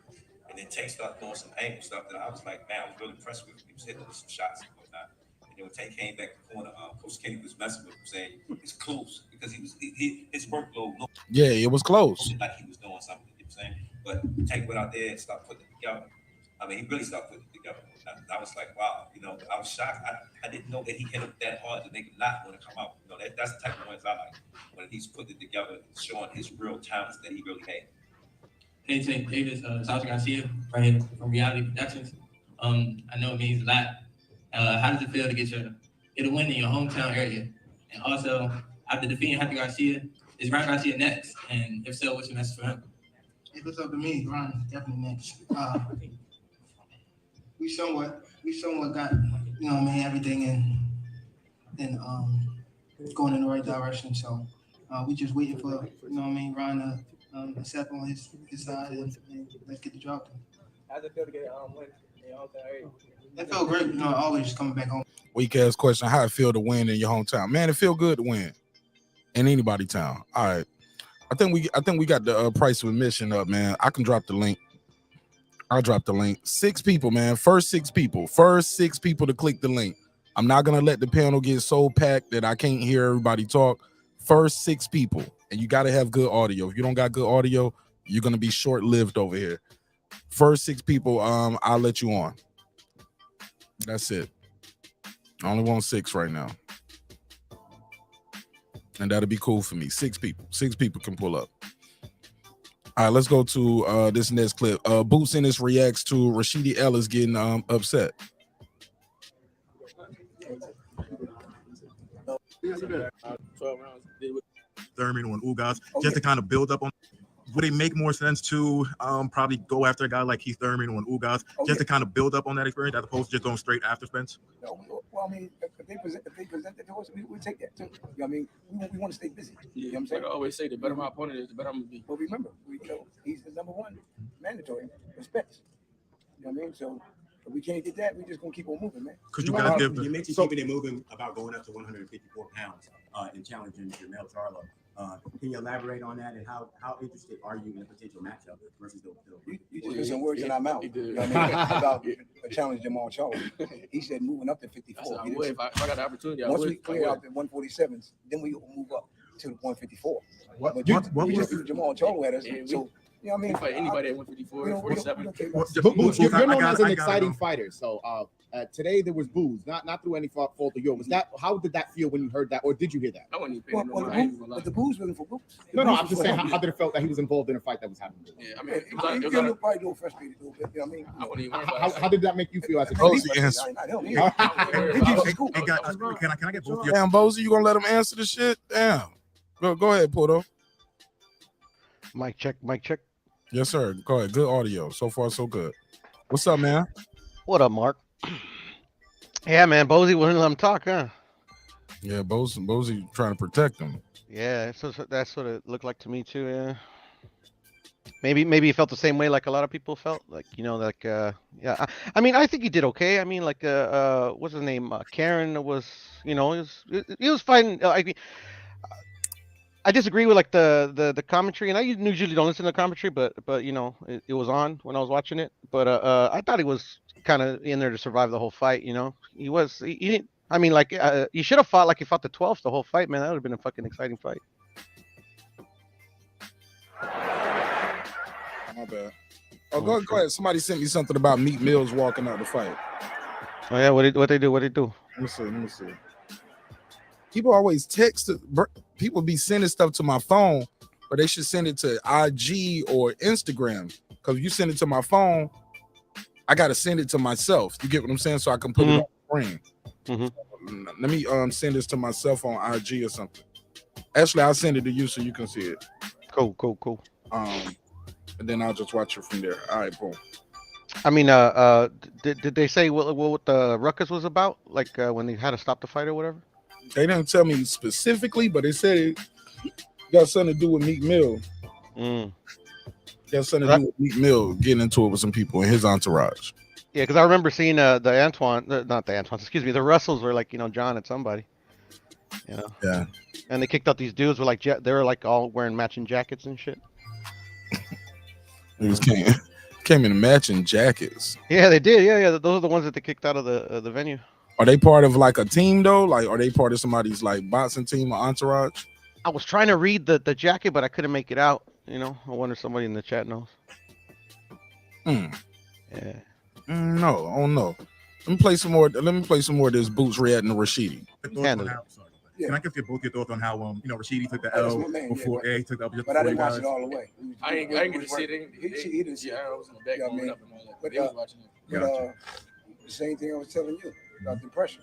And then Tank started throwing some angle stuff that I was like, man, I was really impressed with. He was hitting with some shots and whatnot. And then when Tank came back to the corner, Coach Kenny was messing with him, saying it's close because his workload looked. Yeah, it was close. Like he was doing something. You know what I'm saying? But Tank went out there and started putting it together. I mean, he really started putting it together. I was like, wow, you know, I was shocked. I didn't know that he hit him that hard to make him not want to come out. You know, that's the type of ones I like. When he's putting it together and showing his real talents that he really had. Hey, Tank, Davis, Sergeant Garcia, right here from Reality Productions. I know it means a lot. How does it feel to get get a win in your hometown area? And also, after defeating Hector Garcia, is Ron Garcia next? And if so, what's your message for him? If it's up to me, Ron is definitely next. We somewhat got, you know what I mean, everything in going in the right direction. So we just waiting for, you know what I mean, Ron to accept on his side and let's get the job done. How's it feel to get win in your hometown area? It felt great, you know, always coming back home. Weak ass question. How it feel to win in your hometown? Man, it feel good to win in anybody town. All right. I think we got the price of admission up, man. I can drop the link. I'll drop the link. 6 people, man. First six people to click the link. I'm not gonna let the panel get so packed that I can't hear everybody talk. First 6 people, and you got to have good audio. If you don't got good audio, you're gonna be short-lived over here. First 6 people, I'll let you on. That's it. I only want 6 right now, and that'll be cool for me. 6 people. 6 people can pull up. All right, let's go to this next clip. Boots Ennis reacts to Rashidi Ellis getting upset. 12 rounds. Thurman on Ugas, just to kind of build up on. Would it make more sense to probably go after a guy like Keith Thurman on Ugas, just to kind of build up on that experience, as opposed to just going straight after Spence? No, well, I mean, if they present it to us, we take that too. You know what I mean? We want to stay busy. You know what I'm saying? I always say the better my opponent is, the better I'm gonna be. But remember, he's the number one mandatory for Spence. You know what I mean? So if we can't get that, we just gonna keep on moving, man. Could you guys give you mentioned keeping it moving about going up to 154 pounds and challenging Jamel Charlo. Can you elaborate on that, and how interested are you in a potential matchup versus the you just put some words in our mouth. You know what I mean? About challenge Jamal Charlo. He said moving up to 54. If I got the opportunity, once we clear out the 147s, then we will move up to the 154. What we was just threw Jamal Charlo at us. So you know what I mean? Fight anybody at 154, 47. You're known as an exciting fighter. So today there was booze, not through any fault of yours. Was that? How did that feel when you heard that, or did you hear that? I wasn't even paying no mind. But the booze wasn't for booze. No, I'm just saying. How did it felt that he was involved in a fight that was happening? Yeah, I mean, probably a little frustrated a little bit. You know what I mean? I wouldn't even how did that make you feel as a Bozy fighter? answer. Can I get both? Damn, Bozy, you gonna let him answer the shit? Damn. Go ahead, Porto. Mic check. Yes, sir. Go ahead. Good audio. So far, so good. What's up, man? What up, Mark? Yeah, man. Bozy wouldn't let him talk, huh? Yeah, Bozy trying to protect him. Yeah, so that's what it looked like to me too. Yeah. Maybe he felt the same way like a lot of people felt. Like yeah. I mean, I think he did okay. I mean, like what's his name? Karen was, he was fighting. I disagree with like the commentary, and I usually don't listen to the commentary, but it was on when I was watching it. But I thought he was kind of in there to survive the whole fight. He didn't. I mean, like he should have fought like he fought the 12th the whole fight, man. That would have been a fucking exciting fight. My bad. Oh, go ahead. Somebody sent me something about Meat Mills walking out the fight. Oh yeah, what they do? Let me see. People always text. People be sending stuff to my phone, but they should send it to IG or Instagram. Because if you send it to my phone, I gotta send it to myself. You get what I'm saying? So I can put it on the screen. Mm-hmm. Let me send this to myself on IG or something. Actually, I'll send it to you so you can see it. Cool. And then I'll just watch it from there. All right, boom. I mean, did they say what the ruckus was about? Like when they had to stop the fight or whatever? They didn't tell me specifically, but they said it got something to do with Meek Mill. Got something to do with Meek Mill getting into it with some people in his entourage. Yeah, because I remember seeing the Russells were like, John and somebody. Yeah. And they kicked out these dudes with like they were like all wearing matching jackets and shit. It came in matching jackets. Yeah, they did. Yeah. Those are the ones that they kicked out of the venue. Are they part of like a team though? Like, are they part of somebody's like boxing team or entourage? I was trying to read the jacket, but I couldn't make it out. I wonder if somebody in the chat knows. Yeah. No. Oh no. Let me play some more of this Boots reacting to Rashidi. Can I get both your thoughts on how Rashidi took the L before he took the L? But I didn't watch it all the way. I didn't get to see it. He didn't see it. I was in the back going up and all that. But they was watching it. The same thing I was telling you about the pressure.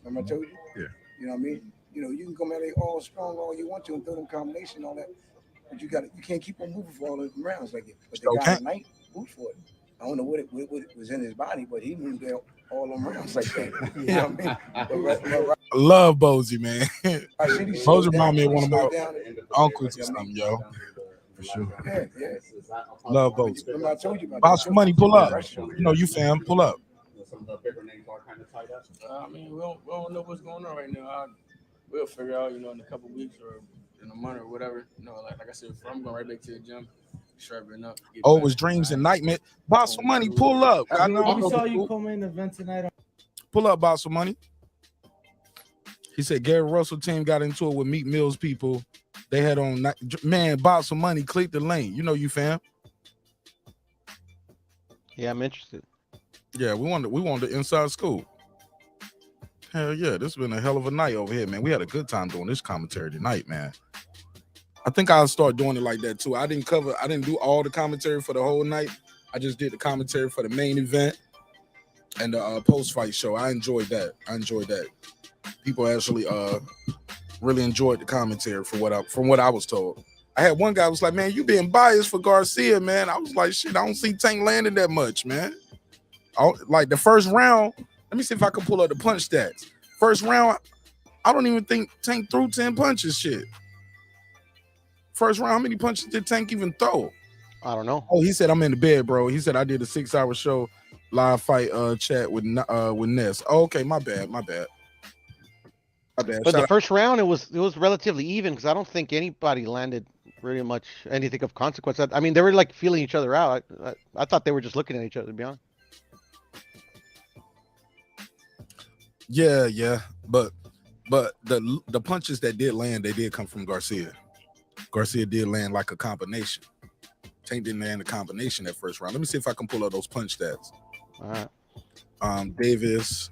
Remember I told you? Yeah. You know what I mean? You know, you can come at it all strong all you want to and throw them combination and all that, but you can't keep on moving for all the rounds like it. But the guy tonight moved for it. I don't know what it was in his body, but he moved there all them rounds like that. You know what I mean? But I love Bozy, man. Bozy remind me of one of my uncles or something, yo. For sure. Yeah. Love Bozy. Remember I told you about Boss that. Money, pull up. You know you fam, pull up. Some of the bigger names are kind of tied up. I mean, we don't know what's going on right now. We'll figure out, in a couple weeks or in a month or whatever. Like I said, I'm going right back to the gym, sharpen up. Oh, it was dreams and nightmare. Boss Money, pull up. I know. We saw you co-main event tonight. Pull up, Boss Money. He said Gary Russell team got into it with Meat Mills people. They had on, man, Boss Money, click the link. You know you fam. Yeah, I'm interested. Yeah, we want the inside scoop. Hell yeah, this has been a hell of a night over here, man. We had a good time doing this commentary tonight, man. I think I'll start doing it like that too. I didn't do all the commentary for the whole night. I just did the commentary for the main event and the post-fight show. I enjoyed that. People actually really enjoyed the commentary from what I was told. I had one guy was like, man, you being biased for Garcia, man. I was like, shit, I don't see Tank landing that much, man. Like the first round, let me see if I can pull up the punch stats. First round, I don't even think Tank threw 10 punches, shit. First round, how many punches did Tank even throw? I don't know. Oh, he said, I'm in the bed, bro. He said, I did a 6-hour show, live fight chat with Ness. Oh, okay, my bad. But the first round, it was relatively even because I don't think anybody landed really much anything of consequence. I mean, they were like feeling each other out. I thought they were just looking at each other, to be honest. Yeah, but the punches that did land, they did come from Garcia. Garcia did land like a combination. Tank didn't land a combination that first round. Let me see if I can pull up those punch stats. All right. Davis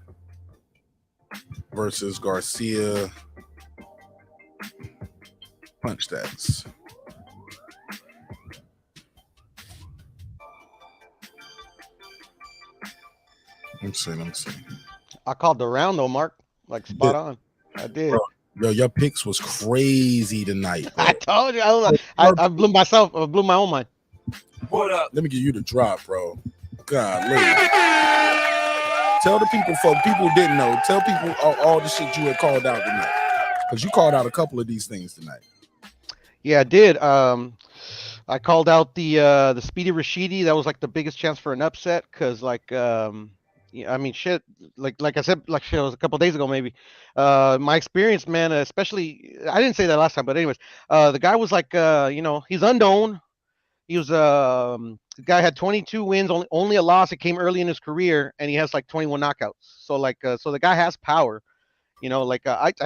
versus Garcia punch stats. Let me see. I called the round though, Mark. Like spot on. I did. Bro, yo, your picks was crazy tonight, bro. I told you. I blew myself. I blew my own mind. What up? Let me give you the drop, bro. God, look. Tell the people, for people who didn't know, tell people all the shit you had called out tonight. Because you called out a couple of these things tonight. Yeah, I did. I called out the Speedy Rashidi. That was like the biggest chance for an upset because yeah, I mean, shit. Like I said, it was a couple days ago, maybe. My experience, man, especially I didn't say that last time, but anyways, the guy was like, he's unknown. He was the guy had 22 wins, only a loss. It came early in his career, and he has like 21 knockouts. So so the guy has power. I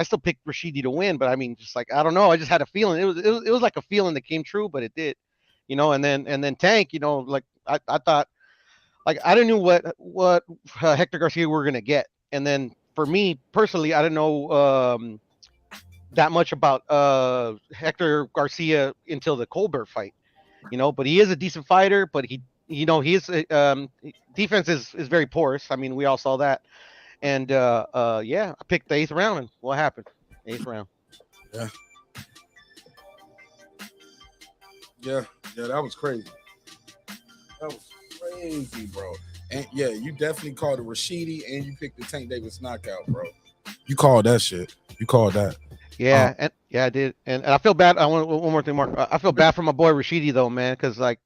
still picked Rashidi to win, but I mean, just like I don't know, I just had a feeling. It was like a feeling that came true, but it did. And then Tank, I thought. Like I didn't know what Hector Garcia we were gonna get, and then for me personally, I didn't know that much about Hector Garcia until the Colbert fight, But he is a decent fighter, but his defense is very porous. I mean, we all saw that, and I picked the 8th round, and what happened? 8th round. Yeah, that was crazy. That was crazy, bro. And yeah, you definitely called it Rashidi, and you picked the Tank Davis knockout, bro. You called that shit. You called that. Yeah, I did, and I feel bad. I want one more thing, Mark. I feel bad for my boy Rashidi though, man, because like,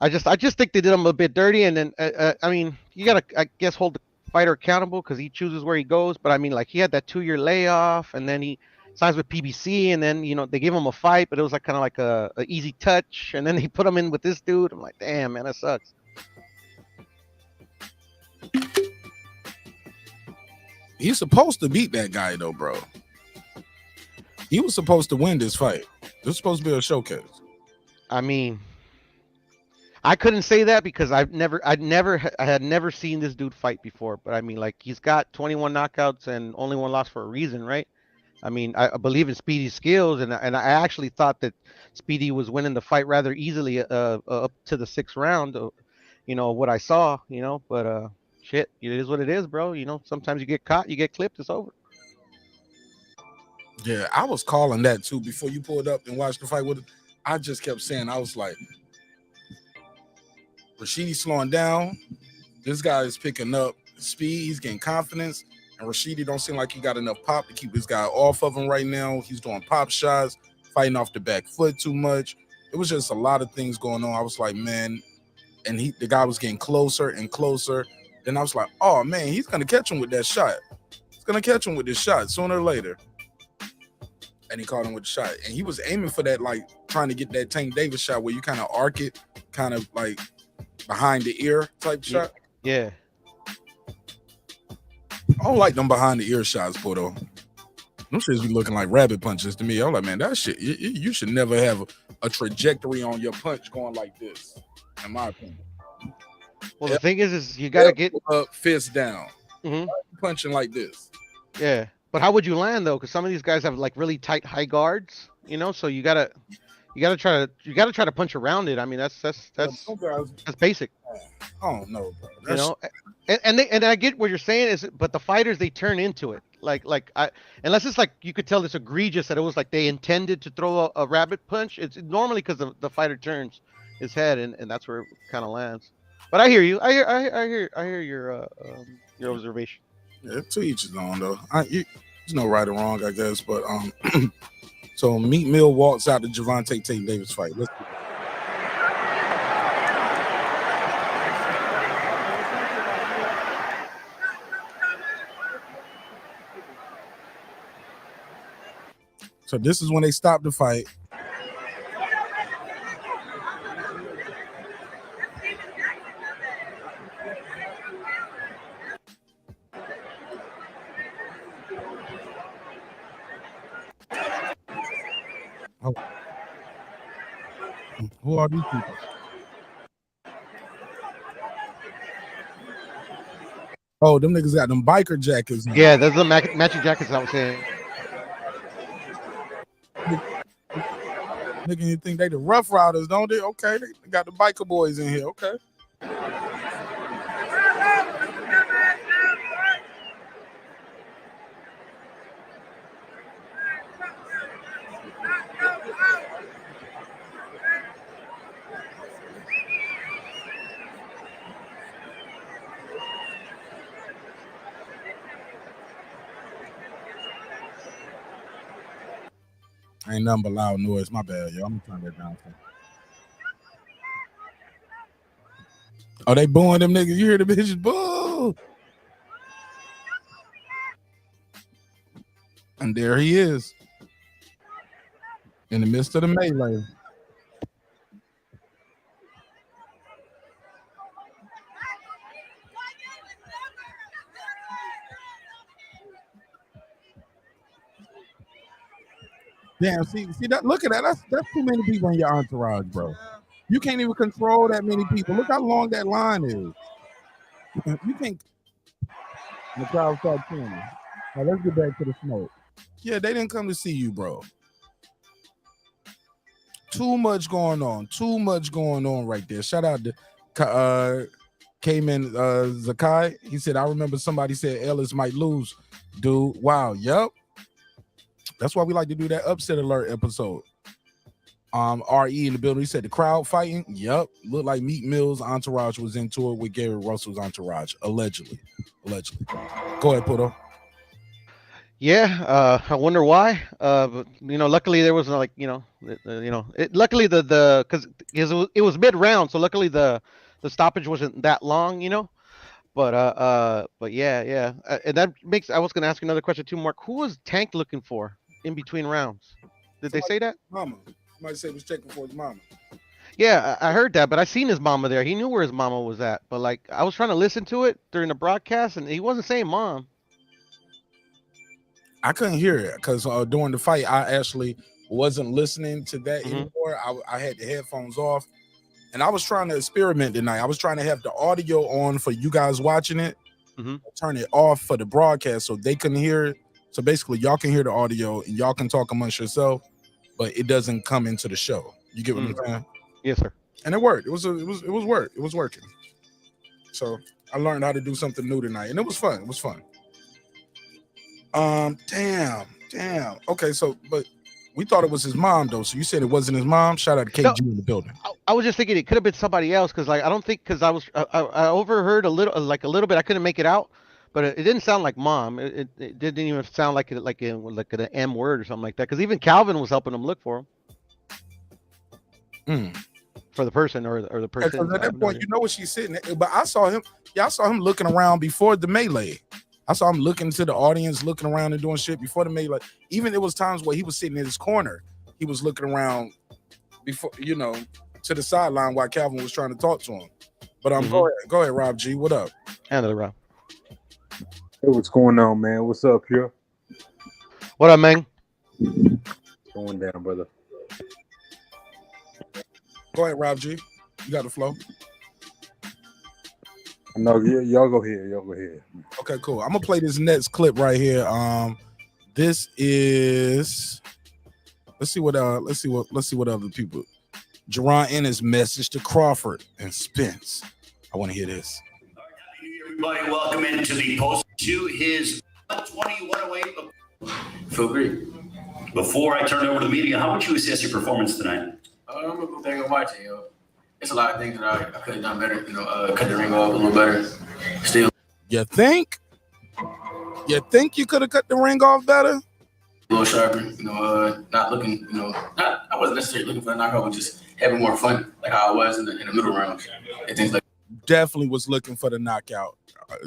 I just think they did him a bit dirty, and then I mean, you gotta, I guess, hold the fighter accountable because he chooses where he goes. But I mean, like, he had that 2-year layoff, and then he signs with PBC, and then they gave him a fight, but it was like kind of like a easy touch, and then they put him in with this dude. I'm like, damn, man, that sucks. He's supposed to beat that guy though, bro. He was supposed to win this fight. This is supposed to be a showcase. I mean, I couldn't say that because I had never seen this dude fight before. But I mean, like, he's got 21 knockouts and only one loss for a reason, right? I mean, I believe in Speedy's skills, and I actually thought that Speedy was winning the fight rather easily up to the 6th round. What I saw, but shit, it is what it is, bro. You know, sometimes you get caught, you get clipped, it's over. Yeah, I was calling that too before you pulled up and watched the fight with it. I just kept saying, I was like, Rashidi's slowing down. This guy is picking up speed. He's getting confidence. And Rashidi don't seem like he got enough pop to keep this guy off of him right now. He's doing pop shots, fighting off the back foot too much. It was just a lot of things going on. I was like, man, and the guy was getting closer and closer. Then I was like, oh, man, he's going to catch him with that shot. He's going to catch him with this shot sooner or later. And he caught him with the shot. And he was aiming for that, like, trying to get that Tank Davis shot where you kind of arc it, kind of like behind the ear type shot. Yeah. I don't like them behind the ear shots, Porto. Them shits be looking like rabbit punches to me. I'm like, man, that shit, you should never have a trajectory on your punch going like this, in my opinion. Well, the thing is you got to get up, fist down, punching like this. Yeah, but how would you land though? Because some of these guys have like really tight high guards, you know. So you gotta try to punch around it. I mean, that's basic. I don't know, bro. You know, and I get what you're saying but the fighters, they turn into it. Unless it's like you could tell it's egregious that it was like they intended to throw a rabbit punch. It's normally because the fighter turns his head and that's where it kind of lands. But I hear you. I hear your observation. Yeah, to each his own though. There's no right or wrong, I guess. But so Meat Mill walks out the Gervonta Tank Davis fight. Let's do it. So this is when they stopped the fight. Oh. Who are these people? Oh, them niggas got them biker jackets. Yeah, those are the matching jackets I was saying. Nigga, you think they the Rough Riders, don't they? Okay, they got the biker boys in here. Okay. Ain't nothing but loud noise. My bad, yo. I'm gonna turn that down. Oh, they booing them niggas. You hear the bitches boo. And there he is. In the midst of the melee. Damn, see that. Look at that. That's too many people in your entourage, bro. You can't even control that many people. Look how long that line is. You think the crowd start cheering. Now let's get back to the smoke. Yeah, they didn't come to see you, bro. Too much going on. Too much going on right there. Shout out to Cayman Zakai. He said, I remember somebody said Ellis might lose. Dude, wow, yep. That's why we like to do that upset alert episode. RE in the building. He said the crowd fighting. Yep. Looked like Meat Mill's entourage was into it with Gary Russell's entourage. Allegedly. Go ahead, Puto. Yeah, I wonder why. But luckily there was luckily because it was mid round, so luckily the stoppage wasn't that long, But yeah, and that makes. I was gonna ask you another question too, Mark. Who was Tank looking for in between rounds? Did they say that? Mama. Somebody said he was checking for his mama. Yeah, I heard that, but I seen his mama there. He knew where his mama was at, but I was trying to listen to it during the broadcast, and he wasn't saying mom. I couldn't hear it because during the fight, I actually wasn't listening to that anymore. I had the headphones off, and I was trying to experiment tonight. I was trying to have the audio on for you guys watching it, turn it off for the broadcast so they couldn't hear it. So basically, y'all can hear the audio and y'all can talk amongst yourself, but it doesn't come into the show. You get what I'm saying? Yes, sir. And it worked. It was working. So I learned how to do something new tonight, and it was fun. It was fun. Damn. Okay, so but we thought it was his mom though. So you said it wasn't his mom. Shout out to KG in the building. I was just thinking it could have been somebody else because like I don't think because I overheard a little bit. I couldn't make it out, but it didn't sound like mom. It didn't even sound like an M word or something like that. Because even Calvin was helping him look for him. For the person or the person. Because at that point, you know where she's sitting. But I saw him. Yeah, I saw him looking around before the melee. I saw him looking to the audience, looking around and doing shit before the melee. Even there was times where he was sitting in his corner. He was looking around before, to the sideline while Calvin was trying to talk to him. But go ahead, Rob G. What up? Handle it, Rob. Hey, what's going on, man? What's up here? What up, man? Going down, brother. Go ahead, Rob G. You got the flow. No, y'all go ahead. Y'all go ahead. Okay, cool. I'm gonna play this next clip right here. This is. Let's see what other people. Ennis message to Crawford and Spence. I want to hear this. Everybody, welcome into the post to his 120-108. Feel great. Before I turn it over to the media, how would you assess your performance tonight? I'm a good thing of watching, It's a lot of things that I could have done better, cut the ring off a little better. Still. You think you could have cut the ring off better? A little sharper, not looking, I wasn't necessarily looking for a knockout, but just having more fun, like how I was in the middle rounds and things like that. Definitely was looking for the knockout,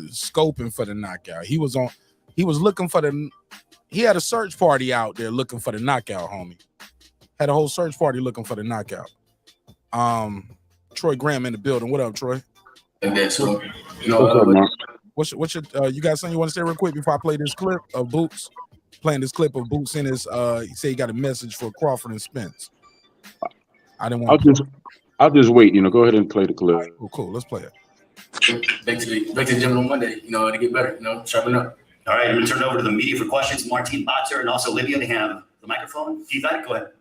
scoping for the knockout. He was looking for he had a search party out there looking for the knockout, homie. Had a whole search party looking for the knockout. Troy Graham in the building. What up, Troy? And then so, what's your you got something you want to say real quick before I play this clip of Boots? Playing this clip of Boots in his he said he got a message for Crawford and Spence. I didn't want I'll just wait, go ahead and play the clip. Right, cool. Let's play it. Back to the gym on Monday, to get better, sharpen up. All right, I'm going to turn it over to the media for questions. Martine Botzer and also Livia, they have the microphone. Keith, go ahead.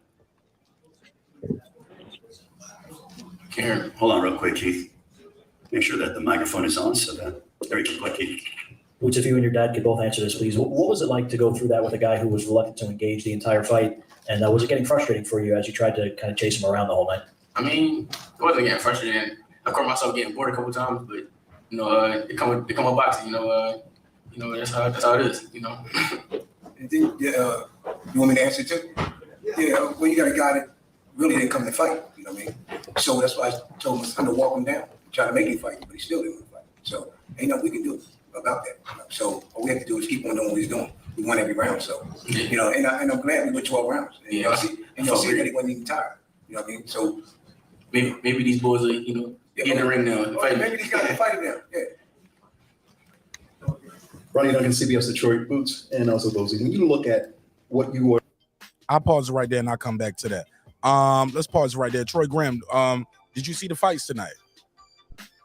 Here, hold on real quick, Keith. Make sure that the microphone is on so that there you go, Keith. Which if you and your dad could both answer this, please. What was it like to go through that with a guy who was reluctant to engage the entire fight? And was it getting frustrating for you as you tried to kind of chase him around the whole night? I mean, it wasn't getting frustrating. I caught myself getting bored a couple times, but it come with boxing. That's how it is. You want me to answer too? Yeah. Well, you got a guy that really didn't come to fight. You know what I mean? So that's why I told him to walk him down, try to make him fight, but he still didn't want to fight. So ain't nothing we can do about that. So all we have to do is keep on doing what he's doing. We won every round, so and I'm glad we went 12 rounds. And y'all see that he wasn't even tired. You know what I mean? So maybe these boys are get in the ring now. Maybe these guys are fighting now. Yeah. Ronnie Duncan, CBS Detroit, Boots, and also Bozy. When you look at what you are, I'll pause it right there and I'll come back to that. Let's pause right there. Troy Graham, did you see the fights tonight?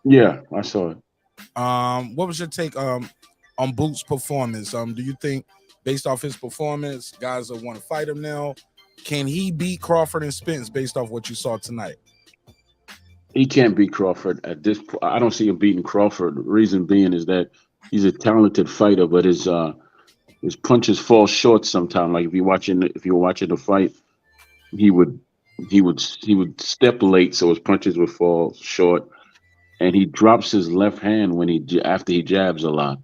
Yeah, I saw it. What was your take on Boots' performance? Do you think, based off his performance, guys will want to fight him now? Can he beat Crawford and Spence based off what you saw tonight? He can't beat Crawford at this point. I don't see him beating Crawford. The reason being is that he's a talented fighter, but his punches fall short sometimes. Like if you're watching the fight, he would step late, so his punches would fall short, and he drops his left hand after he jabs a lot,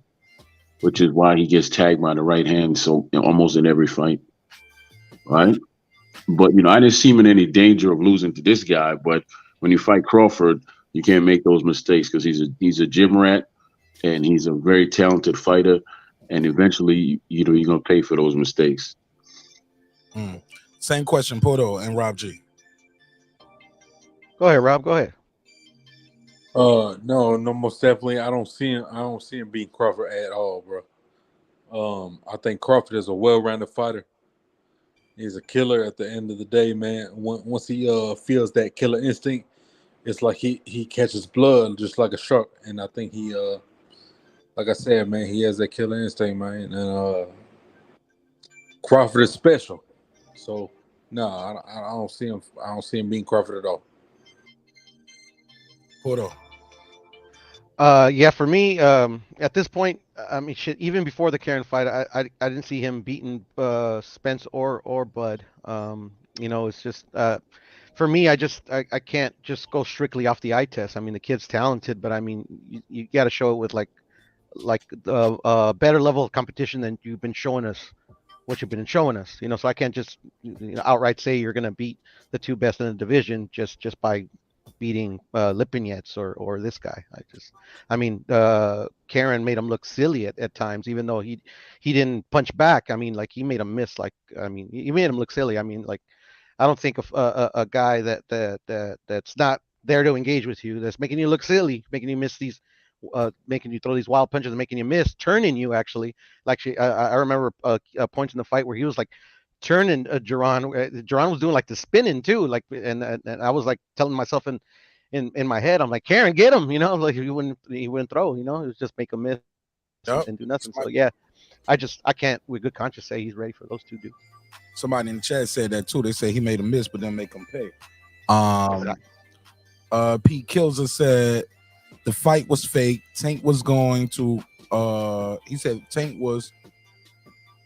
which is why he gets tagged by the right hand. So almost in every fight, right? But I didn't see him in any danger of losing to this guy. But when you fight Crawford, you can't make those mistakes because he's a gym rat, and he's a very talented fighter. And eventually, you're gonna pay for those mistakes. Same question, Poto and Rob G. Go ahead, Rob. Go ahead. No, most definitely. I don't see him beating Crawford at all, bro. I think Crawford is a well-rounded fighter. He's a killer at the end of the day, man. Once he feels that killer instinct, it's like he catches blood just like a shark. And I think he like I said, man, he has that killer instinct, man. And Crawford is special. So no, I don't see him beating Crawford at all. Poto. Yeah, for me, at this point, I mean, shit, even before the Karen fight, I didn't see him beating Spence or Bud. It's just for me, I can't just go strictly off the eye test. I mean, the kid's talented, but I mean, you got to show it with like the better level of competition than you've been showing us. What you've been showing us, so I can't just outright say you're going to beat the two best in the division just by beating Lipinets or this guy. I mean, Karen made him look silly at times, even though he didn't punch back. I mean, like he made him miss. Like I mean, he made him look silly. I mean, like I don't think of a guy that's not there to engage with you, that's making you look silly, making you miss these, making you throw these wild punches and making you miss, turning you actually. Like I remember a point in the fight where he was like turning Duran. Duran was doing like the spinning too, like and I was like telling myself in my head, I'm like, Karen, get him, like he wouldn't throw, it was just make him miss and do nothing. So yeah, I can't with good conscience say he's ready for those two dudes. Somebody in the chat said that too. They say he made a miss, but then make him pay. Pete Kilzer said the fight was fake. Tank was going to. He said Tank was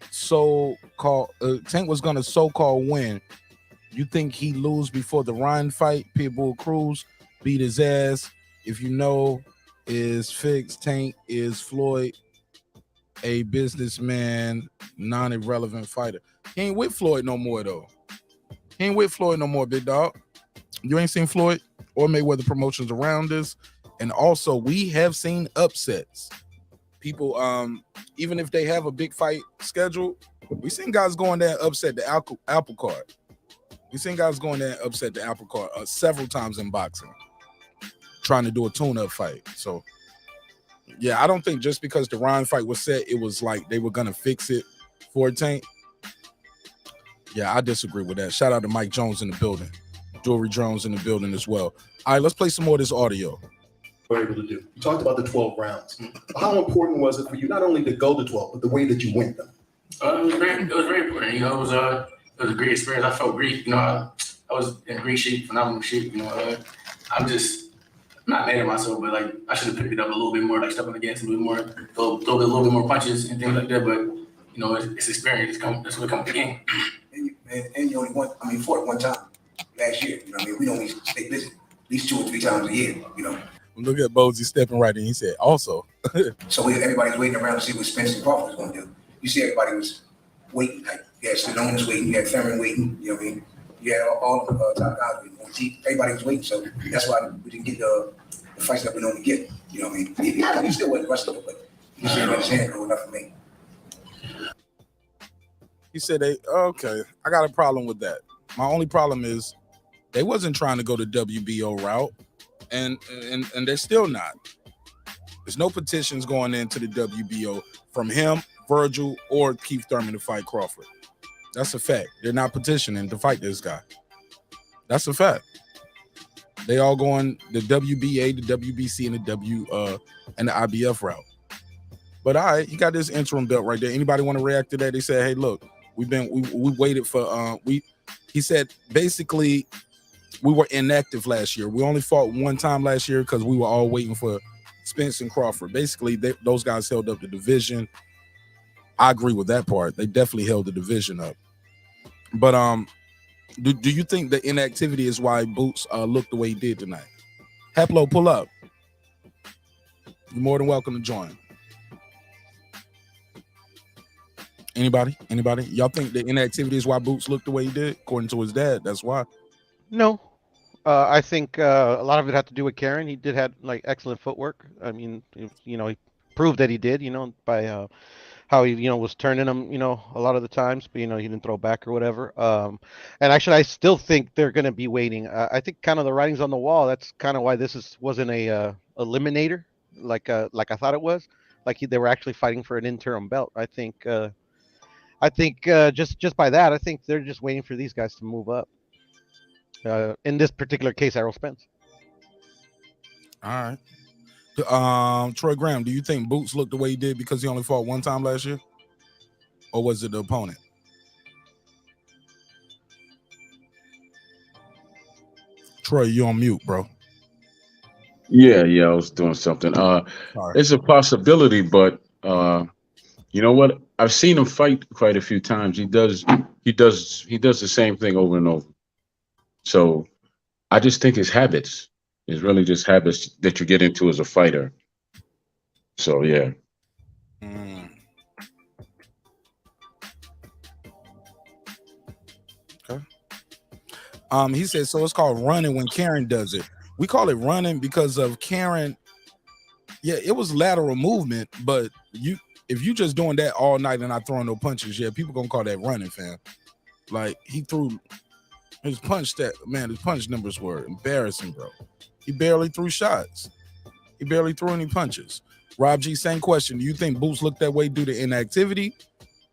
Tank was going to so-called win. You think he lose before the Ryan fight? Pitbull Cruz beat his ass. If you know, is fixed. Tank is Floyd, a businessman, non-irrelevant fighter. He ain't with Floyd no more, though. He ain't with Floyd no more, big dog. You ain't seen Floyd or Mayweather promotions around this. And also, we have seen upsets. People, even if they have a big fight scheduled, we seen guys going there and upset the apple card. We seen guys going there and upset the apple card several times in boxing, trying to do a tune-up fight. So, yeah, I don't think just because the Ryan fight was set, it was like they were going to fix it for Tank. Yeah, I disagree with that. Shout out to Mike Jones in the building. Jewelry Jones in the building as well. All right, let's play some more of this audio. Were able to do. You talked about the 12 rounds. How important was it for you not only to go to 12, but the way that you went them? It was very important. It was a great experience. I felt great. I was in great shape, phenomenal shape. I'm not mad at myself, but like I should have picked it up a little bit more, like stepping against a little bit more, throw a little bit more punches and things like that. But it's experience. That's what comes with the game. And you only fought one time last year. We don't stay busy at least 2 or 3 times a year. Look at Bozy stepping right in. He said, also. So everybody's waiting around to see what Spencer Crawford was going to do. You see, everybody was waiting. Like, you had Stallone was waiting. You had Thurman waiting. You know what I mean? You had all the top guys waiting. Everybody was waiting. So that's why we didn't get the fights that we normally get. You know what I mean? He still wasn't wrestling, but he still had his hand good enough for me. He said, okay, I got a problem with that. My only problem is they wasn't trying to go the WBO route, and they're still not. There's no petitions going into the WBO from him, Virgil, or Keith Thurman to fight Crawford. That's a fact. They're not petitioning to fight this guy. That's a fact. They all going the WBA, the WBC, and the IBF route. But all right, you got this interim belt right there. Anybody want to react to that? They said, hey, look, we waited for he said basically we were inactive last year. We only fought one time last year because we were all waiting for Spence and Crawford. Basically, those guys held up the division. I agree with that part. They definitely held the division up. But do you think the inactivity is why Boots looked the way he did tonight? Heplo, pull up. You're more than welcome to join. Anybody? Y'all think the inactivity is why Boots looked the way he did? According to his dad, that's why. No. I think a lot of it had to do with Karen. He did have like excellent footwork. I mean, he proved that he did, by how he, was turning him, a lot of the times, but, he didn't throw back or whatever. And actually, I still think they're going to be waiting. I think kind of the writing's on the wall. That's kind of why this wasn't a eliminator like I thought it was. Like they were actually fighting for an interim belt. I think just by that, I think they're just waiting for these guys to move up. In this particular case, Errol Spence. All right. Troy Graham, do you think Boots looked the way he did because he only fought one time last year? Or was it the opponent? Troy, you on mute, bro. Yeah, I was doing something. Sorry. It's a possibility, but you know what? I've seen him fight quite a few times. He does the same thing over and over. So I just think it's habits. It's really just habits that you get into as a fighter. So yeah. Mm. Okay. He said so. It's called running when Karen does it. We call it running because of Karen. Yeah, it was lateral movement, but if you just doing that all night and not throwing no punches, yeah, people gonna call that running, fam. Like he threw his punch his punch numbers were embarrassing, bro. He barely threw shots. He barely threw any punches. Rob G, same question. Do you think Boots looked that way due to inactivity,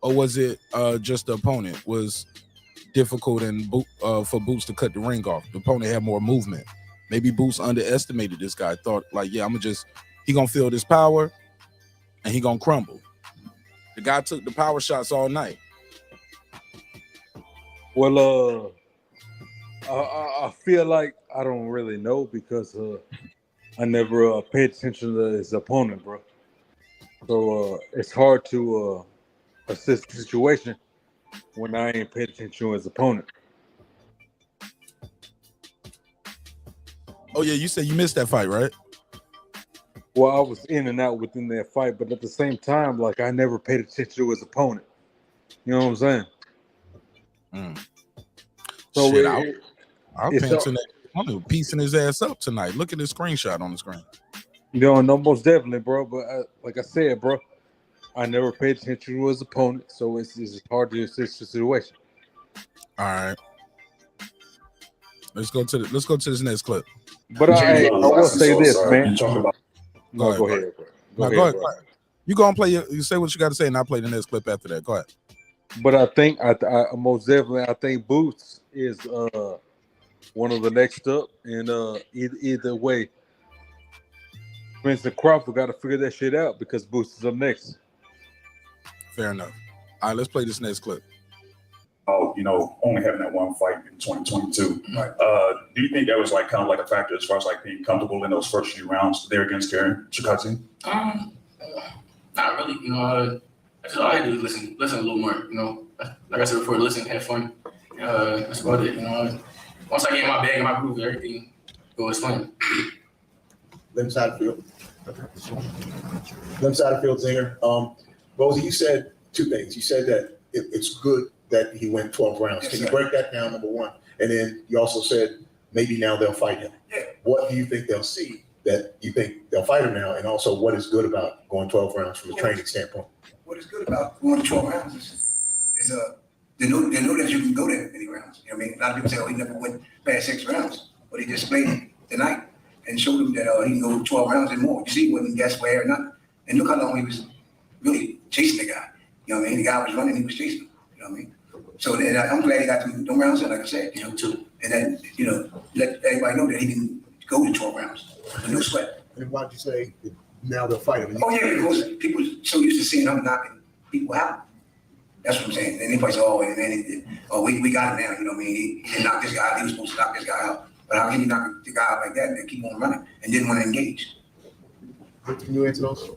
or was it just the opponent was difficult and for Boots to cut the ring off? The opponent had more movement. Maybe Boots underestimated this guy. Thought like, yeah, he gonna feel this power and he gonna crumble. The guy took the power shots all night. Well, I feel like I don't really know because I never paid attention to his opponent, bro. So it's hard to assess the situation when I ain't paid attention to his opponent. Oh yeah, you said you missed that fight, right? Well, I was in and out within that fight, but at the same time, like I never paid attention to his opponent. You know what I'm saying? So Shit, I'll pay attention to that. Piecing his ass up tonight. Look at this screenshot on the screen. No, most definitely, bro. But like I said, bro, I never paid attention to his opponent, so it's hard to assess the situation. All right, let's go to this next clip. But I will say this, man. Go ahead. Go ahead. You go and play. You say what you got to say, and I'll play the next clip after that. Go ahead. But I think I most definitely I think Boots is one of the next up, and either way, Vincent Crawford got to figure that shit out because Boots is up next. Fair enough. All right, let's play this next clip. Only having that one fight in 2022. Right. Do you think that was like kind of like a factor as far as like being comfortable in those first few rounds there against Karen Chikadze? Not really. All I had to do was listen a little more. Like I said before, listen, have fun. That's about it. Once I get in my bag and my groove, everything goes fun. Left side of field. Left side of field, Zinger. Bozy, you said two things. You said that it's good that he went 12 rounds. Yes, Can you sir. break that down, number one? And then you also said maybe now they'll fight him. Yeah. What do you think they'll see that you think they'll fight him now? And also, what is good about going 12 rounds from a training standpoint? What is good about going to 12 rounds is they know that you can go there many rounds. You know what I mean? A lot of people say, oh, he never went past 6 rounds, but he displayed it tonight and showed them that he can go 12 rounds and more. You see, he wasn't guess where or nothing. And look how long he was really chasing the guy. You know what I mean? The guy was running, he was chasing him. You know what I mean? So then I'm glad he got them rounds in, like I said, too. And then, let everybody know that he can go to 12 rounds with no sweat. And why did you say now they'll fight him? Oh, yeah, because people are so used to seeing him knocking people out. That's what I'm saying. And anybody say, we got him now. You know what I mean? He didn't knock this guy out. He was supposed to knock this guy out. But how can you knock the guy out like that and keep on running and didn't want to engage? Can you answer those?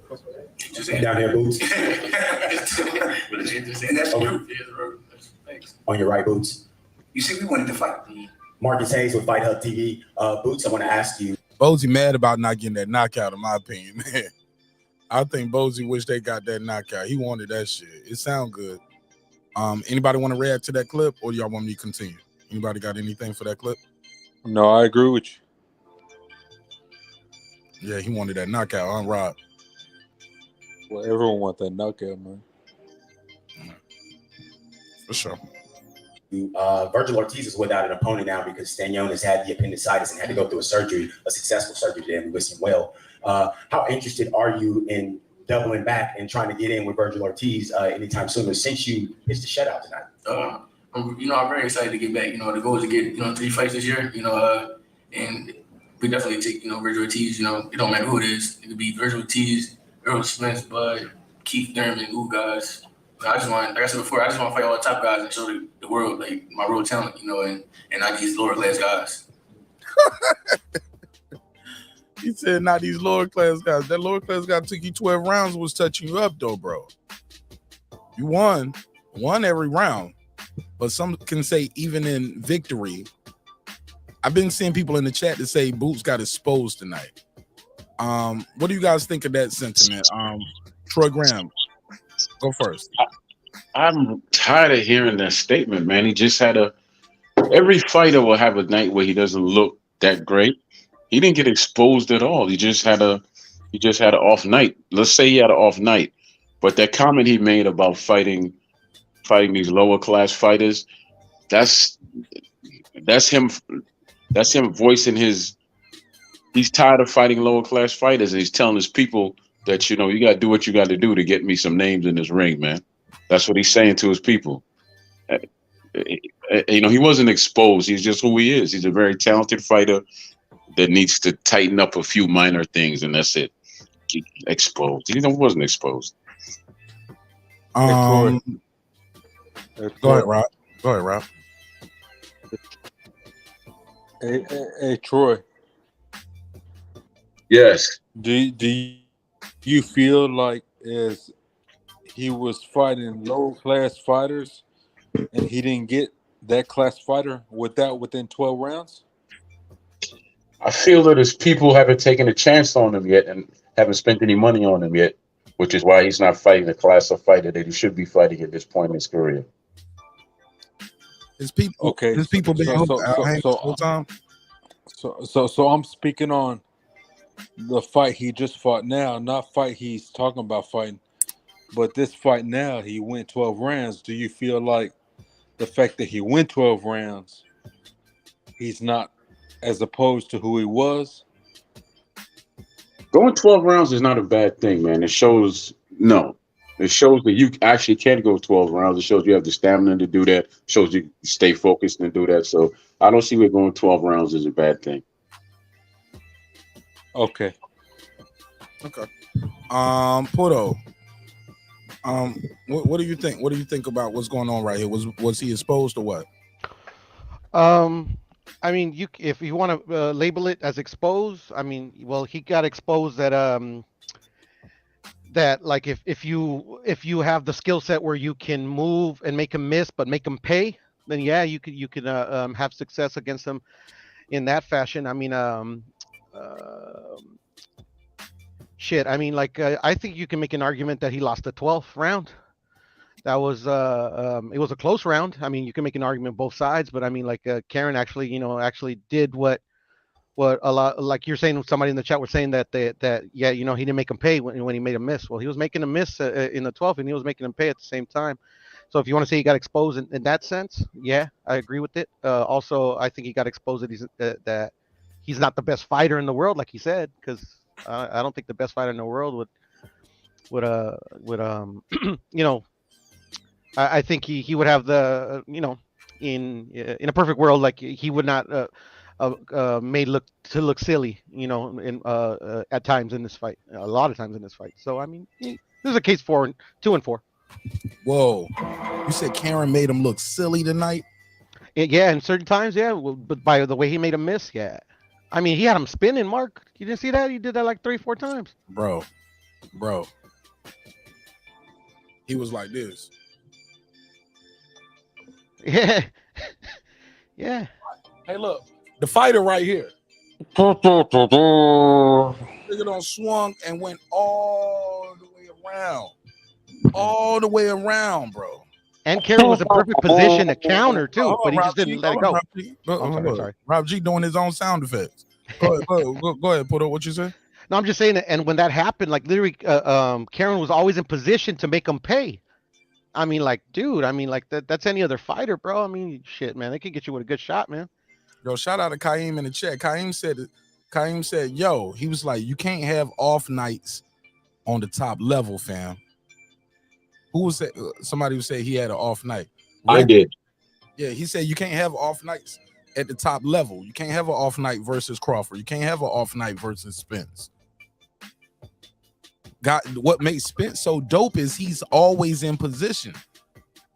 Just down here, Boots. And that's true. On your right, Boots. You see, we wanted to fight. Marcus Hayes with Fight Hub TV. Boots, I want to ask you. Bozy mad about not getting that knockout, in my opinion, man. I think Bozy wish they got that knockout. He wanted that shit. It sound good. Anybody want to react to that clip, or do y'all want me to continue? Anybody got anything for that clip? No, I agree with you. Yeah, he wanted that knockout, huh, Rob? Well, everyone wants that knockout, man. For sure. Virgil Ortiz is without an opponent now because Stanionis has had the appendicitis and had to go through a successful surgery today, and we wish him well. How interested are you in doubling back and trying to get in with Virgil Ortiz anytime sooner since you pitched the shutout tonight? I'm very excited to get back. The goal is to get 3 fights this year. And we definitely take Virgil Ortiz. It don't matter who it is. It could be Virgil Ortiz, Earl Spence, Bud, Keith Thurman, guys. Like I said before, I just want to fight all the top guys and show the world like my real talent. And not these lower class guys. He said, "Not these lower class guys. That lower class guy took you 12 rounds was touching you up, though, bro. You won every round, but some can say even in victory." I've been seeing people in the chat that say Boots got exposed tonight. What do you guys think of that sentiment? Troy Graham, go first. I'm tired of hearing that statement, man. He just had every fighter will have a night where he doesn't look that great. He didn't get exposed at all. He just had an off night. Let's say he had an off night. But that comment he made about fighting these lower class fighters, that's him voicing he's tired of fighting lower class fighters, and he's telling his people that, you got to do what you got to do to get me some names in this ring, man. That's what he's saying to his people. He wasn't exposed. He's just who he is. He's a very talented fighter that needs to tighten up a few minor things, and that's it. Exposed. He wasn't exposed. Go ahead, Rob. Hey, Troy. Yes. Do you feel like as he was fighting low class fighters and he didn't get that class fighter within 12 rounds? I feel that his people haven't taken a chance on him yet and haven't spent any money on him yet, which is why he's not fighting the class of fighter that he should be fighting at this point in his career. His people been the whole time. So I'm speaking on the fight he just fought now, not fight he's talking about fighting, but this fight now, he went 12 rounds. Do you feel like the fact that he went 12 rounds, he's not as opposed to who he was? Going 12 rounds is not a bad thing, man. It shows that you actually can go 12 rounds. It shows you have the stamina to do that. It shows you stay focused and do that. So I don't see where going 12 rounds is a bad thing. Okay. Poto. What do you think? What do you think about what's going on right here? Was he exposed or what? I mean, if you want to label it as exposed, I mean, well, he got exposed that like if you have the skill set where you can move and make him miss but make him pay, then yeah, you could have success against him in that fashion. I mean, shit. I mean, like I think you can make an argument that he lost the 12th round. That was it was a close round. I mean, you can make an argument both sides, but I mean, like Karen actually did what a lot, like you're saying, somebody in the chat was saying that yeah, he didn't make him pay when he made a miss. Well, he was making a miss in the 12th, and he was making him pay at the same time. So if you want to say he got exposed in that sense, yeah, I agree with it. Also, I think he got exposed that he's not the best fighter in the world, like he said, because I don't think the best fighter in the world would I think he would have the in a perfect world, like he would not made look silly, at times in this fight, a lot of times in this fight. So I mean, there's a case for 2 and 4. Whoa, you said Karen made him look silly tonight? Yeah, in certain times, yeah, but by the way he made him miss, yeah. I mean, he had him spinning, Mark. You didn't see that? He did that like 3-4 times. Bro. He was like this. Yeah. Yeah. Hey, look, the fighter right here. Nigga done swung and went all the way around, bro. And Karen was in perfect position to counter too, but he just didn't let it go. I'm sorry. Rob G doing his own sound effects. Go ahead, put up what you say. No, I'm just saying that, and when that happened, like literally, Karen was always in position to make him pay. I mean, like, dude, that's any other fighter, bro. I mean, shit, man, they could get you with a good shot, man. Yo, shout out to Kaim in the chat. Kaim said, yo, he was like, you can't have off nights on the top level, fam. Who was that? Somebody would say he had an off night. I did. Yeah, he said you can't have off nights at the top level. You can't have an off night versus Crawford. You can't have an off night versus Spence. What makes Spence so dope is he's always in position.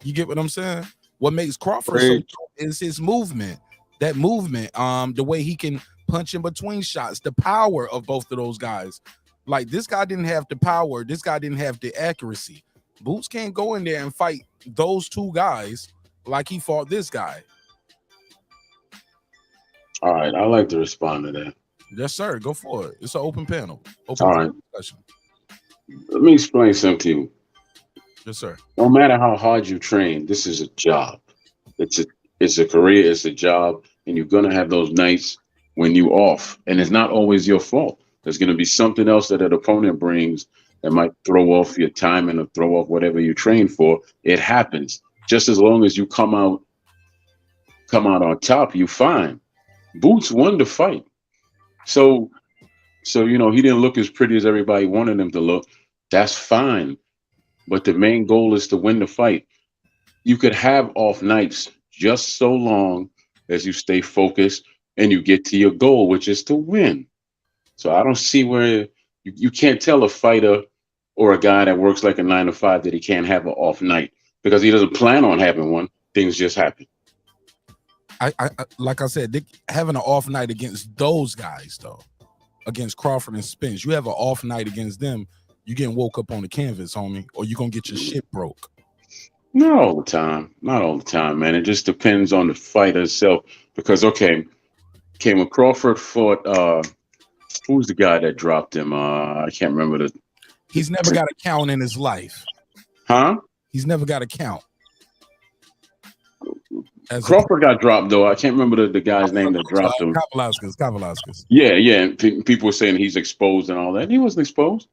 You get what I'm saying? What makes Crawford so dope is his movement. That movement, the way he can punching between shots, the power of both of those guys. Like, this guy didn't have the power. This guy didn't have the accuracy. Boots can't go in there and fight those two guys like he fought this guy. All right, I like to respond to that. Yes, sir. Go for it. It's an open panel. Open All right. discussion. Let me explain something to you. Yes, sir. No matter how hard you train, this is a job. It's a career, it's a job, and you're gonna have those nights when you off. And it's not always your fault. There's gonna be something else that an opponent brings that might throw off your timing or throw off whatever you train for. It happens. Just as long as you come out on top, you fine. Boots won the fight. So you know, he didn't look as pretty as everybody wanted him to look. That's fine. But the main goal is to win the fight. You could have off nights just so long as you stay focused and you get to your goal, which is to win. So I don't see where you can't tell a fighter or a guy that works like a 9 to 5 that he can't have an off night because he doesn't plan on having one. Things just happen. I like I said, having an off night against those guys, though, against Crawford and Spence, you have an off night against them, you getting woke up on the canvas, homie, or you're going to get your shit broke. Not all the time. Not all the time, man. It just depends on the fighter itself. Because, okay, when Crawford fought, who's the guy that dropped him? I can't remember He's never got a count in his life. Huh? He's never got a count. Crawford got dropped, though. I can't remember the guy's name that dropped him. Kavalauskas. Yeah. And people were saying he's exposed and all that. He wasn't exposed.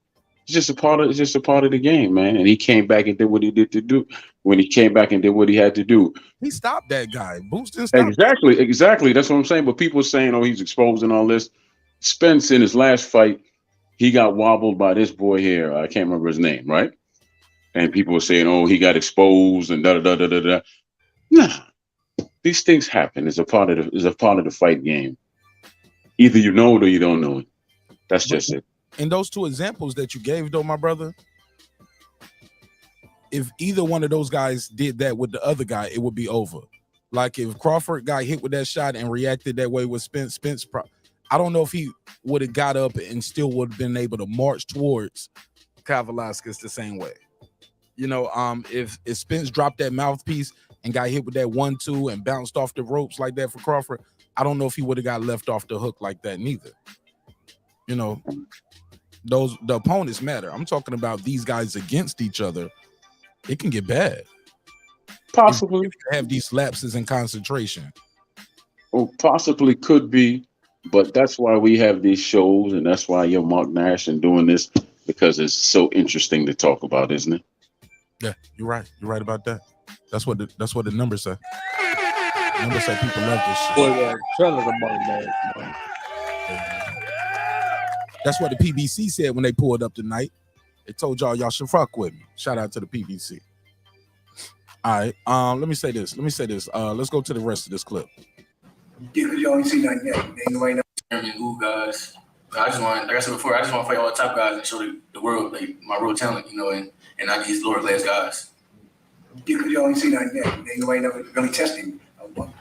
It's just a part of the game, man. And he came back and did what he did to do. When he came back and did what he had to do, he stopped that guy. Boots didn't stop. Exactly. That's what I'm saying. But people are saying, oh, he's exposed and all this. Spence in his last fight, he got wobbled by this boy here. I can't remember his name, right? And people were saying, oh, he got exposed and da da da da da. Nah, these things happen. It's a part of the fight game. Either you know it or you don't know it. That's just it. In those two examples that you gave, though, my brother, if either one of those guys did that with the other guy, it would be over. Like if Crawford got hit with that shot and reacted that way with Spence, I don't know if he would have got up and still would have been able to march towards Kavalauskas the same way. You know, if Spence dropped that mouthpiece and got hit with that 1-2 and bounced off the ropes like that for Crawford, I don't know if he would have got left off the hook like that neither. You know, the opponents matter. I'm talking about these guys against each other. It can get bad. Possibly have these lapses in concentration. Oh, possibly could be, but that's why we have these shows, and that's why you're Mark Nash and doing this, because it's so interesting to talk about, isn't it? Yeah, you're right. You're right about that. That's what the numbers say. The numbers say people love this shit. That's what the PBC said when they pulled up tonight. They told y'all should fuck with me. Shout out to the PBC. All right. Let me say this. Let's go to the rest of this clip. Yeah, because you only see nothing yet. Ain't nobody know. Ooh, guys. I just want, like I said before, I just want to fight all the top guys and show the world like my real talent, you know, and not these lower class guys. Yeah, because you only see nothing yet. Ain't nobody never really testing. I want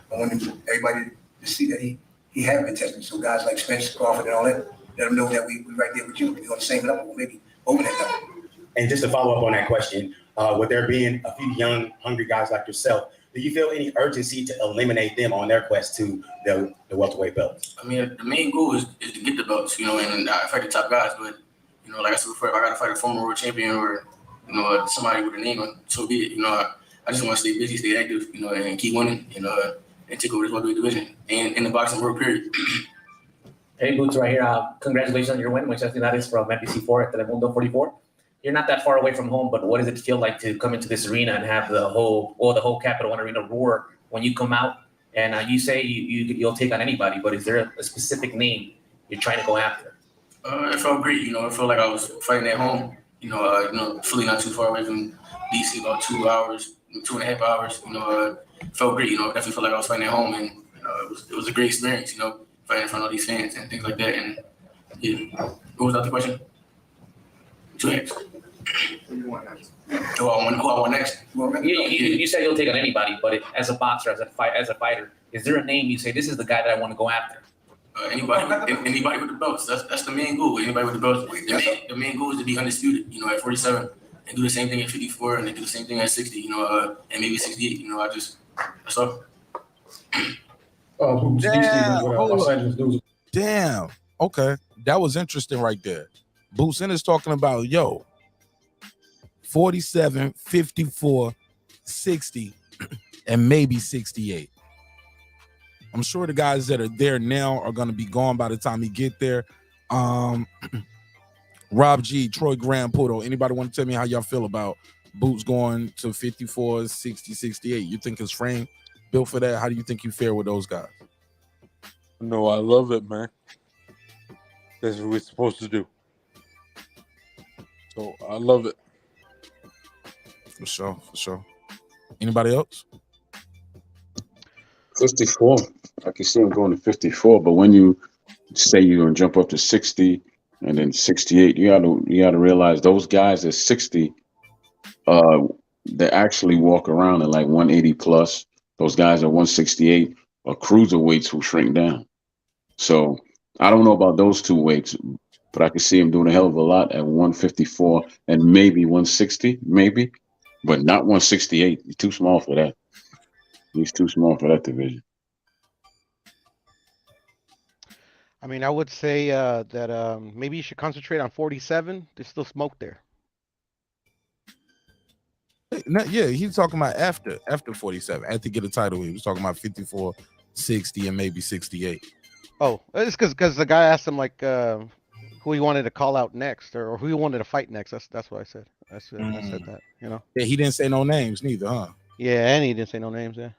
everybody to see that he have been testing. So guys like Spence, Crawford, and all that, let them know that we right there with you. We're on the same level, or maybe over that level. And just to follow up on that question, with there being a few young, hungry guys like yourself, do you feel any urgency to eliminate them on their quest to the welterweight belts? I mean, the main goal is to get the belts, you know, and fight the top guys. But, you know, like I said before, if I got to fight a former world champion or, you know, somebody with a name on, so be it. You know, I just want to stay busy, stay active, you know, and keep winning, you know, and take over this welterweight division and in the boxing world, period. Hey, Boots, right here. Congratulations on your win. Muchas gracias from NPC4 at Telemundo 44. You're not that far away from home, but what does it feel like to come into this arena and have the whole Capital One Arena roar when you come out? And you say you'll take on anybody, but is there a specific name you're trying to go after? It felt great, you know. It felt like I was fighting at home, you know, Philly not too far away from DC, about 2 hours, 2.5 hours. You know, it felt great, you know. Definitely felt like I was fighting at home, and it was a great experience, you know, fighting in front of all these fans and things like that. And yeah, what was that the question? 2X. Who you want next? Who I want next? You said you'll take on anybody, but as a boxer, as a fighter, is there a name you say this is the guy that I want to go after? Anybody with the belts. That's the main goal. Anybody with the belts. The main goal is to be undisputed. At 47 and do the same thing at 54 and then do the same thing at 60. And maybe 68. That's all. Damn. Okay. That was interesting right there. Boots Ennis talking about, 47, 54, 60, and maybe 68. I'm sure the guys that are there now are going to be gone by the time he get there. Rob G, Troy Graham, Puto. Anybody want to tell me how y'all feel about Boots going to 54, 60, 68? You think his frame built for that? How do you think you fare with those guys? No, I love it, man. That's what we're supposed to do. So I love it. For sure. Anybody else? 54. I can see him going to 54, but when you say you're gonna jump up to 60 and then 68, you gotta realize those guys at 60, they actually walk around at like 180 plus. Those guys at 168 are cruiserweights who shrink down. So I don't know about those two weights, but I can see him doing a hell of a lot at 154 and maybe 160, but not 168. He's too small for that. He's too small for that division. I mean, I would say that maybe you should concentrate on 47. There's still smoke there. Yeah, he's talking about after 47, after get a title. He was talking about 54, 60, and maybe 68. Oh, it's because the guy asked him like who he wanted to call out next or who he wanted to fight next. That's what I said. I said that. Yeah, he didn't say no names neither, huh? Yeah, and he didn't say no names. Yeah.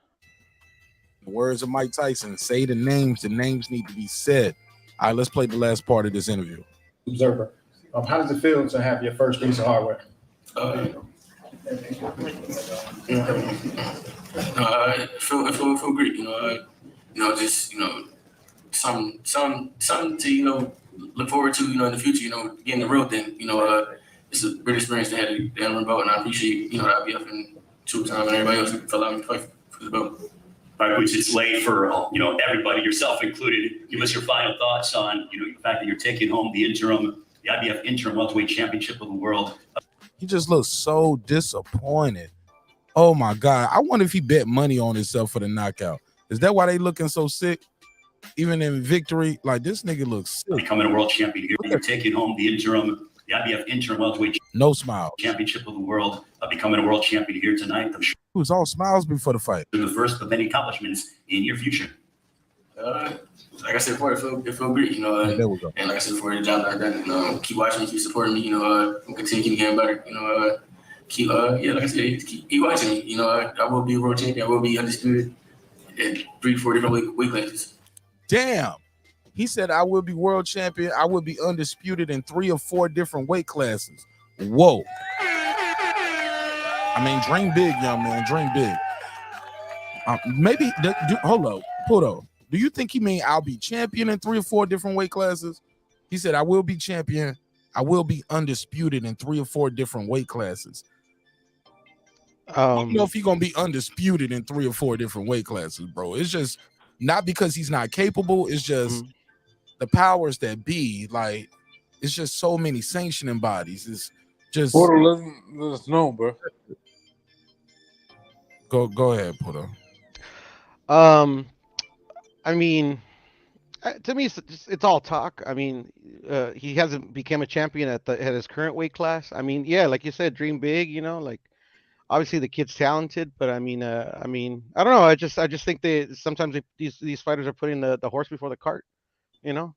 The words of Mike Tyson: say the names. The names need to be said. All right, let's play the last part of this interview. Observer, how does it feel to have your first piece of hardware? I feel great. Just something to look forward to. In the future. Getting the real thing. It's a great experience to have the run belt, and I appreciate the IBF and Showtime and everybody else for allowing me to fight for the belt. All right, Boots, it's late for everybody, yourself included. Give us your final thoughts on the fact that you're taking home the IBF interim welterweight championship of the world. He just looks so disappointed. Oh my God! I wonder if he bet money on himself for the knockout. Is that why they looking so sick? Even in victory, like this nigga looks sick. Becoming a world champion here, you're taking home the IBF interim welterweight championship of the world. Becoming a world champion here tonight. I'm sure it was all smiles before the fight. The first of many accomplishments in your future. Like I said before, it feel great, and like I said before, the job that I've done, keep watching me, keep supporting me, continue keep getting better, like I said, keep watching me, I will be a world champion, I will be undisputed at 3-4 different weight classes. Damn. He said, I will be world champion. I will be undisputed in 3 or 4 different weight classes. Whoa. I mean, dream big, young man. Dream big. Hold up. Puto. Do you think he mean I'll be champion in 3 or 4 different weight classes? He said, I will be champion. I will be undisputed in 3 or 4 different weight classes. I don't know if he's going to be undisputed in 3 or 4 different weight classes, bro. It's just not because he's not capable. It's just the powers that be. Like, it's just so many sanctioning bodies. It's just. Puto, let us know, bro. Go ahead, Puto. I mean, to me, it's all talk. I mean, he hasn't become a champion at his current weight class. I mean, yeah, like you said, dream big. Like obviously the kid's talented, but I mean, I don't know. I just think sometimes these fighters are putting the horse before the cart. I don't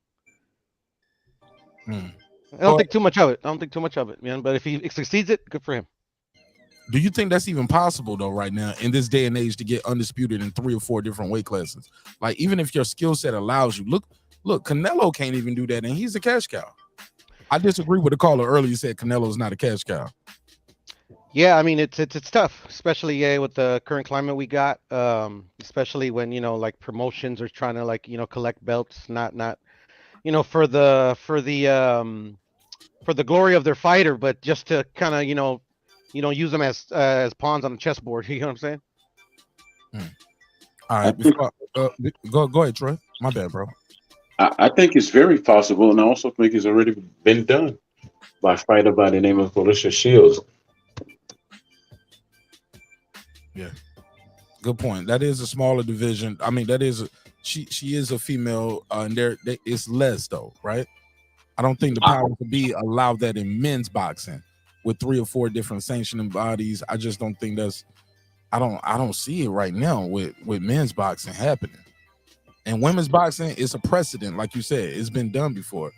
think too much of it. Man. But if he succeeds it, good for him. Do you think that's even possible though, right now in this day and age, to get undisputed in 3 or 4 different weight classes? Like, even if your skill set allows you, look, Canelo can't even do that, and he's a cash cow. I disagree with the caller earlier. You said Canelo is not a cash cow. Yeah, I mean it's tough, especially with the current climate we got. Especially when like promotions are trying to collect belts, not for the glory of their fighter, but just to kind of use them as pawns on the chessboard. You know what I'm saying? All right, go ahead, Troy. My bad, bro. I think it's very possible, and I also think it's already been done by a fighter by the name of Alicia Shields. Yeah, good point. That is a smaller division. I mean, that is she is a female, and it's less though, right? I don't think the power to be allowed that in men's boxing with 3 or 4 different sanctioning bodies. I just don't think that's. I don't see it right now with men's boxing happening. And women's boxing is a precedent, like you said, it's been done before,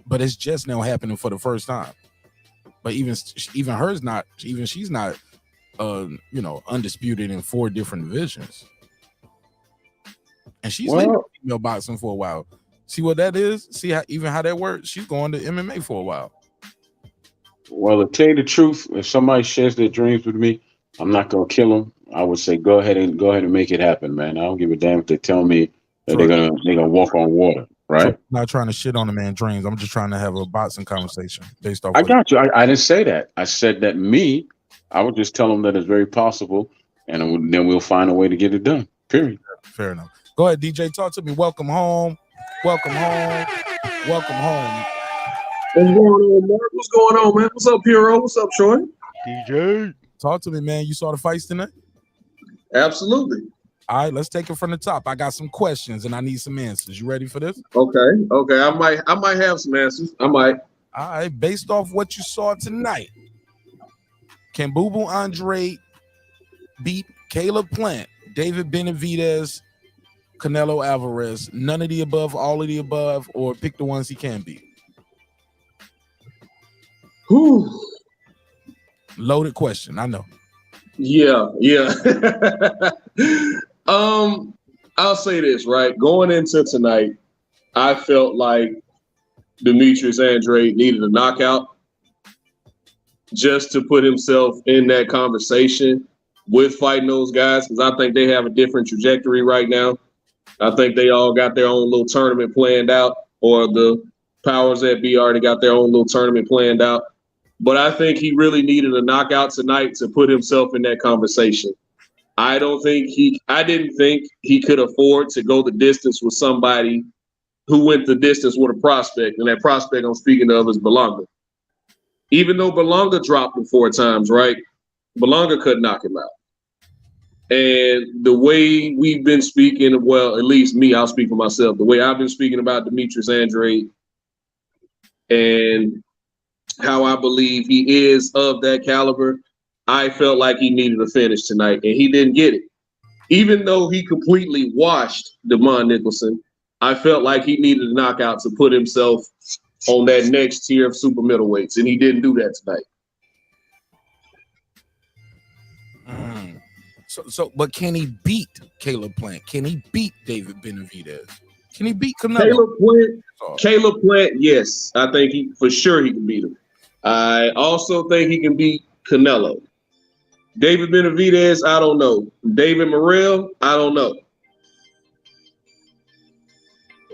but it's just now happening for the first time. But even hers not, even she's not, undisputed in 4 different divisions, and she's leaving female boxing for a while. See what that is? See how that works? She's going to MMA for a while. Well, to tell you the truth, if somebody shares their dreams with me, I'm not gonna kill them. I would say go ahead and make it happen, man. I don't give a damn if they tell me that they're gonna walk on water, right? Not trying to shit on the man's dreams. I'm just trying to have a boxing conversation based off. I got you. I didn't say that. I said that I would just tell them that it's very possible, and then we'll find a way to get it done. Period. Fair enough. Go ahead, DJ. Talk to me. Welcome home. Welcome home. Welcome home. What's going on, Mark? What's going on, man? What's up, Hero? What's up, Troy? DJ. Talk to me, man. You saw the fights tonight? Absolutely. All right, let's take it from the top. I got some questions and I need some answers. You ready for this? Okay. I might have some answers. I might. All right, based off what you saw tonight, can Boo Andrade beat Caleb Plant, David Benavidez, Canelo Alvarez? None of the above, all of the above, or pick the ones he can beat? Whew. Loaded question, I know. Yeah. I'll say this, right? Going into tonight, I felt like Demetrius Andrade needed a knockout just to put himself in that conversation with fighting those guys, because I think they have a different trajectory right now. I think they all got their own little tournament planned out, or the powers that be already got their own little tournament planned out. But I think he really needed a knockout tonight to put himself in that conversation. I didn't think he could afford to go the distance with somebody who went the distance with a prospect, and that prospect I'm speaking of is Berlanga. Even though Berlanga dropped him 4 times, right? Berlanga couldn't knock him out. And the way we've been speaking, well, at least me, I'll speak for myself, the way I've been speaking about Demetrius Andrade and how I believe he is of that caliber, I felt like he needed a finish tonight, and he didn't get it. Even though he completely washed Demond Nicholson, I felt like he needed a knockout to put himself on that next tier of super middleweights, and he didn't do that tonight. But can he beat Caleb Plant? Can he beat David Benavidez? Can he beat Canelo? Caleb Plant, yes. I think he can beat him. I also think he can beat Canelo. David Benavidez, I don't know. David Morrell, I don't know.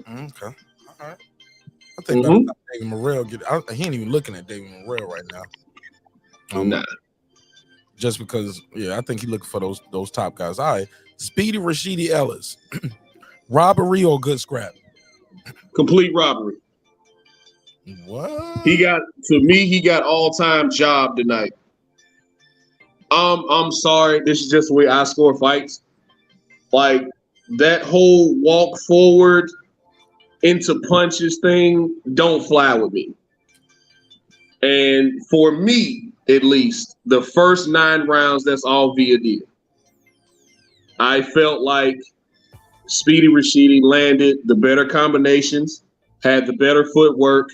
Okay. All right. I think David Morrell he ain't even looking at David Morrell right now. Nah. Just because, I think he's looking for those top guys. All right. Speedy Rashidi Ellis. Robbery or good scrap? Complete robbery. What? He got all-time job tonight. I'm sorry. This is just the way I score fights. Like, that whole walk forward into punches thing don't fly with me. And for me, at least, the first 9 rounds, that's all Villa did. I felt like Speedy Rashidi landed the better combinations, had the better footwork,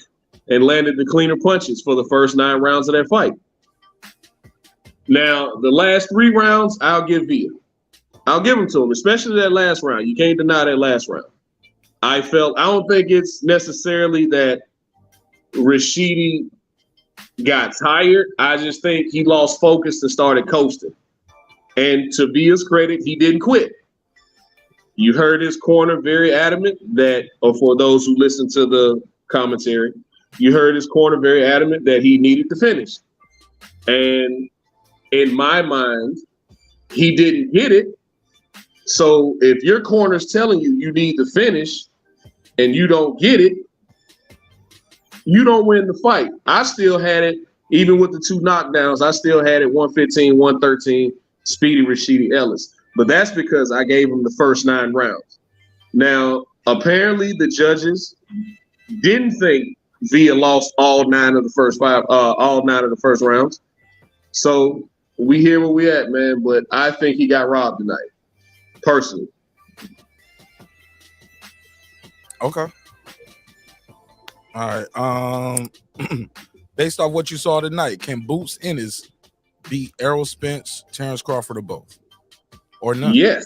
and landed the cleaner punches for the first 9 rounds of that fight. Now, the last 3 rounds, I'll give Villa. I'll give them to him, especially that last round. You can't deny that last round. I don't think it's necessarily that Rashidi got tired. I just think he lost focus and started coasting. And to Villa's credit, he didn't quit. You heard his corner very adamant that, or for those who listen to the commentary, you heard his corner very adamant that he needed to finish. And in my mind, he didn't get it. So if your corner's telling you need to finish, and you don't get it, you don't win the fight. I still had it, even with the 2 knockdowns, I still had it 115, 113, Speedy Rashidi Ellis. But that's because I gave him the first 9 rounds. Now, apparently the judges didn't think Villa lost all 9 of the first rounds. So we hear where we at, man. But I think he got robbed tonight, personally. Okay. All right. Based off what you saw tonight, can Boots Ennis beat Errol Spence, Terrence Crawford, or both? Or none? Yes.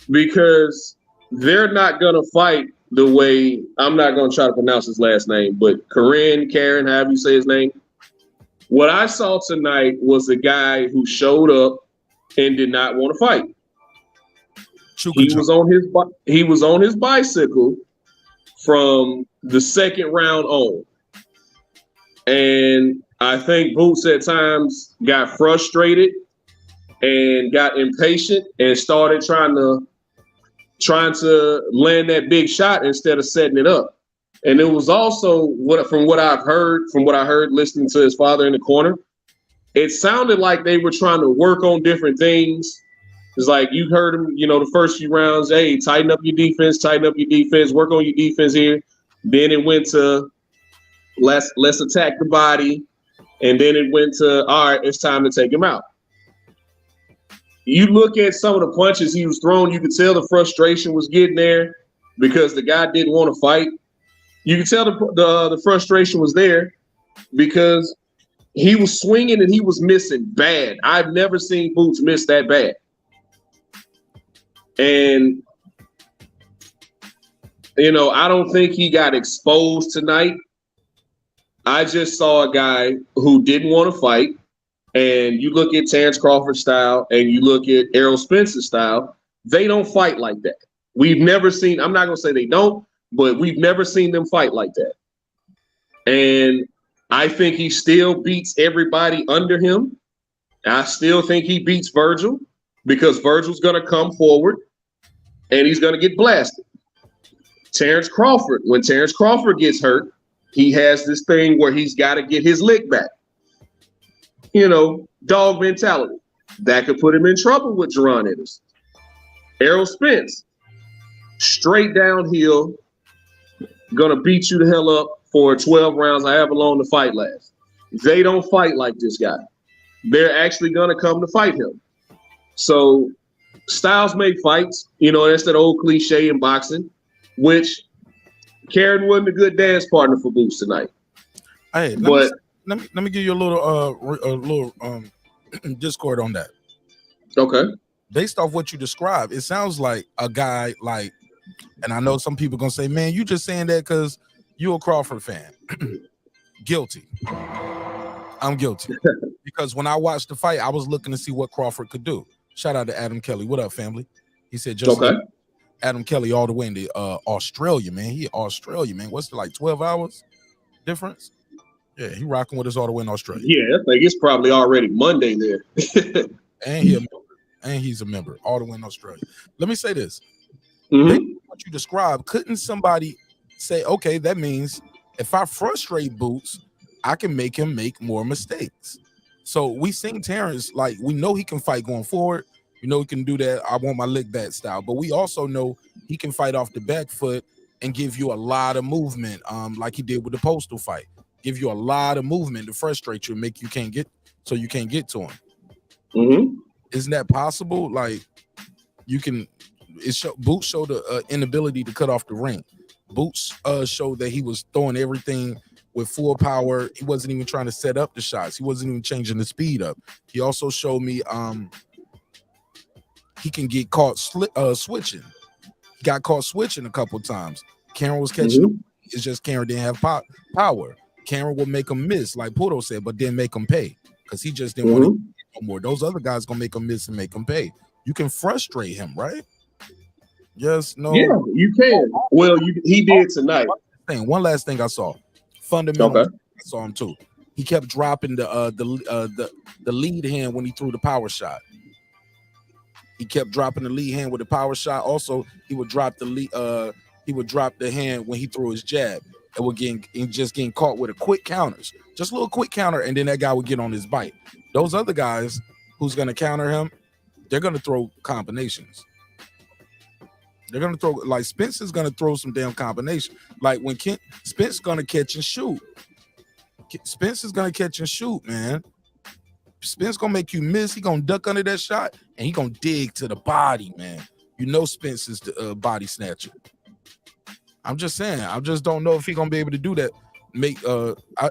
Because they're not gonna fight the way, I'm not gonna try to pronounce his last name, but Karen, however you say his name. What I saw tonight was a guy who showed up and did not want to fight. He was on his bicycle from the 2nd round on. And I think Boots at times got frustrated and got impatient and started trying to land that big shot instead of setting it up. And it was also from what I heard listening to his father in the corner, it sounded like they were trying to work on different things. It's like you heard him, the first few rounds, hey, tighten up your defense, work on your defense here. Then it went to let's attack the body. And then it went to, all right, it's time to take him out. You look at some of the punches he was throwing, you could tell the frustration was getting there because the guy didn't want to fight. You could tell the frustration was there because he was swinging and he was missing bad. I've never seen Boots miss that bad. And, I don't think he got exposed tonight. I just saw a guy who didn't want to fight. And you look at Terrence Crawford's style and you look at Errol Spence's style, they don't fight like that. We've never seen, I'm not going to say they don't, but we've never seen them fight like that. And I think he still beats everybody under him. I still think he beats Virgil because Virgil's going to come forward and he's going to get blasted. Terrence Crawford, when Terrence Crawford gets hurt, he has this thing where he's got to get his lick back. Dog mentality. That could put him in trouble with Jerron Ennis. Errol Spence, straight downhill, gonna beat you the hell up for 12 rounds, however long the fight lasts. They don't fight like this guy. They're actually gonna come to fight him. So styles make fights. That's that old cliche in boxing, which Karen wasn't a good dance partner for Boots tonight. Hey, let me give you a little discord on that. Okay. Based off what you described, it sounds like a guy like, and I know some people gonna say, man, you just saying that because you're a Crawford fan. Guilty. I'm guilty. Because when I watched the fight, I was looking to see what Crawford could do. Shout out to Adam Kelly. What up, family? He said, just okay. Adam Kelly all the way into Australia, man. He Australia, man. What's it, like 12 hours difference? Yeah, he rocking with us all the way in Australia. Yeah, I think it's probably already Monday there. And he's a member all the way in Australia. Let me say this. Mm-hmm. What you described, couldn't somebody say, okay, that means if I frustrate Boots, I can make him make more mistakes. So we seen Terrence, like, we know he can fight going forward. We know he can do that. I want my lick back style. But we also know he can fight off the back foot and give you a lot of movement, like he did with the Postal fight. Give you a lot of movement to frustrate you and make you can't get to him. Mm-hmm. Isn't that possible? Like, you can. Boots showed the inability to cut off the ring. Boots showed that he was throwing everything with full power. He wasn't even trying to set up the shots. He wasn't even changing the speed up. He also showed me he can get caught switching. He got caught switching a couple times. Karen was catching him. It's just Karen didn't have power. Karen would make him miss, like Puto said, but then make him pay because he just didn't want to get no more. Those other guys gonna make him miss and make him pay. You can frustrate him, right? Yes, no. Yeah, you can. Well, he did tonight. One last thing I saw. Fundamental. Okay. I saw him too. He kept dropping the lead hand when he threw the power shot. He kept dropping the lead hand with a power shot. Also, he would drop the hand when he threw his jab. And just getting caught with a quick counters, just a little quick counter, and then that guy would get on his bite. Those other guys who's going to counter him, they're going to throw combinations. They're going to throw, like Spence is going to throw some damn combination. Like when Spence is going to catch and shoot. Spence is going to catch and shoot, man. Spence going to make you miss. He going to duck under that shot, and he going to dig to the body, man. You know Spence is the body snatcher. I'm just saying. I just don't know if he's going to be able to do that.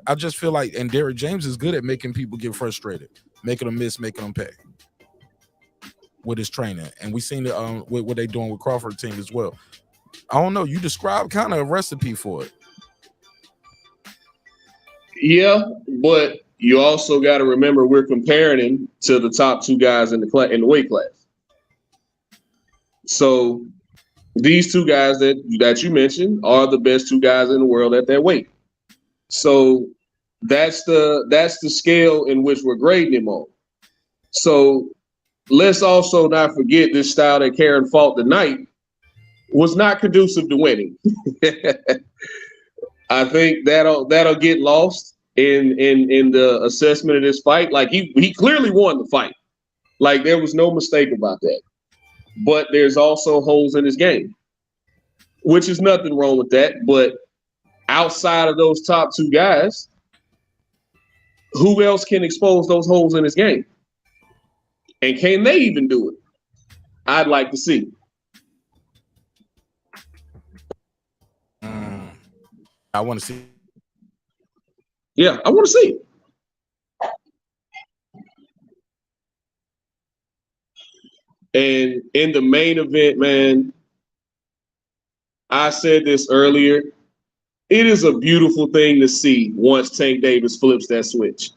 I just feel like, and Derrick James is good at making people get frustrated, making them miss, making them pay with his training. And we seen it with what they doing with Crawford team as well. I don't know. You described kind of a recipe for it. Yeah, but you also got to remember we're comparing him to the top two guys in the weight class. So these two guys that you mentioned are the best two guys in the world at that weight. So that's the scale in which we're grading him on. So let's also not forget this style that Karen fought tonight was not conducive to winning. I think that'll get lost in the assessment of this fight. Like he clearly won the fight. Like there was no mistake about that. But there's also holes in his game, which is nothing wrong with that. But outside of those top two guys, who else can expose those holes in his game? And can they even do it? I'd like to see. I want to see. Yeah, I want to see it. And in the main event, man, I said this earlier. It is a beautiful thing to see once Tank Davis flips that switch.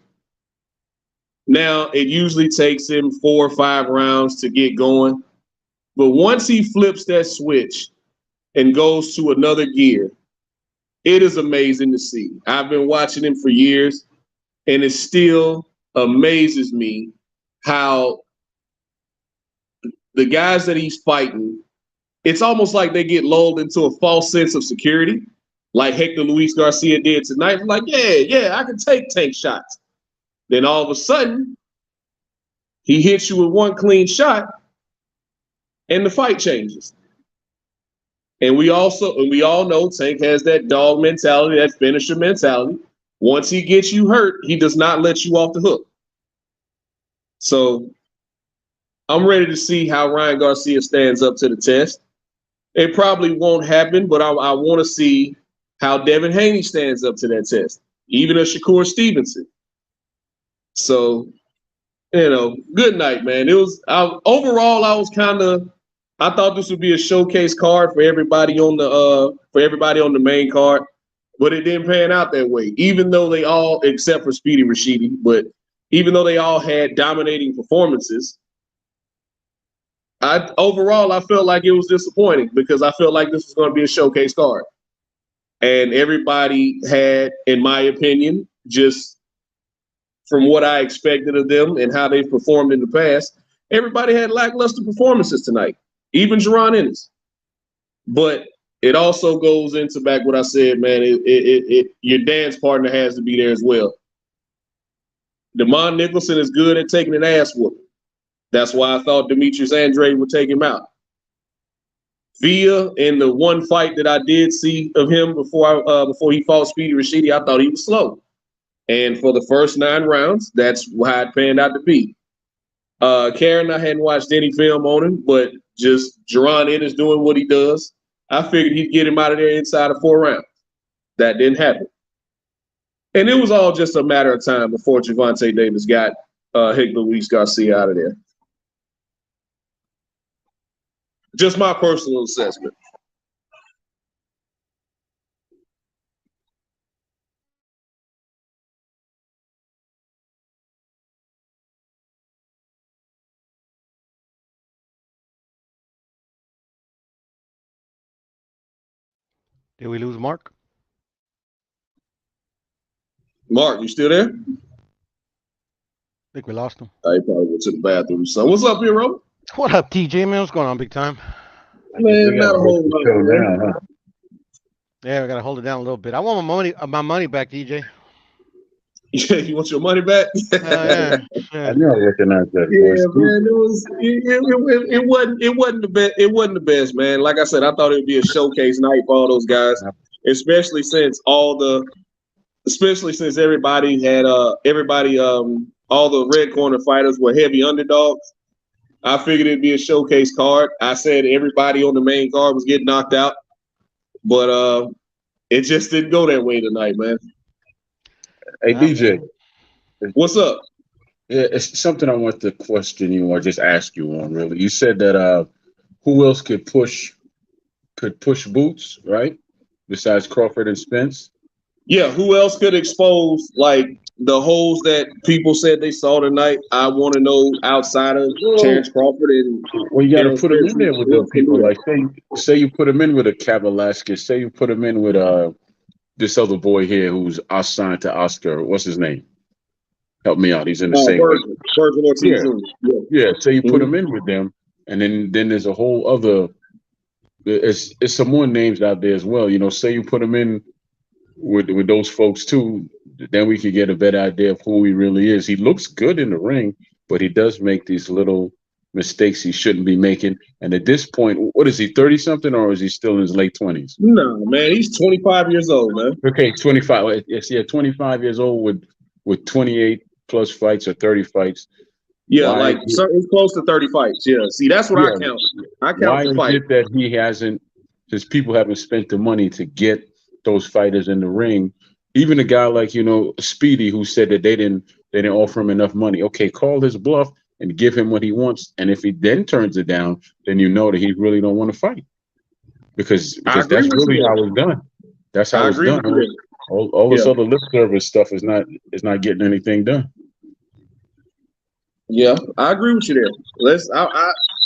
Now, it usually takes him 4 or 5 rounds to get going. But once he flips that switch and goes to another gear, it is amazing to see. I've been watching him for years, and it still amazes me how the guys that he's fighting, it's almost like they get lulled into a false sense of security, like Hector Luis Garcia did tonight. Like, yeah, I can take Tank shots. Then all of a sudden, he hits you with one clean shot, and the fight changes. And we all know Tank has that dog mentality, that finisher mentality. Once he gets you hurt, he does not let you off the hook. So I'm ready to see how Ryan Garcia stands up to the test. It probably won't happen, but I want to see how Devin Haney stands up to that test, even a Shakur Stevenson. So, good night, man. Overall, I thought this would be a showcase card for everybody on the main card, but it didn't pan out that way. Even though they all, except for Speedy Rashidi, but even though they all had dominating performances, overall I felt like it was disappointing because I felt like this was going to be a showcase card, and everybody had, in my opinion, just from what I expected of them and how they've performed in the past, everybody had lackluster performances tonight. Even Jerron Ennis. But it also goes into back what I said, man. Your dance partner has to be there as well. DeMond Nicholson is good at taking an ass whooping. That's why I thought Demetrius Andrade would take him out. Villa, in the one fight that I did see of him before he fought Speedy Rashidi, I thought he was slow. And for the first 9 rounds, that's how it panned out to be. Karen, I hadn't watched any film on him, but just Jerron Ennis doing what he does, I figured he'd get him out of there inside of 4 rounds. That didn't happen. And it was all just a matter of time before Gervonta Davis got Hector Luis Garcia out of there. Just my personal assessment. Did we lose Mark? Mark, you still there? I think we lost him. I probably went to the bathroom. So what's up here, Rob? What up, TJ, man? What's going on, big time? Man, not a whole lot, man. Yeah, we gotta hold it down a little bit. I want my money back, DJ. Yeah, you want your money back? Yeah. I know I recognize that Yeah, voice. man, it wasn't the best. It wasn't the best, man. Like I said, I thought it would be a showcase night for all those guys, especially since everybody had all the red corner fighters were heavy underdogs. I figured it'd be a showcase card. I said everybody on the main card was getting knocked out, but it just didn't go that way tonight, man. Hey, DJ. What's up? Yeah, it's something I want to question you or just ask you on, really. You said that who else could push Boots, right? Besides Crawford and Spence? Yeah, who else could expose like the holes that people said they saw tonight? I want to know outside of Terrence Crawford and well, you got to put him in there with those people. Like say you put him in with a Kavalaskis. Say you put him in with this other boy here who's assigned to Oscar. What's his name? Help me out. He's in the same. Virgil Ortiz. Yeah. Say you put him in with them, and then there's a whole other. It's some more names out there as well. You know, say you put him in with those folks too, then we could get a better idea of who he really is. He looks good in the ring, but he does make these little mistakes he shouldn't be making. And at this point, what is he, 30-something, or is he still in his late 20s? No, man, he's 25 years old, man. Okay, 25. Yes, yeah, 25 years old with 28 plus fights or 30 fights. Yeah, it's close to 30 fights. Yeah, see, that's what I count. I count the fight. Why is it that he hasn't, his people haven't spent the money to get those fighters in the ring? Even a guy like, Speedy, who said that they didn't offer him enough money. Okay, call his bluff and give him what he wants. And if he then turns it down, then you know that he really don't want to fight. Because that's really how it's done. That's how it's done. All this other lip service stuff is not getting anything done. Yeah, I agree with you there.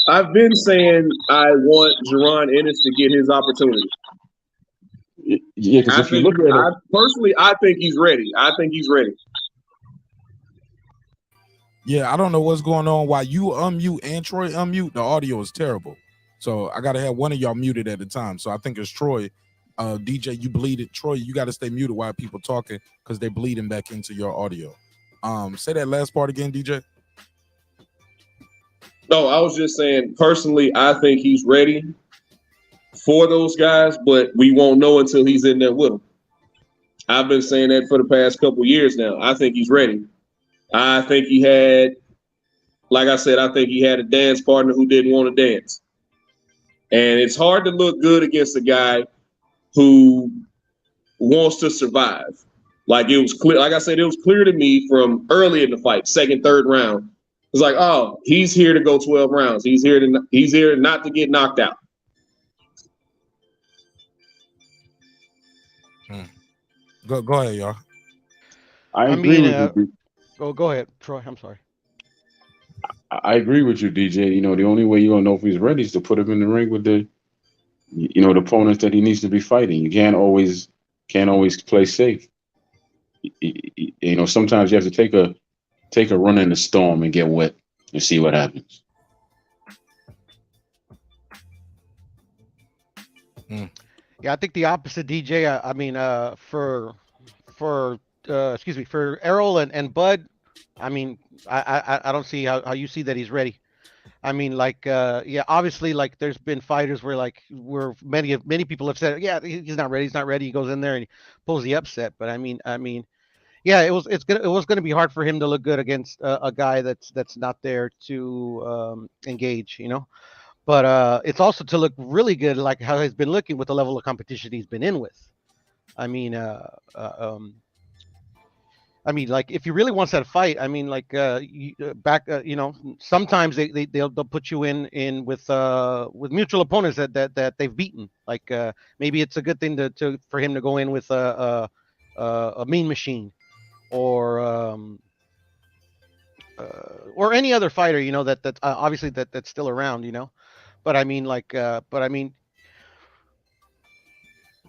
I've been saying I want Jerron Ennis to get his opportunity. Yeah, because if you look at it, personally, I think he's ready. Yeah, I don't know what's going on. While you unmute and Troy unmute, the audio is terrible. So I gotta have one of y'all muted at a time. So I think it's Troy. DJ, you bleeded. Troy, you gotta stay muted while people talking because they're bleeding back into your audio. Say that last part again, DJ. No, I was just saying, personally, I think he's ready for those guys, but we won't know until he's in there with them. I've been saying that for the past couple of years now. I think he's ready. I think he had, like I said, I think he had a dance partner who didn't want to dance. And it's hard to look good against a guy who wants to survive. Like it was clear, like I said, it was clear to me from early in the fight, second, third round. It's like, oh, he's here to go 12 rounds. He's here not to get knocked out. Go ahead, y'all. I agree with you. Go ahead, Troy. I'm sorry. I agree with you, DJ. The only way you're gonna know if he's ready is to put him in the ring with the opponents that he needs to be fighting. You can't always play safe. Sometimes you have to take a run in the storm and get wet and see what happens. Yeah, I think the opposite, DJ. I mean, for Errol and Bud, I mean, I don't see how you see that he's ready. I mean, obviously, there's been fighters where many people have said, yeah, he's not ready. He goes in there and he pulls the upset. But I mean, yeah, it was gonna be hard for him to look good against a guy that's not there to engage, But it's also to look really good, like how he's been looking with the level of competition he's been in with. I mean, if he really wants that fight, I mean, sometimes they'll put you in with mutual opponents that they've beaten. Maybe it's a good thing for him to go in with a Mean Machine or any other fighter, that obviously that's still around, But I mean,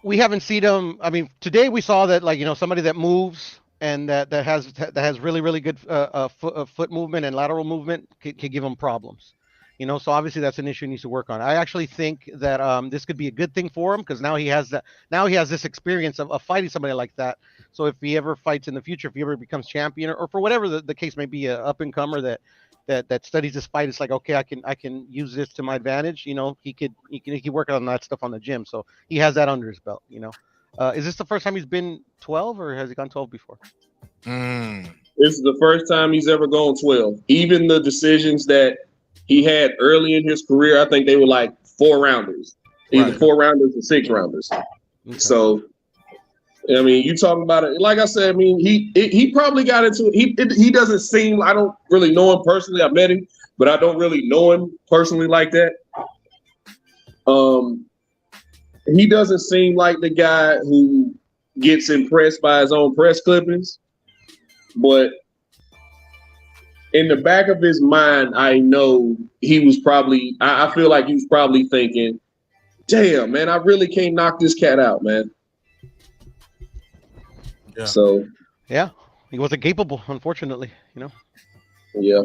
we haven't seen him. I mean, today we saw that, somebody that moves and that has really, really good foot movement and lateral movement can give him problems. So obviously that's an issue he needs to work on. I actually think that this could be a good thing for him because now he has this experience of fighting somebody like that. So if he ever fights in the future, if he ever becomes champion or for whatever the case may be, a up and comer that studies this fight, it's like, okay, I can use this to my advantage. He could work on that stuff on the gym. So he has that under his belt. Is this the first time he's been 12 or has he gone 12 before? This is the first time he's ever gone 12. Even the decisions that he had early in his career, I think they were like 4-rounders, either 4-rounders or 6-rounders. Okay. So, I mean, you talking about it. Like I said, I mean, he probably got into it. He doesn't seem, I don't really know him personally. I met him, but I don't really know him personally like that. He doesn't seem like the guy who gets impressed by his own press clippings, but in the back of his mind, I know he was probably, I feel like he was probably thinking, damn, man, I really can't knock this cat out, man. Yeah. So, yeah, he wasn't capable, unfortunately, Yeah.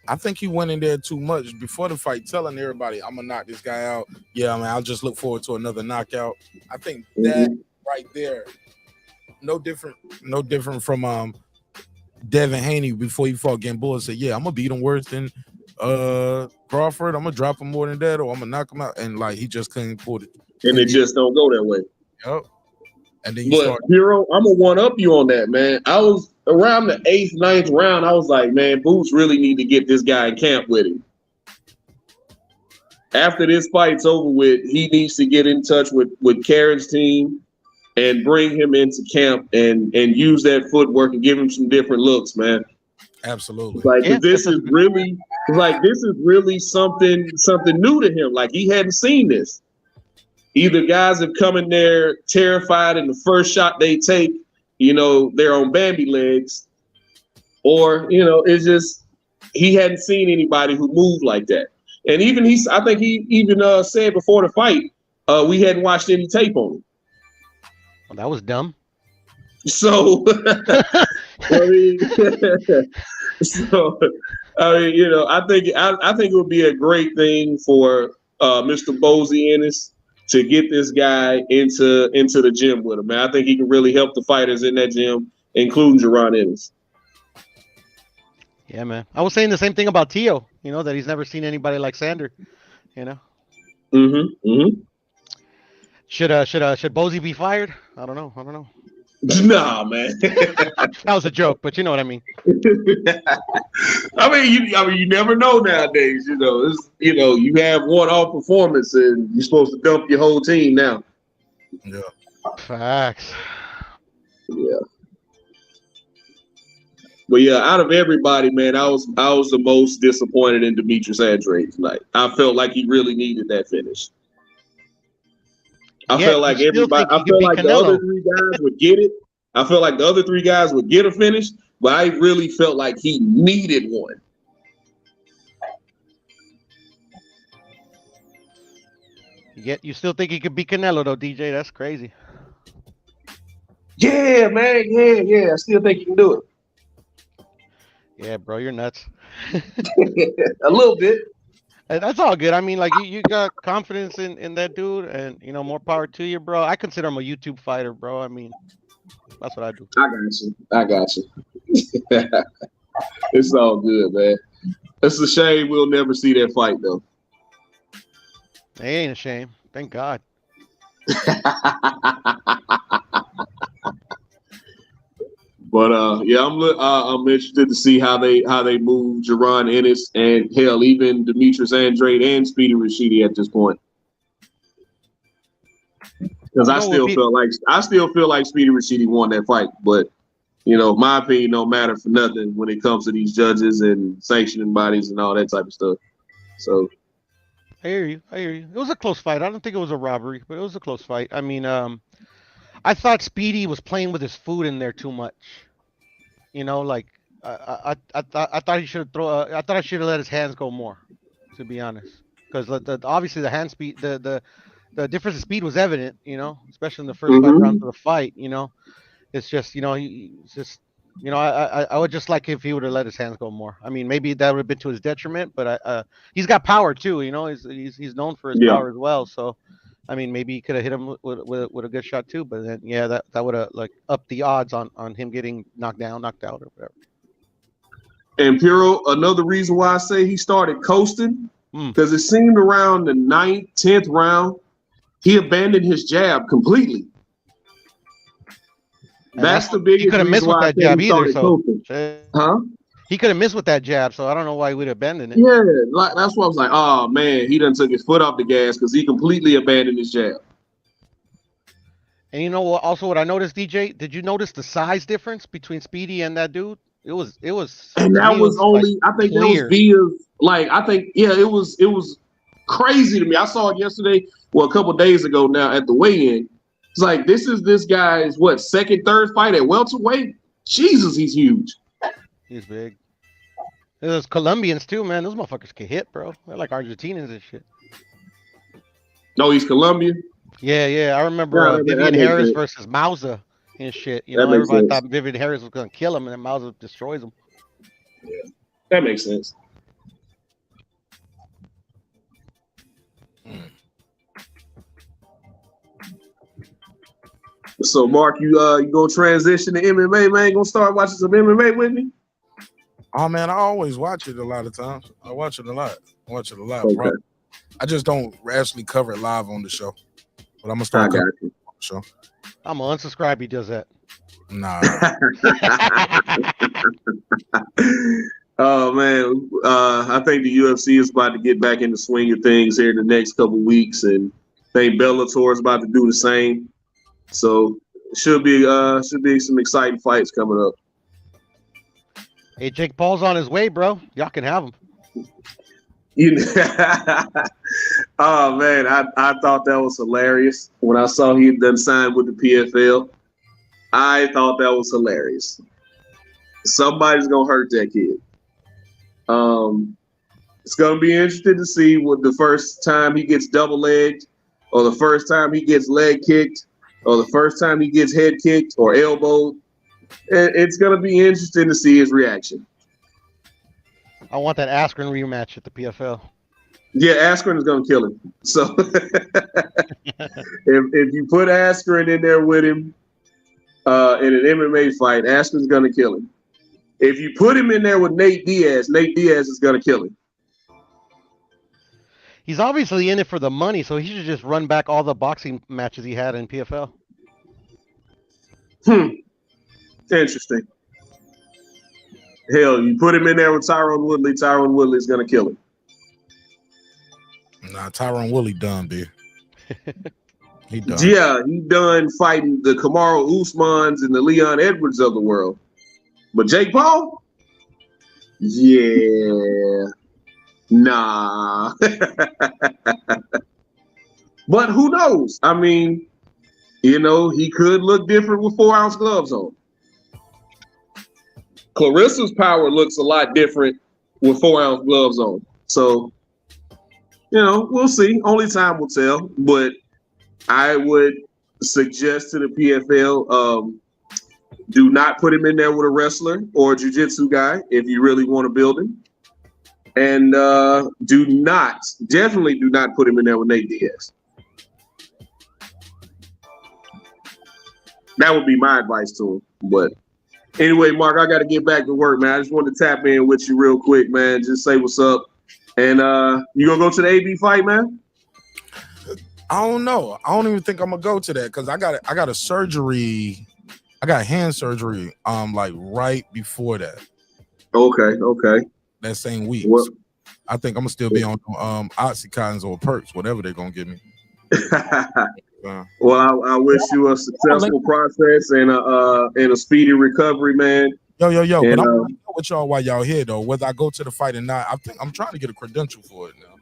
I think he went in there too much before the fight, telling everybody, I'm going to knock this guy out. Yeah, man, I'll just look forward to another knockout. I think that right there, no different from Devin Haney before he fought Gamboa, said, yeah, I'm going to beat him worse than Crawford. I'm going to drop him more than that, or I'm going to knock him out. And, like, he just couldn't pull it. And it just don't go that way. Yep. And then Hero, I'm going to one-up you on that, man. I was around the 8th, 9th round. I was like, man, Boots really need to get this guy in camp with him. After this fight's over with, he needs to get in touch with Karen's team and bring him into camp and use that footwork and give him some different looks, man. Absolutely. Like this is really something new to him. Like he hadn't seen this. Either guys have come in there terrified and the first shot they take, they're on Bambi legs, or it's just he hadn't seen anybody who moved like that. And even I think he even said before the fight, we hadn't watched any tape on him. Well, that was dumb. So, I mean, I think it would be a great thing for Mr. Bozy Ennis to get this guy into the gym with him, man. I think he can really help the fighters in that gym, including Gervonta Ennis. Yeah, man. I was saying the same thing about Tio, that he's never seen anybody like Sander, Should Bozy be fired? I don't know. Nah, man. That was a joke, but you know what I mean. I mean, you never know nowadays. You have one-off performance, and you're supposed to dump your whole team now. Yeah. Facts. Yeah. But yeah, out of everybody, man, I was the most disappointed in Demetrius Andrade tonight. I felt like he really needed that finish. I felt like everybody. I felt like the other 3 guys would get it. I felt like the other 3 guys would get a finish, but I really felt like he needed one. You still think he could beat Canelo though, DJ? That's crazy. Yeah, man. Yeah. I still think he can do it. Yeah, bro, you're nuts. A little bit. That's all good. I mean, like you got confidence in that dude, and more power to you, bro. I consider him a YouTube fighter, bro. I mean, that's what I do. I got you. It's all good, man. It's a shame we'll never see that fight, though. It ain't a shame. Thank God. But yeah, I'm interested to see how they move Gervonta Ennis and hell, even Demetrius Andrade and Speedy Rashidi at this point. Because I still feel like Speedy Rashidi won that fight, but my opinion don't matter for nothing when it comes to these judges and sanctioning bodies and all that type of stuff. So I hear you. It was a close fight. I don't think it was a robbery, but it was a close fight. I mean, I thought Speedy was playing with his food in there too much. Like I thought he should throw. I thought I should have let his hands go more, to be honest. Because obviously the hand speed, the difference in speed was evident. Especially in the first 5 rounds of the fight. It's just You know, I would just like if he would have let his hands go more. I mean, maybe that would have been to his detriment, but he's got power too. You know, he's known for his Yeah. power as well. So, I mean, maybe he could have hit him with a good shot too. But then, yeah, that would have like upped the odds on him getting knocked down, knocked out, or whatever. And Puro, another reason why I say he started coasting, because it seemed around the 9th, 10th round, he abandoned his jab completely. That's the biggest He could have missed reason with why I that said jab he either. started So, coasting. Huh? He could have missed with that jab. So I don't know why he would abandon it. Yeah, like that's why I was like, oh man, he done took his foot off the gas because he completely abandoned his jab. And you know what? Also, what I noticed, DJ, did you notice the size difference between Speedy and that dude? It was. And that was only, I think that was Via's. Like, I think, yeah, it was crazy to me. I saw it yesterday, well, a couple of days ago now at the weigh-in. It's like, this is this guy's, what, second, third fight at welterweight? Jesus, he's huge. He's big. There's Colombians too, man. Those motherfuckers can hit, bro. They're like Argentinians and shit. No, he's Colombian? Yeah. I remember Vivian Harris versus Mauser and shit. You know, everybody thought Vivian Harris was going to kill him, and then Mauser destroys him. Yeah, that makes sense. So, Mark, you gonna transition to MMA, man? Gonna start watching some MMA with me? Oh man, I always watch it a lot of times. I watch it a lot. Okay. Bro. I just don't actually cover it live on the show. But I'm gonna start covering it on the show. I'm gonna unsubscribe. He does that. Nah. Oh man, I think the UFC is about to get back in the swing of things here in the next couple of weeks, and I think Bellator is about to do the same. So should be some exciting fights coming up. Hey, Jake Paul's on his way, bro. Y'all can have him. Oh man, I thought that was hilarious when I saw he had done signed with the PFL. I thought that was hilarious. Somebody's gonna hurt that kid. It's gonna be interesting to see what the first time he gets double legged, or the first time he gets leg kicked, or the first time he gets head kicked or elbowed. It's gonna be interesting to see his reaction. I want that Askren rematch at the PFL. Yeah, Askren is gonna kill him. So if you put Askren in there with him in an MMA fight, Askren's gonna kill him. If you put him in there with Nate Diaz is gonna kill him. He's obviously in it for the money, so he should just run back all the boxing matches he had in PFL. Interesting. Hell, you put him in there with Tyron Woodley's gonna kill him. Nah, Tyron Woodley done, dude. He done. Yeah, he done fighting the Kamaru Usmans and the Leon Edwards of the world. But Jake Paul? Yeah. Nah. But who knows? I mean, you know, he could look different with 4-ounce gloves on. Clarissa's power looks a lot different with 4-ounce gloves on. So, you know, we'll see. Only time will tell. But I would suggest to the PFL, do not put him in there with a wrestler or a jiu-jitsu guy if you really want to build him. And definitely do not put him in there with Nate Diaz. That would be my advice to him. But anyway, Mark, I got to get back to work, man. I just wanted to tap in with you real quick, man. Just say what's up. And you gonna go to the AB fight, man? I don't know. I don't even think I'm gonna go to that because I got a surgery. I got hand surgery like right before that. Okay. That same week. Well, so I think I'm gonna still be on Oxycontins or Perks, whatever they're gonna give me. Well, I wish you a successful process and a speedy recovery, man. Yo. And, but I'm gonna go with y'all while y'all here though. Whether I go to the fight or not, I think I'm trying to get a credential for it now.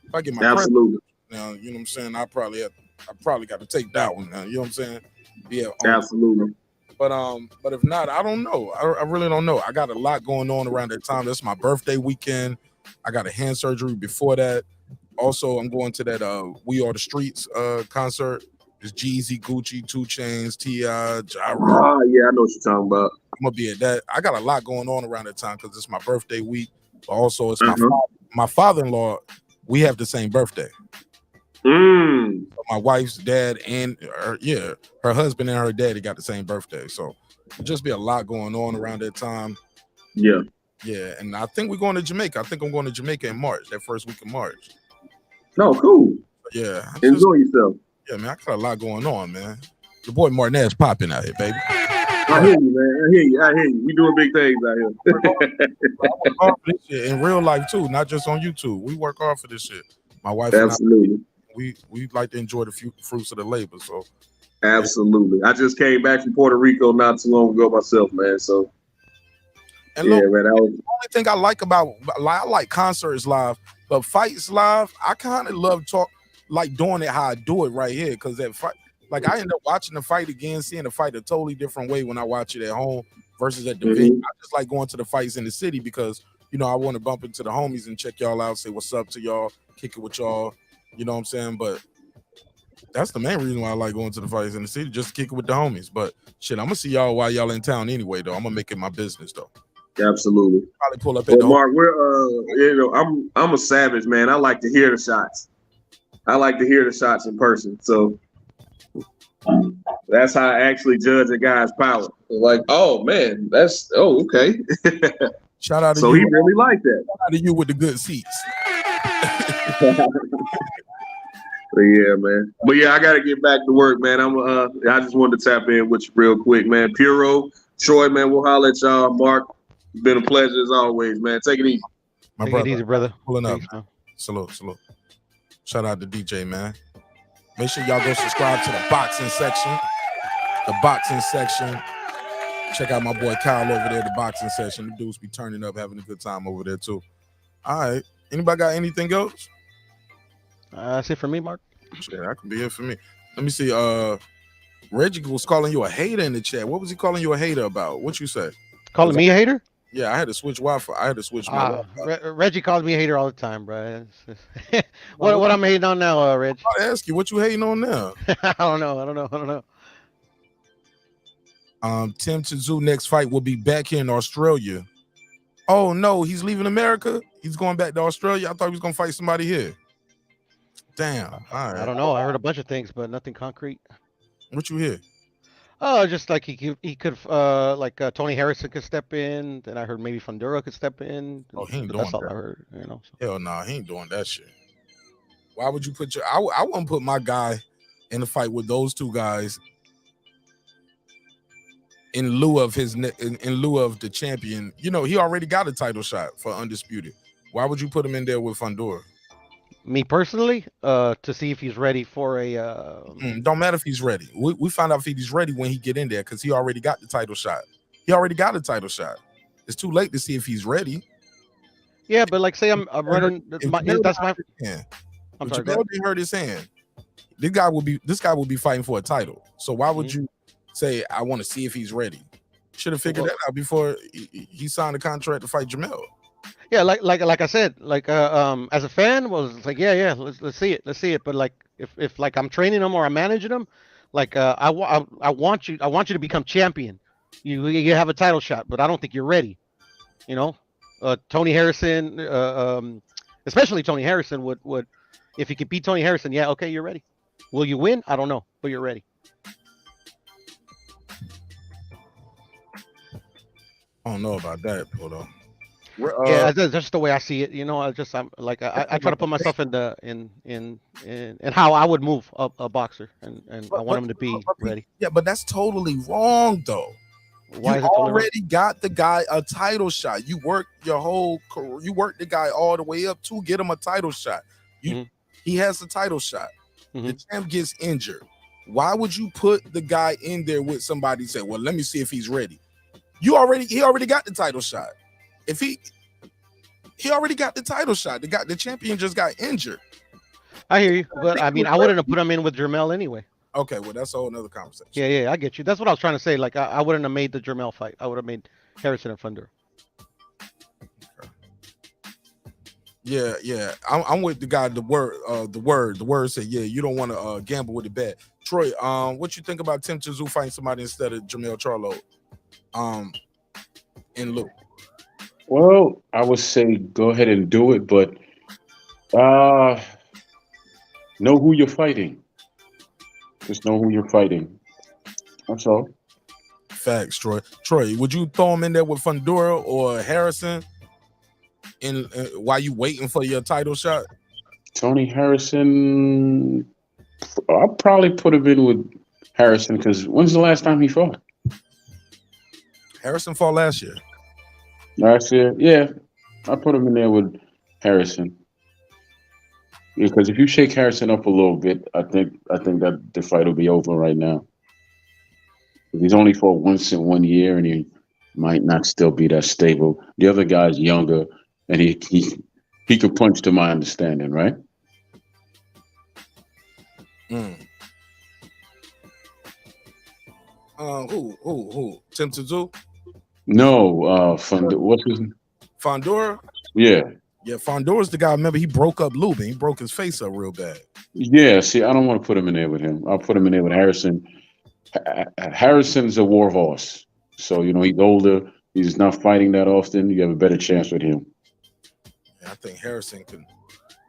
If I get my absolutely now, you know what I'm saying. I probably got to take that one now. You know what I'm saying? Yeah, absolutely. But if not, I don't know. I really don't know. I got a lot going on around that time. That's my birthday weekend. I got a hand surgery before that. Also, I'm going to that We Are the Streets concert. It's Jeezy, Gucci, 2 Chainz, T.I., Gyro. Oh, yeah, I know what you're talking about. I'm gonna be at that. I got a lot going on around that time because it's my birthday week, but also it's my father-in-law. We have the same birthday. My wife's dad and her husband and her daddy got the same birthday, so it'll just be a lot going on around that time. Yeah, and I think we're going to Jamaica. I think I'm going to Jamaica in March, that first week of March. No, cool. Yeah, enjoy yourself. Yeah, man, I got a lot going on, man. Your boy Martinez popping out here, baby. I hear you, man. I hear you. We doing big things out here. I work hard for this shit in real life too, not just on YouTube. We work hard for this shit. My wife Absolutely. and I, we like to enjoy the fruits of the labor. So absolutely. I just came back from Puerto Rico not too long ago myself, man. So and look, man, the only thing I like about I like concerts live, but fights live, I kind of love doing it how I do it right here, because that fight. Like, I end up watching the fight again, seeing the fight a totally different way when I watch it at home versus at the venue. I just like going to the fights in the city because, I want to bump into the homies and check y'all out, say what's up to y'all, kick it with y'all. You know what I'm saying? But that's the main reason why I like going to the fights in the city, just to kick it with the homies. But shit, I'm going to see y'all while y'all in town anyway, though. I'm going to make it my business, though. Absolutely. Probably pull up at the Mark, we're I'm a savage, man. I like to hear the shots. I like to hear the shots in person. So that's how I actually judge a guy's power. Like, oh man, okay. Shout out to you. So he really liked that. Shout out to you with the good seats. Yeah, man. But yeah, I gotta get back to work, man. I just wanted to tap in with you real quick, man. Puro, Troy, man, we'll holler at y'all. Mark, it's been a pleasure as always, man. Take it easy. Take it easy, brother. Pulling up. Man. Salute. Shout out to DJ, man. Make sure y'all go subscribe to the boxing section. Check out my boy Kyle over there, the boxing section. The dudes be turning up, having a good time over there too. All right. Anybody got anything else? That's it for me, Mark. Yeah, that can be it for me. Let me see. Reggie was calling you a hater in the chat. What was he calling you a hater about? What you say? Calling me a hater? Yeah, I had to switch Wi-Fi. I had to switch my Wi-Fi. Reggie calls me a hater all the time, bro. What I'm hating on now, Reg? I'll ask you, what you hating on now? I don't know. Tim Tszyu next fight will be back here in Australia. Oh no, he's leaving America. He's going back to Australia. I thought he was gonna fight somebody here. Damn. All right. I don't know. I heard a bunch of things, but nothing concrete. What you hear? Oh, just like he could Tony Harrison could step in. Then I heard maybe Fundura could step in. Oh, he ain't doing that's all that. I heard. So. Hell no, he ain't doing that shit. Why would you put I wouldn't put my guy in the fight with those two guys in lieu of the champion. He already got a title shot for Undisputed. Why would you put him in there with Fundura? Me personally, to see if he's ready for a. Don't matter if he's ready. We find out if he's ready when he get in there, because he already got the title shot. He already got a title shot. It's too late to see if he's ready. Yeah, but like, say I'm running. That's my. I'm sorry. Jamel didn't hurt his hand. This guy will be fighting for a title. So why would you say I want to see if he's ready? Should have figured that out before he signed a contract to fight Jamel. Yeah, like I said, as a fan, was like, let's see it. But like, if like I'm training them or I'm managing them, like I want you to become champion. You have a title shot, but I don't think you're ready. Tony Harrison, especially Tony Harrison would, if you could beat Tony Harrison, yeah, okay, you're ready. Will you win? I don't know, but you're ready. I don't know about that, though. Yeah, that's just the way I see it. I try to put myself in how I would move a boxer, and I want him to be ready. Yeah, but that's totally wrong, though. Why you already got the guy a title shot. You worked your whole career. You worked the guy all the way up to get him a title shot. He has a title shot. The champ gets injured. Why would you put the guy in there with somebody say, well, let me see if he's ready? He already got the title shot. If he already got the title shot, the champion just got injured. I hear you, but I mean, I wouldn't have put him in with Jermell anyway. Okay, well, that's a whole nother conversation. Yeah, I get you. That's what I was trying to say. Like, I wouldn't have made the Jermell fight. I would have made Harrison and Thunder. Okay. Yeah. I'm with the guy. The word said, yeah, you don't want to gamble with the bet. Troy, what you think about Tim Tszyu fighting somebody instead of Jermell Charlo? in lieu? Well, I would say go ahead and do it, but know who you're fighting. Just know who you're fighting. That's all. Facts, Troy. Troy, would you throw him in there with Fundora or Harrison while you waiting for your title shot? Tony Harrison, I'll probably put him in with Harrison because when's the last time he fought? Harrison fought last year. Last year? Yeah. I put him in there with Harrison. Because if you shake Harrison up a little bit, I think that the fight will be over right now. He's only fought once in 1 year, and he might not still be that stable. The other guy's younger, and he could punch, to my understanding, right? Who? Tim Tszyu? No, what's his name? Fundora? Yeah. Yeah, Fondora's the guy. Remember, he broke up Lubin. He broke his face up real bad. Yeah, see, I don't want to put him in there with him. I'll put him in there with Harrison. Harrison's a war horse. So, he's older. He's not fighting that often. You have a better chance with him. Yeah, I think Harrison can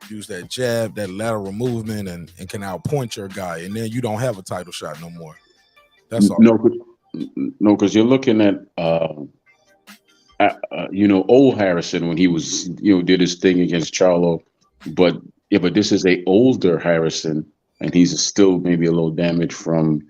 use that jab, that lateral movement, and can outpoint your guy. And then you don't have a title shot no more. That's all. No, because you're looking at, old Harrison when he was, did his thing against Charlo. But this is a older Harrison, and he's still maybe a little damaged from,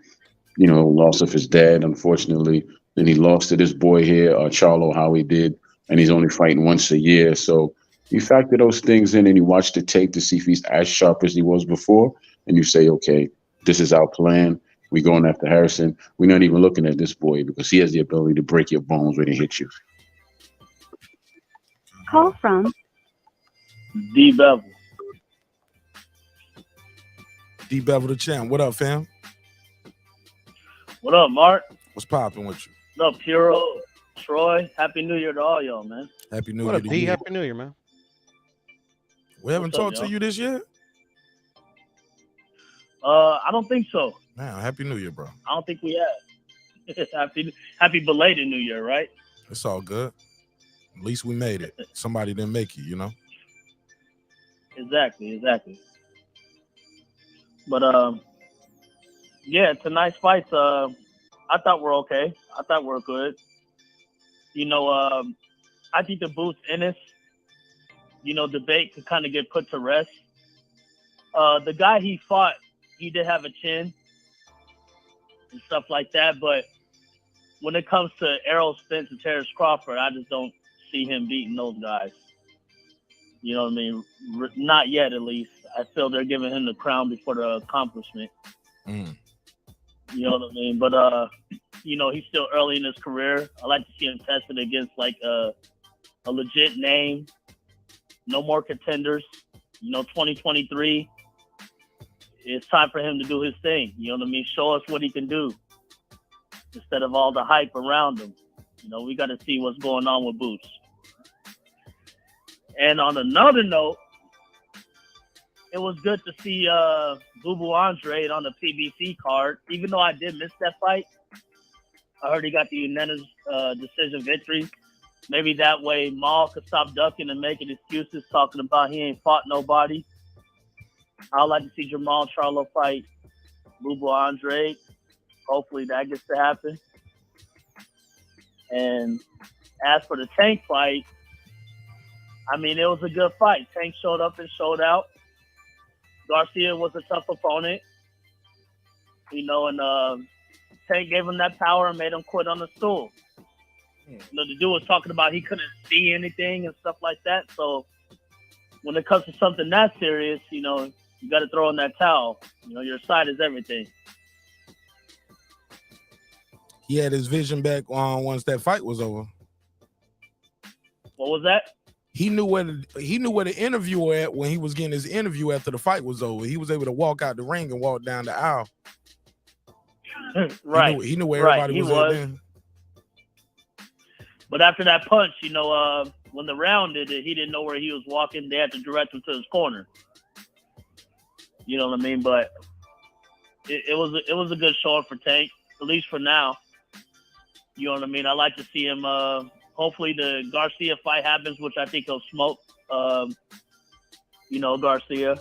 loss of his dad, unfortunately. Then he lost to this boy here, Charlo, how he did, and he's only fighting once a year. So you factor those things in and you watch the tape to see if he's as sharp as he was before, and you say, okay, this is our plan. We're going after Harrison. We're not even looking at this boy because he has the ability to break your bones when he hits you. Call from D Bevel. D Bevel the champ. What up, fam? What up, Mark? What's popping with you? What up, Puro? Troy? Happy New Year to all y'all, man. Happy New What Year up, to D? you. Happy New Year, man. We haven't What's up, talked to y'all? you this year? I don't think so. Man, Happy New Year, bro. I don't think we have. happy belated New Year, right? It's all good. At least we made it. Somebody didn't make it, Exactly. But yeah, tonight's fights, I thought were okay. I thought were good. I think the Boots Ennis, debate could kind of get put to rest. The guy he fought, he did have a chin and stuff like that, but when it comes to Errol Spence and Terrence Crawford, I just don't see him beating those guys. You know what I mean? Not yet, at least. I feel they're giving him the crown before the accomplishment. You know what I mean? But, he's still early in his career. I like to see him tested against, like, a legit name. No more contenders. 2023. It's time for him to do his thing. You know what I mean? Show us what he can do instead of all the hype around him. We got to see what's going on with Boots. And on another note, it was good to see Boo Andrade on the PBC card. Even though I did miss that fight, I heard he got the unanimous decision victory. Maybe that way Maul could stop ducking and making excuses, talking about he ain't fought nobody. I'd like to see Jamal Charlo fight Boo Andrade. Hopefully that gets to happen. And as for the Tank fight, I mean, it was a good fight. Tank showed up and showed out. Garcia was a tough opponent, and Tank gave him that power and made him quit on the stool. The dude was talking about he couldn't see anything and stuff like that. So when it comes to something that serious, you got to throw in that towel. Your side is everything. He had his vision back on once that fight was over. What was that? He knew where the interviewer at when he was getting his interview after the fight was over. He was able to walk out the ring and walk down the aisle. Right. He knew where everybody was at then. But after that punch, when the round did it, he didn't know where he was walking. They had to direct him to his corner. You know what I mean? But it was a good showing for Tank, at least for now. You know what I mean? I like to see him. Hopefully, the Garcia fight happens, which I think he'll smoke. Garcia.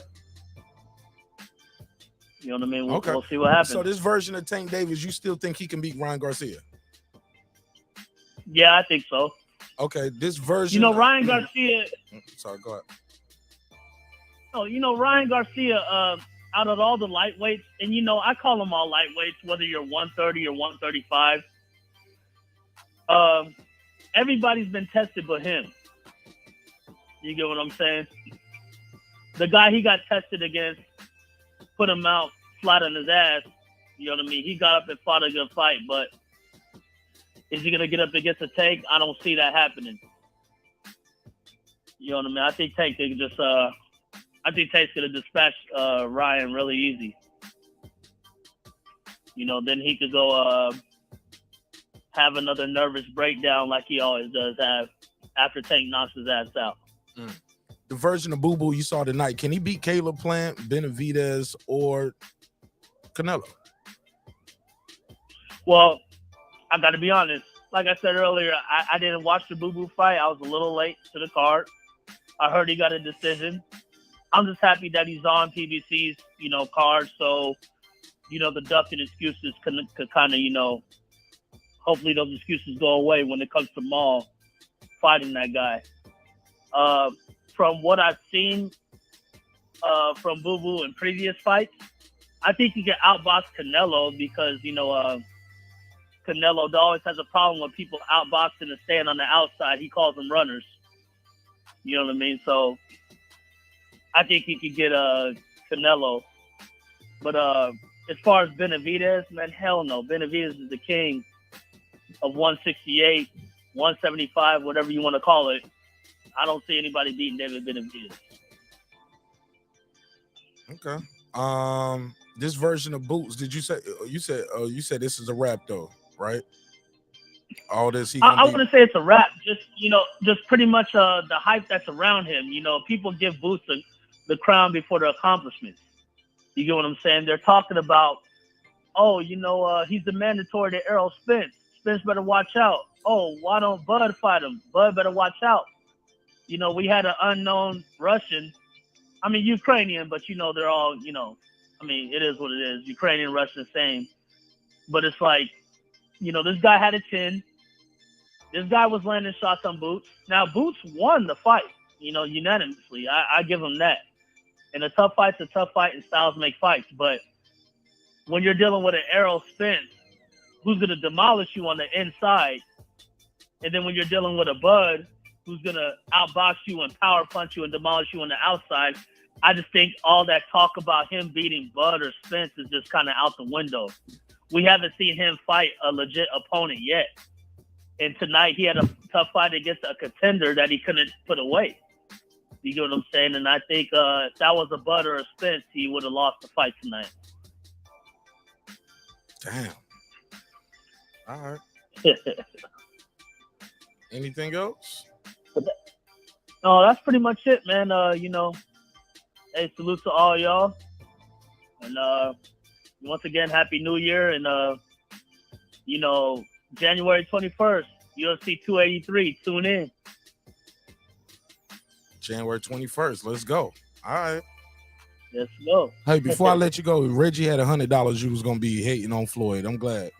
You know what I mean? We'll see what happens. So this version of Tank Davis, you still think he can beat Ryan Garcia? Yeah, I think so. Okay, this version. Ryan Garcia. Sorry, go ahead. Oh, Ryan Garcia. Out of all the lightweights, and I call them all lightweights, whether you're 130 or 135. Everybody's been tested but him. You get what I'm saying? The guy he got tested against put him out flat on his ass. You know what I mean? He got up and fought a good fight, but is he going to get up against a Tank? I don't see that happening. You know what I mean? I think Tank can just I think Tank's going to dispatch Ryan really easy. Then he could go have another nervous breakdown like he always does have after Tank knocks his ass out. The version of Boo Boo you saw tonight, can he beat Caleb Plant, Benavidez, or Canelo? Well, I got to be honest. Like I said earlier, I didn't watch the Boo Boo fight. I was a little late to the card. I heard he got a decision. I'm just happy that he's on PBC's, card. So, the ducking excuses could kind of, hopefully those excuses go away when it comes to Maul fighting that guy. From what I've seen from Boo Boo in previous fights, I think he can outbox Canelo because, Canelo always has a problem with people outboxing and staying on the outside. He calls them runners. You know what I mean? So I think he could get Canelo. But as far as Benavidez, man, hell no. Benavidez is the king of 168, 175, whatever you want to call it. I don't see anybody beating David Benavidez. Okay. This version of Boots, did you say you said this is a wrap though, right? All this I wouldn't say it's a wrap, just pretty much the hype that's around him. People give Boots the crown before the accomplishments. You get what I'm saying? They're talking about, he's the mandatory to Errol Spence. Spence better watch out. Oh, why don't Bud fight him? Bud better watch out. We had an unknown Russian. I mean, Ukrainian, but they're all, it is what it is. Ukrainian, Russian, same. But it's like, this guy had a chin. This guy was landing shots on Boots. Now, Boots won the fight, unanimously. I give him that. And a tough fight's a tough fight, and styles make fights. But when you're dealing with an Errol Spence, who's going to demolish you on the inside, and then when you're dealing with a Bud, who's going to outbox you and power punch you and demolish you on the outside, I just think all that talk about him beating Bud or Spence is just kind of out the window. We haven't seen him fight a legit opponent yet. And tonight he had a tough fight against a contender that he couldn't put away. You get what I'm saying? And I think if that was a Bud or a Spence, he would have lost the fight tonight. Damn. All right. Anything else? No, that's pretty much it, man. Hey, salute to all y'all. And once again, Happy New Year. And, January 21st, UFC 283. Tune in. January 21st. Let's go. All right. Let's go. Hey, before I let you go, Reggie had $100 you was going to be hating on Floyd. I'm glad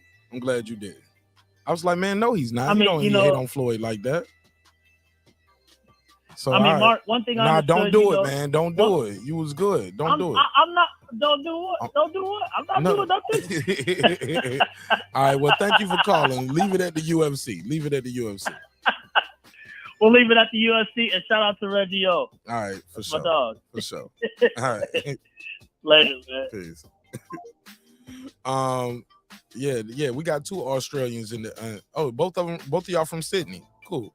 you did. I was like, man, no, he's not. He don't hate on Floyd like that. So Mark, one thing I don't do it, man. Don't do it. You was good. Don't do it. I'm not. Don't do what? Don't do what? I'm not doing nothing. All right. Well, thank you for calling. Leave it at the UFC. Leave it at the UFC. We'll leave it at the UFC, and shout out to Reggie O. All right, for sure. My dog. For sure. All right. Later, man. Peace. Yeah, we got two Australians in the. Both of y'all from Sydney. Cool.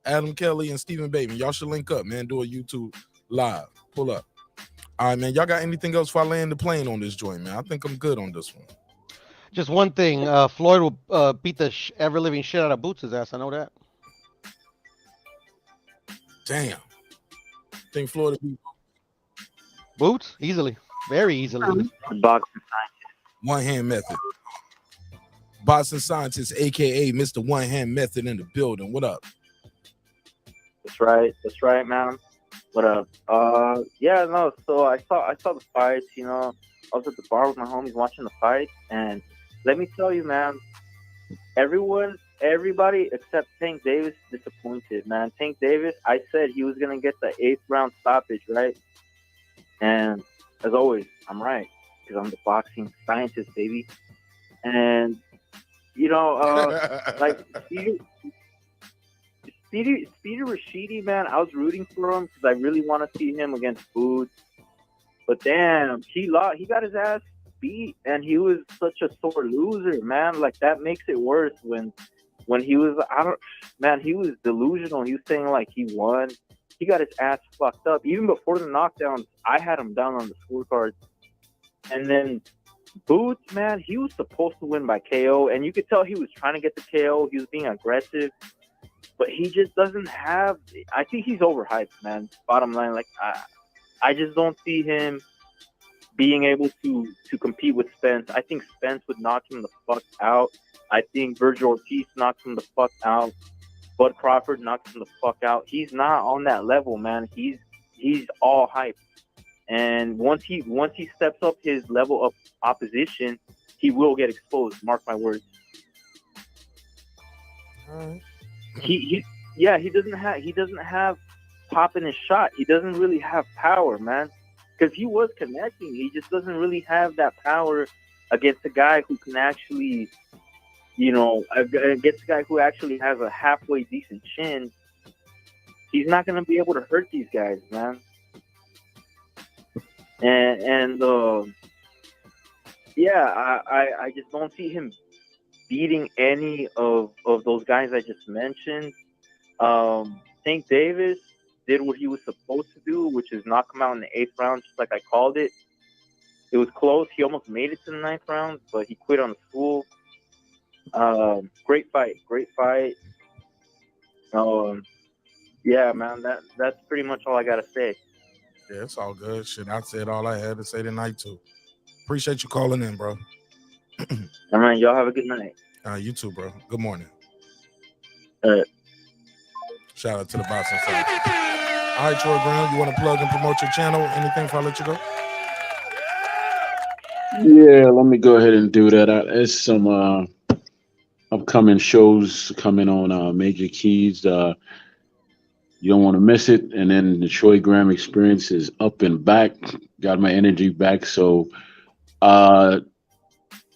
Adam Kelly and Stephen Bateman. Y'all should link up, man. Do a YouTube live. Pull up. All right, man. Y'all got anything else before I land the plane on this joint, man? I think I'm good on this one. Just one thing. Floyd will beat the ever living shit out of Boots' ass. I know that. Damn. Think Floyd will beat Boots easily, very easily. One hand method. Boston Scientist, aka Mr. One Hand Method, in the building. What up? That's right, man. What up? Yeah, no. So I saw the fights. You know, I was at the bar with my homies watching the fight, and let me tell you, man, everybody except Tank Davis disappointed, man. Tank Davis, I said he was gonna get the 8th round stoppage, right? And as always, I'm right because I'm the boxing scientist, baby. And you know, like Speedy Rashidi, man, I was rooting for him because I really want to see him against Boots. But damn, he lost. He got his ass beat, and he was such a sore loser, man. Like that makes it worse when he was. He was delusional. He was saying like he won. He got his ass fucked up. Even before the knockdowns, I had him down on the scorecards. And then Boots, man, he was supposed to win by KO, and you could tell he was trying to get the KO. He was being aggressive. But he just doesn't have. I think he's overhyped, man. Bottom line, like I just don't see him being able to compete with Spence. I think Spence would knock him the fuck out. I think Virgil Ortiz knocks him the fuck out. Bud Crawford knocks him the fuck out. He's not on that level, man. He's all hype. And once he steps up his level of opposition, he will get exposed. Mark my words. All right. He doesn't have pop in his shot. He doesn't really have power, man. Because he was connecting. He just doesn't really have that power against a guy who can actually, against a guy who actually has a halfway decent chin. He's not going to be able to hurt these guys, man. I just don't see him beating any of those guys I just mentioned. Tank Davis did what he was supposed to do, which is knock him out in the 8th round, just like I called it. It was close. He almost made it to the 9th round, but he quit on the school. Great fight. Yeah, man, that's pretty much all I got to say. Yeah, it's all good. Shit, I said all I had to say tonight, too. Appreciate you calling in, bro. All right, y'all have a good night. You too, bro. Good morning. All right. Shout out to the Boston side. All right, Troy Brown, you want to plug and promote your channel? Anything before I let you go? Yeah, let me go ahead and do that. There's some upcoming shows coming on Major Keys. You don't want to miss it. And then the Troy Graham Experience is up and back. Got my energy back. So I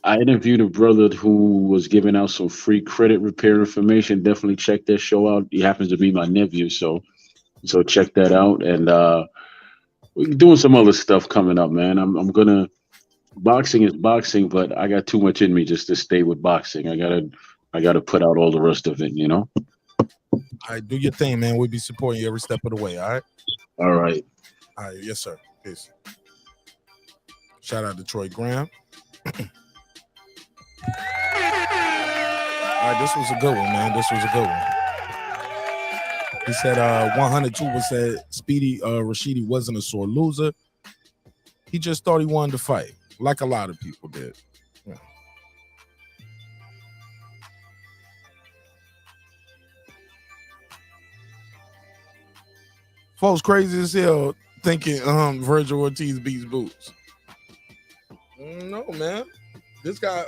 interviewed a brother who was giving out some free credit repair information. Definitely check that show out. He happens to be my nephew, so check that out. And we're doing some other stuff coming up, man. I'm gonna. Boxing is boxing, but I got too much in me just to stay with boxing. I gotta put out all the rest of it, you know. All right, do your thing, man. We'll be supporting you every step of the way. All right. All right. All right. Yes, sir. Peace. Shout out to Troy Graham. All right, this was a good one, man. This was a good one. He said 102 said Speedy Rashidi wasn't a sore loser. He just thought he wanted to fight, like a lot of people did. Yeah. Folks crazy as hell thinking Virgil Ortiz beats Boots. No, man. This guy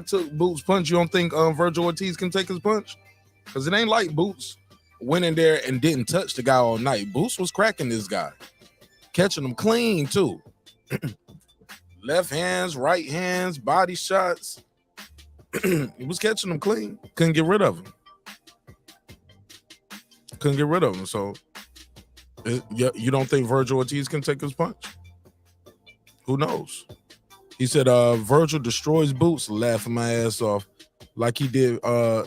took Boots' punch. You don't think Virgil Ortiz can take his punch? Because it ain't like Boots went in there and didn't touch the guy all night. Boots was cracking this guy, catching him clean too. Left hands, right hands, body shots. He was catching him clean. Couldn't get rid of him. So you don't think Virgil Ortiz can take his punch? Who knows? He said Virgil destroys Boots, laughing my ass off like he did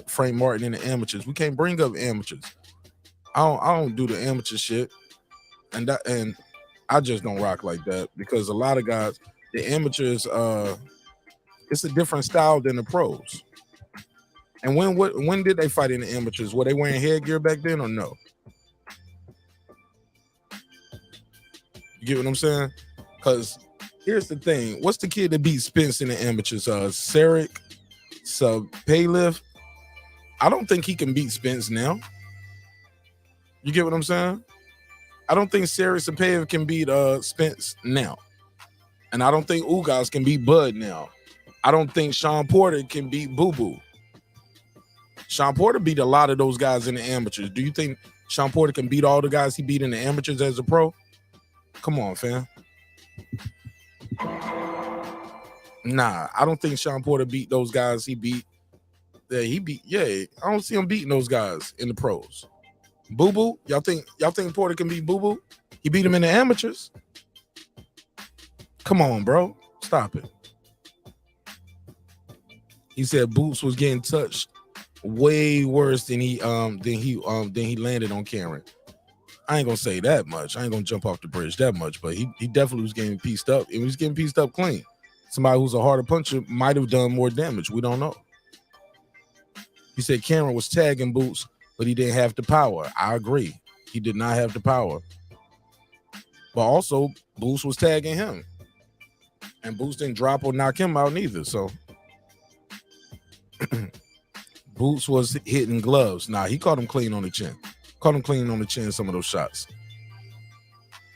Frank Martin in the amateurs. We can't bring up amateurs. I don't do the amateur shit. And I just don't rock like that because a lot of guys, the amateurs, it's a different style than the pros. And when did they fight in the amateurs? Were they wearing headgear back then or no? You get what I'm saying? Because Here's the thing. What's the kid that beat Spence in the amateurs? Sarek Subpayliv. I don't think he can beat Spence now. You get what I'm saying? I don't think Sarek Subpayliv can beat Spence now. And I don't think Ugas can beat Bud now. I don't think Sean Porter can beat Boo Boo. Sean Porter beat a lot of those guys in the amateurs. Do you think Sean Porter can beat all the guys he beat in the amateurs as a pro? Come on, fam. Nah, I don't think Sean Porter beat those guys he beat. I don't see him beating those guys in the pros. Boo Boo, y'all think Porter can beat Boo Boo? He beat him in the amateurs. Come on, bro. Stop it. He said Boots was getting touched way worse than he landed on Karen. I ain't gonna say that much. I ain't gonna jump off the bridge that much, but he definitely was getting pieced up. And he was getting pieced up clean. Somebody who's a harder puncher might have done more damage. We don't know. He said Cameron was tagging Boots, but he didn't have the power. I agree. He did not have the power. But also, Boots was tagging him. And Boots didn't drop or knock him out neither. So Boots was hitting gloves. Nah, he caught him clean on the chin. Caught him clean on the chin some of those shots.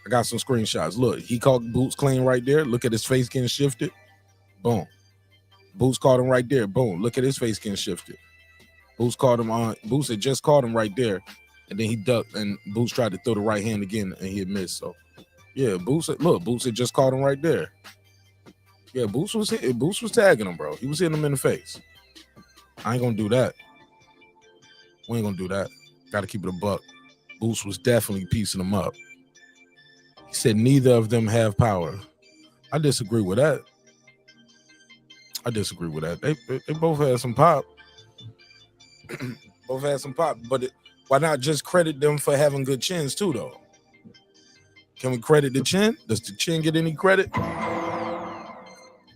I got some screenshots. Look, he caught Boots clean right there. Look at his face getting shifted. Boom. Boots caught him right there. Boom. Look at his face getting shifted. Boots caught him on. Boots had just caught him right there. And then he ducked and Boots tried to throw the right hand again and he had missed. So yeah, Boots had just caught him right there. Yeah, Boots was tagging him, bro. He was hitting him in the face. I ain't gonna do that. We ain't gonna do that. Gotta keep it a buck. Boots was definitely piecing him up. He said neither of them have power. I disagree with that. They both had some pop. Both had some pop, but why not just credit them for having good chins too, though? Can we credit the chin? Does the chin get any credit?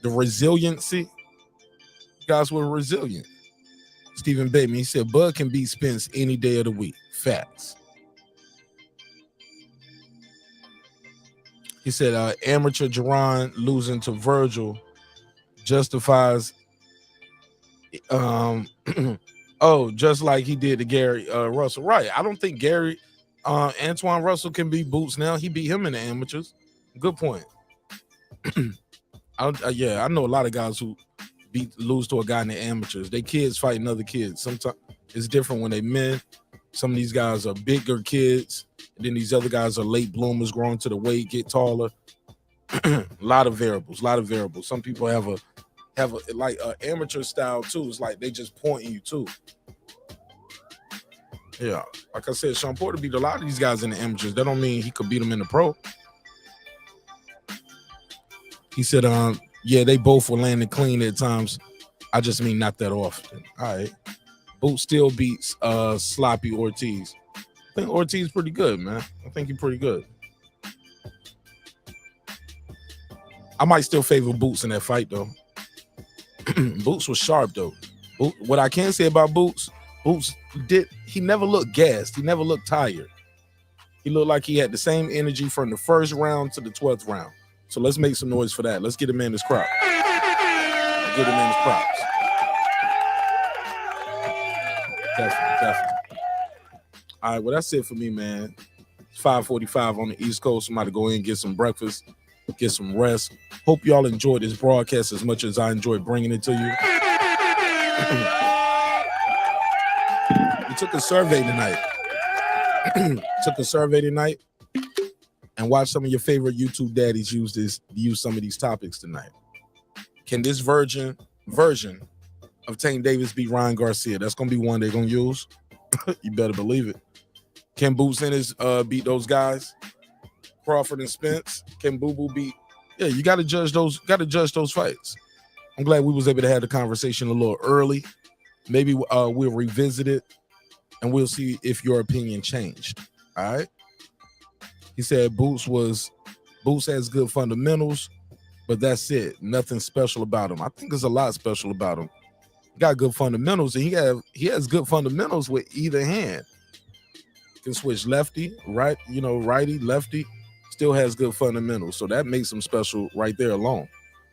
The resiliency? You guys were resilient. Stephen Bateman, he said Bud can beat Spence any day of the week. Facts. He said amateur Jerron losing to Virgil justifies just like he did to Gary Russell. Right. I don't think Antoine Russell can beat Boots now. He beat him in the amateurs. Good point. I know a lot of guys who lose to a guy in the amateurs. They kids fighting other kids. Sometimes it's different when they men. Some of these guys are bigger kids, and then these other guys are late bloomers, growing to the weight, get taller. A lot of variables. Some people have a amateur style too. It's like they just pointing you too. Yeah, like I said, Sean Porter beat a lot of these guys in the amateurs. That don't mean he could beat them in the pro. He said, they both were landing clean at times. I just mean not that often. All right. Boot still beats sloppy Ortiz. I think Ortiz pretty good, man. I think he's pretty good. I might still favor Boots in that fight, though. Boots was sharp, though. What I can say about Boots he never looked gassed. He never looked tired. He looked like he had the same energy from the first round to the 12th round. So let's make some noise for that. Let's get him in his crop. Get him in his props. Definitely. All right, well, that's it for me, man. It's 5:45 on the East Coast. I'm about to go in and get some breakfast, get some rest. Hope y'all enjoyed this broadcast as much as I enjoyed bringing it to you. We took a survey tonight. And watch some of your favorite YouTube daddies use some of these topics tonight. Can this version of Tank Davis beat Ryan Garcia? That's gonna be one they're gonna use. You better believe it. Can Boots Ennis beat those guys? Crawford and Spence. Can Boo Boo beat? Yeah, you gotta judge those fights. I'm glad we was able to have the conversation a little early. Maybe we'll revisit it and we'll see if your opinion changed. All right. He said Boots has good fundamentals, but that's it. Nothing special about him. I think there's a lot special about him. He got good fundamentals, and he has good fundamentals with either hand. Can switch lefty, right, righty, lefty. still has good fundamentals. So that makes him special right there alone.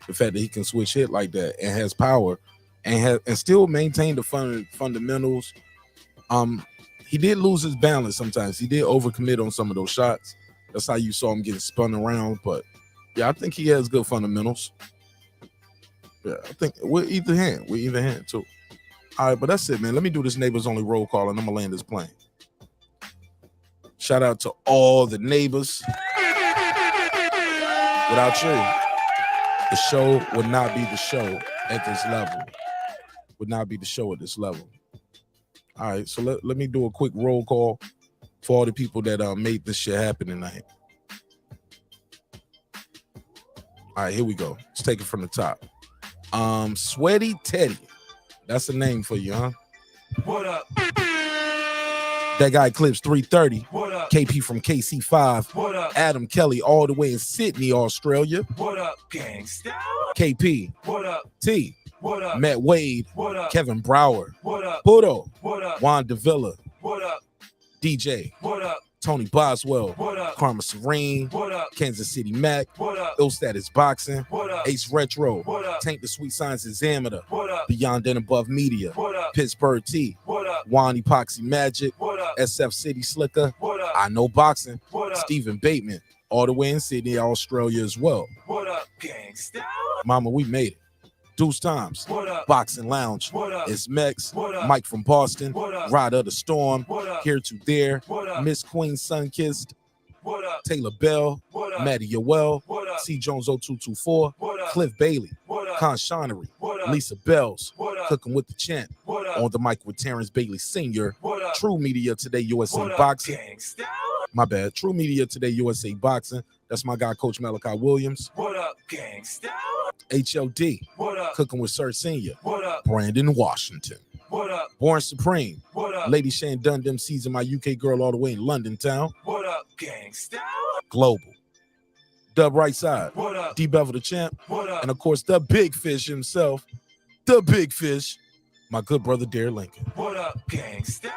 The fact that he can switch hit like that and has power and still maintain the fundamentals. He did lose his balance sometimes. He did overcommit on some of those shots. That's how you saw him getting spun around. But yeah, I think he has good fundamentals. Yeah, I think we're either hand. We're either hand too. All right, but that's it, man. Let me do this neighbors only roll call and I'm gonna land this plane. Shout out to all the neighbors. Without you, the show would not be the show at this level. Would not be the show at this level. All right, so let me do a quick roll call for all the people that made this shit happen tonight. All right, here we go. Let's take it from the top. Sweaty Teddy. That's a name for you, huh? What up? That guy Clips 330. What up? KP from KC5. What up? Adam Kelly all the way in Sydney, Australia. What up, gangsta? KP. What up? T. What up? Matt Wade. What up? Kevin Brower. What up? Budo. What up? Juan Davila. What up? DJ. What up? Tony Boswell. What up? Karma Serene. What up? Kansas City Mac. What up? Ill Status Boxing. What up? Ace Retro. What up? Tank the Sweet Science Examiner. What up? Beyond and Above Media. What up? Pittsburgh T. What up? Juan Epoxy Magic. What up? SF City Slicker. What up? I Know Boxing. What up? Stephen Bateman. All the way in Sydney, Australia as well. What up, gangsta? Mama, we made it. Deuce Times. What up? Boxing Lounge. What up? It's Mex. What up? Mike from Boston. What up? Ride of the Storm. What up? Here to There. What up? Miss Queen Sunkissed. What up? Taylor Bell. What up? Maddie Yoel. What up? C. Jones 0224. What up? Cliff Bailey. What up? Con Shonery. What up? Lisa Bells. What up? Cooking with the Champ. What up? On the mic with Terrence Bailey Sr. What up? True Media Today USA What up, Boxing. gangsta? My bad. True Media Today USA Boxing. That's my guy, Coach Malachi Williams. What up, gangsta? HLD. What up? Cooking with Sir Senior. What up? Brandon Washington. What up? Born Supreme. What up? Lady Shane Dundam season my UK girl all the way in London town. What up, gangsta? Global. Dub Right Side. What up? D Bevel the Champ. What up? And of course, the Big Fish himself. The Big Fish. My good brother, Dare Lincoln. What up, gangsta?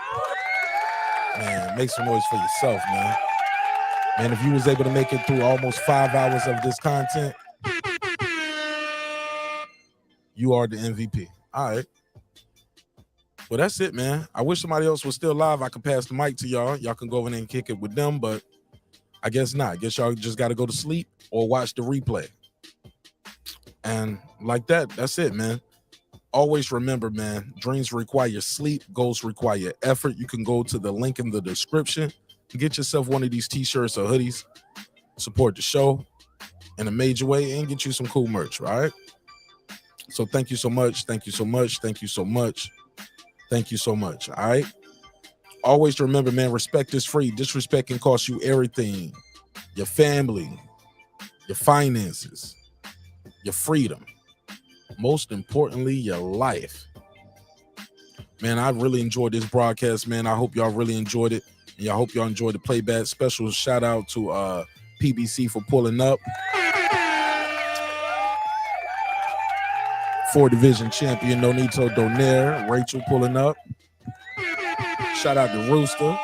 Man, make some noise for yourself, man. Man, if you was able to make it through almost 5 hours of this content, you are the MVP. All right. Well, that's it, man. I wish somebody else was still live. I could pass the mic to y'all. Y'all can go over there and kick it with them, but I guess not. I guess y'all just got to go to sleep or watch the replay. And like that, that's it, man. Always remember, man, dreams require sleep, goals require effort. You can go to the link in the description and get yourself one of these t-shirts or hoodies. Support the show in a major way and get you some cool merch, all right? So thank you so much. Thank you so much. Thank you so much. Thank you so much, all right? Always remember, man, respect is free. Disrespect can cost you everything. Your family, your finances, your freedom. Most importantly, your life. Man, I really enjoyed this broadcast, man. I hope y'all really enjoyed it. And I hope y'all enjoyed the playback. Special shout out to PBC for pulling up. 4 division champion Nonito Donaire. Rachel pulling up. Shout out to Rooster.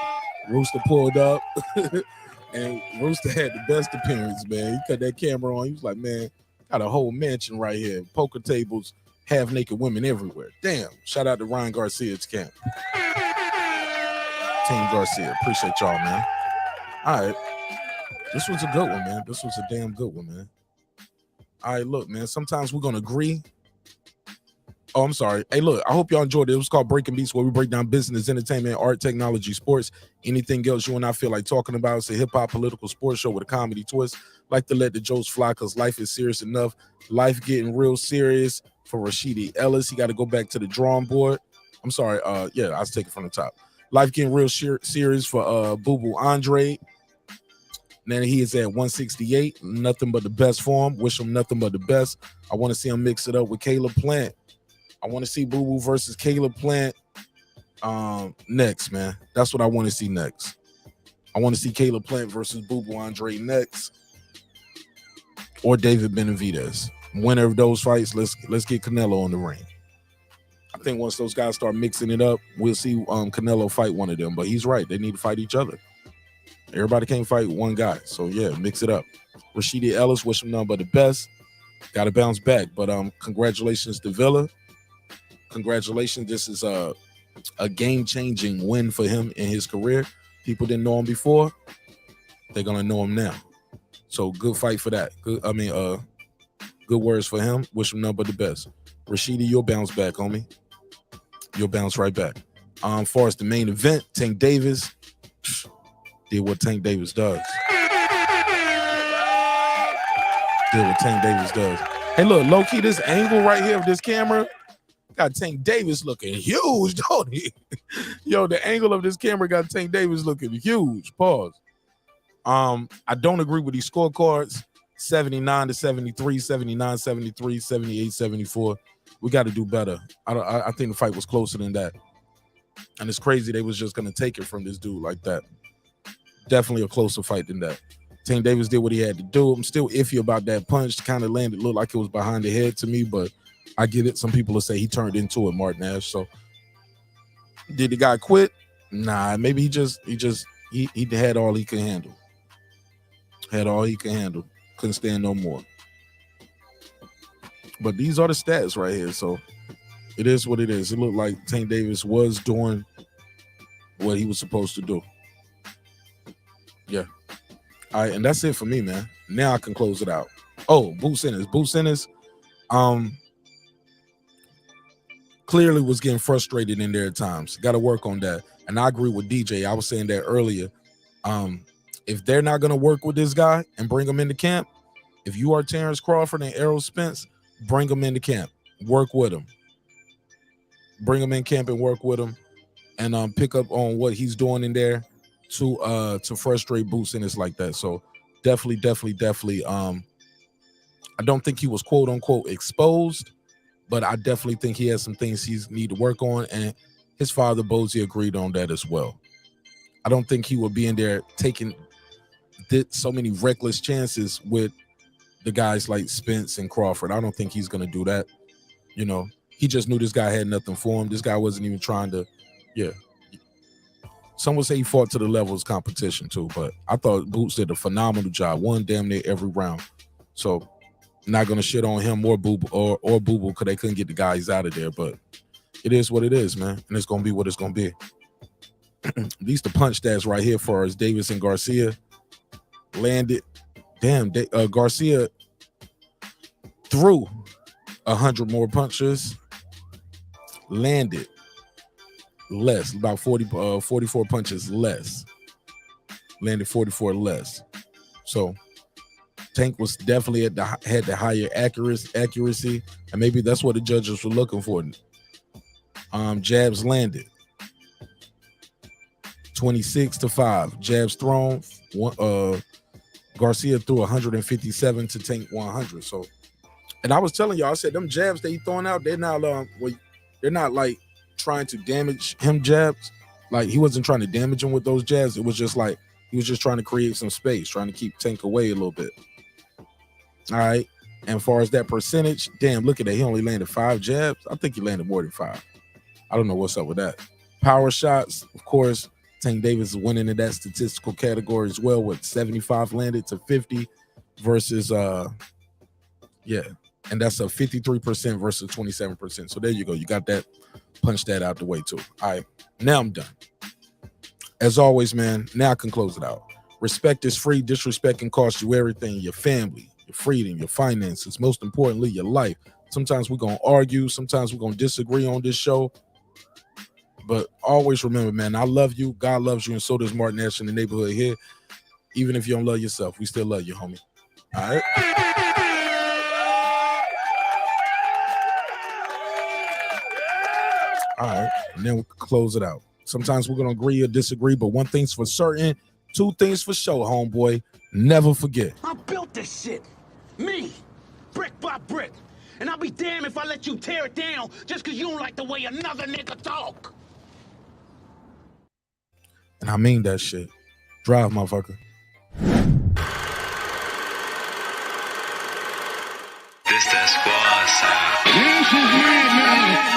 Rooster pulled up. And Rooster had the best appearance, man. He cut that camera on. He was like, man, got a whole mansion right here. Poker tables, half-naked women everywhere. Damn. Shout out to Ryan Garcia's camp. Team Garcia. Appreciate y'all, man. All right. This was a good one, man. This was a damn good one, man. All right, look, man. Sometimes we're going to agree. Oh, I'm sorry. Hey, look, I hope y'all enjoyed it. It was called Breaking Beats, where we break down business, entertainment, art, technology, sports, anything else you and I feel like talking about. It's a hip-hop political sports show with a comedy twist. Like to let the jokes fly because life is serious enough. Life getting real serious for Rashidi Ellis. He got to go back to the drawing board. I'm sorry. Yeah, I'll take it from the top. Life getting real serious for Boo Boo Andrade. Now he is at 168. Nothing but the best for him. Wish him nothing but the best. I want to see him mix it up with Caleb Plant. I want to see Boo Boo versus Caleb Plant next, man. That's what I want to see next. I want to see Caleb Plant versus Boo Boo Andrade next. Or David Benavidez. Winner of those fights, let's get Canelo on the ring. I think once those guys start mixing it up, we'll see Canelo fight one of them. But he's right. They need to fight each other. Everybody can't fight one guy. So yeah, mix it up. Rashidi Ellis, wish him nothing but the best. Got to bounce back. But congratulations to Villa. Congratulations. This is a game-changing win for him in his career. People didn't know him before. They're gonna know him now. So good fight for that. Good words for him. Wish him nothing but the best. Rashidi, you'll bounce back, homie. You'll bounce right back. Far as the main event, Tank Davis did what Tank Davis does. Hey, look, low-key, this angle right here of this camera got Tank Davis looking huge, don't he? Yo, the angle of this camera got Tank Davis looking huge. Pause. I don't agree with these scorecards. 79-73, 79-73, 78-74. We got to do better. I think the fight was closer than that. And it's crazy they was just going to take it from this dude like that. Definitely a closer fight than that. Tank Davis did what he had to do. I'm still iffy about that punch. Kind of landed, looked like it was behind the head to me, but I get it. Some people will say he turned into it, Martin Ash. So did the guy quit? Nah, maybe he had all he could handle. Couldn't stand no more. But these are the stats right here. So it is what it is. It looked like Tank Davis was doing what he was supposed to do. Yeah. All right, and that's it for me, man. Now I can close it out. Oh, Boots Ennis. Clearly was getting frustrated in there at times. Got to work on that. And I agree with DJ. I was saying that earlier. If they're not going to work with this guy and bring him into camp, if you are Terrence Crawford and Errol Spence, bring him into camp. Work with him. Bring him in camp and work with him and pick up on what he's doing in there to frustrate Boots Ennis like that. So definitely. I don't think he was quote unquote exposed, but I definitely think he has some things he need to work on. And his father, Bozy, agreed on that as well. I don't think he would be in there taking so many reckless chances with the guys like Spence and Crawford. I don't think he's going to do that. You know, he just knew this guy had nothing for him. This guy wasn't even trying to, Some would say he fought to the levels competition too, but I thought Boots did a phenomenal job. Won damn near every round. So not going to shit on him or Boo or Boo Boo because they couldn't get the guys out of there, but it is what it is, man. And it's going to be what it's going to be. These the punch stats right here for us. Davis and Garcia landed. Damn, Garcia threw 100 more punches, landed less, about 44 punches less, landed 44 less. So Tank was definitely had the higher accuracy, and maybe that's what the judges were looking for. Jabs landed 26-5. Jabs thrown. Garcia threw 157 to Tank 100. So, and I was telling y'all, I said them jabs that he throwing out, they're not like trying to damage him jabs. Like he wasn't trying to damage him with those jabs. It was just like he was just trying to create some space, trying to keep Tank away a little bit. All right. And as far as that percentage, damn, look at that. He only landed 5 jabs. I think he landed more than 5. I don't know what's up with that. Power shots, of course. Tank Davis is winning in that statistical category as well, with 75 landed to 50 versus and that's a 53% versus 27%. So there you go. You got that. Punch that out the way too. All right, now I'm done. As always, man, now I can close it out. Respect is free. Disrespect can cost you everything: your family, your freedom, your finances, most importantly, your life. Sometimes we're going to argue. Sometimes we're going to disagree on this show. But always remember, man, I love you. God loves you, and so does Martin Ash in the neighborhood here. Even if you don't love yourself, we still love you, homie. All right? All right, and then we'll close it out. Sometimes we're going to agree or disagree, but one thing's for certain, 2 things for sure, homeboy. Never forget. I built this shit. Me. Brick by brick. And I'll be damned if I let you tear it down just because you don't like the way another nigga talk. And I mean that shit. Drive, motherfucker. This that squad sound. This is me now.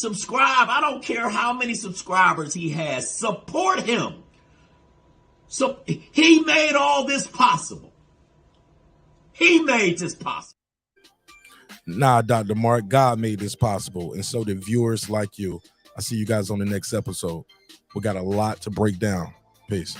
Subscribe. I don't care how many subscribers he has. Support him. So he made all this possible. He made this possible. Nah, Dr. Mark, God made this possible, and so did viewers like you. I see you guys on the next episode. We got a lot to break down. Peace.